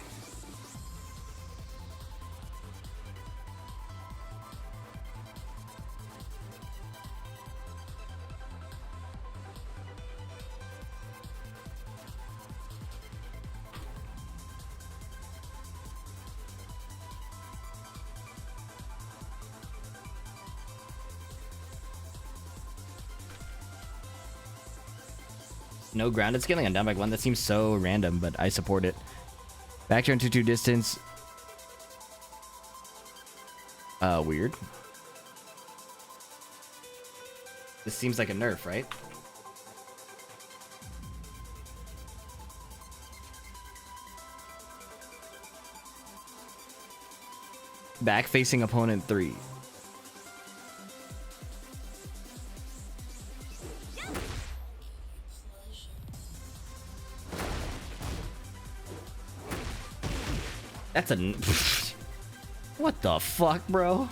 No grounded scaling on down back 1. That seems so random, but I support it. Back turn 2-2 distance. Weird. This seems like a nerf, right? Back facing opponent 3. That's a... What the fuck, bro?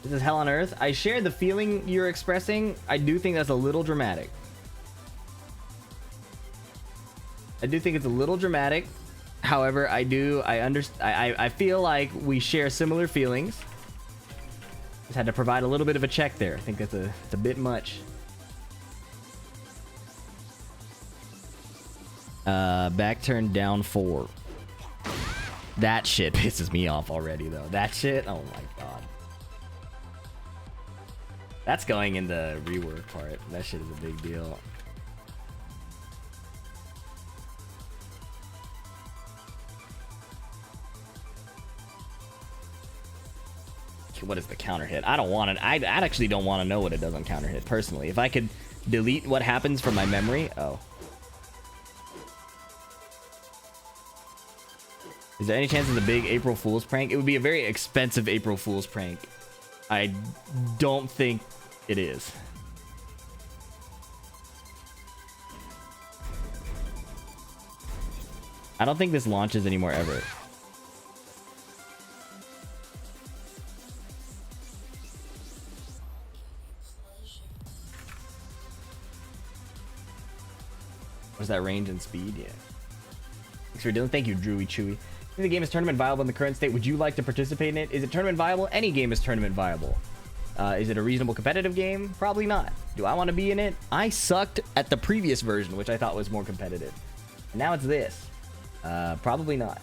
This is hell on earth. I share the feeling you're expressing. I do think that's a little dramatic. I do think it's a little dramatic. However, I feel like we share similar feelings. Just had to provide a little bit of a check there. I think that's it's a bit much. Back turn down 4. That shit pisses me off already, though. That shit, oh my god. That's going in the rework part. That shit is a big deal. What is the counter hit? I don't want it. I actually don't want to know what it does on counter hit, personally. If I could delete what happens from my memory. Oh. Is there any chance it's a big April Fool's prank? It would be a very expensive April Fool's prank. I don't think it is. I don't think this launches anymore ever. What's that range and speed? Yeah. Thanks for dealing. Thank you, Drewy Chewy. If the game is tournament viable in the current state, would you like to participate in it? Is it tournament viable? Any game is tournament viable. Is it a reasonable competitive game? Probably not. Do I want to be in it? I sucked at the previous version, which I thought was more competitive. And now it's this. Probably not.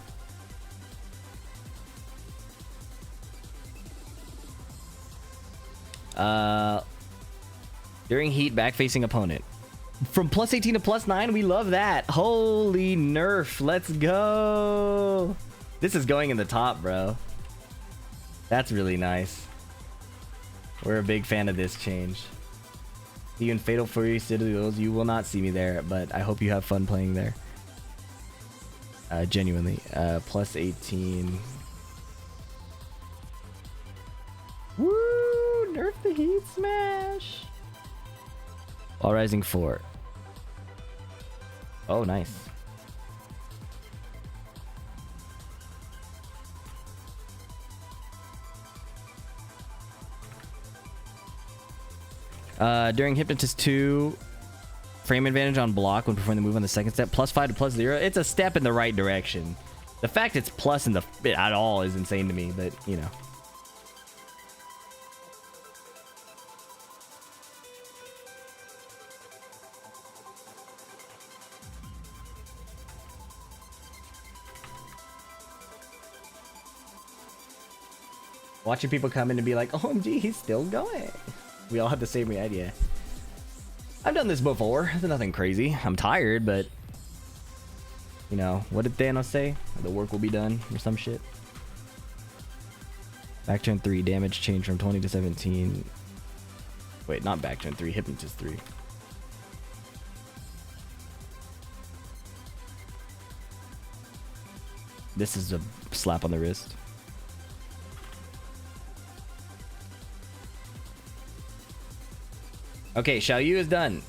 During heat, back facing opponent. From +18 to +9, we love that. Holy nerf. Let's go. This is going in the top, bro. That's really nice. We're a big fan of this change. See you in Fatal Fury Citadels. You will not see me there, but I hope you have fun playing there. Genuinely. +18. Woo! Nerf the heat smash. All Rising 4. Oh, nice. During Hypnotist 2, frame advantage on block when performing the move on the second step. +5 to +0. It's a step in the right direction. The fact it's plus in the at all is insane to me, but you know. Watching people come in and be like, OMG, he's still going. We all have the same idea. I've done this before. It's nothing crazy. I'm tired, but... You know, what did Thanos say? The work will be done or some shit. Back turn 3. Damage change from 20 to 17. Wait, not back turn 3. Hypnotist 3. This is a slap on the wrist. Okay, Xiayou is done.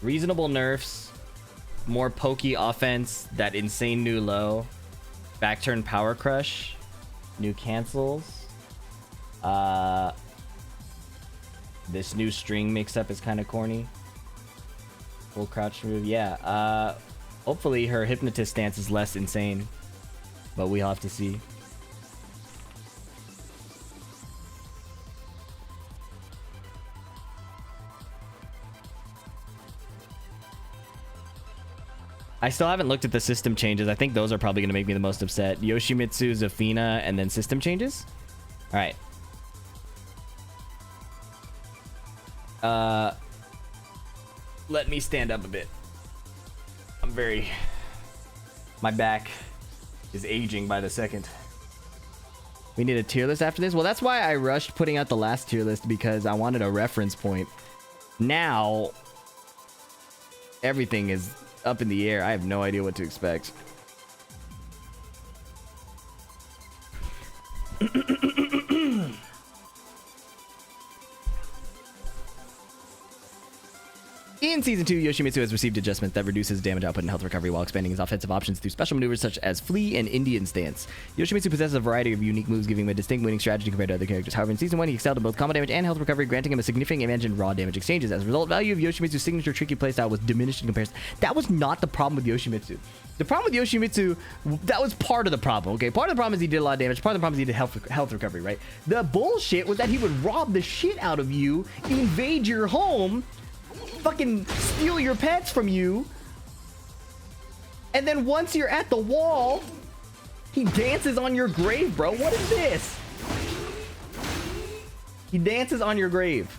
Reasonable nerfs. More pokey offense. That insane new low. Back turn power crush. New cancels. This new string mix-up is kind of corny. Full crouch move. Yeah. Hopefully her hypnotist stance is less insane. But we'll have to see. I still haven't looked at the system changes. I think those are probably going to make me the most upset. Yoshimitsu, Zafina, and then system changes. All right. Let me stand up a bit. My back is aging by the second. We need a tier list after this. Well, that's why I rushed putting out the last tier list, because I wanted a reference point. Now, everything is up in the air. I have no idea what to expect. In Season 2, Yoshimitsu has received adjustment that reduces damage output and health recovery while expanding his offensive options through special maneuvers such as Flee and Indian Stance. Yoshimitsu possesses a variety of unique moves, giving him a distinct winning strategy compared to other characters. However, in Season 1, he excelled in both combo damage and health recovery, granting him a significant advantage in raw damage exchanges. As a result, value of Yoshimitsu's signature tricky playstyle was diminished in comparison. That was not the problem with Yoshimitsu. The problem with Yoshimitsu, that was part of the problem, okay? Part of the problem is he did a lot of damage. Part of the problem is he did health recovery, right? The bullshit was that he would rob the shit out of you, invade your home, fucking steal your pets from you, and then once you're at the wall, he dances on your grave, bro. What is this? He dances on your grave.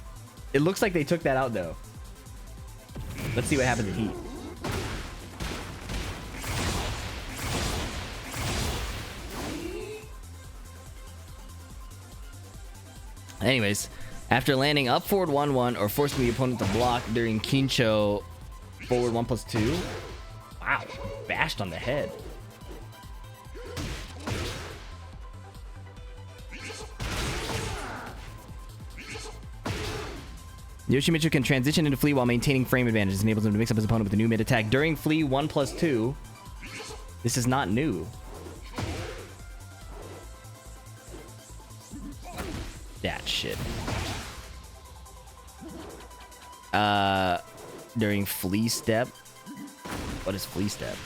It looks like they took that out, though. Let's see what happens in Heat. Anyways, after landing up forward 1-1 or forcing the opponent to block during Kincho forward 1+2. Wow, bashed on the head. Yoshimitsu can transition into Flee while maintaining frame advantage. This enables him to mix up his opponent with a new mid attack during Flee 1+2. This is not new. That shit. During Flee Step. What is Flee Step?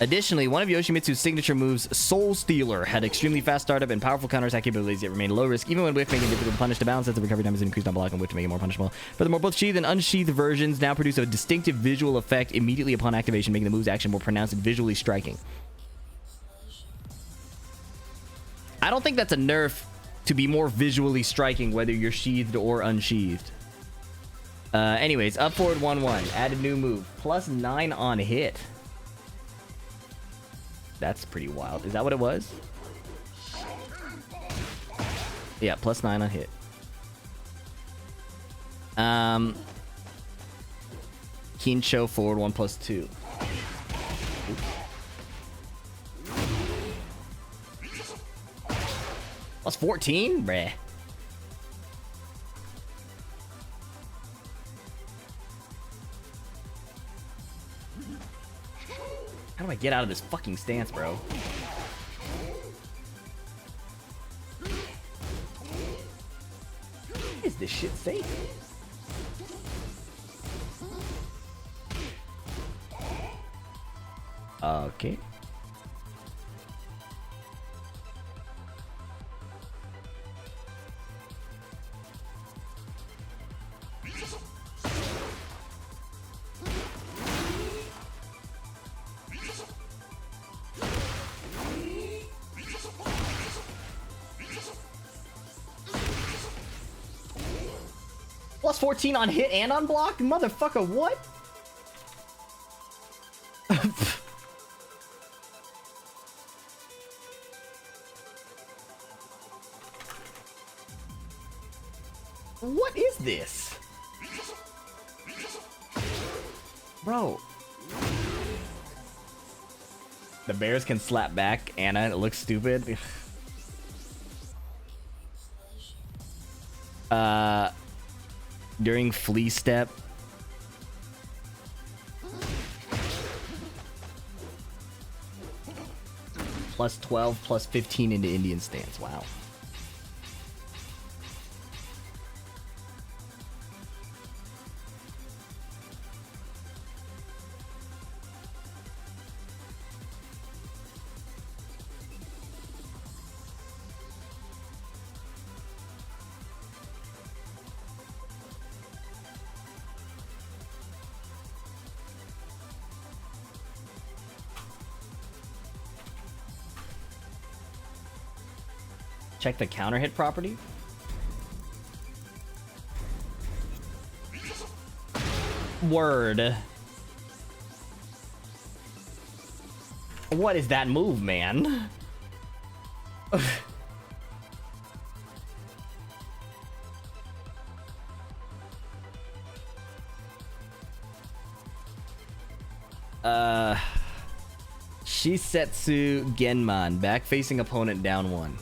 Additionally, one of Yoshimitsu's signature moves, Soul Stealer, had extremely fast startup and powerful counterattack capabilities that remained low risk, even when whiff, making it difficult to punish. The balance as the recovery time is increased on block and whiff to make it more punishable. Furthermore, both sheathed and unsheathed versions now produce a distinctive visual effect immediately upon activation, making the move's action more pronounced and visually striking. I don't think that's a nerf to be more visually striking, whether you're sheathed or unsheathed. Anyways, up forward 1-1. Added new move. +9 on hit. That's pretty wild. Is that what it was? Yeah, +9 on hit. Kincho forward 1+2. +14? Bruh. How do I get out of this fucking stance, bro? Is this shit safe? Okay. Plus 14 on hit and on block? Motherfucker, what? What is this? Bro. The bears can slap back Anna and it looks stupid. During flea step. Plus 12, plus 15 into Indian stance. Wow. Check the counter hit property. Word. What is that move, man? Shisetsu Genman, back facing opponent down 1.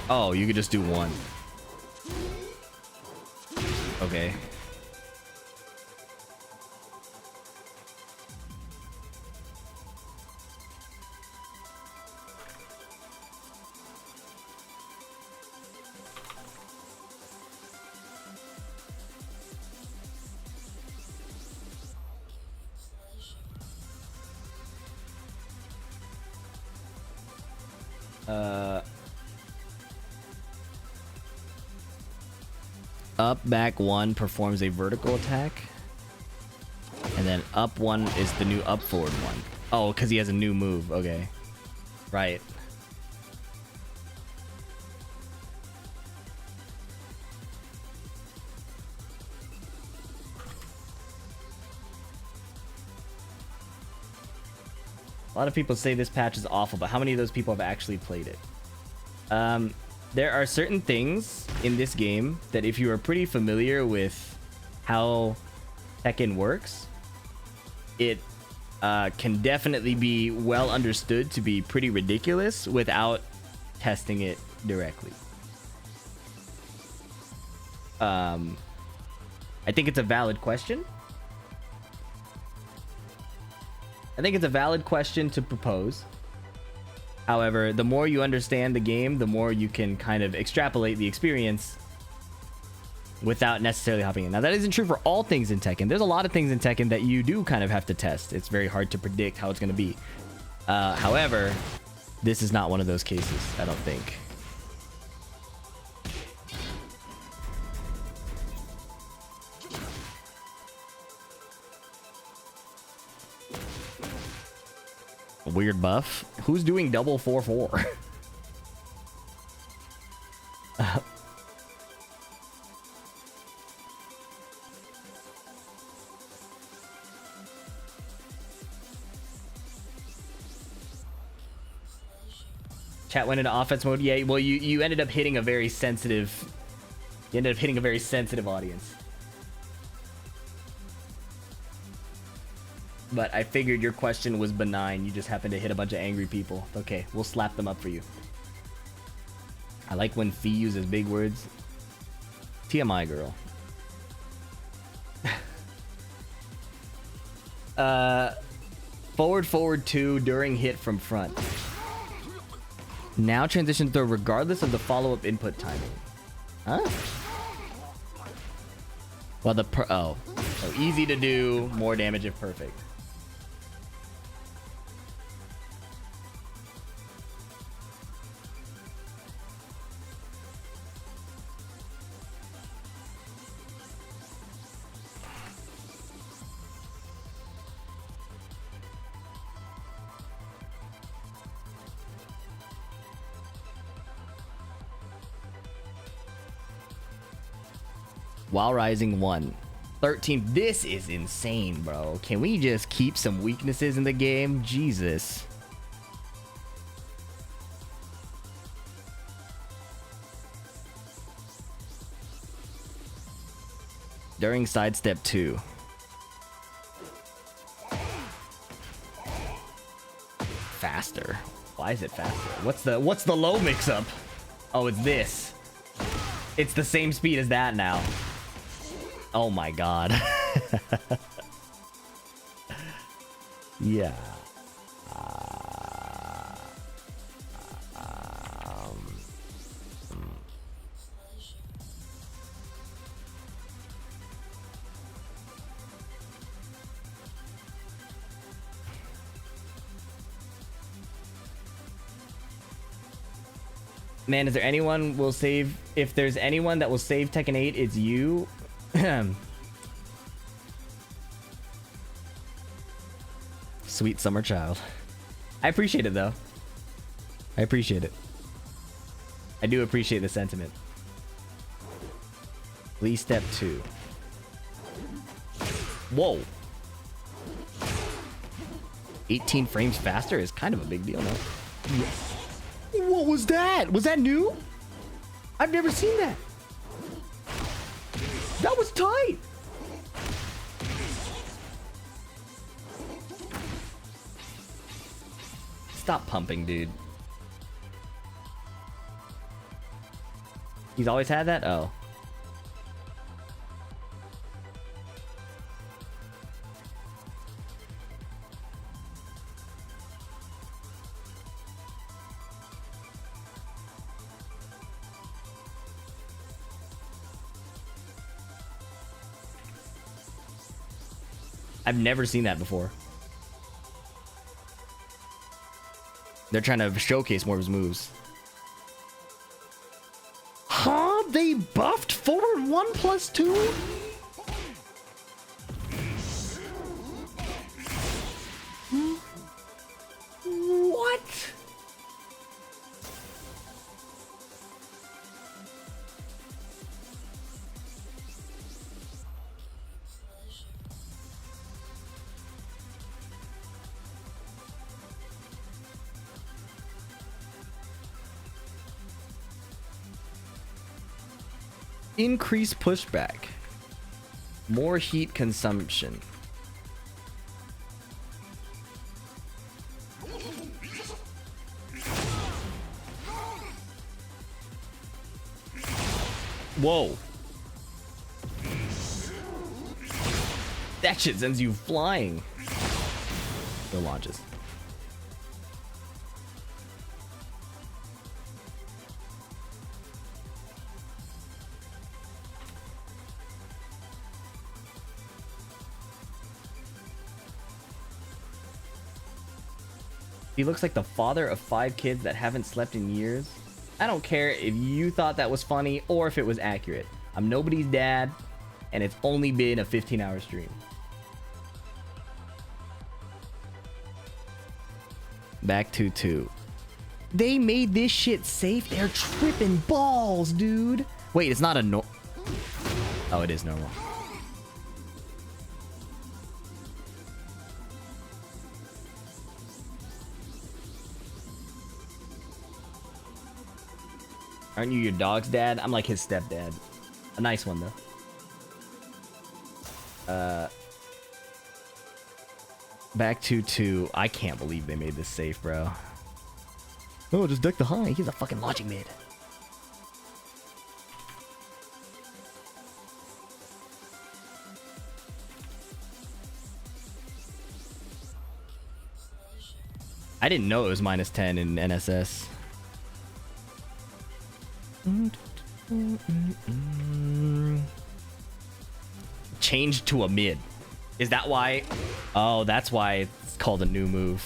Oh, you could just do 1. Okay. Up back 1 performs a vertical attack. And then up 1 is the new up forward 1. Oh, because he has a new move. Okay. Right. A lot of people say this patch is awful, but how many of those people have actually played it? There are certain things in this game that if you are pretty familiar with how Tekken works, it can definitely be well understood to be pretty ridiculous without testing it directly. I think it's a valid question. I think it's a valid question to propose. However, the more you understand the game, the more you can kind of extrapolate the experience without necessarily hopping in. Now, that isn't true for all things in Tekken. There's a lot of things in Tekken that you do kind of have to test. It's very hard to predict how it's going to be. However, this is not one of those cases, I don't think. Weird buff. Who's doing double 4-4? Chat went into offense mode. Yeah, well, you ended up hitting a very sensitive. You ended up hitting a very sensitive audience. But I figured your question was benign. You just happened to hit a bunch of angry people. Okay, we'll slap them up for you. I like when Fee uses big words. TMI, girl. Forward 2 during hit from front. Now transition throw regardless of the follow-up input timing. Huh? Well, so easy to do, more damage if perfect. While rising 1. 13. This is insane, bro. Can we just keep some weaknesses in the game? Jesus. During sidestep 2. Faster. Why is it faster? What's the low mix up? Oh, it's this. It's the same speed as that now. Oh my god. Yeah. Man, is there anyone will save? If there's anyone that will save Tekken 8, it's you. Sweet summer child. I appreciate it though. I appreciate it. I do appreciate the sentiment. Please step 2. Whoa. 18 frames faster is kind of a big deal now. What was that? Was that new? I've never seen that. That was tight. Stop pumping, dude. He's always had that? Oh. I've never seen that before. They're trying to showcase more of his moves. Huh? They buffed forward 1+2? What? Increase pushback. More heat consumption. Whoa. That shit sends you flying. No launches. He looks like the father of 5 kids that haven't slept in years. I don't care if you thought that was funny or if it was accurate. I'm nobody's dad, and it's only been a 15-hour stream. Back to 2. They made this shit safe. They're tripping balls, dude. Wait, it's not a Oh, it is normal. Aren't you your dog's dad? I'm like his stepdad. A nice one, though. Back to 2. I can't believe they made this safe, bro. Oh, just duck the high. He's a fucking launching mid. I didn't know it was -10 in NSS. Changed to a mid. Is that why? Oh, that's why it's called a new move.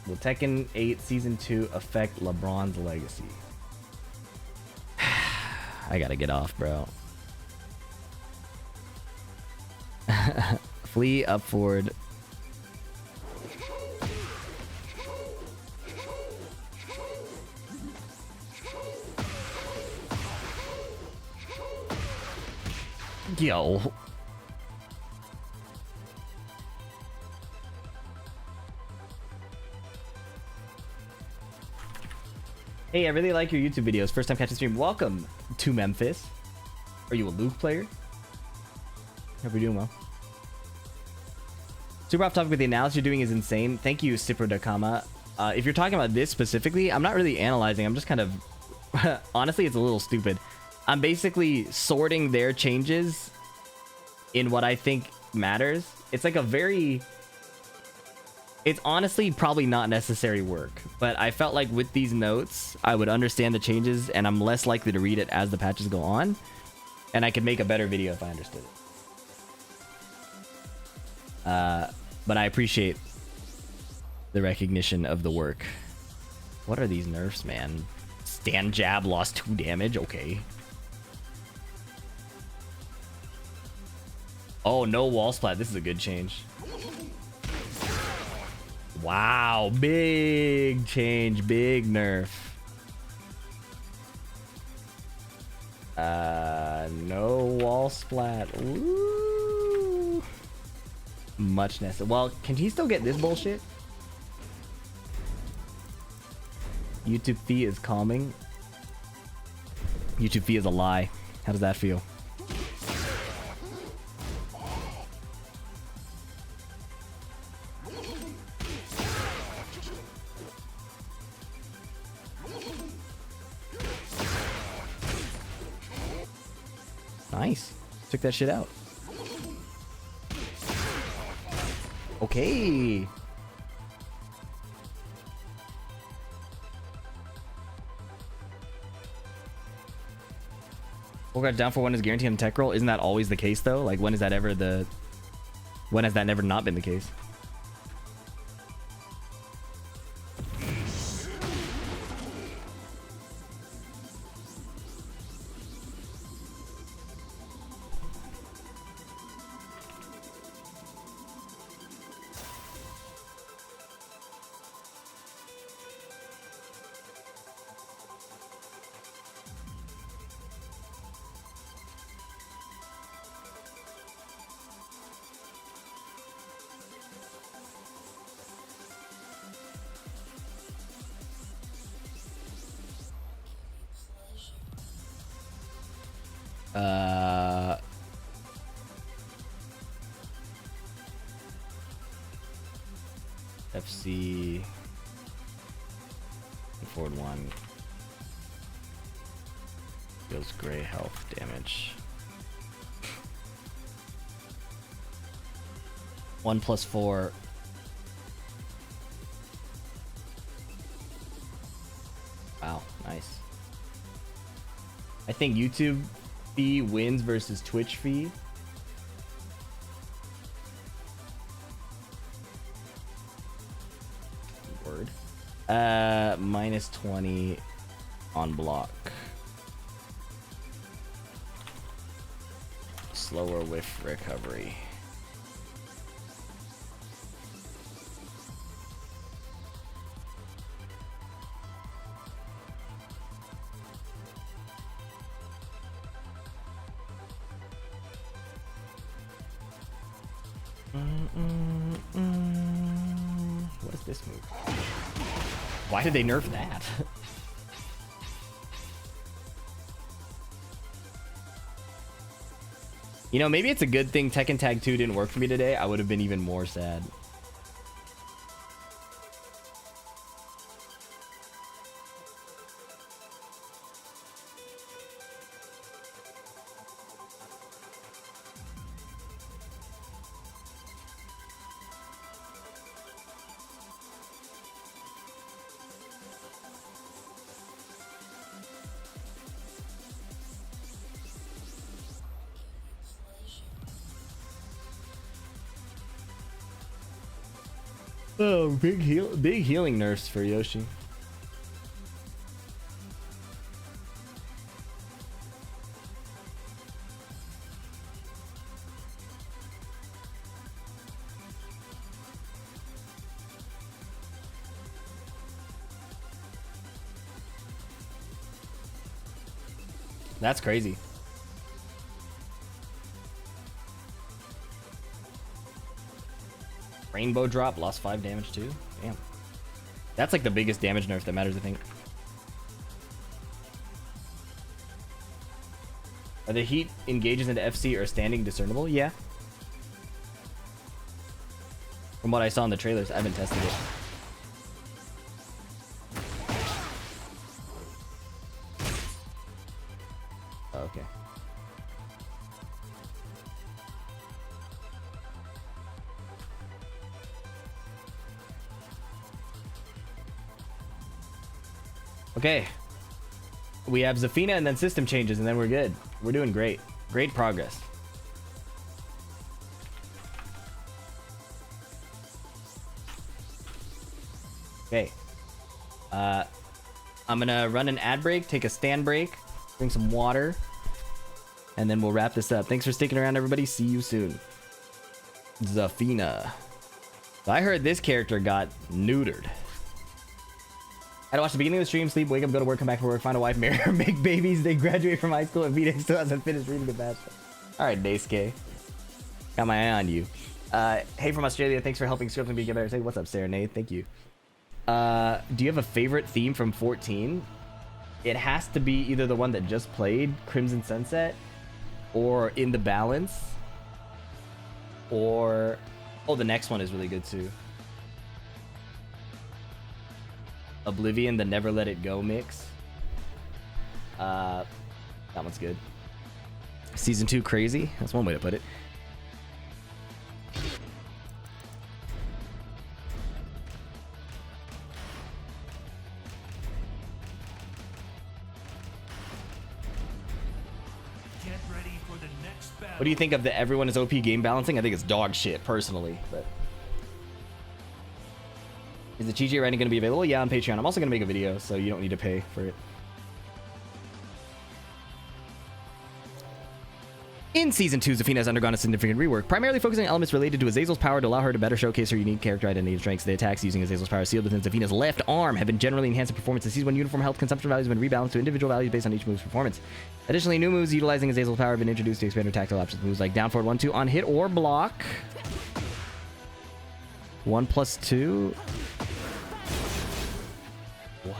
Will Tekken 8 Season 2 affect LeBron's legacy? I gotta get off, bro. Flee up forward. Yo. Hey, I really like your YouTube videos. First time catching stream. Welcome to Memphis. Are you a Luke player? Hope you're doing well. Super off topic, but the analysis you're doing is insane. Thank you, Cipro Dakama. If you're talking about this specifically, I'm not really analyzing. I'm just kind of... honestly, it's a little stupid. I'm basically sorting their changes in what I think matters. It's like a very... It's honestly probably not necessary work, but I felt like with these notes, I would understand the changes and I'm less likely to read it as the patches go on. And I could make a better video if I understood it. But I appreciate the recognition of the work. What are these nerfs, man? Stand jab lost 2 damage? Okay. Oh, no wall splat. This is a good change. Wow, big change, big nerf. No wall splat. Ooh. Much necessary. Well, can he still get this bullshit? YouTube fee is calming. YouTube fee is a lie. How does that feel? Nice. Took that shit out. Okay. Volgard down for one is guaranteed on tech roll. Isn't that always the case though? Like when is that ever the... When has that never not been the case? FC forward 1 deals gray health damage. 1+4. Wow, nice. I think YouTube fee wins versus Twitch fee. Word. -20 on block. Slower whiff recovery. What is this move? Why did they nerf that? You know, maybe it's a good thing Tekken Tag 2 didn't work for me today. I would have been even more sad. Oh, big healing nerfs for Yoshi. That's crazy. Rainbow drop, lost 5 damage too. Damn. That's like the biggest damage nerf that matters, I think. Are the heat engages into FC or standing discernible? Yeah. From what I saw in the trailers, I haven't tested it. Oh, okay. Okay. We have Zafina and then system changes and then we're good. We're doing great. Great progress. Okay. I'm gonna run an ad break, take a stand break, drink some water, and then we'll wrap this up. Thanks for sticking around, everybody. See you soon. Zafina. So I heard this character got neutered. I had to watch the beginning of the stream, sleep, wake up, go to work, come back from work, find a wife, marry her, make babies, then graduate from high school, and PhiDX still hasn't finished reading the bachelor. Alright, Daisuke. Got my eye on you. Hey from Australia, thanks for helping script and be better. Say what's up, Serenade? Thank you. Do you have a favorite theme from 14? It has to be either the one that just played, Crimson Sunset, or In the Balance, or... Oh, the next one is really good too. Oblivion, the Never Let It Go mix. That one's good. Season 2 crazy. That's one way to put it. Get ready for the next battle. What do you think of the everyone is OP game balancing? I think it's dog shit, personally, but... Is the GG Reina going to be available? Yeah, on Patreon. I'm also going to make a video, so you don't need to pay for it. In Season 2, Zafina has undergone a significant rework, primarily focusing on elements related to Azazel's power to allow her to better showcase her unique character identity and strengths. The attacks using Azazel's power sealed within Zafina's left arm have been generally enhanced in performance. The Season 1 uniform health consumption values have been rebalanced to individual values based on each move's performance. Additionally, new moves utilizing Azazel's power have been introduced to expand her tactile options. Moves like down forward 1-2 on hit or block. 1+2. What?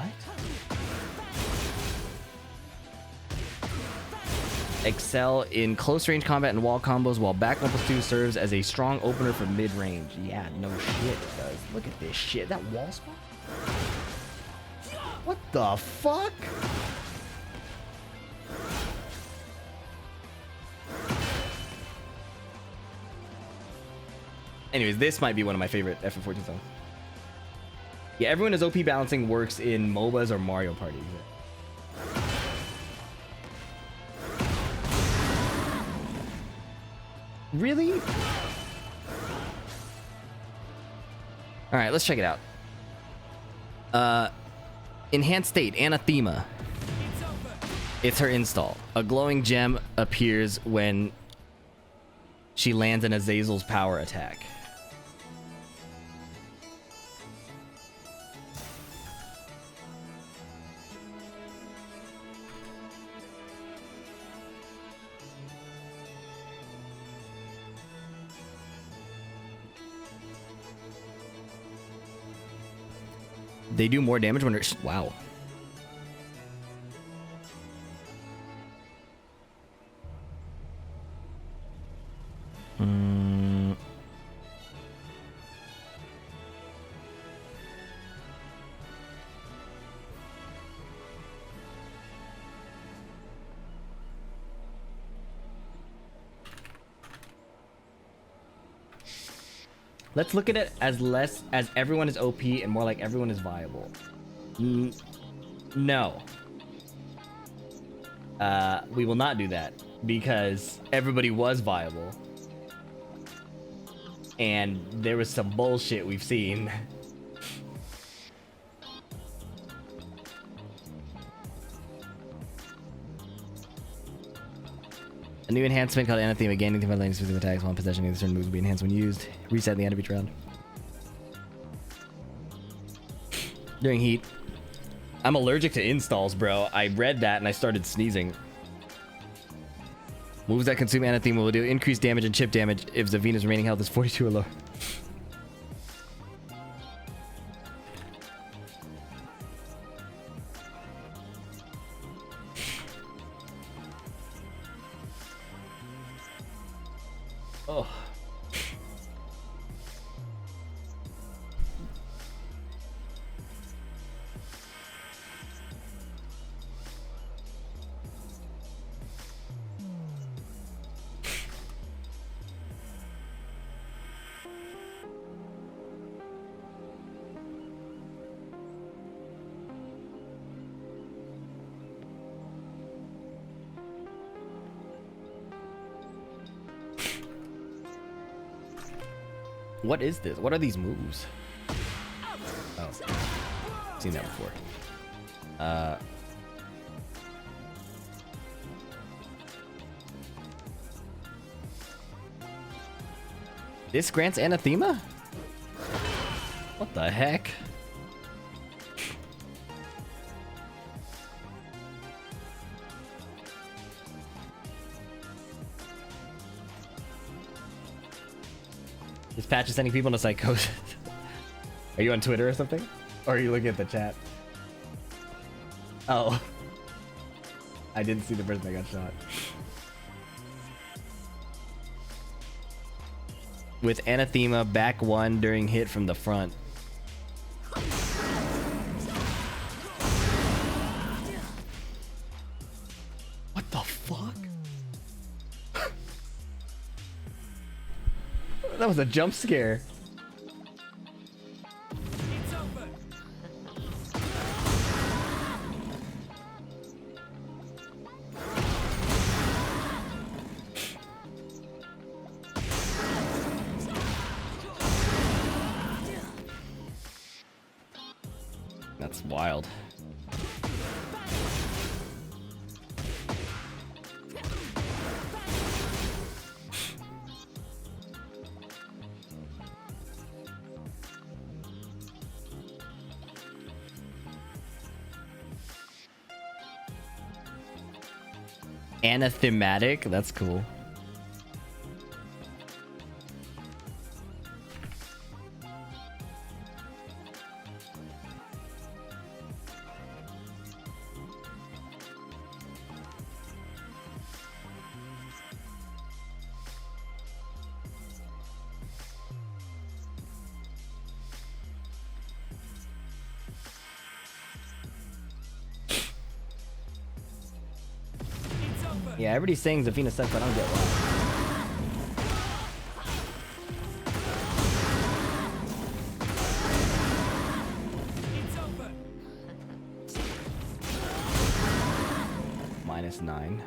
Excel in close range combat and wall combos, while back 1+2 serves as a strong opener for mid range. Yeah, no shit it does. Look at this shit. That wall spot? What the fuck? Anyways, this might be one of my favorite FF14 songs. Yeah, everyone is OP balancing works in MOBAs or Mario Party. Really? Alright, let's check it out. Enhanced State, Anathema. It's her install. A glowing gem appears when she lands an Azazel's power attack. They do more damage when they're... Wow. Let's look at it as less as everyone is OP and more like everyone is viable. No. We will not do that because everybody was viable. And there was some bullshit we've seen. A new enhancement called Anathema, gaining the lanes with attacks while possession of certain moves will be enhanced when used. Reset at the end of each round. During heat. I'm allergic to installs, bro. I read that and I started sneezing. Moves that consume Anathema will do increased damage and chip damage if Zafina's remaining health is 42 or lower. Oh. What is this? What are these moves? Oh, seen that before. This grants Anathema? What the heck? This patch is sending people into psychosis. Are you on Twitter or something? Or are you looking at the chat? Oh. I didn't see the person that got shot. With Anathema, back one during hit from the front. What the fuck? That was a jump scare. That's wild. Anathematic? That's cool. Yeah, everybody's saying Zafina sucks, but I don't get why. -9.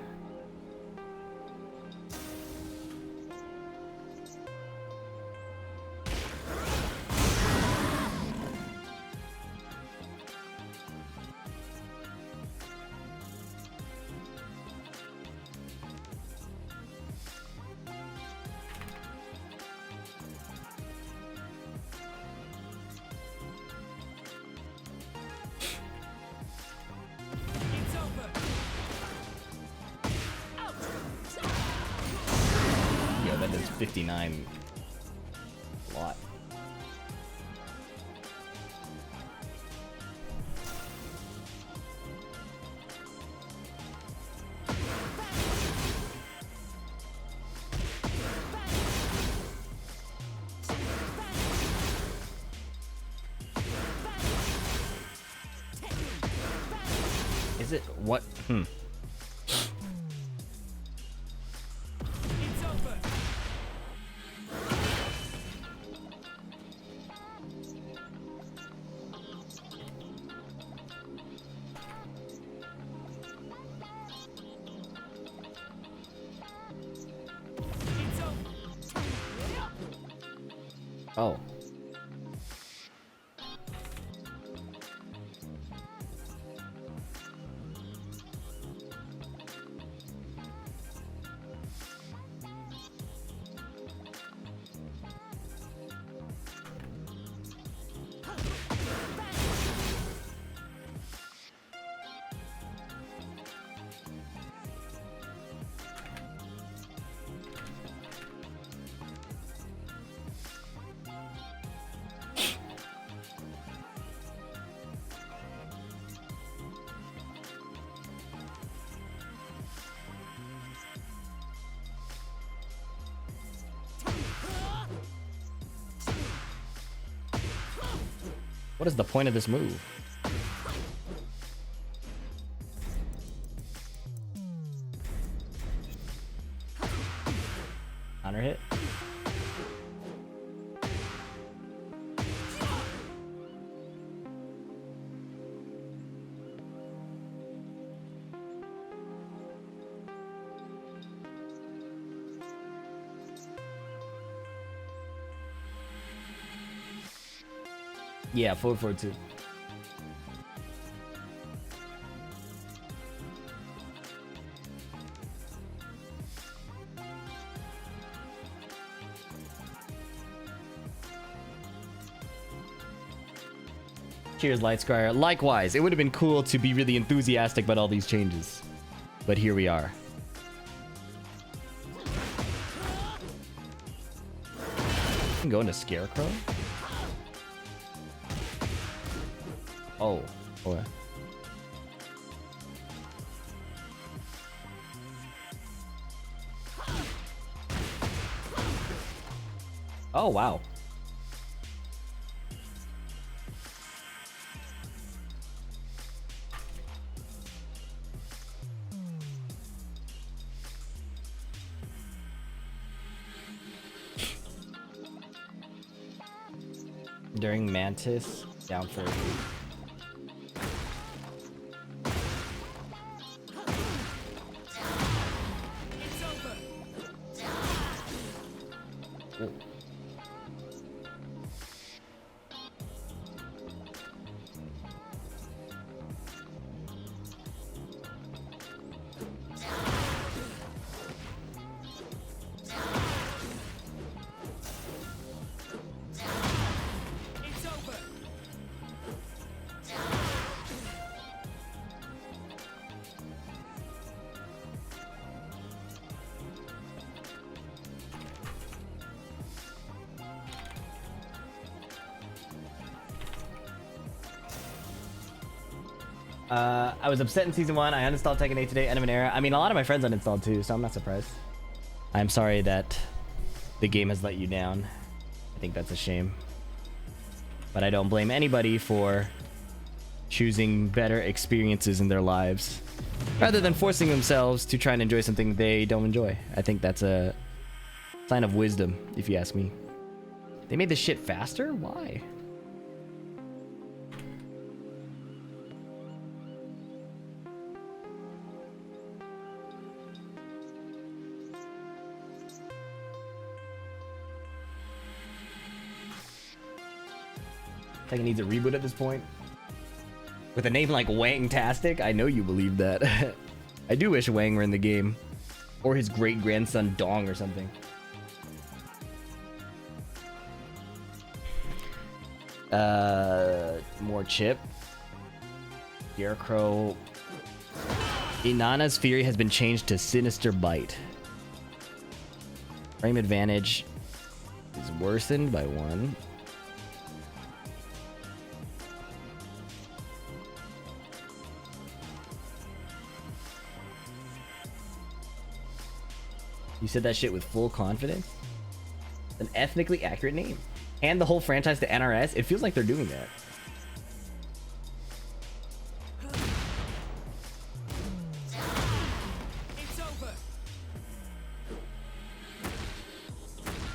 Yo, that does 59 a lot. Is it what? Oh. What is the point of this move? Counter hit. Yeah, forward 2. Cheers, Lightscrier. Likewise, it would have been cool to be really enthusiastic about all these changes. But here we are. I can go into Scarecrow? Oh, boy. Oh, wow. During Mantis, down for a few. I was upset in season 1. I uninstalled Tekken 8 today, end of an era. I mean, a lot of my friends uninstalled too, so I'm not surprised. I'm sorry that the game has let you down. I think that's a shame. But I don't blame anybody for choosing better experiences in their lives rather than forcing themselves to try and enjoy something they don't enjoy. I think that's a sign of wisdom, if you ask me. They made this shit faster? Why? Tekken needs a reboot at this point. With a name like Wang-tastic, I know you believe that. I do wish Wang were in the game. Or his great-grandson Dong or something. More chip. Scarecrow. Inanna's Fury has been changed to Sinister Bite. Frame advantage is worsened by 1. You said that shit with full confidence? An ethnically accurate name. And the whole franchise to NRS? It feels like they're doing that. It's over.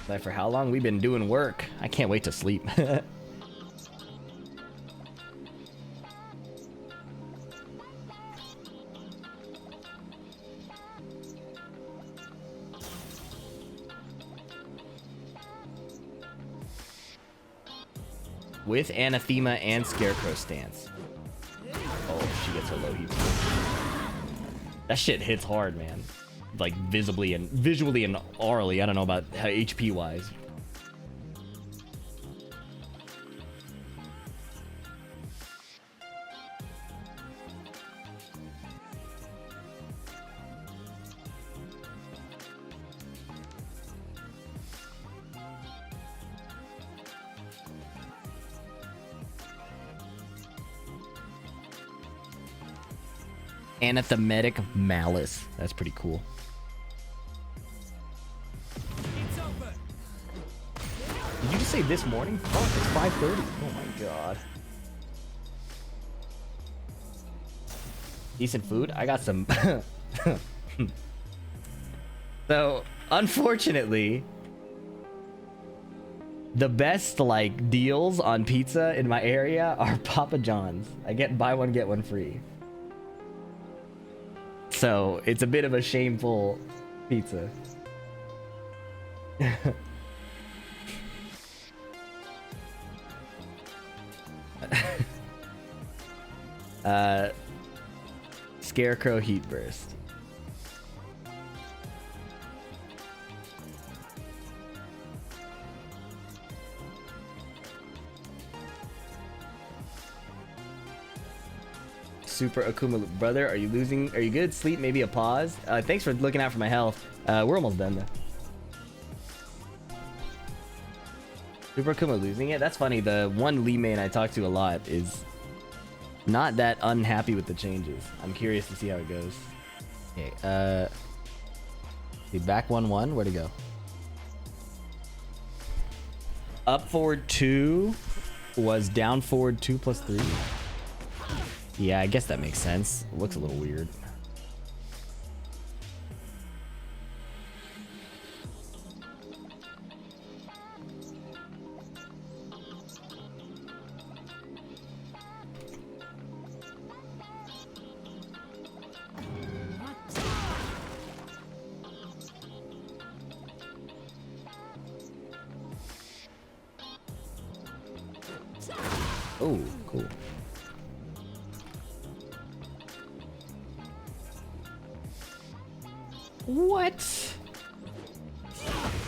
Like, for how long? We've been doing work. I can't wait to sleep. With Anathema and Scarecrow stance. Oh, she gets her low heat. That shit hits hard, man. Like visibly and visually and orally. I don't know about how HP wise. Anathematic Malice. That's pretty cool. Did you just say this morning? Fuck, it's 5:30. Oh my god. Decent food? I got some... So, unfortunately, the best, like, deals on pizza in my area are Papa John's. I get buy one, get one free. So, it's a bit of a shameful pizza. Scarecrow Heat Burst. Super Akuma, brother, are you losing? Are you good? Sleep, maybe a pause. Thanks for looking out for my health. We're almost done though. Super Akuma losing it? That's funny. The one Lee main I talk to a lot is not that unhappy with the changes. I'm curious to see how it goes. Okay, see, back 1-1. Where'd it go? Up forward 2 was down forward 2 plus 3. Yeah, I guess that makes sense. It looks a little weird. Oh, cool. What?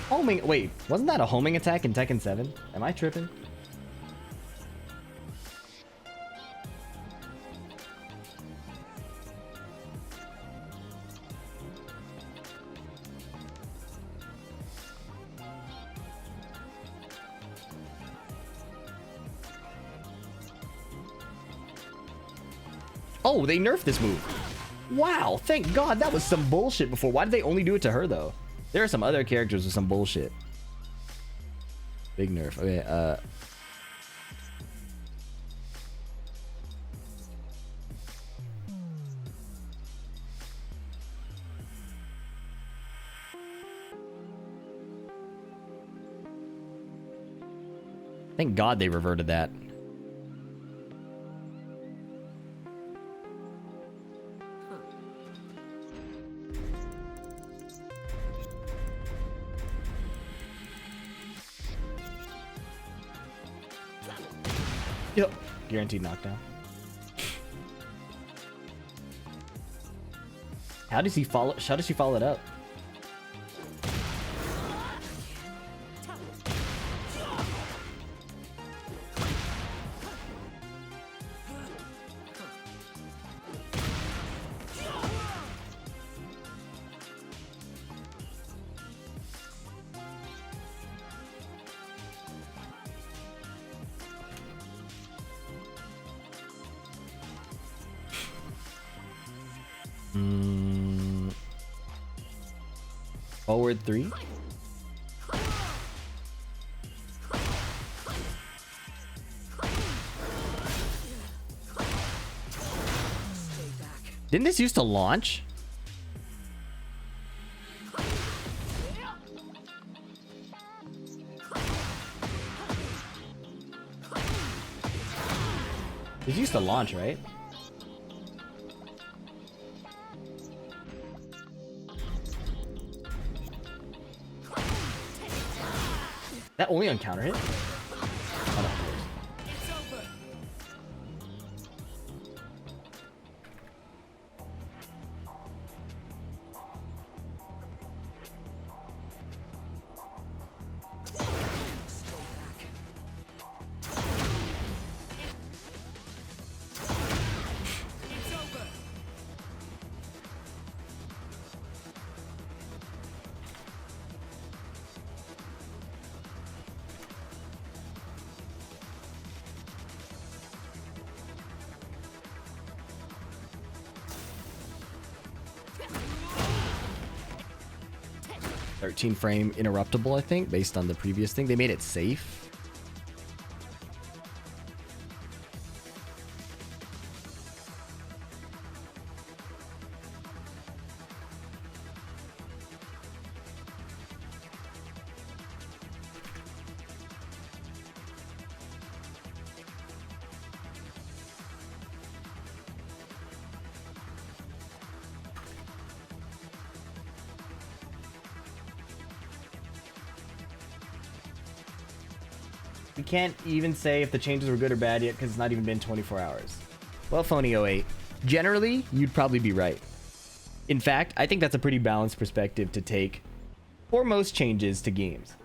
Homing. Wait, wasn't that a homing attack in Tekken 7? Am I tripping? Oh, they nerfed this move. Wow, thank God. That was some bullshit before. Why did they only do it to her, though? There are some other characters with some bullshit. Big nerf. Okay, thank God they reverted that. Yep. Guaranteed knockdown. How does he follow? How does she follow it up? Forward 3. Didn't this used to launch? This used to launch, right? That only on counter hit? Oh, 13 frame interruptible, I think, based on the previous thing. They made it safe. We can't even say if the changes were good or bad yet because it's not even been 24 hours. Well, Phony08, generally, you'd probably be right. In fact, I think that's a pretty balanced perspective to take for most changes to games.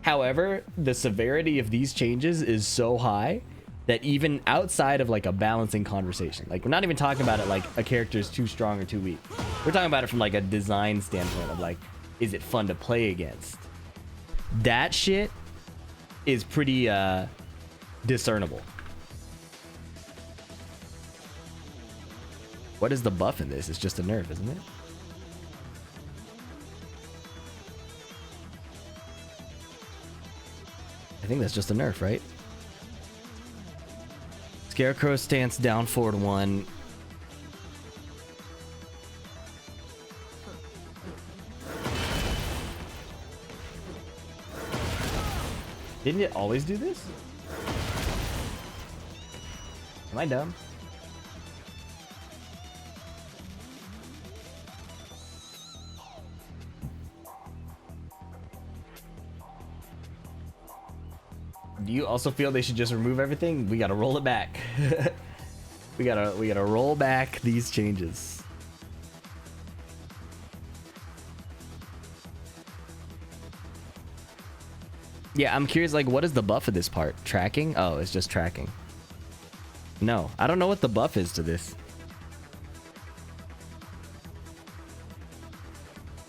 However, the severity of these changes is so high that even outside of like a balancing conversation, like we're not even talking about it like a character is too strong or too weak. We're talking about it from like a design standpoint of like, is it fun to play against? That shit is pretty discernible. What is the buff in this? It's just a nerf, isn't it? I think that's just a nerf, right? Scarecrow stance down forward 1. Didn't it always do this? Am I dumb? Do you also feel they should just remove everything? We gotta roll it back. we gotta roll back these changes. Yeah, I'm curious, like, what is the buff of this part? Tracking? Oh, it's just tracking. No, I don't know what the buff is to this.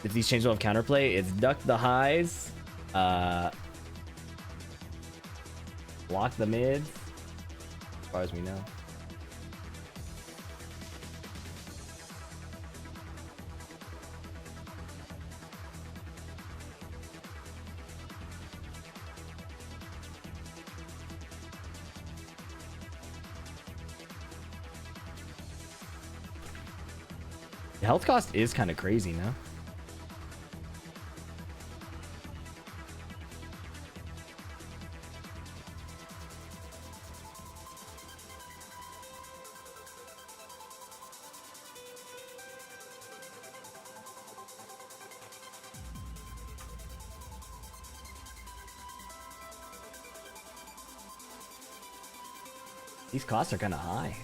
If these changes will have counterplay, it's duck the highs, block the mids, as far as we know. The health cost is kind of crazy now. These costs are kind of high.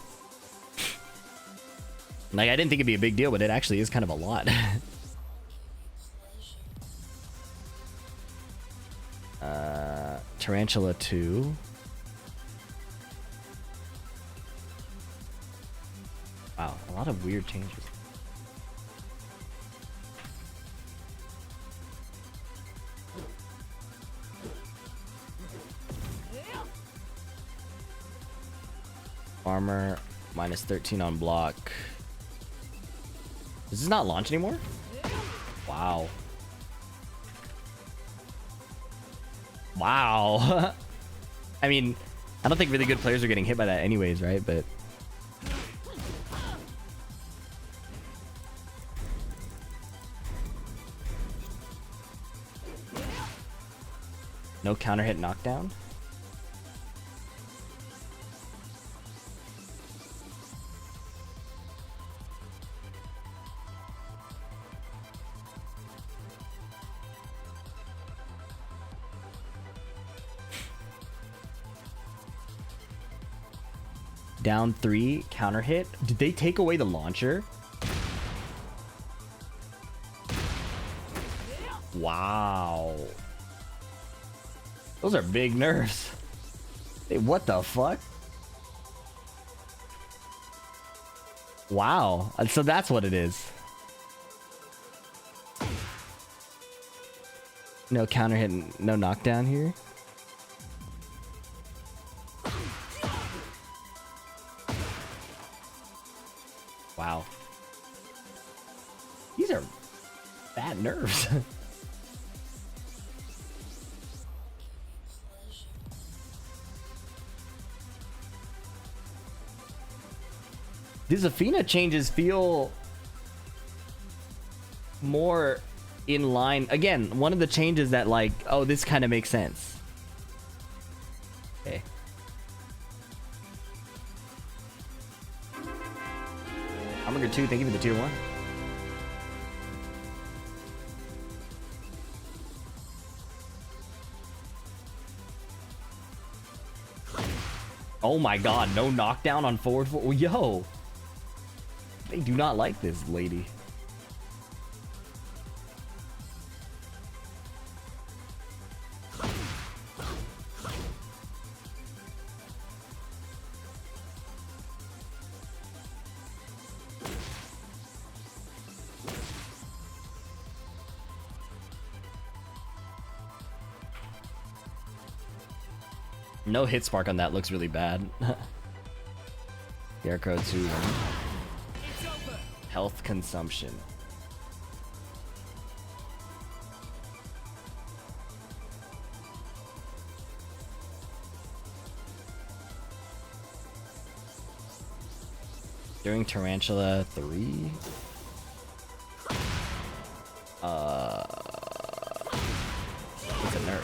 Like, I didn't think it'd be a big deal, but it actually is kind of a lot. Tarantula 2. Wow, a lot of weird changes. Armor, minus 13 on block. Does this not launch anymore? Wow. Wow. I mean, I don't think really good players are getting hit by that anyways, right? But no counter hit knockdown. Down 3, counter hit. Did they take away the launcher? Wow. Those are big nerfs. Hey, what the fuck? Wow. So that's what it is. No counter hit, no knockdown here. Wow. These are bad nerves. The Zafina changes feel more in line. Again, one of the changes that like, oh, this kind of makes sense. Okay. Hamburger 2, thank you for the tier 1. Oh my god, no knockdown on forward. Yo! They do not like this lady. No hit spark on that looks really bad. Scarecrow 2. Health consumption. During Tarantula 3. It's a nerf.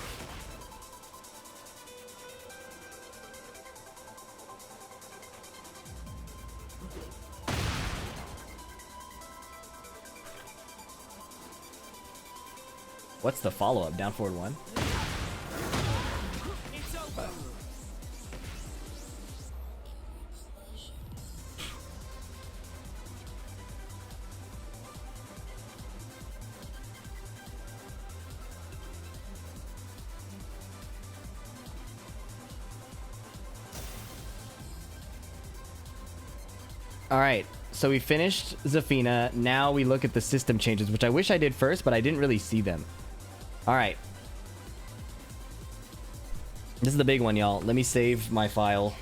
What's the follow-up? Down forward 1? Alright, so we finished Zafina. Now we look at the system changes, which I wish I did first, but I didn't really see them. Alright. This is the big one, y'all. Let me save my file.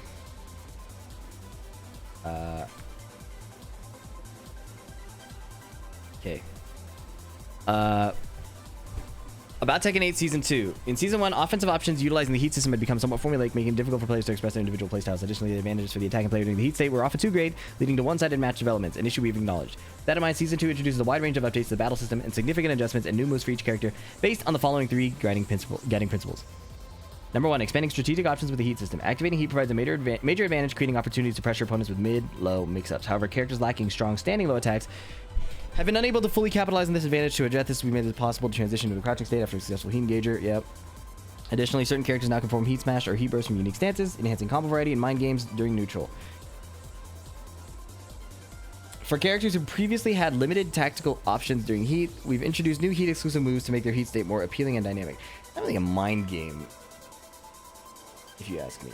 Okay. About Tekken 8 Season 2. In Season 1, offensive options utilizing the heat system had become somewhat formulaic, making it difficult for players to express their individual playstyles. Additionally, the advantages for the attacking player during the heat state were often too great, leading to one-sided match developments, an issue we've acknowledged. With that in mind, Season 2 introduces a wide range of updates to the battle system and significant adjustments and new moves for each character based on the following 3 guiding principles. Number 1, expanding strategic options with the heat system. Activating heat provides a major advantage, creating opportunities to pressure opponents with mid-low mix-ups. However, characters lacking strong standing low attacks have been unable to fully capitalize on this advantage. To address this, we made it possible to transition to a crouching state after a successful heat engager. Yep. Additionally, certain characters now can perform heat smash or heat burst from unique stances, enhancing combo variety and mind games during neutral. For characters who previously had limited tactical options during heat, we've introduced new heat exclusive moves to make their heat state more appealing and dynamic. Not really a mind game, if you ask me.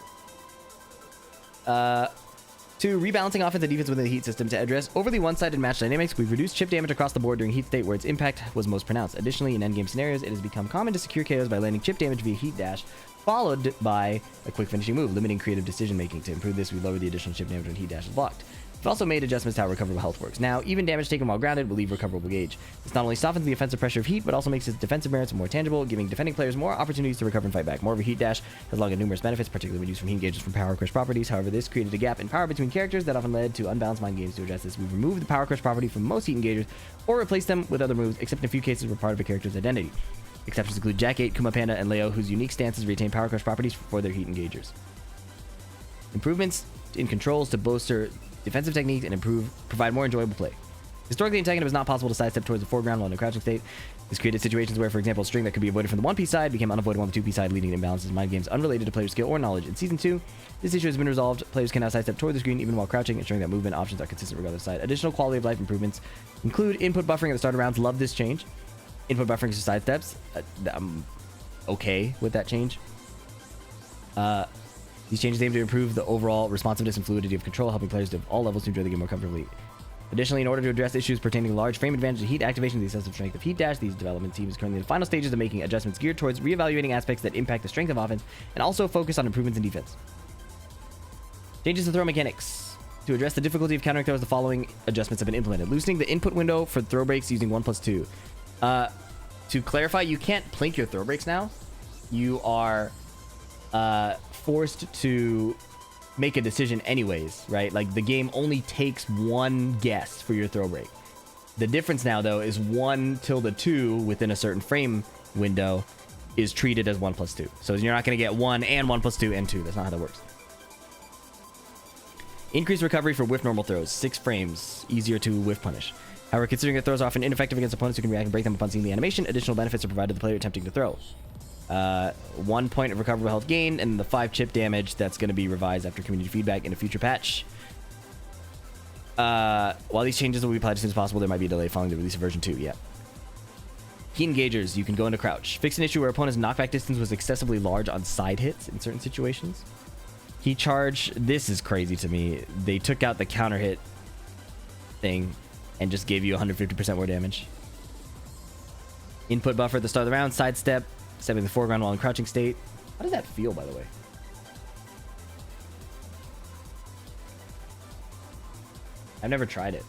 2, rebalancing offense and defense within the heat system. To address overly one-sided match dynamics, we've reduced chip damage across the board during heat state where its impact was most pronounced. Additionally, in endgame scenarios, it has become common to secure KOs by landing chip damage via heat dash, followed by a quick finishing move, limiting creative decision-making. To improve this, we lowered the additional chip damage when heat dash is blocked. We've also made adjustments to how recoverable health works. Now, even damage taken while grounded will leave recoverable gauge. This not only softens the offensive pressure of heat, but also makes its defensive merits more tangible, giving defending players more opportunities to recover and fight back. Moreover, heat dash has long had numerous benefits, particularly when used from heat engages from power crush properties. However, this created a gap in power between characters that often led to unbalanced mind games. To address this, we've removed the power crush property from most heat engagers, or replaced them with other moves, except in a few cases where part of a character's identity. Exceptions include Jack 8, Kuma Panda, and Leo, whose unique stances retain power crush properties for their heat engagers. Improvements in controls to bolster defensive techniques and provide more enjoyable play. Historically in Tekken, it was not possible to sidestep towards the foreground while in a crouching state. This created situations where, for example, a string that could be avoided from the 1P side became unavoidable on the 2P side, leading to imbalances in mind games unrelated to player skill or knowledge. In Season 2, this issue has been resolved. Players can now sidestep toward the screen even while crouching, ensuring that movement options are consistent regardless of side. Additional quality of life improvements include input buffering at the start of rounds. Love this change. Input buffering for sidesteps. I'm okay with that change. These changes aim to improve the overall responsiveness and fluidity of control, helping players of all levels to enjoy the game more comfortably. Additionally, in order to address issues pertaining to large frame advantage and heat activation, the excessive strength of heat dash, these development teams is currently in the final stages of making adjustments geared towards reevaluating aspects that impact the strength of offense and also focus on improvements in defense. Changes to throw mechanics. To address the difficulty of countering throws, the following adjustments have been implemented. Loosening the input window for throw breaks using 1+2. To clarify, you can't plink your throw breaks now. You are forced to make a decision anyways, right? Like, the game only takes one guess for your throw break. The difference now, though, is 1 tilde 2 within a certain frame window is treated as 1 plus 2. So you're not going to get 1 and 1 plus 2 and 2. That's not how that works. Increased recovery for whiff normal throws. 6 frames. Easier to whiff punish. However, considering that throws are often ineffective against opponents who can react and break them upon seeing the animation, additional benefits are provided to the player attempting to throw. 1 point of recoverable health gained, and the 5 chip damage that's going to be revised after community feedback in a future patch. While these changes will be applied as soon as possible, there might be a delay following the release of version 2. Yeah. Key engagers. You can go into crouch. Fix an issue where opponent's knockback distance was excessively large on side hits in certain situations. Key charge. This is crazy to me. They took out the counter hit thing and just gave you 150% more damage. Input buffer at the start of the round. Sidestep. Stepping in the foreground while in crouching state. How does that feel, by the way? I've never tried it.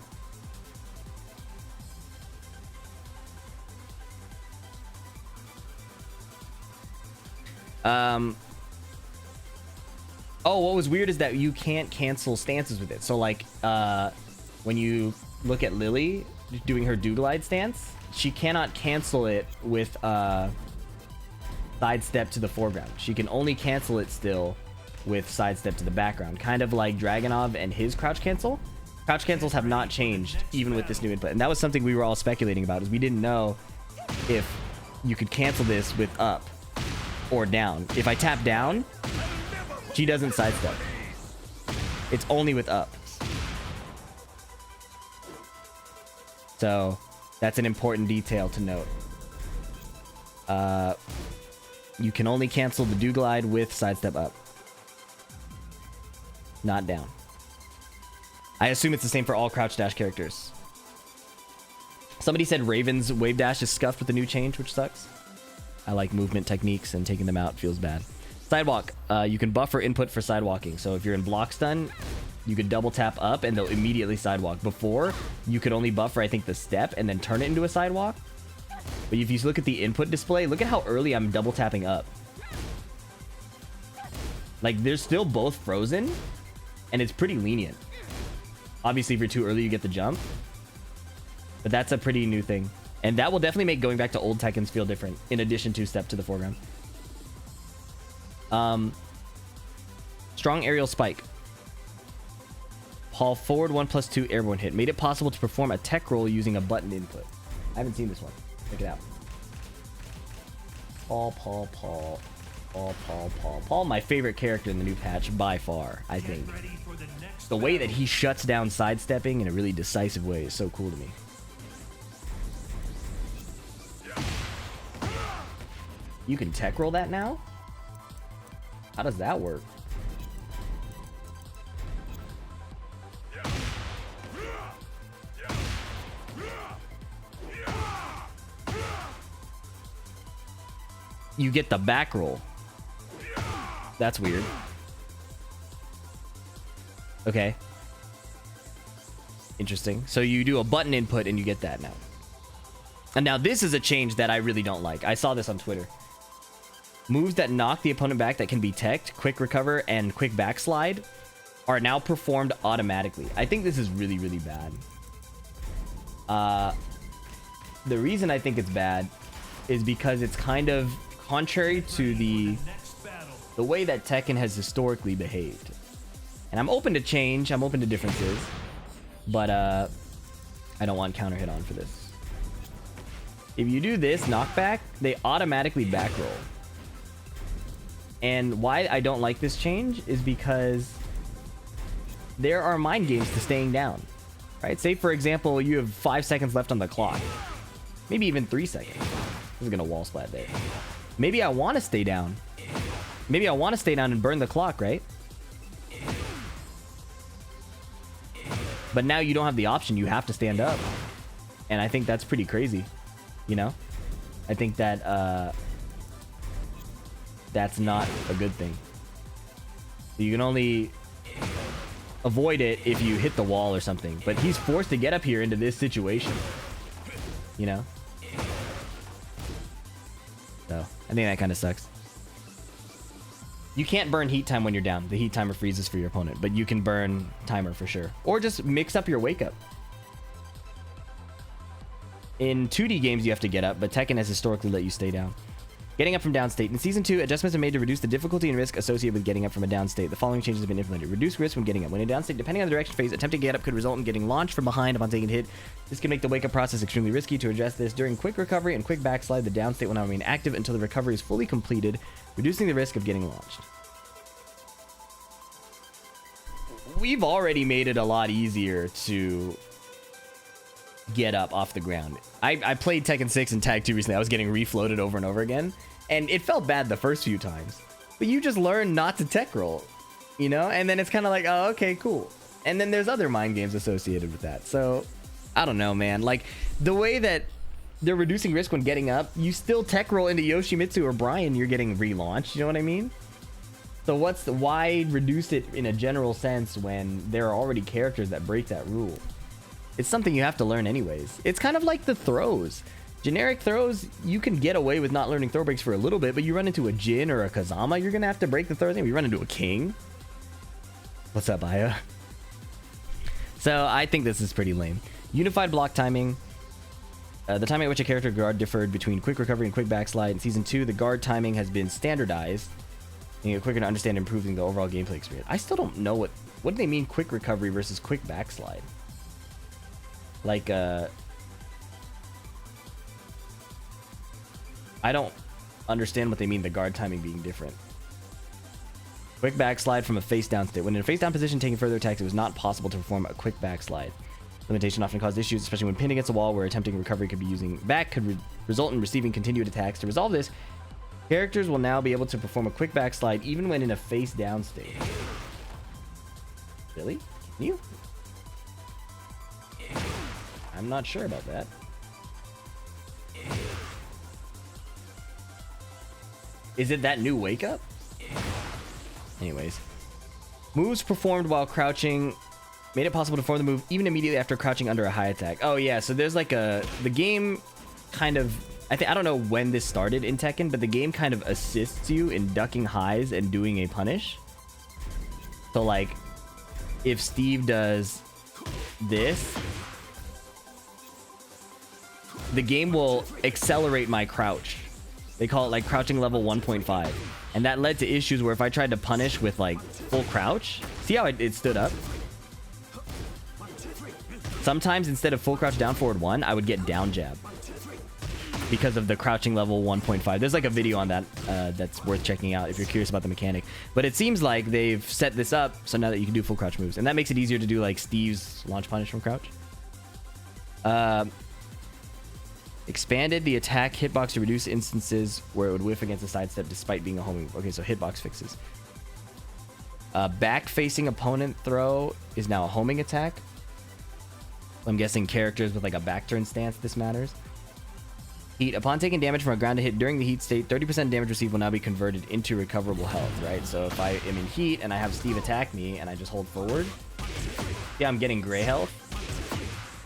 Oh, what was weird is that you can't cancel stances with it. So, like, when you look at Lili doing her do-glide stance, she cannot cancel it with sidestep to the foreground. She can only cancel it still with sidestep to the background. Kind of like Dragonov and his crouch cancel. Crouch cancels have not changed even with this new input. And that was something we were all speculating about, is we didn't know if you could cancel this with up or down. If I tap down, she doesn't sidestep. It's only with up. So that's an important detail to note. You can only cancel the do glide with sidestep up, not down. I assume it's the same for all crouch dash characters. Somebody said Raven's wave dash is scuffed with the new change, which sucks. I like movement techniques, and taking them out feels bad. Sidewalk. You can buffer input for sidewalking. So if you're in block stun, you could double tap up and they'll immediately sidewalk. Before, you could only buffer, I think, the step and then turn it into a sidewalk. But if you look at the input display, look at how early I'm double tapping up. Like, they're still both frozen, and it's pretty lenient. Obviously, if you're too early, you get the jump. But that's a pretty new thing. And that will definitely make going back to old Tekkens feel different, in addition to step to the foreground. Strong aerial spike. Paul forward 1+2 airborne hit. Made it possible to perform a tech roll using a button input. I haven't seen this one. Check it out. Paul, my favorite character in the new patch by far, I think. The way that he shuts down sidestepping in a really decisive way is so cool to me. You can tech roll that now? How does that work? You get the back roll. That's weird. Okay. Interesting. So you do a button input and you get that now. And now this is a change that I really don't like. I saw this on Twitter. Moves that knock the opponent back that can be teched, quick recover, and quick backslide are now performed automatically. I think this is really, really bad. The reason I think it's bad is because it's kind of contrary to the way that Tekken has historically behaved. And I'm open to change, I'm open to differences, but I don't want counter hit on for this. If you do this knockback, they automatically back roll. And why I don't like this change is because there are mind games to staying down, right? Say, for example, you have 5 seconds left on the clock. Maybe even 3 seconds. This is gonna wall splat there. Maybe I want to stay down. Maybe I want to stay down and burn the clock, right? But now you don't have the option. You have to stand up. And I think that's pretty crazy, you know? I think that that's not a good thing. You can only avoid it if you hit the wall or something. But he's forced to get up here into this situation, you know? So I think that kind of sucks. You can't burn heat time when you're down. The heat timer freezes for your opponent, but you can burn timer for sure. Or just mix up your wake up. In 2D games, you have to get up, but Tekken has historically let you stay down. Getting up from down state. In Season 2, adjustments are made to reduce the difficulty and risk associated with getting up from a down state. The following changes have been implemented. Reduce risk when getting up. When in down state, depending on the direction phase, attempting to get up could result in getting launched from behind upon taking a hit. This can make the wake-up process extremely risky. To address this, during quick recovery and quick backslide, the down state will now remain active until the recovery is fully completed, reducing the risk of getting launched. We've already made it a lot easier to get up off the ground. I played Tekken 6 and Tag 2 recently. I was getting refloated over and over again, and it felt bad the first few times. But you just learn not to tech roll, you know? And then it's kind of like, oh, okay, cool. And then there's other mind games associated with that. So, I don't know, man. Like, the way that they're reducing risk when getting up, you still tech roll into Yoshimitsu or Brian, you're getting relaunched, you know what I mean? So why reduce it in a general sense when there are already characters that break that rule? It's something you have to learn anyways. It's kind of like the throws. Generic throws, you can get away with not learning throw breaks for a little bit, but you run into a Jin or a Kazama, you're gonna have to break the throws. You run into a King. What's up, Aya? So I think this is pretty lame. Unified block timing. The timing at which a character guard differed between quick recovery and quick backslide. In Season 2, the guard timing has been standardized, making it quicker to understand and improving the overall gameplay experience. I still don't know what do they mean quick recovery versus quick backslide? Like, I don't understand what they mean, the guard timing being different. Quick backslide from a face down state. When in a face down position taking further attacks, it was not possible to perform a quick backslide. Limitation often caused issues, especially when pinned against a wall where attempting recovery could be using back could result in receiving continued attacks. To resolve this, characters will now be able to perform a quick backslide even when in a face down state. Really? Can you? I'm not sure about that. Is it that new wake up? Anyways. Moves performed while crouching made it possible to perform the move even immediately after crouching under a high attack. Oh yeah, so there's like the game kind of, I don't know when this started in Tekken, but the game kind of assists you in ducking highs and doing a punish. So like, if Steve does this, the game will accelerate my crouch. They call it like crouching level 1.5. And that led to issues where if I tried to punish with like full crouch, see how it stood up? Sometimes instead of full crouch down forward 1, I would get down jab because of the crouching level 1.5. There's like a video on that that's worth checking out if you're curious about the mechanic. But it seems like they've set this up so now that you can do full crouch moves. And that makes it easier to do like Steve's launch punish from crouch. Expanded the attack hitbox to reduce instances where it would whiff against a sidestep despite being a homing move. Okay, so hitbox fixes. Back-facing opponent throw is now a homing attack. I'm guessing characters with like a back turn stance, this matters. Heat. Upon taking damage from a grounded hit during the heat state, 30% damage received will now be converted into recoverable health, right? So if I am in heat and I have Steve attack me and I just hold forward, yeah, I'm getting gray health.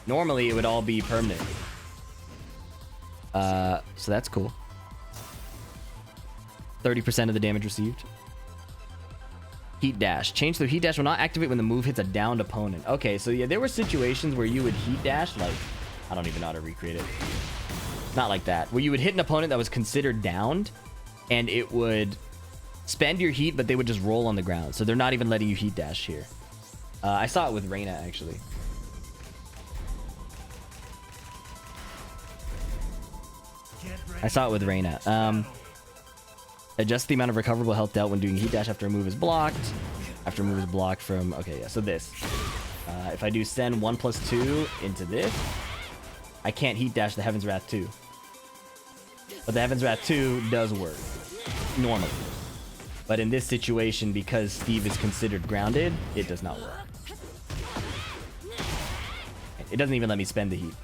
Normally, it would all be permanent. So that's cool. 30% of the damage received. Heat dash. Change the heat dash will not activate when the move hits a downed opponent. Okay, so yeah, there were situations where you would heat dash, like, I don't even know how to recreate it. Not like that. Where you would hit an opponent that was considered downed, and it would spend your heat, but they would just roll on the ground. So they're not even letting you heat dash here. I saw it with Reina, actually. I saw it with Reina. Adjust the amount of recoverable health dealt when doing heat dash after a move is blocked. After a move is blocked from... Okay, yeah, so this. If I do send 1+2 into this, I can't heat dash the Heaven's Wrath 2. But the Heaven's Wrath 2 does work. Normally. But in this situation, because Steve is considered grounded, it does not work. It doesn't even let me spend the heat.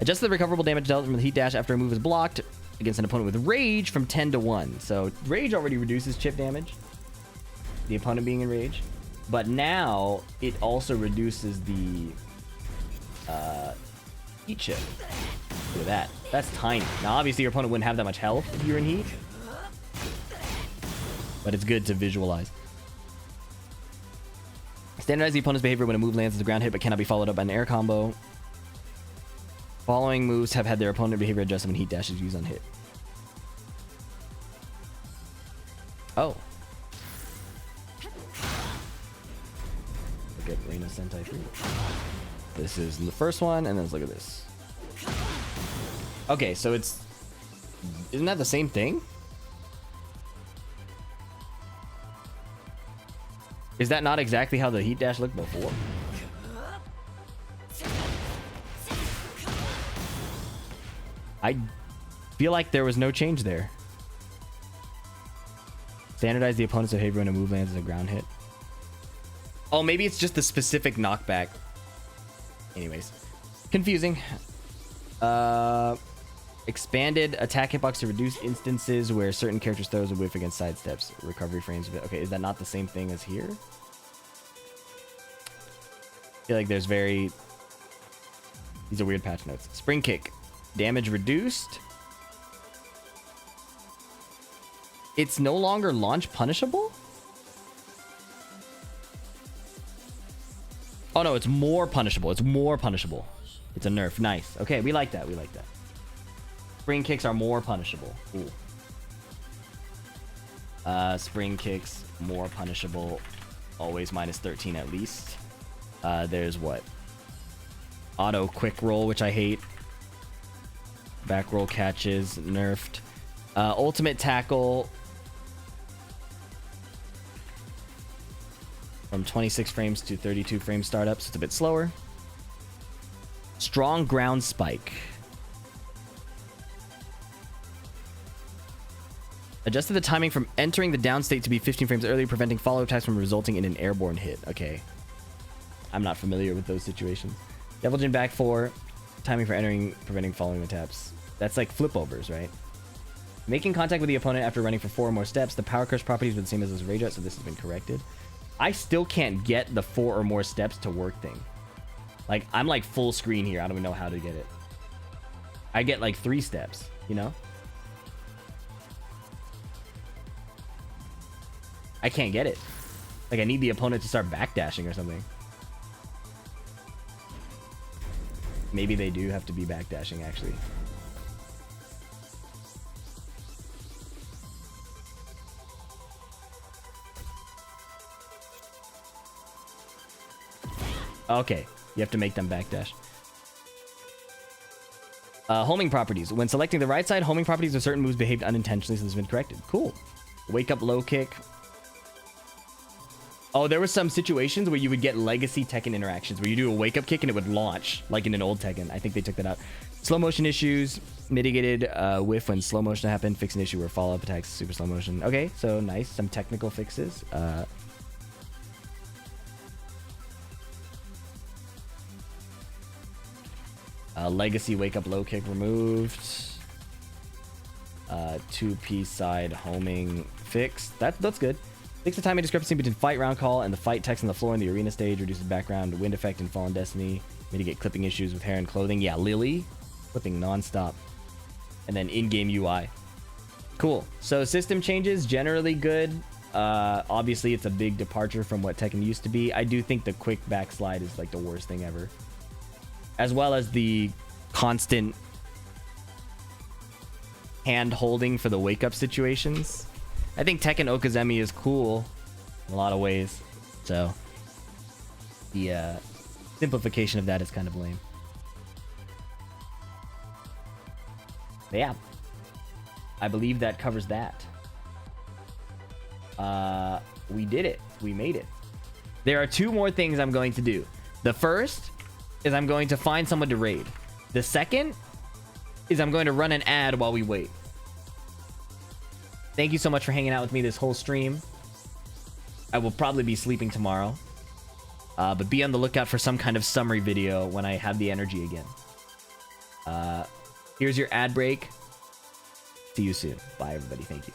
Adjust the recoverable damage dealt from the heat dash after a move is blocked against an opponent with rage from 10 to 1. So rage already reduces chip damage, the opponent being in rage, but now it also reduces the heat chip. Look at that. That's tiny. Now obviously your opponent wouldn't have that much health if you're in heat. but it's good to visualize. Standardize the opponent's behavior when a move lands as a ground hit but cannot be followed up by an air combo. Following moves have had their opponent behavior adjusted when heat dash is used on hit. Oh. Look at Reina Sentai 3. This is the first one, and then let's look at this. Okay, so it's... Isn't that the same thing? Is that not exactly how the heat dash looked before? I feel like there was no change there. Standardize the opponent's behavior when a move lands as a ground hit. Oh, maybe it's just the specific knockback. Anyways, confusing. Expanded attack hitbox to reduce instances where certain characters throws a whiff against sidesteps. Recovery frames. Okay, is that not the same thing as here? I feel like there's very... These are weird patch notes. Spring kick. Damage reduced. It's no longer launch punishable? Oh no, it's more punishable. It's more punishable. It's a nerf. Nice. Okay, we like that. We like that. Spring kicks are more punishable. Ooh. Spring kicks more punishable. Always minus 13 at least. There's what? Auto quick roll, which I hate. Back roll catches, nerfed. Ultimate tackle. From 26 frames to 32 frame startups. It's a bit slower. Strong ground spike. Adjusted the timing from entering the down state to be 15 frames early, preventing follow attacks from resulting in an airborne hit. Okay. I'm not familiar with those situations. Devil Jin back 4. Timing for entering, preventing following attacks. That's like flip overs, right? Making contact with the opponent after running for 4 or more steps. The power crush properties were the same as this Rage Out, so this has been corrected. I still can't get the 4 or more steps to work thing. Like, I'm like full screen here. I don't even know how to get it. I get like 3 steps, you know? I can't get it. Like, I need the opponent to start backdashing or something. Maybe they do have to be backdashing, actually. Okay, you have to make them backdash. Homing properties. When selecting the right side, homing properties of certain moves behaved unintentionally, so this has been corrected. Cool. Wake up low kick. Oh, there were some situations where you would get legacy Tekken interactions where you do a wake up kick and it would launch, like in an old Tekken. I think they took that out. Slow motion issues. Mitigated whiff when slow motion happened. Fix an issue where follow-up attacks super slow motion. Okay, so nice. Some technical fixes. Legacy wake up low kick removed. 2-piece side homing fixed. That's good. Fix the timing discrepancy between fight round call and the fight text on the floor in the arena stage. Reduces background wind effect in Fallen Destiny. Mitigate clipping issues with hair and clothing. Yeah, Lili. Clipping non-stop. And then in-game UI. Cool. So system changes, generally good. Obviously, it's a big departure from what Tekken used to be. I do think the quick backslide is like the worst thing ever. As well as the constant hand holding for the wake up situations. I think Tekken Okazemi is cool in a lot of ways. So the simplification of that is kind of lame. But yeah, I believe that covers that. We did it. We made it. There are 2 more things I'm going to do. The first is I'm going to find someone to raid. The second is I'm going to run an ad while we wait. Thank you so much for hanging out with me this whole stream. I will probably be sleeping tomorrow. But be on the lookout for some kind of summary video when I have the energy again. Here's your ad break. See you soon. Bye, everybody. Thank you.